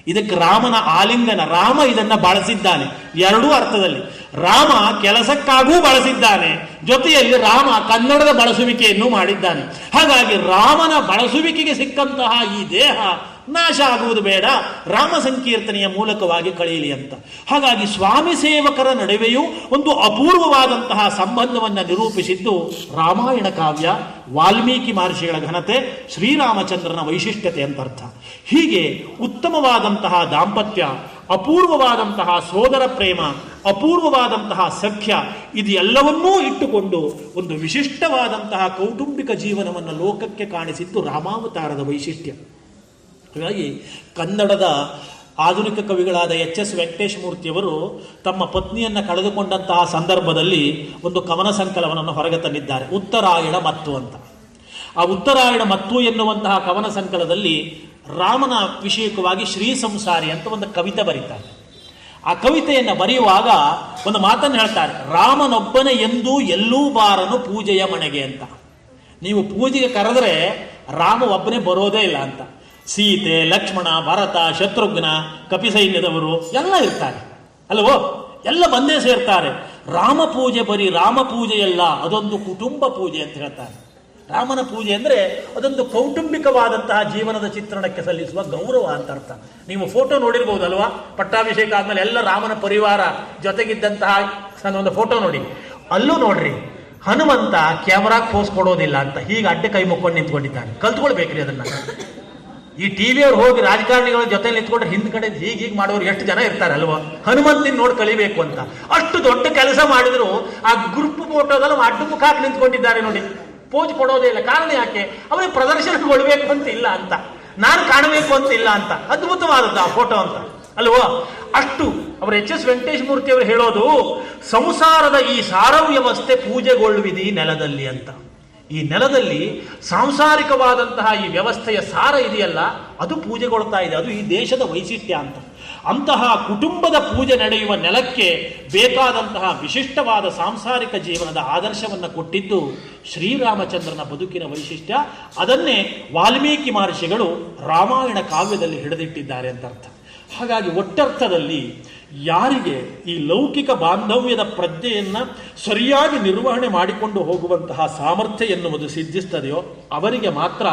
ಇದಕ್ಕೆ ರಾಮನ ಆಲಿಂಗನ, ರಾಮ ಇದನ್ನ ಬಳಸಿದ್ದಾನೆ ಎರಡೂ ಅರ್ಥದಲ್ಲಿ. ರಾಮ ಕೆಲಸಕ್ಕಾಗೂ ಬಳಸಿದ್ದಾನೆ, ಜೊತೆಯಲ್ಲಿ ರಾಮ ಕನ್ನಡದ ಬಳಸುವಿಕೆಯನ್ನು ಮಾಡಿದ್ದಾನೆ. ಹಾಗಾಗಿ ರಾಮನ ಬಳಸುವಿಕೆಗೆ ಸಿಕ್ಕಂತಹ ಈ ದೇಹ ನಾಶ ಆಗುವುದು ಬೇಡ, ರಾಮ ಸಂಕೀರ್ತನೆಯ ಮೂಲಕವಾಗಿ ಕಳೆಯಲಿ ಅಂತ. ಹಾಗಾಗಿ ಸ್ವಾಮಿ ಸೇವಕರ ನಡುವೆಯೂ ಒಂದು ಅಪೂರ್ವವಾದಂತಹ ಸಂಬಂಧವನ್ನು ನಿರೂಪಿಸಿದ್ದು ರಾಮಾಯಣ ಕಾವ್ಯ, ವಾಲ್ಮೀಕಿ ಮಹರ್ಷಿಗಳ ಘನತೆ, ಶ್ರೀರಾಮಚಂದ್ರನ ವೈಶಿಷ್ಟ್ಯತೆ ಅಂತ ಅರ್ಥ. ಹೀಗೆ ಉತ್ತಮವಾದಂತಹ ದಾಂಪತ್ಯ, ಅಪೂರ್ವವಾದಂತಹ ಸೋದರ ಪ್ರೇಮ, ಅಪೂರ್ವವಾದಂತಹ ಸಖ್ಯ, ಇದು ಎಲ್ಲವನ್ನೂ ಇಟ್ಟುಕೊಂಡು ಒಂದು ವಿಶಿಷ್ಟವಾದಂತಹ ಕೌಟುಂಬಿಕ ಜೀವನವನ್ನು ಲೋಕಕ್ಕೆ ಕಾಣಿಸಿದ್ದು ರಾಮಾವತಾರದ ವೈಶಿಷ್ಟ್ಯ. ಹಾಗಾಗಿ ಕನ್ನಡದ ಆಧುನಿಕ ಕವಿಗಳಾದ ಎಚ್.ಎಸ್. ವೆಂಕಟೇಶ ಮೂರ್ತಿಯವರು ತಮ್ಮ ಪತ್ನಿಯನ್ನು ಕಳೆದುಕೊಂಡಂತಹ ಸಂದರ್ಭದಲ್ಲಿ ಒಂದು ಕವನ ಸಂಕಲನವನ್ನು ಹೊರಗೆ ತಂದಿದ್ದಾರೆ, ಉತ್ತರಾಯಣ ಮತ್ತು ಅಂತ. ಆ ಉತ್ತರಾಯಣ ಮತ್ತು ಎನ್ನುವಂತಹ ಕವನ ಸಂಕಲನದಲ್ಲಿ ರಾಮನ ವಿಷಯಕವಾಗಿ ಶ್ರೀ ಸಂಸಾರಿ ಅಂತ ಒಂದು ಕವಿತೆ ಬರೀತಾರೆ. ಆ ಕವಿತೆಯನ್ನು ಬರೆಯುವಾಗ ಒಂದು ಮಾತನ್ನು ಹೇಳ್ತಾರೆ, ರಾಮನೊಬ್ಬನೇ ಎಂದೂ ಎಲ್ಲೂ ಬಾರನು ಪೂಜೆಯ ಮನೆಗೆ ಅಂತ. ನೀವು ಪೂಜೆಗೆ ಕರೆದರೆ ರಾಮ ಒಬ್ಬನೇ ಬರೋದೇ ಇಲ್ಲ ಅಂತ. ಸೀತೆ, ಲಕ್ಷ್ಮಣ, ಭರತ, ಶತ್ರುಘ್ನ, ಕಪಿಸೈನ್ಯದವರು ಎಲ್ಲ ಇರ್ತಾರೆ ಅಲ್ವೋ, ಎಲ್ಲ ಬಂದೇ ಸೇರ್ತಾರೆ. ರಾಮ ಪೂಜೆ ಬರೀ ರಾಮ ಪೂಜೆಯಲ್ಲ, ಅದೊಂದು ಕುಟುಂಬ ಪೂಜೆ ಅಂತ ಹೇಳ್ತಾರೆ. ರಾಮನ ಪೂಜೆ ಅಂದರೆ ಅದೊಂದು ಕೌಟುಂಬಿಕವಾದಂತಹ ಜೀವನದ ಚಿತ್ರಣಕ್ಕೆ ಸಲ್ಲಿಸುವ ಗೌರವ ಅಂತ ಅರ್ಥ. ನೀವು ಫೋಟೋ ನೋಡಿರ್ಬೋದಲ್ವಾ, ಪಟ್ಟಾಭಿಷೇಕ ಆದ್ಮೇಲೆ ಎಲ್ಲ ರಾಮನ ಪರಿವಾರ ಜೊತೆಗಿದ್ದಂತಹ ಒಂದು ಫೋಟೋ ನೋಡಿ. ಅಲ್ಲೂ ನೋಡ್ರಿ, ಹನುಮಂತ ಕ್ಯಾಮರಾಗೆ ಪೋಸ್ ಕೊಡೋದಿಲ್ಲ ಅಂತ ಹೀಗೆ ಅಡ್ಡೆ ಕೈ ಮುಕ್ಕೊಂಡು ನಿಂತ್ಕೊಂಡಿದ್ದಾನೆ. ಕಲ್ತ್ಕೊಳ್ಬೇಕ್ರಿ ಅದನ್ನ. ಈ ಟಿವಿಯವ್ರು ಹೋಗಿ ರಾಜಕಾರಣಿಗಳ ಜೊತೆ ನಿಂತ್ಕೊಂಡ್ರೆ ಹಿಂದ್ ಕಡೆ ಹೀಗೆ ಮಾಡೋರು ಎಷ್ಟು ಜನ ಇರ್ತಾರೆ ಅಲ್ವಾ, ಹನುಮಂತಿನ ನೋಡಿ ಕಲಿಬೇಕು ಅಂತ. ಅಷ್ಟು ದೊಡ್ಡ ಕೆಲಸ ಮಾಡಿದ್ರು ಆ ಗ್ರೂಪ್ ಫೋಟೋದಲ್ಲಿ ಅಡ್ಡು ಮುಖ ಹಾಕಿ ನಿಂತ್ಕೊಂಡಿದ್ದಾರೆ ನೋಡಿ, ಪೋಜ್ ಕೊಡೋದೇ ಇಲ್ಲ. ಕಾರಣ ಯಾಕೆ? ಅವನಿಗೆ ಪ್ರದರ್ಶನಗೊಳ್ಬೇಕು ಅಂತ ಇಲ್ಲ ಅಂತ, ನಾನು ಕಾಣಬೇಕು ಅಂತ ಇಲ್ಲ ಅಂತ. ಅದ್ಭುತವಾದದ್ದು ಆ ಫೋಟೋ ಅಂತ ಅಲ್ವಾ. ಅಷ್ಟು ಅವರು ಎಚ್.ಎಸ್. ವೆಂಕಟೇಶ ಮೂರ್ತಿ ಅವರು ಹೇಳೋದು, ಸಂಸಾರದ ಈ ಸಾರ ವ್ಯವಸ್ಥೆ ಪೂಜೆಗೊಳ್ಳುವಿದಿ ನೆಲದಲ್ಲಿ ಅಂತ. ಈ ನೆಲದಲ್ಲಿ ಸಾಂಸಾರಿಕವಾದಂತಹ ಈ ವ್ಯವಸ್ಥೆಯ ಸಾರ ಇದೆಯಲ್ಲ, ಅದು ಪೂಜೆಗೊಳ್ತಾ ಇದೆ. ಅದು ಈ ದೇಶದ ವೈಶಿಷ್ಟ್ಯ ಅಂತ. ಅಂತಹ ಕುಟುಂಬದ ಪೂಜೆ ನಡೆಯುವ ನೆಲಕ್ಕೆ ಬೇಕಾದಂತಹ ವಿಶಿಷ್ಟವಾದ ಸಾಂಸಾರಿಕ ಜೀವನದ ಆದರ್ಶವನ್ನು ಕೊಟ್ಟಿದ್ದು ಶ್ರೀರಾಮಚಂದ್ರನ ಬದುಕಿನ ವೈಶಿಷ್ಟ್ಯ. ಅದನ್ನೇ ವಾಲ್ಮೀಕಿ ಮಹರ್ಷಿಗಳು ರಾಮಾಯಣ ಕಾವ್ಯದಲ್ಲಿ ಹಿಡಿದಿಟ್ಟಿದ್ದಾರೆ ಅಂತ ಅರ್ಥ. ಹಾಗಾಗಿ ಒಟ್ಟರ್ಥದಲ್ಲಿ ಯಾರಿಗೆ ಈ ಲೌಕಿಕ ಬಾಂಧವ್ಯದ ಪ್ರಜ್ಞೆಯನ್ನ ಸರಿಯಾಗಿ ನಿರ್ವಹಣೆ ಮಾಡಿಕೊಂಡು ಹೋಗುವಂತಹ ಸಾಮರ್ಥ್ಯ ಎನ್ನುವುದು ಸಿದ್ಧಿಸ್ತದೆಯೋ ಅವರಿಗೆ ಮಾತ್ರ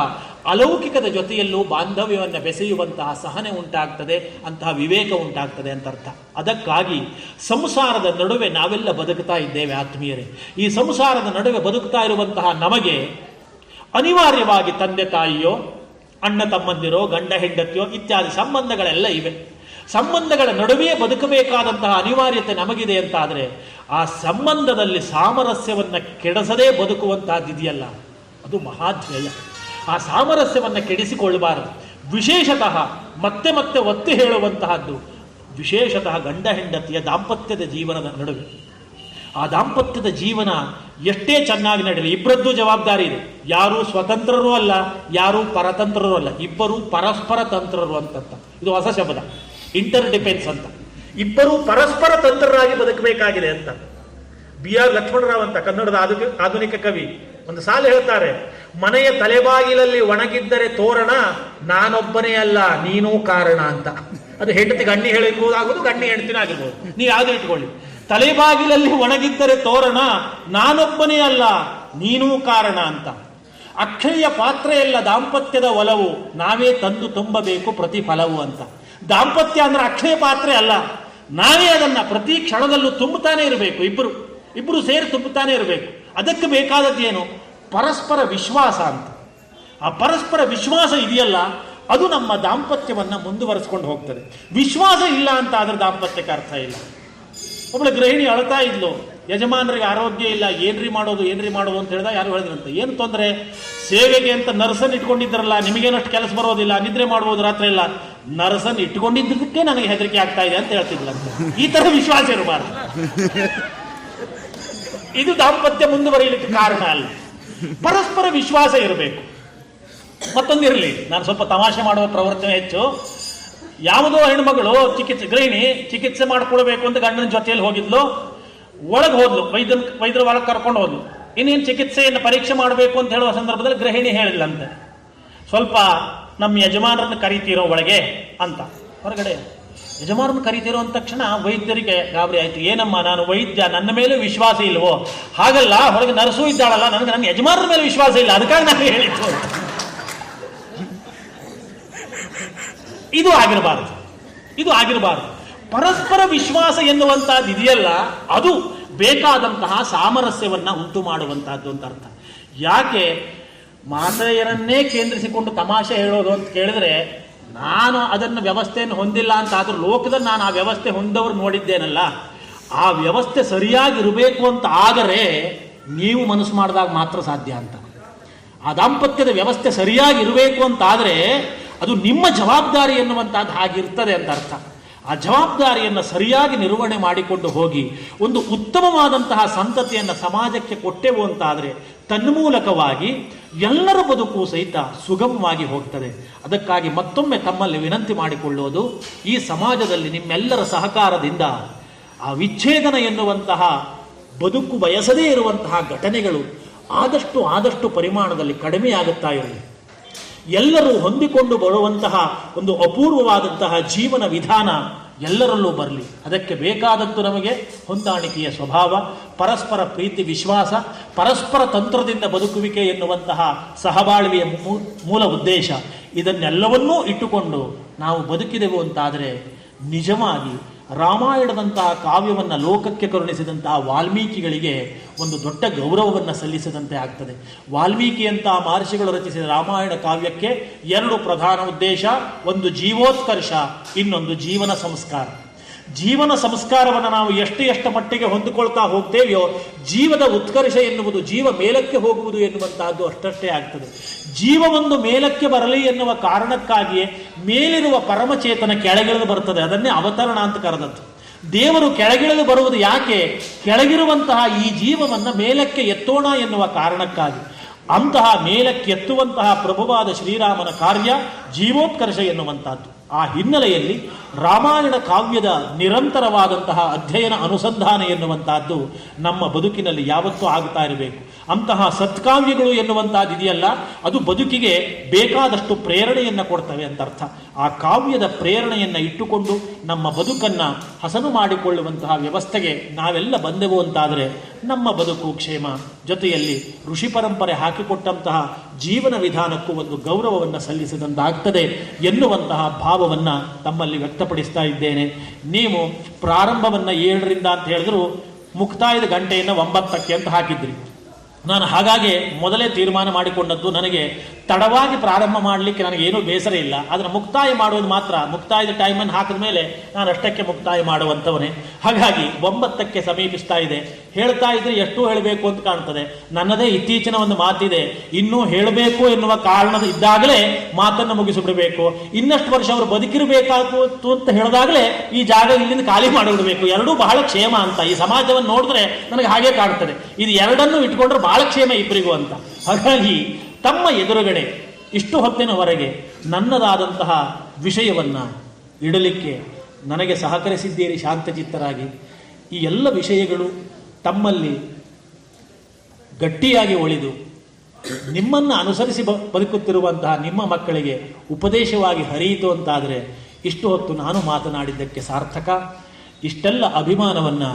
ಅಲೌಕಿಕದ ಜೊತೆಯಲ್ಲೂ ಬಾಂಧವ್ಯವನ್ನು ಬೆಸೆಯುವಂತಹ ಸಹನೆ ಉಂಟಾಗ್ತದೆ, ಅಂತಹ ವಿವೇಕ ಉಂಟಾಗ್ತದೆ ಅಂತ ಅರ್ಥ. ಅದಕ್ಕಾಗಿ ಸಂಸಾರದ ನಡುವೆ ನಾವೆಲ್ಲ ಬದುಕ್ತಾ ಇದ್ದೇವೆ ಆತ್ಮೀಯರೇ. ಈ ಸಂಸಾರದ ನಡುವೆ ಬದುಕ್ತಾ ಇರುವಂತಹ ನಮಗೆ ಅನಿವಾರ್ಯವಾಗಿ ತಂದೆ ತಾಯಿಯೋ, ಅಣ್ಣ ತಮ್ಮಂದಿರೋ, ಗಂಡ ಹೆಂಡತಿಯೋ ಇತ್ಯಾದಿ ಸಂಬಂಧಗಳೆಲ್ಲ ಇವೆ. ಸಂಬಂಧಗಳ ನಡುವೆ ಬದುಕಬೇಕಾದಂತಹ ಅನಿವಾರ್ಯತೆ ನಮಗಿದೆ ಅಂತಾದರೆ ಆ ಸಂಬಂಧದಲ್ಲಿ ಸಾಮರಸ್ಯವನ್ನು ಕೆಡಿಸದೇ ಬದುಕುವಂತಹದ್ದಿದೆಯಲ್ಲ, ಅದು ಮಹಾಧ್ವೇಯ. ಆ ಸಾಮರಸ್ಯವನ್ನು ಕೆಡಿಸಿಕೊಳ್ಳಬಾರದು. ವಿಶೇಷತಃ ಮತ್ತೆ ಮತ್ತೆ ಒತ್ತಿ ಹೇಳುವಂತಹದ್ದು ವಿಶೇಷತಃ ಗಂಡ ಹೆಂಡತಿಯ ದಾಂಪತ್ಯದ ಜೀವನದ ನಡುವೆ. ಆ ದಾಂಪತ್ಯದ ಜೀವನ ಎಷ್ಟೇ ಚೆನ್ನಾಗಿ ನಡೆಯಲಿ ಇಬ್ಬರದ್ದು ಜವಾಬ್ದಾರಿ ಇದೆ. ಯಾರೂ ಸ್ವತಂತ್ರರೂ ಅಲ್ಲ, ಯಾರೂ ಪರತಂತ್ರರೂ ಅಲ್ಲ, ಇಬ್ಬರೂ ಪರಸ್ಪರ ತಂತ್ರರು ಅಂತ. ಇದು ಹೊಸ ಶಬ್ದ, ಇಂಟರ್ ಡಿಪೆಂಡ್ಸ್ ಅಂತ. ಇಬ್ಬರೂ ಪರಸ್ಪರ ತಂತ್ರರಾಗಿ ಬದುಕಬೇಕಾಗಿದೆ ಅಂತ. BR ಲಕ್ಷ್ಮಣರಾವ್ ಅಂತ ಕನ್ನಡದ ಆಧುನಿಕ ಕವಿ ಒಂದು ಸಾಲು ಹೇಳ್ತಾರೆ, ಮನೆಯ ತಲೆಬಾಗಿಲಲ್ಲಿ ಒಣಗಿದ್ದರೆ ತೋರಣ, ನಾನೊಬ್ಬನೇ ಅಲ್ಲ ನೀನೂ ಕಾರಣ ಅಂತ. ಅದು ಹೆಂಡತಿ ಗಂಡಿ ಹೇಳಿರ್ಬೋದಾಗೋದು, ಗಂಡಿ ಹೆಂಡತಿನ ಆಗಿರ್ಬೋದು, ನೀವು ಯಾವ್ದು ಇಟ್ಕೊಳ್ಳಿ. ತಲೆಬಾಗಿಲಲ್ಲಿ ಒಣಗಿದ್ದರೆ ತೋರಣ, ನಾನೊಬ್ಬನೇ ಅಲ್ಲ ನೀನೂ ಕಾರಣ ಅಂತ. ಅಕ್ಷಯ ಪಾತ್ರೆಯಲ್ಲ ದಾಂಪತ್ಯದ ಒಲವು, ನಾವೇ ತಂದು ತುಂಬಬೇಕು ಪ್ರತಿಫಲವು ಅಂತ. ದಾಂಪತ್ಯ ಅಂದ್ರೆ ಅಕ್ಷಯ ಪಾತ್ರೆ ಅಲ್ಲ, ನಾವೇ ಅದನ್ನ ಪ್ರತಿ ಕ್ಷಣದಲ್ಲೂ ತುಂಬುತ್ತಾನೆ ಇರಬೇಕು. ಇಬ್ಬರು ಸೇರಿ ತುಂಬುತ್ತಾನೆ ಇರಬೇಕು. ಅದಕ್ಕೆ ಬೇಕಾದದ್ದೇನು? ಪರಸ್ಪರ ವಿಶ್ವಾಸ ಅಂತ. ಆ ಪರಸ್ಪರ ವಿಶ್ವಾಸ ಇದೆಯಲ್ಲ, ಅದು ನಮ್ಮ ದಾಂಪತ್ಯವನ್ನು ಮುಂದುವರಿಸ್ಕೊಂಡು ಹೋಗ್ತದೆ. ವಿಶ್ವಾಸ ಇಲ್ಲ ಅಂತ ಆದ್ರೆ ದಾಂಪತ್ಯಕ್ಕೆ ಅರ್ಥ ಇಲ್ಲ. ಒಬ್ಬಳು ಗೃಹಿಣಿ ಅಳ್ತಾ ಇದ್ಲು, ಯಜಮಾನರಿಗೆ ಆರೋಗ್ಯ ಇಲ್ಲ, ಏನ್ರಿ ಮಾಡೋದು ಅಂತ ಹೇಳಿದ. ಯಾರು ಹೇಳಿದ್ರಂತ, ಏನು ತೊಂದರೆ, ಸೇವೆಗೆ ಅಂತ ನರ್ಸನ್ ಇಟ್ಕೊಂಡಿದ್ರಲ್ಲ, ನಿಮಗೇನಷ್ಟು ಕೆಲಸ ಬರೋದಿಲ್ಲ, ನಿದ್ರೆ ಮಾಡ್ಬೋದು ರಾತ್ರಿ ಎಲ್ಲ. ನರ್ಸನ್ ಇಟ್ಕೊಂಡಿದ್ದಕ್ಕೆ ನನಗೆ ಹೆದರಿಕೆ ಆಗ್ತಾ ಇದೆ ಅಂತ ಹೇಳ್ತಿದ್ಲಂತೆ. ಈ ತರ ವಿಶ್ವಾಸ ಇರಬಾರ್ದು. ಇದು ದಾಂಪತ್ಯ ಮುಂದುವರಿಯಲಿಕ್ಕೆ ಕಾರಣ ಅಲ್ಲ. ಪರಸ್ಪರ ವಿಶ್ವಾಸ ಇರಬೇಕು. ಮತ್ತೊಂದಿರಲಿ, ನಾನು ಸ್ವಲ್ಪ ತಮಾಷೆ ಮಾಡುವ ಪ್ರವರ್ತನೆ ಹೆಚ್ಚು. ಯಾವುದೋ ಹೆಣ್ಮಗಳು ಗೃಹಿಣಿ ಚಿಕಿತ್ಸೆ ಮಾಡ್ಕೊಳ್ಬೇಕು ಅಂತ ಗಂಡನ ಜೊತೆಯಲ್ಲಿ ಹೋಗಿದ್ಲು. ಒಳಗೆ ಹೋದ್ಲು, ವೈದ್ಯರ ಒಳಗೆ ಕರ್ಕೊಂಡು ಹೋದ್ಲು. ಇನ್ನೇನು ಚಿಕಿತ್ಸೆಯನ್ನು ಪರೀಕ್ಷೆ ಮಾಡಬೇಕು ಅಂತ ಹೇಳುವ ಸಂದರ್ಭದಲ್ಲಿ ಗೃಹಿಣಿ ಹೇಳಿಲ್ಲಂತೆ, ಸ್ವಲ್ಪ ನಮ್ಮ ಯಜಮಾನರನ್ನು ಕರಿತೀರೋ ಒಳಗೆ ಅಂತ. ಹೊರಗಡೆ ಯಜಮಾನರನ್ನು ಕರಿತೀರೋ ಅಂದ ತಕ್ಷಣ ವೈದ್ಯರಿಗೆ ಗಾಬರಿ ಆಯ್ತು. ಏನಮ್ಮ, ನಾನು ವೈದ್ಯ, ನನ್ನ ಮೇಲೆ ವಿಶ್ವಾಸ ಇಲ್ವೋ? ಹಾಗಲ್ಲ, ಹೊರಗೆ ನರ್ಸು ಇದ್ದಾಳಲ್ಲ, ನನಗೆ ನನ್ನ ಯಜಮಾನರ ಮೇಲೆ ವಿಶ್ವಾಸ ಇಲ್ಲ, ಅದಕ್ಕಾಗಿ ನಾನು ಹೇಳಿದ್ದು. ಇದು ಆಗಿರಬಾರದು. ಪರಸ್ಪರ ವಿಶ್ವಾಸ ಎನ್ನುವಂತಹದ್ದು ಇದೆಯಲ್ಲ, ಅದು ಬೇಕಾದಂತಹ ಸಾಮರಸ್ಯವನ್ನ ಉಂಟು ಮಾಡುವಂತಹದ್ದು ಅಂತ ಅರ್ಥ. ಯಾಕೆ ಮಾತೆಯರನ್ನೇ ಕೇಂದ್ರಿಸಿಕೊಂಡು ತಮಾಷೆ ಹೇಳೋದು ಅಂತ ಕೇಳಿದ್ರೆ, ನಾನು ಅದನ್ನು ವ್ಯವಸ್ಥೆಯನ್ನು ಹೊಂದಿಲ್ಲ ಅಂತ ಆದ್ರೂ ಲೋಕದಲ್ಲಿ ನಾನು ಆ ವ್ಯವಸ್ಥೆ ಹೊಂದವರು ನೋಡಿದ್ದೇನಲ್ಲ, ಆ ವ್ಯವಸ್ಥೆ ಸರಿಯಾಗಿರಬೇಕು ಅಂತ ಆದರೆ ನೀವು ಮನಸ್ಸು ಮಾಡಿದಾಗ ಮಾತ್ರ ಸಾಧ್ಯ ಅಂತ. ಆ ದಾಂಪತ್ಯದ ವ್ಯವಸ್ಥೆ ಸರಿಯಾಗಿರಬೇಕು ಅಂತ ಆದರೆ ಅದು ನಿಮ್ಮ ಜವಾಬ್ದಾರಿ ಎನ್ನುವಂತಹದ್ದು ಹಾಗಿರ್ತದೆ ಅಂತ ಅರ್ಥ. ಆ ಜವಾಬ್ದಾರಿಯನ್ನು ಸರಿಯಾಗಿ ನಿರ್ವಹಣೆ ಮಾಡಿಕೊಂಡು ಹೋಗಿ ಒಂದು ಉತ್ತಮವಾದಂತಹ ಸಂತತಿಯನ್ನು ಸಮಾಜಕ್ಕೆ ಕೊಟ್ಟೆವು ಅಂತಾದರೆ ತನ್ಮೂಲಕವಾಗಿ ಎಲ್ಲರ ಬದುಕು ಸಹಿತ ಸುಗಮವಾಗಿ ಹೋಗ್ತದೆ. ಅದಕ್ಕಾಗಿ ಮತ್ತೊಮ್ಮೆ ತಮ್ಮಲ್ಲಿ ವಿನಂತಿ ಮಾಡಿಕೊಳ್ಳೋದು, ಈ ಸಮಾಜದಲ್ಲಿ ನಿಮ್ಮೆಲ್ಲರ ಸಹಕಾರದಿಂದ ಆ ವಿಚ್ಛೇದನ ಎನ್ನುವಂತಹ ಬದುಕು ಬಯಸದೇ ಇರುವಂತಹ ಘಟನೆಗಳು ಆದಷ್ಟು ಪರಿಮಾಣದಲ್ಲಿ ಕಡಿಮೆಯಾಗುತ್ತಾ ಇರಲಿ. ಎಲ್ಲರೂ ಹೊಂದಿಕೊಂಡು ಬರುವಂತಹ ಒಂದು ಅಪೂರ್ವವಾದಂತಹ ಜೀವನ ವಿಧಾನ ಎಲ್ಲರಲ್ಲೂ ಬರಲಿ. ಅದಕ್ಕೆ ಬೇಕಾದದ್ದು ನಮಗೆ ಹೊಂದಾಣಿಕೆಯ ಸ್ವಭಾವ, ಪರಸ್ಪರ ಪ್ರೀತಿ ವಿಶ್ವಾಸ, ಪರಸ್ಪರ ತಂತ್ರದಿಂದ ಬದುಕುವಿಕೆ ಎನ್ನುವಂತಹ ಸಹಬಾಳ್ವೆಯ ಮೂಲ ಉದ್ದೇಶ. ಇದನ್ನೆಲ್ಲವನ್ನೂ ಇಟ್ಟುಕೊಂಡು ನಾವು ಬದುಕಿದೆವು ಅಂತಾದರೆ ನಿಜವಾಗಿ ರಾಮಾಯಣದಂತಹ ಕಾವ್ಯವನ್ನು ಲೋಕಕ್ಕೆ ಕರುಣಿಸಿದಂತಹ ವಾಲ್ಮೀಕಿಗಳಿಗೆ ಒಂದು ದೊಡ್ಡ ಗೌರವವನ್ನು ಸಲ್ಲಿಸಿದಂತೆ ಆಗ್ತದೆ. ವಾಲ್ಮೀಕಿಯಂತಹ ಮಹರ್ಷಿಗಳು ರಚಿಸಿದ ರಾಮಾಯಣ ಕಾವ್ಯಕ್ಕೆ ಎರಡು ಪ್ರಧಾನ ಉದ್ದೇಶ, ಒಂದು ಜೀವೋತ್ಕರ್ಷ, ಇನ್ನೊಂದು ಜೀವನ ಸಂಸ್ಕಾರ. ಜೀವನ ಸಂಸ್ಕಾರವನ್ನು ನಾವು ಎಷ್ಟು ಮಟ್ಟಿಗೆ ಹೊಂದಿಕೊಳ್ತಾ ಹೋಗ್ತೇವೆಯೋ ಜೀವದ ಉತ್ಕರ್ಷ ಎನ್ನುವುದು, ಜೀವ ಮೇಲಕ್ಕೆ ಹೋಗುವುದು ಎನ್ನುವಂತಹದ್ದು ಅಷ್ಟೇ ಆಗ್ತದೆ. ಜೀವವೊಂದು ಮೇಲಕ್ಕೆ ಬರಲಿ ಎನ್ನುವ ಕಾರಣಕ್ಕಾಗಿಯೇ ಮೇಲಿರುವ ಪರಮಚೇತನ ಕೆಳಗಿಳಿದು ಬರ್ತದೆ. ಅದನ್ನೇ ಅವತರಣ ಅಂತ ಕರೆದದ್ದು. ದೇವರು ಕೆಳಗಿಳಿದು ಬರುವುದು ಯಾಕೆ? ಕೆಳಗಿರುವಂತಹ ಈ ಜೀವವನ್ನು ಮೇಲಕ್ಕೆ ಎತ್ತೋಣ ಎನ್ನುವ ಕಾರಣಕ್ಕಾಗಿ. ಅಂತಹ ಮೇಲಕ್ಕೆತ್ತುವಂತಹ ಪ್ರಭುವಾದ ಶ್ರೀರಾಮನ ಕಾರ್ಯ ಜೀವೋತ್ಕರ್ಷ ಎನ್ನುವಂತಹದ್ದು. ಆ ಹಿನ್ನೆಲೆಯಲ್ಲಿ ರಾಮಾಯಣ ಕಾವ್ಯದ ನಿರಂತರವಾದಂತಹ ಅಧ್ಯಯನ ಅನುಸಂಧಾನ ಎನ್ನುವಂತಹದ್ದು ನಮ್ಮ ಬದುಕಿನಲ್ಲಿ ಯಾವತ್ತೂ ಆಗ್ತಾ ಇರಬೇಕು. ಅಂತಹ ಸತ್ಕಾವ್ಯಗಳು ಎನ್ನುವಂತಹದ್ದು ಇದೆಯಲ್ಲ, ಅದು ಬದುಕಿಗೆ ಬೇಕಾದಷ್ಟು ಪ್ರೇರಣೆಯನ್ನು ಕೊಡ್ತವೆ ಅಂತ ಅರ್ಥ. ಆ ಕಾವ್ಯದ ಪ್ರೇರಣೆಯನ್ನು ಇಟ್ಟುಕೊಂಡು ನಮ್ಮ ಬದುಕನ್ನು ಹಸನು ಮಾಡಿಕೊಳ್ಳುವಂತಹ ವ್ಯವಸ್ಥೆಗೆ ನಾವೆಲ್ಲ ಬಂದೆವು ಅಂತಾದರೆ ನಮ್ಮ ಬದುಕು ಕ್ಷೇಮ, ಜೊತೆಯಲ್ಲಿ ಋಷಿ ಪರಂಪರೆ ಹಾಕಿಕೊಟ್ಟಂತಹ ಜೀವನ ವಿಧಾನಕ್ಕೂ ಒಂದು ಗೌರವವನ್ನು ಸಲ್ಲಿಸಿದಂತಾಗ್ತದೆ ಎನ್ನುವಂತಹ ಭಾವವನ್ನು ತಮ್ಮಲ್ಲಿ ವ್ಯಕ್ತಪಡಿಸ್ತಾ ಇದ್ದೇನೆ. ನೀವು ಪ್ರಾರಂಭವನ್ನು 7ರಿಂದ ಅಂತ ಹೇಳಿದ್ರು, ಮುಕ್ತಾಯದ ಗಂಟೆಯನ್ನು 9ಕ್ಕೆ ಅಂತ ಹಾಕಿದ್ರಿ. ನಾನು ಹಾಗಾಗಿ ಮೊದಲೇ ತೀರ್ಮಾನ ಮಾಡಿಕೊಂಡದ್ದು, ನನಗೆ ತಡವಾಗಿ ಪ್ರಾರಂಭ ಮಾಡಲಿಕ್ಕೆ ನನಗೇನೂ ಬೇಸರ ಇಲ್ಲ. ಅದನ್ನು ಮುಕ್ತಾಯ ಮಾಡುವುದು ಮಾತ್ರ, ಮುಕ್ತಾಯದ ಟೈಮನ್ನು ಹಾಕಿದ ಮೇಲೆ ನಾನು ಅಷ್ಟಕ್ಕೆ ಮುಕ್ತಾಯ ಮಾಡುವಂಥವನೇ. ಹಾಗಾಗಿ 9ಕ್ಕೆ ಸಮೀಪಿಸ್ತಾ ಇದೆ. ಹೇಳ್ತಾ ಇದ್ರೆ ಎಷ್ಟು ಹೇಳಬೇಕು ಅಂತ ಕಾಣ್ತದೆ. ನನ್ನದೇ ಇತ್ತೀಚಿನ ಒಂದು ಮಾತಿದೆ, ಇನ್ನೂ ಹೇಳಬೇಕು ಎನ್ನುವ ಕಾರಣದ ಇದ್ದಾಗಲೇ ಮಾತನ್ನು ಮುಗಿಸಿಬಿಡಬೇಕು, ಇನ್ನಷ್ಟು ವರ್ಷ ಅವರು ಬದುಕಿರಬೇಕಾಗುತ್ತು ಅಂತ ಹೇಳಿದಾಗಲೇ ಈ ಜಾಗ ಇಲ್ಲಿಂದ ಖಾಲಿ ಮಾಡಿಬಿಡಬೇಕು. ಎರಡೂ ಬಹಳ ಕ್ಷೇಮ ಅಂತ ಈ ಸಮಾಜವನ್ನು ನೋಡಿದ್ರೆ ನನಗೆ ಹಾಗೆ ಕಾಣ್ತದೆ. ಇದು ಎರಡನ್ನೂ ಇಟ್ಕೊಂಡ್ರೆ ಬಹಳ ಕ್ಷೇಮ ಇಬ್ಬರಿಗೂ ಅಂತ. ಹಾಗಾಗಿ ತಮ್ಮ ಎದುರುಗಡೆ ಇಷ್ಟು ಹೊತ್ತಿನವರೆಗೆ ನನ್ನದಾದಂತಹ ವಿಷಯವನ್ನು ಇಡಲಿಕ್ಕೆ ನನಗೆ ಸಹಕರಿಸಿದ್ದೀರಿ ಶಾಂತಚಿತ್ತರಾಗಿ. ಈ ಎಲ್ಲ ವಿಷಯಗಳು ತಮ್ಮಲ್ಲಿ ಗಟ್ಟಿಯಾಗಿ ಉಳಿದು ನಿಮ್ಮನ್ನು ಅನುಸರಿಸಿ ಬದುಕುತ್ತಿರುವಂತಹ ನಿಮ್ಮ ಮಕ್ಕಳಿಗೆ ಉಪದೇಶವಾಗಿ ಹರಿಯಿತು ಅಂತಾದರೆ ಇಷ್ಟು ಹೊತ್ತು ನಾನು ಮಾತನಾಡಿದ್ದಕ್ಕೆ ಸಾರ್ಥಕ. ಇಷ್ಟೆಲ್ಲ ಅಭಿಮಾನವನ್ನು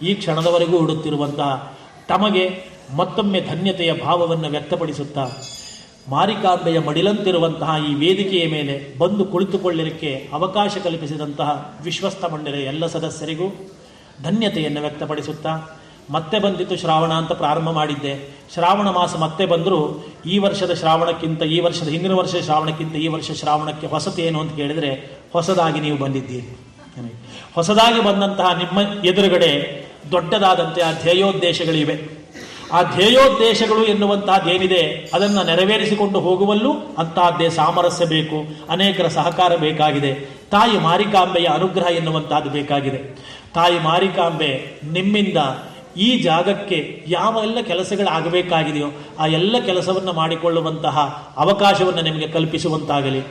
ಈ ಕ್ಷಣದವರೆಗೂ ಇಡುತ್ತಿರುವಂತಹ ತಮಗೆ ಮತ್ತೊಮ್ಮೆ ಧನ್ಯತೆಯ ಭಾವವನ್ನು ವ್ಯಕ್ತಪಡಿಸುತ್ತಾ, ಮಾರಿಕಾಂಬೆಯ ಮಡಿಲಂತಿರುವಂತಹ ಈ ವೇದಿಕೆಯ ಮೇಲೆ ಬಂದು ಕುಳಿತುಕೊಳ್ಳಲಿಕ್ಕೆ ಅವಕಾಶ ಕಲ್ಪಿಸಿದಂತಹ ವಿಶ್ವಸ್ತ ಮಂಡಳಿಯ ಎಲ್ಲ ಸದಸ್ಯರಿಗೂ ಧನ್ಯತೆಯನ್ನು ವ್ಯಕ್ತಪಡಿಸುತ್ತಾ, ಮತ್ತೆ ಬಂದಿತ್ತು ಶ್ರಾವಣ ಅಂತ ಪ್ರಾರಂಭ ಮಾಡಿದ್ದೆ. ಶ್ರಾವಣ ಮಾಸ ಮತ್ತೆ ಬಂದರೂ ಈ ವರ್ಷದ ಶ್ರಾವಣಕ್ಕಿಂತ, ಈ ವರ್ಷದ ಹಿಂದಿನ ವರ್ಷದ ಶ್ರಾವಣಕ್ಕಿಂತ ಈ ವರ್ಷ ಶ್ರಾವಣಕ್ಕೆ ಹೊಸತೇನು ಅಂತ ಕೇಳಿದರೆ, ಹೊಸದಾಗಿ ನೀವು ಬಂದಿದ್ದೀರಿ. ಹೊಸದಾಗಿ ಬಂದಂತಹ ನಿಮ್ಮ ಎದುರುಗಡೆ ದೊಡ್ಡದಾದಂತಹ ಧ್ಯೇಯೋದ್ದೇಶಗಳಿವೆ. ಆ ಧ್ಯೇಯೋದ್ದೇಶಗಳು ಎನ್ನುವಂತಹದ್ದೇನಿದೆ ಅದನ್ನು ನೆರವೇರಿಸಿಕೊಂಡು ಹೋಗುವಲ್ಲೂ ಅಂತಹದ್ದೇ ಸಾಮರಸ್ಯ ಬೇಕು, ಅನೇಕರ ಸಹಕಾರ ಬೇಕಾಗಿದೆ, ತಾಯಿ ಮಾರಿಕಾಂಬೆಯ ಅನುಗ್ರಹ ಎನ್ನುವಂತಹದ್ದು ಬೇಕಾಗಿದೆ. ತಾಯಿ ಮಾರಿಕಾಂಬೆ ನಿಮ್ಮಿಂದ ಈ ಜಾಗಕ್ಕೆ ಯಾವೆಲ್ಲ ಕೆಲಸಗಳಾಗಬೇಕಾಗಿದೆಯೋ ಆ ಎಲ್ಲ ಕೆಲಸವನ್ನು ಮಾಡಿಕೊಳ್ಳುವಂತಹ ಅವಕಾಶವನ್ನು ನಿಮಗೆ ಕಲ್ಪಿಸುವಂತಾಗಲಿ.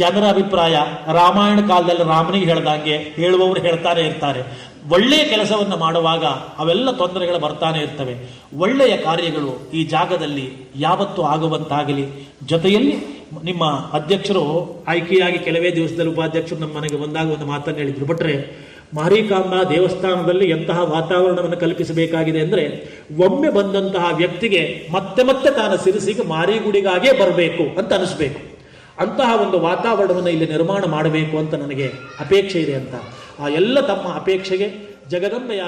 ಜನರ ಅಭಿಪ್ರಾಯ ರಾಮಾಯಣ ಕಾಲದಲ್ಲಿ ರಾಮನಿಗೆ ಹೇಳ್ದಂಗೆ ಹೇಳುವವರು ಹೇಳ್ತಾನೆ ಇರ್ತಾರೆ. ಒಳ್ಳೆಯ ಕೆಲಸವನ್ನು ಮಾಡುವಾಗ ಅವೆಲ್ಲ ತೊಂದರೆಗಳು ಬರ್ತಾನೆ ಇರ್ತವೆ. ಒಳ್ಳೆಯ ಕಾರ್ಯಗಳು ಈ ಜಾಗದಲ್ಲಿ ಯಾವತ್ತೂ ಆಗುವಂತಾಗಲಿ. ಜೊತೆಯಲ್ಲಿ ನಿಮ್ಮ ಅಧ್ಯಕ್ಷರು ಆಯ್ಕೆಯಾಗಿ ಕೆಲವೇ ದಿವಸದಲ್ಲಿ ಉಪಾಧ್ಯಕ್ಷರು ನಮ್ಮ ಮನೆಗೆ ಬಂದಾಗ ಒಂದು ಮಾತನ್ನು ಹೇಳಿದ್ರು. ಬಿಟ್ರೆ ಮಾರಿಕಾಂಬಾ ದೇವಸ್ಥಾನದಲ್ಲಿ ಎಂತಹ ವಾತಾವರಣವನ್ನು ಕಲ್ಪಿಸಬೇಕಾಗಿದೆ ಅಂದರೆ, ಒಮ್ಮೆ ಬಂದಂತಹ ವ್ಯಕ್ತಿಗೆ ಮತ್ತೆ ಮತ್ತೆ ತಾನು ಸಿರಿಸಿಗೆ ಮಾರಿಗುಡಿಗಾಗೇ ಬರಬೇಕು ಅಂತ ಅನಿಸ್ಬೇಕು. ಅಂತಹ ಒಂದು ವಾತಾವರಣವನ್ನು ಇಲ್ಲಿ ನಿರ್ಮಾಣ ಮಾಡಬೇಕು ಅಂತ ನನಗೆ ಅಪೇಕ್ಷೆ ಇದೆ ಅಂತ. ಆ ಎಲ್ಲ ತಮ್ಮ ಅಪೇಕ್ಷೆಗೆ ಜಗದಂಬೆಯ